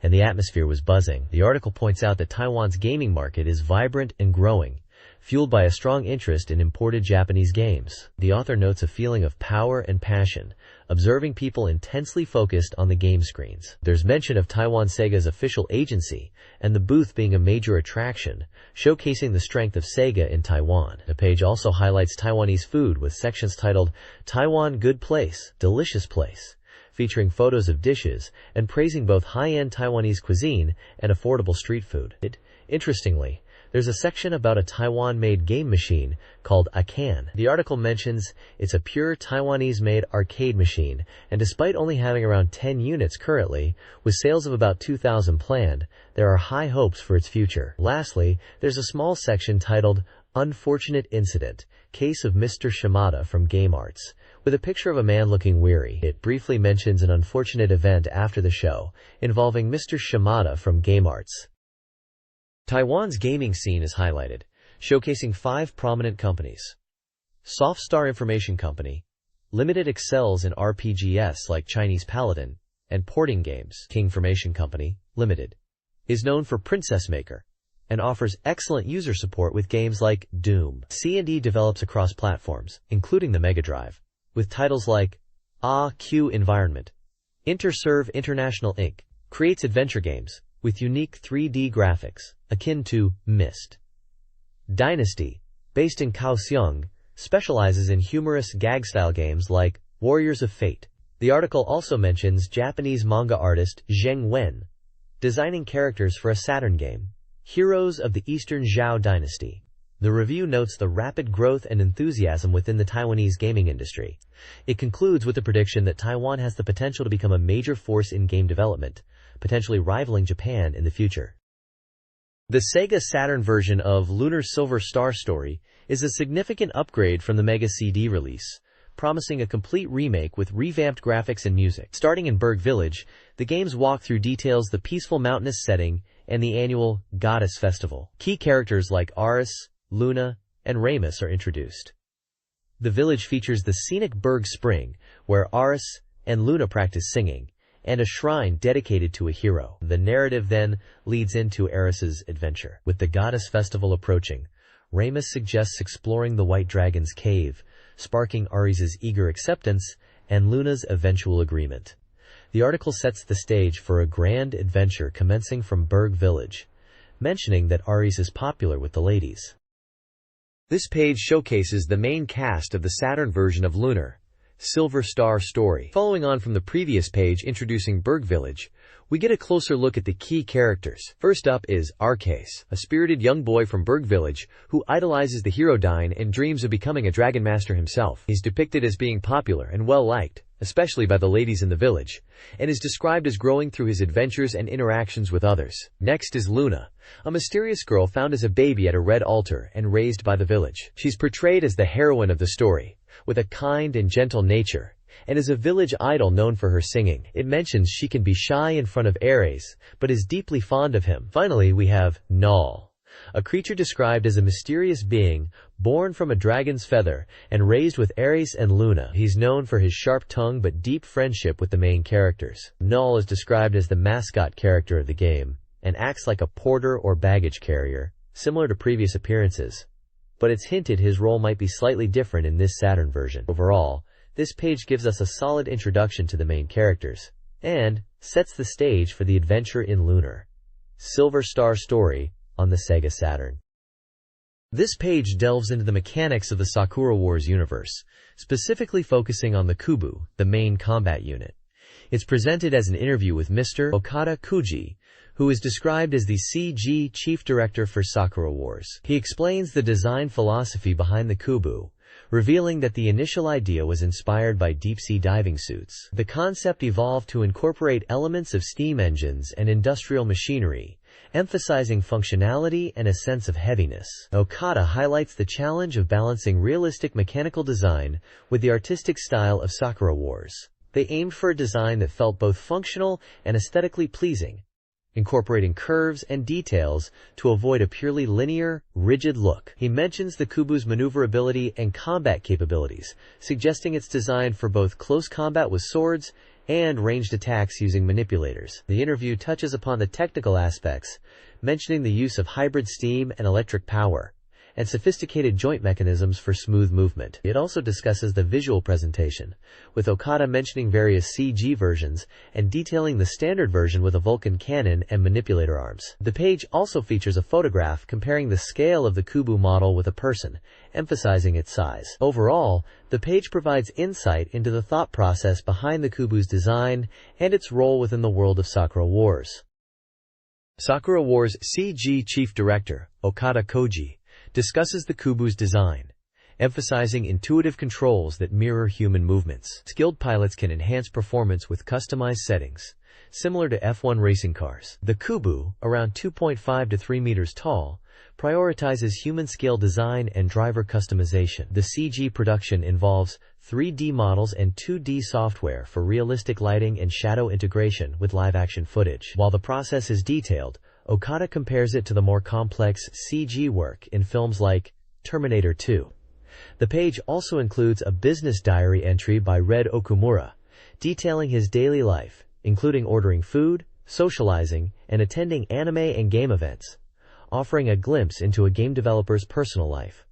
and the atmosphere was buzzing. The article points out that Taiwan's gaming market is vibrant and growing, fueled by a strong interest in imported Japanese games. The author notes a feeling of power and passion, observing people intensely focused on the game screens. There's mention of Taiwan Sega's official agency, and the booth being a major attraction, showcasing the strength of Sega in Taiwan. The page also highlights Taiwanese food with sections titled Taiwan Good Place, Delicious Place, featuring photos of dishes and praising both high-end Taiwanese cuisine and affordable street food. Interestingly, there's a section about a Taiwan-made game machine called Akan. The article mentions it's a pure Taiwanese-made arcade machine, and despite only having around 10 units currently, with sales of about 2,000 planned, there are high hopes for its future. Lastly, there's a small section titled Unfortunate Incident, Case of Mr. Shimada from Game Arts, with a picture of a man looking weary. It briefly mentions an unfortunate event after the show, involving Mr. Shimada from Game Arts. Taiwan's gaming scene is highlighted, showcasing 5 prominent companies. Softstar Information Company, Limited excels in RPGs like Chinese Paladin, and porting games. King Formation Company, Limited, is known for Princess Maker, and offers excellent user support with games like Doom. C&E develops across platforms, including the Mega Drive, with titles like AQ Environment. Interserve International Inc. creates adventure games with unique 3D graphics, akin to Myst. Dynasty, based in Kaohsiung, specializes in humorous gag-style games like Warriors of Fate. The article also mentions Japanese manga artist Zheng Wen designing characters for a Saturn game, Heroes of the Eastern Zhao Dynasty. The review notes the rapid growth and enthusiasm within the Taiwanese gaming industry. It concludes with the prediction that Taiwan has the potential to become a major force in game development, potentially rivaling Japan in the future. The SEGA Saturn version of Lunar Silver Star Story is a significant upgrade from the Mega CD release, promising a complete remake with revamped graphics and music. Starting in Berg Village, the game's walkthrough details the peaceful mountainous setting and the annual Goddess Festival. Key characters like Aris, Luna, and Ramus are introduced. The village features the scenic Berg Spring, where Aris and Luna practice singing, and a shrine dedicated to a hero. The narrative then leads into Aris's adventure. With the Goddess Festival approaching, Ramus suggests exploring the White Dragon's cave, sparking Aris's eager acceptance and Luna's eventual agreement. The article sets the stage for a grand adventure commencing from Berg Village, mentioning that Aris is popular with the ladies. This page showcases the main cast of the Saturn version of Lunar Silver Star Story. Following on from the previous page introducing Berg Village, we get a closer look at the key characters. First up is Arcase, a spirited young boy from Berg Village who idolizes the hero Dine and dreams of becoming a dragon master himself. He's depicted as being popular and well-liked, especially by the ladies in the village, and is described as growing through his adventures and interactions with others. Next is Luna, a mysterious girl found as a baby at a red altar and raised by the village. She's portrayed as the heroine of the story, with a kind and gentle nature, and is a village idol known for her singing. It mentions she can be shy in front of Ares, but is deeply fond of him. Finally, we have Null, a creature described as a mysterious being, born from a dragon's feather and raised with Ares and Luna. He's known for his sharp tongue but deep friendship with the main characters. Null is described as the mascot character of the game, and acts like a porter or baggage carrier, similar to previous appearances, but it's hinted his role might be slightly different in this Saturn version. Overall, this page gives us a solid introduction to the main characters, and sets the stage for the adventure in Lunar Silver Star Story on the SEGA Saturn. This page delves into the mechanics of the Sakura Wars universe, specifically focusing on the Kubu, the main combat unit. It's presented as an interview with Mr. Okada Kuji, who is described as the CG chief director for Sakura Wars. He explains the design philosophy behind the Kubu, revealing that the initial idea was inspired by deep-sea diving suits. The concept evolved to incorporate elements of steam engines and industrial machinery, emphasizing functionality and a sense of heaviness. Okada highlights the challenge of balancing realistic mechanical design with the artistic style of Sakura Wars. They aimed for a design that felt both functional and aesthetically pleasing, incorporating curves and details to avoid a purely linear, rigid look. He mentions the Kubu's maneuverability and combat capabilities, suggesting it's designed for both close combat with swords and ranged attacks using manipulators. The interview touches upon the technical aspects, mentioning the use of hybrid steam and electric power, and sophisticated joint mechanisms for smooth movement. It also discusses the visual presentation, with Okada mentioning various CG versions and detailing the standard version with a Vulcan cannon and manipulator arms. The page also features a photograph comparing the scale of the Kubu model with a person, emphasizing its size. Overall, the page provides insight into the thought process behind the Kubu's design and its role within the world of Sakura Wars. Sakura Wars CG Chief Director, Okada Koji, discusses the Kubu's design, emphasizing intuitive controls that mirror human movements. Skilled pilots can enhance performance with customized settings, similar to F1 racing cars. The Kubu, around 2.5 to 3 meters tall, prioritizes human-scale design and driver customization. The CG production involves 3D models and 2D software for realistic lighting and shadow integration with live-action footage. While the process is detailed, Okada compares it to the more complex CG work in films like Terminator 2. The page also includes a business diary entry by Red Okumura, detailing his daily life, including ordering food, socializing, and attending anime and game events, offering a glimpse into a game developer's personal life.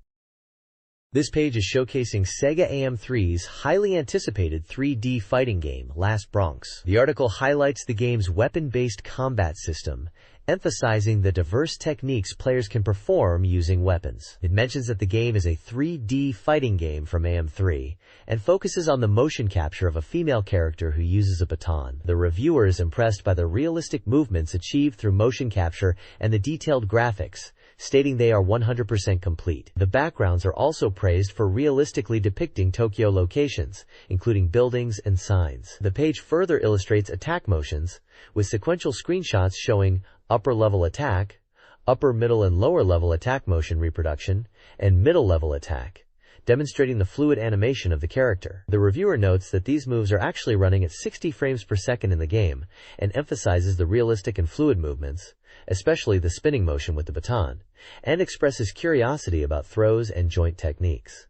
This page is showcasing Sega AM3's highly anticipated 3D fighting game, Last Bronx. The article highlights the game's weapon-based combat system emphasizing the diverse techniques players can perform using weapons. It mentions that the game is a 3D fighting game from AM3 and focuses on the motion capture of a female character who uses a baton. The reviewer is impressed by the realistic movements achieved through motion capture and the detailed graphics, stating they are 100% complete. The backgrounds are also praised for realistically depicting Tokyo locations, including buildings and signs. The page further illustrates attack motions, with sequential screenshots showing upper-level attack, upper, middle, and lower-level attack motion reproduction, and middle-level attack, demonstrating the fluid animation of the character. The reviewer notes that these moves are actually running at 60 frames per second in the game, and emphasizes the realistic and fluid movements, especially the spinning motion with the baton, and expresses curiosity about throws and joint techniques.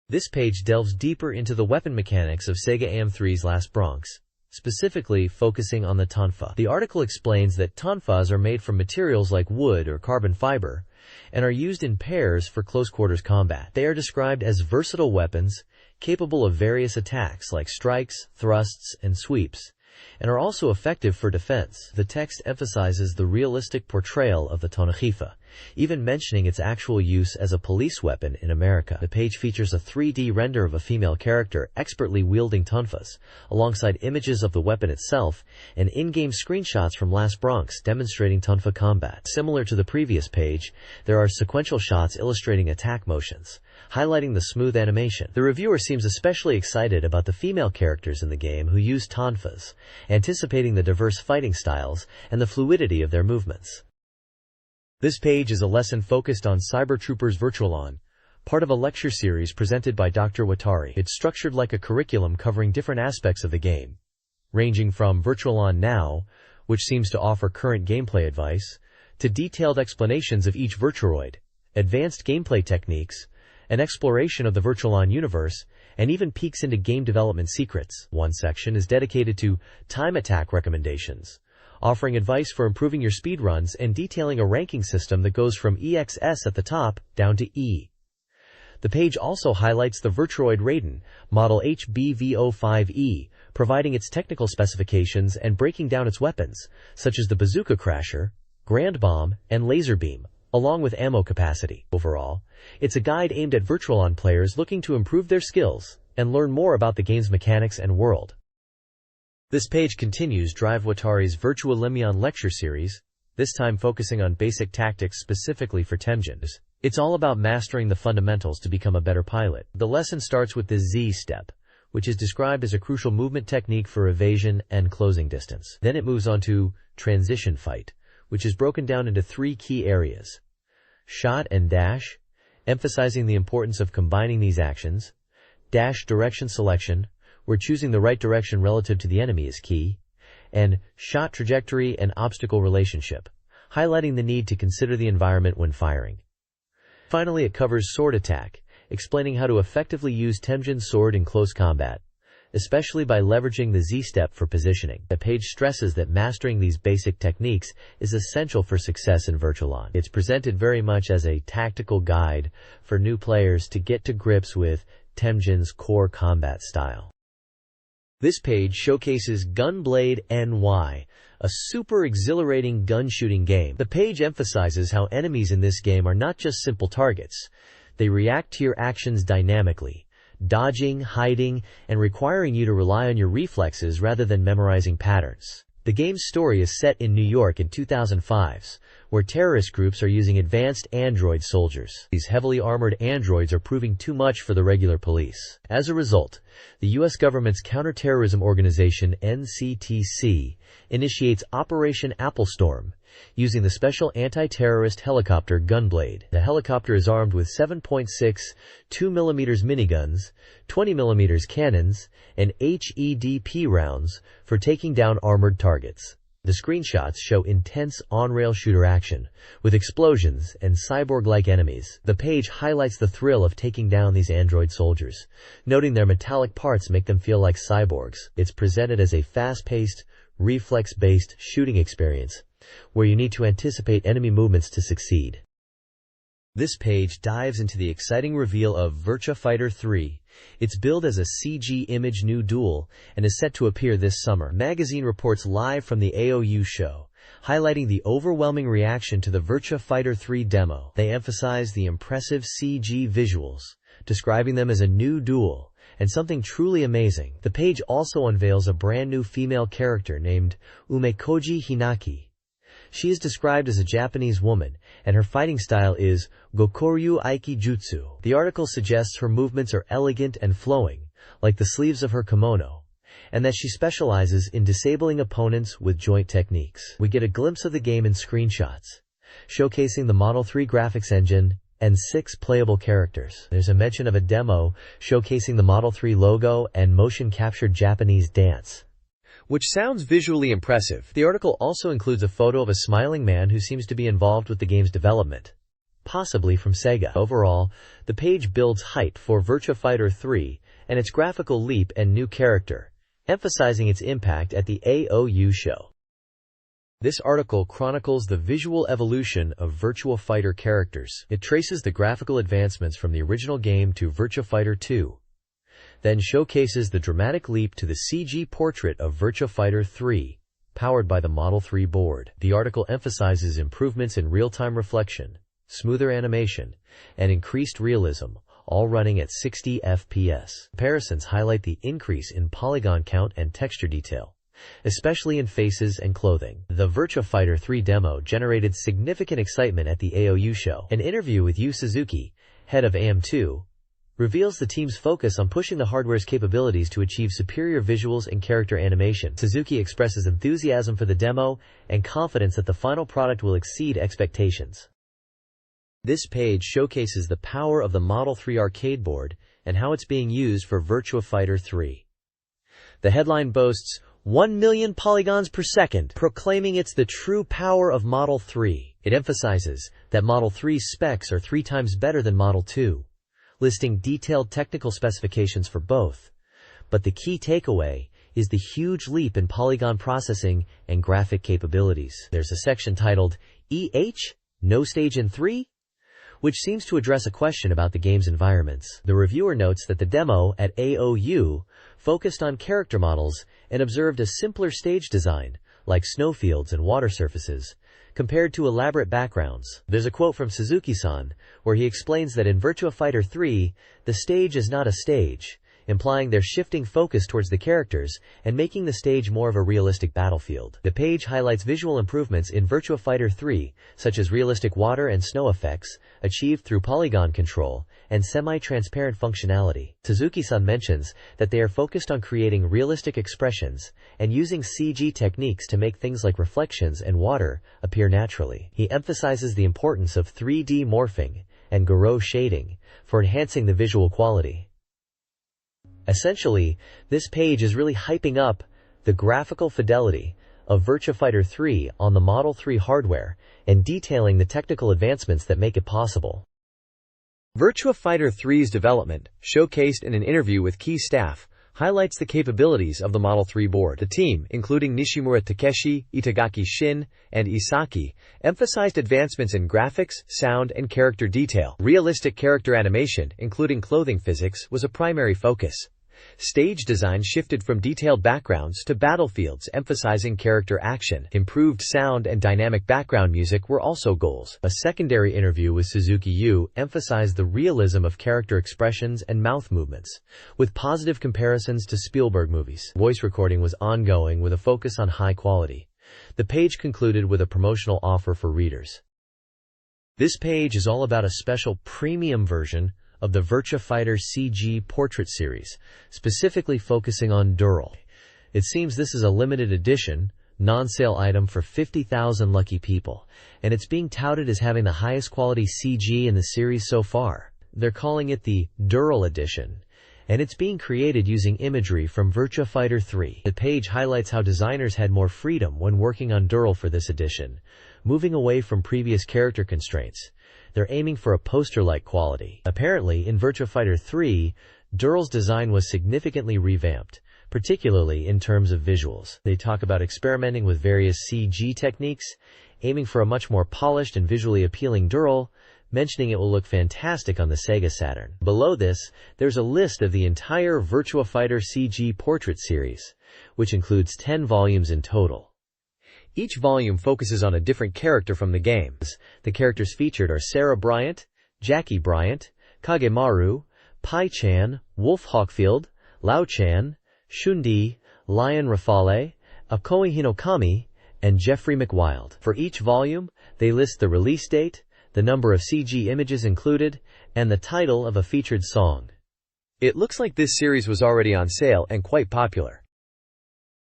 This page delves deeper into the weapon mechanics of SEGA AM3's Last Bronx, specifically focusing on the tonfa. The article explains that tonfas are made from materials like wood or carbon fiber, and are used in pairs for close-quarters combat. They are described as versatile weapons, capable of various attacks like strikes, thrusts, and sweeps, and are also effective for defense. The text emphasizes the realistic portrayal of the tonfa, even mentioning its actual use as a police weapon in America. The page features a 3D render of a female character expertly wielding tonfas, alongside images of the weapon itself and in-game screenshots from Last Bronx demonstrating tonfa combat. Similar to the previous page, there are sequential shots illustrating attack motions, highlighting the smooth animation. The reviewer seems especially excited about the female characters in the game who use tonfas, anticipating the diverse fighting styles and the fluidity of their movements. This page is a lesson focused on Cyber Troopers Virtualon, part of a lecture series presented by Dr. Watari. It's structured like a curriculum covering different aspects of the game, ranging from Virtualon Now, which seems to offer current gameplay advice, to detailed explanations of each Virturoid, advanced gameplay techniques, an exploration of the Virtualon universe, and even peeks into game development secrets. One section is dedicated to time attack recommendations, offering advice for improving your speedruns and detailing a ranking system that goes from EXS at the top down to E. The page also highlights the Virturoid Raiden, model HBV05E, providing its technical specifications and breaking down its weapons, such as the Bazooka Crasher, Grand Bomb, and Laser Beam, along with ammo capacity. Overall, it's a guide aimed at Virtualon players looking to improve their skills and learn more about the game's mechanics and world. This page continues Drive Watari's Virtualimion lecture series, this time focusing on basic tactics specifically for Temjins. It's all about mastering the fundamentals to become a better pilot. The lesson starts with the Z-step, which is described as a crucial movement technique for evasion and closing distance. Then it moves on to Transition Fight, which is broken down into 3 key areas: Shot and Dash, emphasizing the importance of combining these actions; Dash Direction Selection, where choosing the right direction relative to the enemy is key; and Shot Trajectory and Obstacle Relationship, highlighting the need to consider the environment when firing. Finally, it covers Sword Attack, explaining how to effectively use Temjin's sword in close combat, especially by leveraging the Z-step for positioning. The page stresses that mastering these basic techniques is essential for success in Virtualon. It's presented very much as a tactical guide for new players to get to grips with Temjin's core combat style. This page showcases Gunblade NY, a super exhilarating gun shooting game. The page emphasizes how enemies in this game are not just simple targets. They react to your actions dynamically, dodging, hiding, and requiring you to rely on your reflexes rather than memorizing patterns. The game's story is set in New York in 2005, where terrorist groups are using advanced android soldiers. These heavily armored androids are proving too much for the regular police. As a result, the U.S. government's counterterrorism organization, NCTC, initiates Operation Applestorm, using the special anti-terrorist helicopter Gunblade. The helicopter is armed with 7.6 2mm miniguns, 20mm cannons, and HEDP rounds for taking down armored targets. The screenshots show intense on-rail shooter action, with explosions and cyborg-like enemies. The page highlights the thrill of taking down these android soldiers, noting their metallic parts make them feel like cyborgs. It's presented as a fast-paced, reflex-based shooting experience, where you need to anticipate enemy movements to succeed. This page dives into the exciting reveal of Virtua Fighter 3. It's billed as a CG Image New Duel and is set to appear this summer. Magazine reports live from the AOU show highlighting the overwhelming reaction to the Virtua Fighter 3 demo. They emphasize the impressive CG visuals, describing them as a new duel and something truly amazing. The page also unveils a brand new female character named Umekoji Hinaki. She is described as a Japanese woman, and her fighting style is Gokoryu Aiki Jutsu. The article suggests her movements are elegant and flowing, like the sleeves of her kimono, and that she specializes in disabling opponents with joint techniques. We get a glimpse of the game in screenshots, showcasing the Model 3 graphics engine and 6 playable characters. There's a mention of a demo showcasing the Model 3 logo and motion-captured Japanese dance, which sounds visually impressive. The article also includes a photo of a smiling man who seems to be involved with the game's development, possibly from SEGA. Overall, the page builds hype for Virtua Fighter 3 and its graphical leap and new character, emphasizing its impact at the AOU show. This article chronicles the visual evolution of Virtua Fighter characters. It traces the graphical advancements from the original game to Virtua Fighter 2, then showcases the dramatic leap to the CG portrait of Virtua Fighter 3, powered by the Model 3 board. The article emphasizes improvements in real-time reflection, smoother animation, and increased realism, all running at 60 FPS. Comparisons highlight the increase in polygon count and texture detail, especially in faces and clothing. The Virtua Fighter 3 demo generated significant excitement at the AOU show. An interview with Yu Suzuki, head of AM2, reveals the team's focus on pushing the hardware's capabilities to achieve superior visuals and character animation. Suzuki expresses enthusiasm for the demo and confidence that the final product will exceed expectations. This page showcases the power of the Model 3 arcade board and how it's being used for Virtua Fighter 3. The headline boasts 1 million polygons per second, proclaiming it's the true power of Model 3. It emphasizes that Model 3's specs are 3 times better than Model 2, listing detailed technical specifications for both. But the key takeaway is the huge leap in polygon processing and graphic capabilities. There's a section titled, No Stage in 3? Which seems to address a question about the game's environments. The reviewer notes that the demo at AOU focused on character models and observed a simpler stage design, like snowfields and water surfaces, compared to elaborate backgrounds. There's a quote from Suzuki-san, where he explains that in Virtua Fighter 3, the stage is not a stage, implying they're shifting focus towards the characters and making the stage more of a realistic battlefield. The page highlights visual improvements in Virtua Fighter 3, such as realistic water and snow effects, achieved through polygon control, and semi-transparent functionality. Suzuki-san mentions that they are focused on creating realistic expressions and using CG techniques to make things like reflections and water appear naturally. He emphasizes the importance of 3D morphing and Garo shading for enhancing the visual quality. Essentially, this page is really hyping up the graphical fidelity of Virtua Fighter 3 on the Model 3 hardware and detailing the technical advancements that make it possible. Virtua Fighter 3's development, showcased in an interview with key staff, highlights the capabilities of the Model 3 board. The team, including Nishimura Takeshi, Itagaki Shin, and Isaki, emphasized advancements in graphics, sound, and character detail. Realistic character animation, including clothing physics, was a primary focus. Stage design shifted from detailed backgrounds to battlefields, emphasizing character action. Improved sound and dynamic background music were also goals. A secondary interview with Suzuki Yu emphasized the realism of character expressions and mouth movements, with positive comparisons to Spielberg movies. Voice recording was ongoing with a focus on high quality. The page concluded with a promotional offer for readers. This page is all about a special premium version of the Virtua Fighter CG Portrait series, specifically focusing on Dural. It seems this is a limited edition, non-sale item for 50,000 lucky people, and it's being touted as having the highest quality CG in the series so far. They're calling it the Dural Edition, and it's being created using imagery from Virtua Fighter 3. The page highlights how designers had more freedom when working on Dural for this edition, moving away from previous character constraints. They're aiming for a poster-like quality. Apparently, in Virtua Fighter 3, Dural's design was significantly revamped, particularly in terms of visuals. They talk about experimenting with various CG techniques, aiming for a much more polished and visually appealing Dural, mentioning it will look fantastic on the SEGA Saturn. Below this, there's a list of the entire Virtua Fighter CG Portrait series, which includes 10 volumes in total. Each volume focuses on a different character from the game. The characters featured are Sarah Bryant, Jackie Bryant, Kagemaru, Pai-chan, Wolf Hawkfield, Lao-chan, Shundi, Lion Rafale, Akoi Hinokami, and Jeffrey McWild. For each volume, they list the release date, the number of CG images included, and the title of a featured song. It looks like this series was already on sale and quite popular.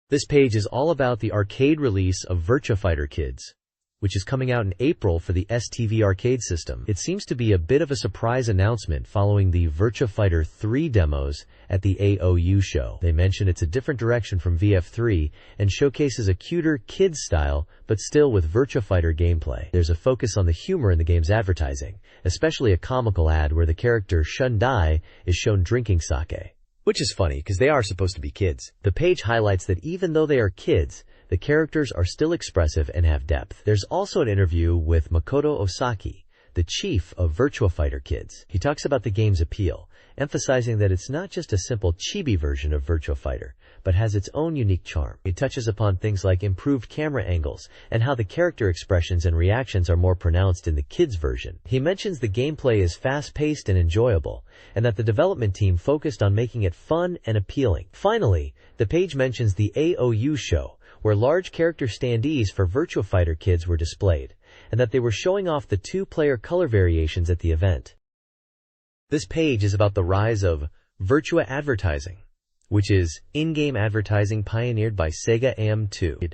This page is all about the arcade release of Virtua Fighter Kids, which is coming out in April for the STV arcade system. It seems to be a bit of a surprise announcement following the Virtua Fighter 3 demos at the AOU show. They mention it's a different direction from VF3 and showcases a cuter kids style, but still with Virtua Fighter gameplay. There's a focus on the humor in the game's advertising, especially a comical ad where the character Shundai is shown drinking sake. Which is funny because they are supposed to be kids. The page highlights that even though they are kids, the characters are still expressive and have depth. There's also an interview with Makoto Osaki, the chief of Virtua Fighter Kids. He talks about the game's appeal, emphasizing that it's not just a simple chibi version of Virtua Fighter, but has its own unique charm. He touches upon things like improved camera angles and how the character expressions and reactions are more pronounced in the kids version. He mentions the gameplay is fast-paced and enjoyable, and that the development team focused on making it fun and appealing. Finally, the page mentions the AOU show, where large character standees for Virtua Fighter Kids were displayed, and that they were showing off the two-player color variations at the event. This page is about the rise of Virtua advertising, which is in-game advertising pioneered by SEGA AM2.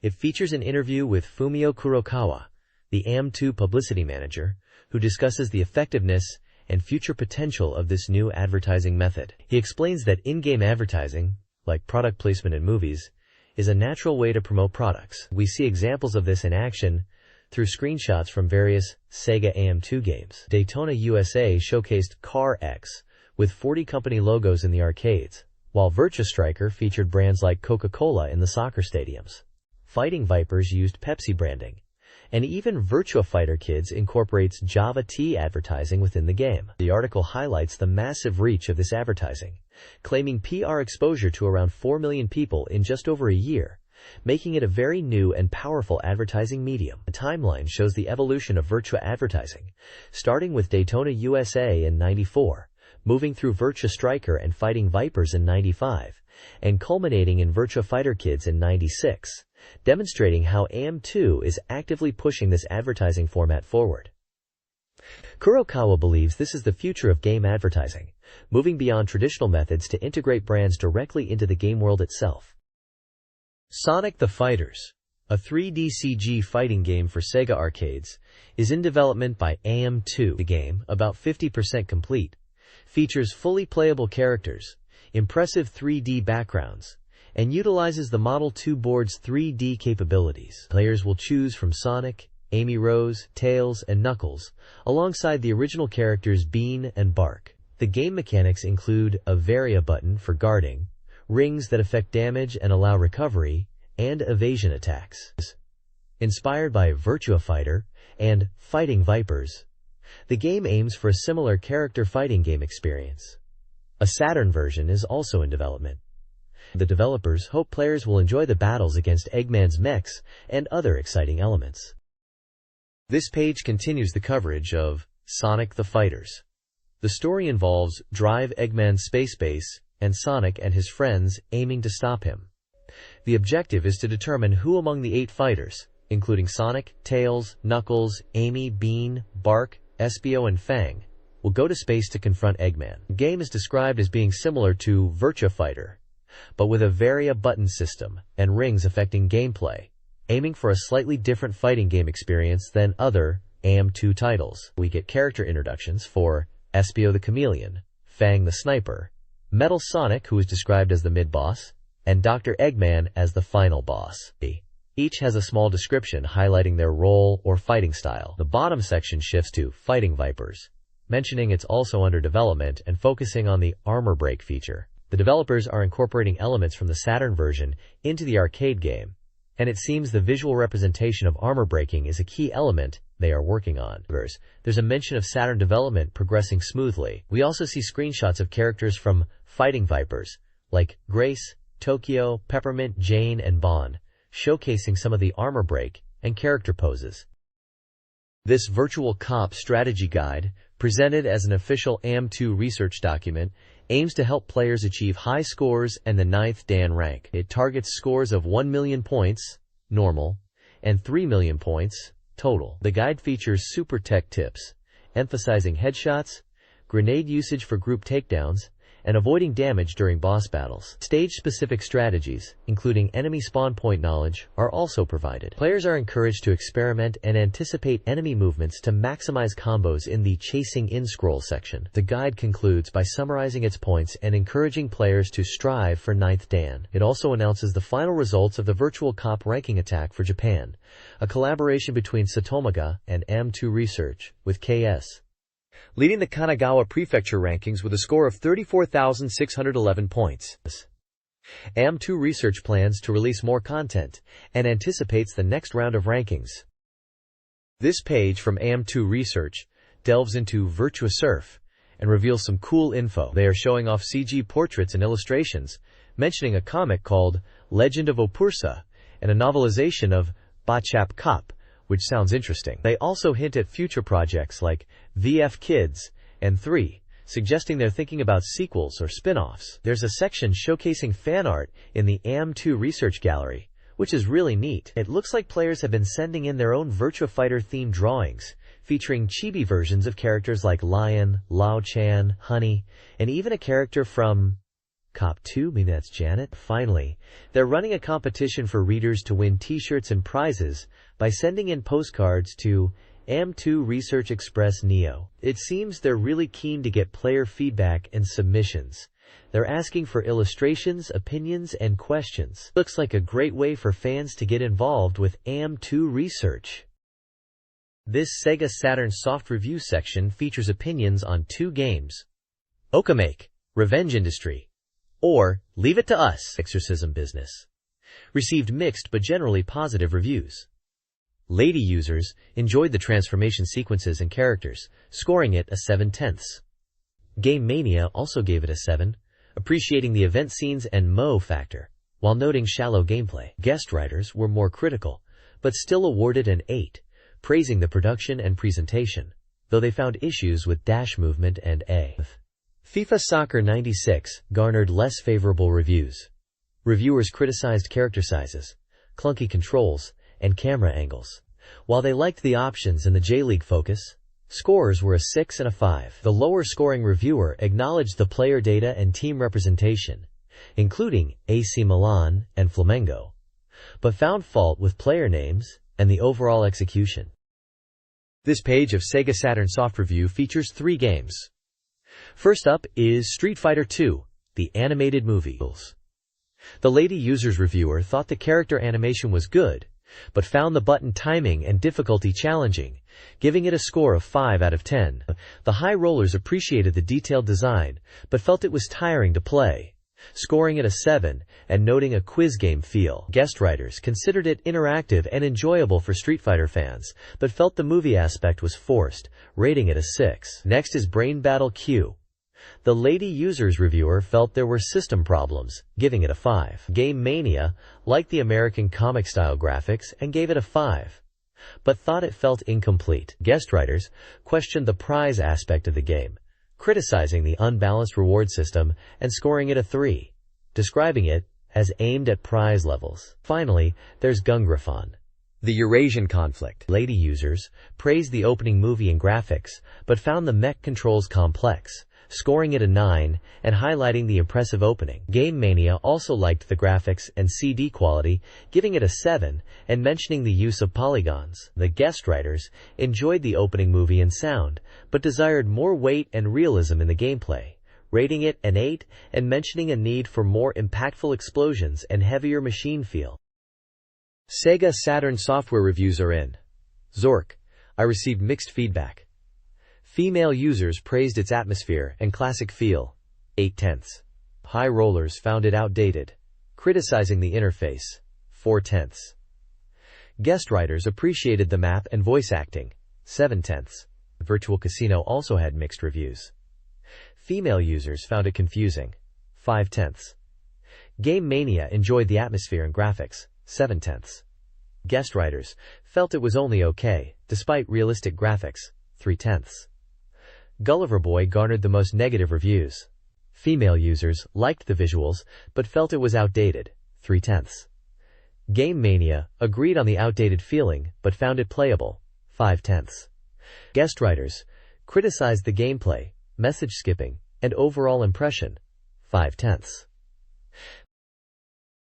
It features an interview with Fumio Kurokawa, the AM2 publicity manager, who discusses the effectiveness and future potential of this new advertising method. He explains that in-game advertising, like product placement in movies, is a natural way to promote products. We see examples of this in action through screenshots from various SEGA AM2 games. Daytona USA showcased Car X with 40 company logos in the arcades, while Virtua Striker featured brands like Coca-Cola in the soccer stadiums. Fighting Vipers used Pepsi branding, and even Virtua Fighter Kids incorporates Java Tea advertising within the game. The article highlights the massive reach of this advertising, claiming PR exposure to around 4 million people in just over a year, making it a very new and powerful advertising medium. The timeline shows the evolution of Virtua advertising, starting with Daytona USA in '94, moving through Virtua Striker and Fighting Vipers in '95, and culminating in Virtua Fighter Kids in '96, demonstrating how AM2 is actively pushing this advertising format forward. Kurokawa believes this is the future of game advertising, moving beyond traditional methods to integrate brands directly into the game world itself. Sonic the Fighters, a 3D CG fighting game for Sega arcades, is in development by AM2. The game, about 50% complete, features fully playable characters, impressive 3D backgrounds, and utilizes the Model 2 board's 3D capabilities. Players will choose from Sonic, Amy Rose, Tails, and Knuckles, alongside the original characters Bean and Bark. The game mechanics include a Varia button for guarding, rings that affect damage and allow recovery, and evasion attacks. Inspired by Virtua Fighter and Fighting Vipers, the game aims for a similar character fighting game experience. A Saturn version is also in development. The developers hope players will enjoy the battles against Eggman's mechs and other exciting elements. This page continues the coverage of Sonic the Fighters. The story involves Drive Eggman's space base and Sonic and his friends aiming to stop him. The objective is to determine who among the 8 fighters, including Sonic, Tails, Knuckles, Amy, Bean, Bark, Espio, and Fang, will go to space to confront Eggman. The game is described as being similar to Virtua Fighter, but with a Varia button system and rings affecting gameplay, aiming for a slightly different fighting game experience than other AM2 titles. We get character introductions for Espio the Chameleon, Fang the Sniper, Metal Sonic, who is described as the mid-boss, and Dr. Eggman as the final boss. Each has a small description highlighting their role or fighting style. The bottom section shifts to Fighting Vipers, mentioning it's also under development and focusing on the armor break feature. The developers are incorporating elements from the Saturn version into the arcade game, and it seems the visual representation of armor breaking is a key element they are working on. There's a mention of Saturn development progressing smoothly. We also see screenshots of characters from Fighting Vipers, like Grace, Tokyo, Peppermint, Jane, and Bond, showcasing some of the armor break and character poses. This virtual cop strategy guide, presented as an official AM2 research document, aims to help players achieve high scores and the 9th Dan rank. It targets scores of 1 million points, normal, and 3 million points, total. The guide features super tech tips, emphasizing headshots, grenade usage for group takedowns, and avoiding damage during boss battles. Stage-specific strategies, including enemy spawn point knowledge, are also provided. Players are encouraged to experiment and anticipate enemy movements to maximize combos in the Chasing In Scroll section. The guide concludes by summarizing its points and encouraging players to strive for 9th Dan. It also announces the final results of the Virtual Cop ranking attack for Japan, a collaboration between Satomaga and AM2 Research, with KS leading the Kanagawa Prefecture rankings with a score of 34,611 points. AM2 Research plans to release more content and anticipates the next round of rankings. This page from AM2 Research delves into Virtua Surf and reveals some cool info. They are showing off CG portraits and illustrations, mentioning a comic called Legend of Opursa and a novelization of Bachap Cop, which sounds interesting. They also hint at future projects like VF Kids and 3, suggesting they're thinking about sequels or spin-offs. There's a section showcasing fan art in the AM2 Research Gallery, which is really neat. It looks like players have been sending in their own Virtua Fighter-themed drawings, featuring chibi versions of characters like Lion, Lao Chan, Honey, and even a character from Cop 2, maybe that's Janet. Finally, they're running a competition for readers to win t-shirts and prizes by sending in postcards to AM2 Research Express Neo. It seems they're really keen to get player feedback and submissions. They're asking for illustrations, opinions, and questions. Looks like a great way for fans to get involved with AM2 Research. This SEGA Saturn soft review section features opinions on 2 games: Okamake, Revenge Industry, or Leave It to Us, Exorcism Business. Received mixed but generally positive reviews. Lady users enjoyed the transformation sequences and characters, scoring it a 7/10. Game Mania also gave it a 7, appreciating the event scenes and Mo factor, while noting shallow gameplay. Guest writers were more critical, but still awarded an 8, praising the production and presentation, though they found issues with dash movement and FIFA Soccer 96 garnered less favorable reviews. Reviewers criticized character sizes, clunky controls, and camera angles. While they liked the options and the J-League focus, scores were a 6 and a 5. The lower scoring reviewer acknowledged the player data and team representation, including AC Milan and Flamengo, but found fault with player names and the overall execution. This page of SEGA Saturn soft review features 3 games. First up is Street Fighter II, the animated movie. The Lady Users reviewer thought the character animation was good, but found the button timing and difficulty challenging, giving it a score of 5 out of 10. The High Rollers appreciated the detailed design, but felt it was tiring to play, scoring it a 7 and noting a quiz game feel. Guest writers considered it interactive and enjoyable for Street Fighter fans, but felt the movie aspect was forced, rating it a 6. Next is Brain Battle Q. The Lady Users reviewer felt there were system problems, giving it a 5. Game Mania liked the American comic-style graphics and gave it a 5, but thought it felt incomplete. Guest writers questioned the prize aspect of the game, criticizing the unbalanced reward system and scoring it a 3, describing it as aimed at prize levels. Finally, there's Gungrafon, the Eurasian conflict. Lady users praised the opening movie and graphics, but found the mech controls complex, scoring it a 9 and highlighting the impressive opening. Game Mania also liked the graphics and CD quality, giving it a 7 and mentioning the use of polygons. The guest writers enjoyed the opening movie and sound, but desired more weight and realism in the gameplay, rating it an 8 and mentioning a need for more impactful explosions and heavier machine feel. SEGA Saturn software reviews are in. Zork. I received mixed feedback. Female users praised its atmosphere and classic feel, 8/10. High Rollers found it outdated, criticizing the interface, 4/10. Guest writers appreciated the map and voice acting, 7/10. Virtual Casino also had mixed reviews. Female users found it confusing, 5/10. Game Mania enjoyed the atmosphere and graphics, 0.7. Guest writers felt it was only okay, despite realistic graphics, 0.3. Gulliver Boy garnered the most negative reviews. Female users liked the visuals, but felt it was outdated, 0.3. Game Mania agreed on the outdated feeling, but found it playable, 0.5. Guest writers criticized the gameplay, message skipping, and overall impression, 0.5.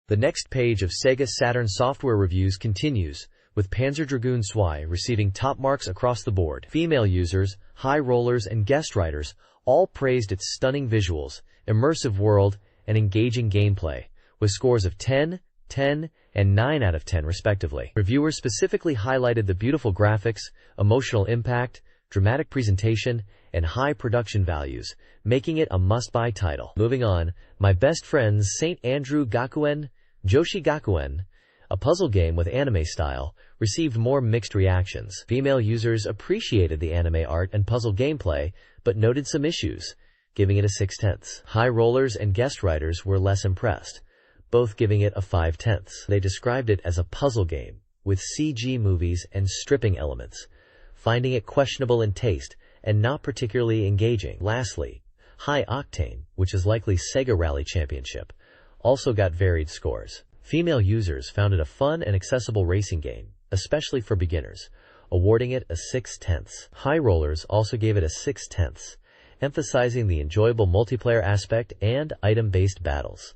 The next page of SEGA Saturn software reviews continues, with Panzer Dragoon Zwei receiving top marks across the board. Female users, high rollers, and guest writers all praised its stunning visuals, immersive world, and engaging gameplay, with scores of 10, 10, and 9 out of 10 respectively. Reviewers specifically highlighted the beautiful graphics, emotional impact, dramatic presentation, and high production values, making it a must-buy title. Moving on, My Best Friend's St. Andrew Gakuen, Joshi Gakuen, a puzzle game with anime style, received more mixed reactions. Female users appreciated the anime art and puzzle gameplay, but noted some issues, giving it a 0.6. High rollers and guest writers were less impressed, both giving it a 0.5. They described it as a puzzle game, with CG movies and stripping elements, finding it questionable in taste and not particularly engaging. Lastly, High Octane, which is likely Sega Rally Championship, also got varied scores. Female users found it a fun and accessible racing game, especially for beginners, awarding it a 0.6. High rollers also gave it a 0.6, emphasizing the enjoyable multiplayer aspect and item-based battles.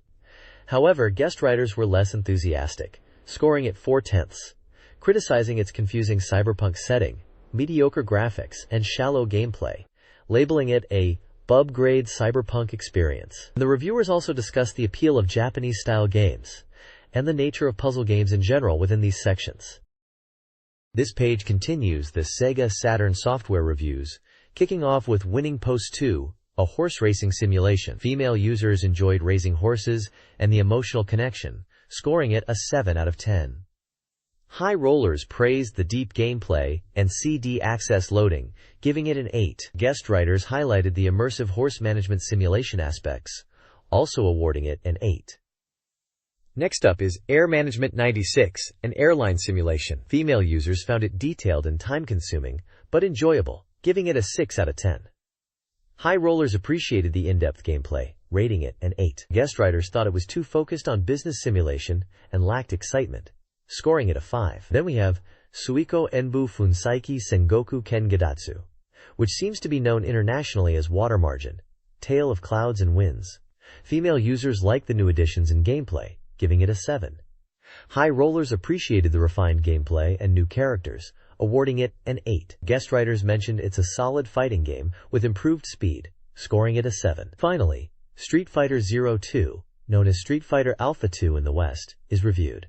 However, guest writers were less enthusiastic, scoring it 0.4, criticizing its confusing cyberpunk setting, mediocre graphics, and shallow gameplay, labeling it a bub-grade cyberpunk experience. The reviewers also discussed the appeal of Japanese-style games, and the nature of puzzle games in general within these sections. This page continues the SEGA Saturn software reviews, kicking off with Winning Post 2, a horse racing simulation. Female users enjoyed raising horses and the emotional connection, scoring it a 7 out of 10. High rollers praised the deep gameplay and CD access loading, giving it an 8. Guest writers highlighted the immersive horse management simulation aspects, also awarding it an 8. Next up is Air Management 96, an airline simulation. Female users found it detailed and time-consuming, but enjoyable, giving it a 6 out of 10. High rollers appreciated the in-depth gameplay, rating it an 8. Guest writers thought it was too focused on business simulation and lacked excitement, scoring it a 5. Then we have Suiko Enbu Funsaiki Sengoku Ken Gadatsu, which seems to be known internationally as Water Margin, Tale of Clouds and Winds. Female users liked the new additions in gameplay, giving it a 7. High rollers appreciated the refined gameplay and new characters, awarding it an 8. Guest writers mentioned it's a solid fighting game with improved speed, scoring it a 7. Finally, Street Fighter 02, known as Street Fighter Alpha 2 in the West, is reviewed.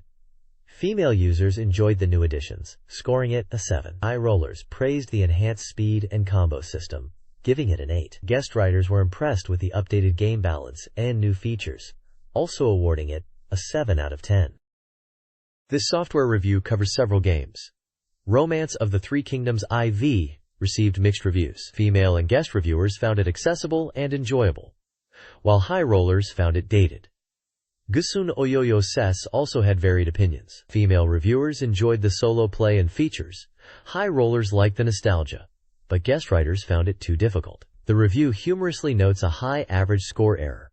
Female users enjoyed the new additions, scoring it a 7. High rollers praised the enhanced speed and combo system, giving it an 8. Guest writers were impressed with the updated game balance and new features, also awarding it a 7 out of 10. This software review covers several games. Romance of the Three Kingdoms IV received mixed reviews. Female and guest reviewers found it accessible and enjoyable, while high rollers found it dated. Gusun Oyoyo Ses also had varied opinions. Female reviewers enjoyed the solo play and features. High rollers liked the nostalgia, but guest writers found it too difficult. The review humorously notes a high average score error.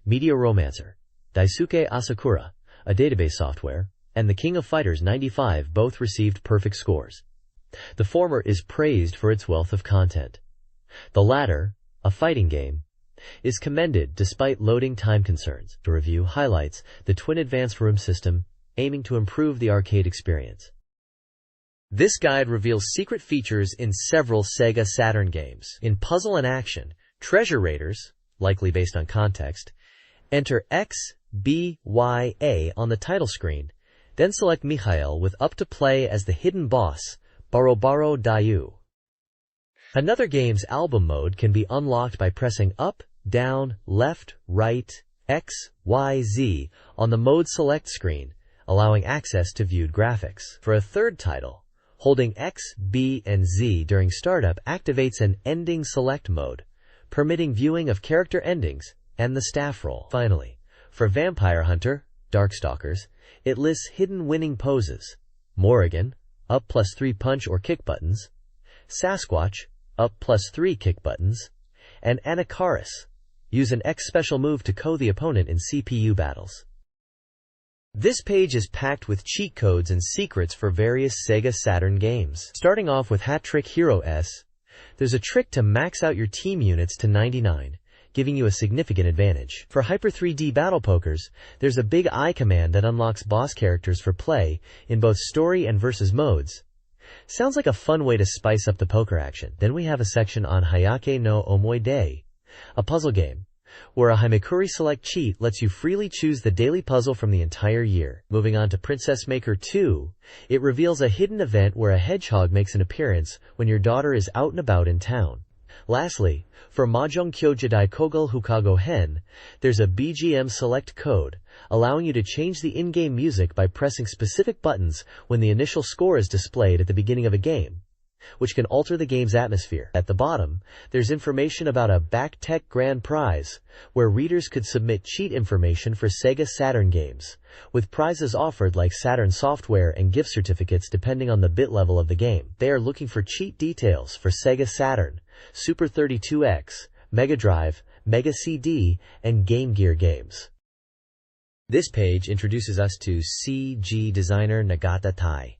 Media Romancer, Daisuke Asakura, a database software, and The King of Fighters 95 both received perfect scores. The former is praised for its wealth of content. The latter, a fighting game, is commended despite loading time concerns. The review highlights the Twin Advanced Room system, aiming to improve the arcade experience. This guide reveals secret features in several SEGA Saturn games. In Puzzle and Action, Treasure Raiders, likely based on context, enter X, B, Y, A on the title screen, then select Mikhail with up to play as the hidden boss, Barobaro Dayu. Another game's album mode can be unlocked by pressing up, down, left, right, X, Y, Z on the mode select screen, allowing access to viewed graphics. For a third title, holding X, B, and Z during startup activates an ending select mode, permitting viewing of character endings and the staff roll. Finally, for Vampire Hunter, Darkstalkers, It lists hidden winning poses: Morrigan, up +3 punch or kick buttons; Sasquatch, up +3 kick buttons; and Anacharis, use an X special move to KO the opponent in CPU battles. This page is packed with cheat codes and secrets for various Sega Saturn games. Starting off with Hat Trick Hero S, there's a trick to max out your team units to 99, giving you a significant advantage. For Hyper 3D Battle Pokers, there's a Big Eye command that unlocks boss characters for play in both story and versus modes. Sounds like a fun way to spice up the poker action. Then we have a section on Hayake no Omoide, a puzzle game, where a Himekuri Select cheat lets you freely choose the daily puzzle from the entire year. Moving on to Princess Maker 2, it reveals a hidden event where a hedgehog makes an appearance when your daughter is out and about in town. Lastly, for Mahjong Kyo Jidai Kogel Hukago Hen, there's a BGM select code, allowing you to change the in-game music by pressing specific buttons when the initial score is displayed at the beginning of a game, which can alter the game's atmosphere. At the bottom, there's information about a Backtech Grand Prize, where readers could submit cheat information for Sega Saturn games, with prizes offered like Saturn software and gift certificates depending on the bit level of the game. They are looking for cheat details for Sega Saturn, Super 32X, Mega Drive, Mega CD, and Game Gear games. This page introduces us to CG designer Nagata Tai.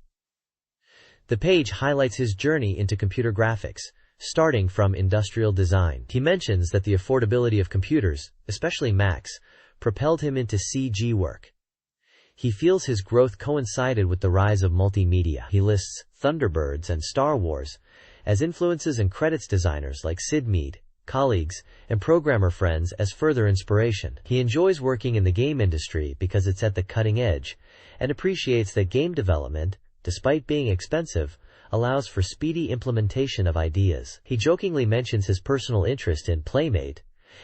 The page highlights his journey into computer graphics, starting from industrial design. He mentions that the affordability of computers, especially Macs, propelled him into CG work. He feels his growth coincided with the rise of multimedia. He lists Thunderbirds and Star Wars as influences and credits designers like Sid Mead, colleagues, and programmer friends as further inspiration. He enjoys working in the game industry because it's at the cutting edge, and appreciates that game development, despite being expensive, allows for speedy implementation of ideas. He jokingly mentions his personal interest in Playmate,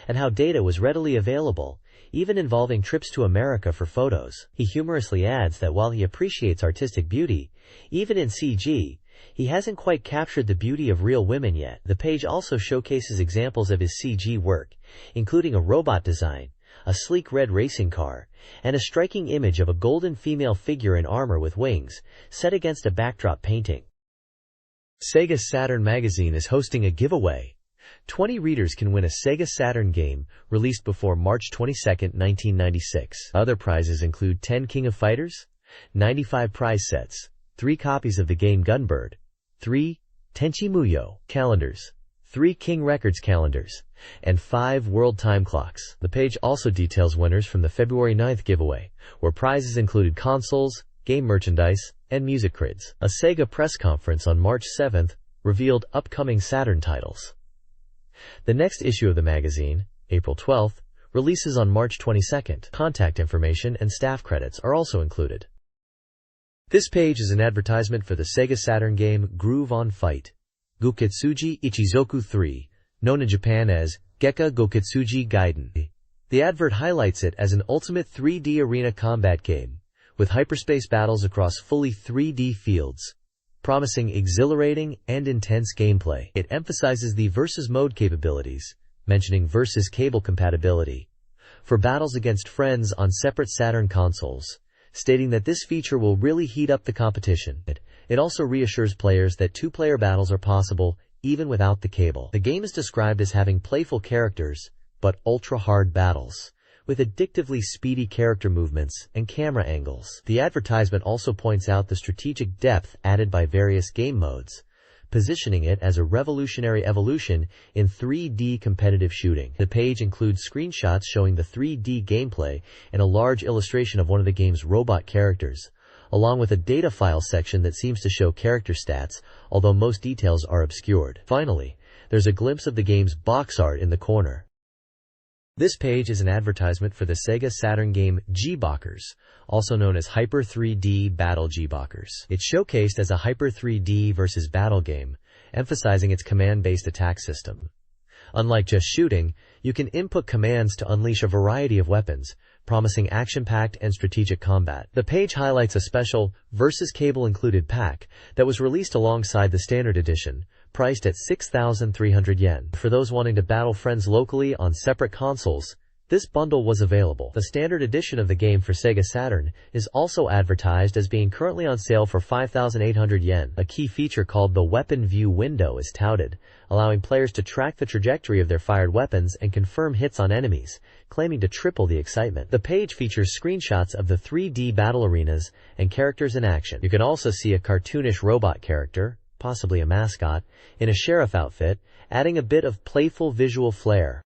and how data was readily available, even involving trips to America for photos. He humorously adds that while he appreciates artistic beauty, even in CG, he hasn't quite captured the beauty of real women yet. The page also showcases examples of his CG work, including a robot design, a sleek red racing car, and a striking image of a golden female figure in armor with wings, set against a backdrop painting. Sega Saturn Magazine is hosting a giveaway. 20 readers can win a Sega Saturn game released before March 22, 1996. Other prizes include 10 King of Fighters, 95 prize sets, 3 copies of the game Gunbird, 3 Tenchi Muyo calendars, 3 King Records calendars, and 5 world time clocks. The page also details winners from the February 9th giveaway, where prizes included consoles, game merchandise, and music grids. A Sega press conference on March 7th revealed upcoming Saturn titles. The next issue of the magazine, April 12th, releases on March 22nd. Contact information and staff credits are also included. This page is an advertisement for the Sega Saturn game Groove on Fight, Goketsuji Ichizoku 3, known in Japan as Gekka Goketsuji Gaiden. The advert highlights it as an ultimate 3D arena combat game, with hyperspace battles across fully 3D fields, promising exhilarating and intense gameplay. It emphasizes the versus mode capabilities, mentioning versus cable compatibility, for battles against friends on separate Saturn consoles, stating that this feature will really heat up the competition. It also reassures players that 2-player battles are possible even without the cable. The game is described as having playful characters, but ultra-hard battles, with addictively speedy character movements and camera angles. The advertisement also points out the strategic depth added by various game modes, positioning it as a revolutionary evolution in 3D competitive shooting. The page includes screenshots showing the 3D gameplay and a large illustration of one of the game's robot characters, along with a data file section that seems to show character stats, although most details are obscured. Finally, there's a glimpse of the game's box art in the corner. This page is an advertisement for the Sega Saturn game G-Bockers, also known as Hyper 3D Battle G-Bockers. It's showcased as a Hyper 3D versus battle game, emphasizing its command-based attack system. Unlike just shooting, you can input commands to unleash a variety of weapons, promising action-packed and strategic combat. The page highlights a special versus cable included pack that was released alongside the standard edition, priced at 6,300 yen. For those wanting to battle friends locally on separate consoles, This bundle was available. The standard edition of the game for Sega Saturn is also advertised as being currently on sale for 5,800 yen. A key feature called the Weapon View Window is touted, allowing players to track the trajectory of their fired weapons and confirm hits on enemies, claiming to triple the excitement. The page features screenshots of the 3D battle arenas and characters in action. You can also see a cartoonish robot character, possibly a mascot, in a sheriff outfit, adding a bit of playful visual flair.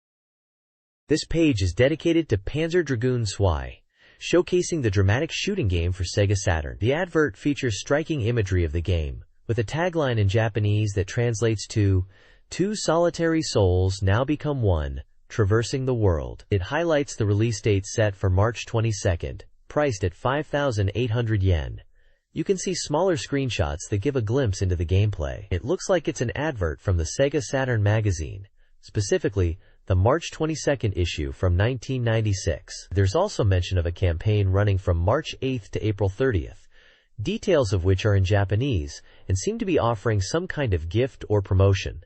This page is dedicated to Panzer Dragoon Zwei, showcasing the dramatic shooting game for Sega Saturn. The advert features striking imagery of the game, with a tagline in Japanese that translates to, "Two solitary souls now become one, traversing the world." It highlights the release date set for March 22nd, priced at 5,800 yen. You can see smaller screenshots that give a glimpse into the gameplay. It looks like it's an advert from the SEGA Saturn magazine, specifically the March 22nd issue from 1996. There's also mention of a campaign running from March 8th to April 30th, details of which are in Japanese and seem to be offering some kind of gift or promotion.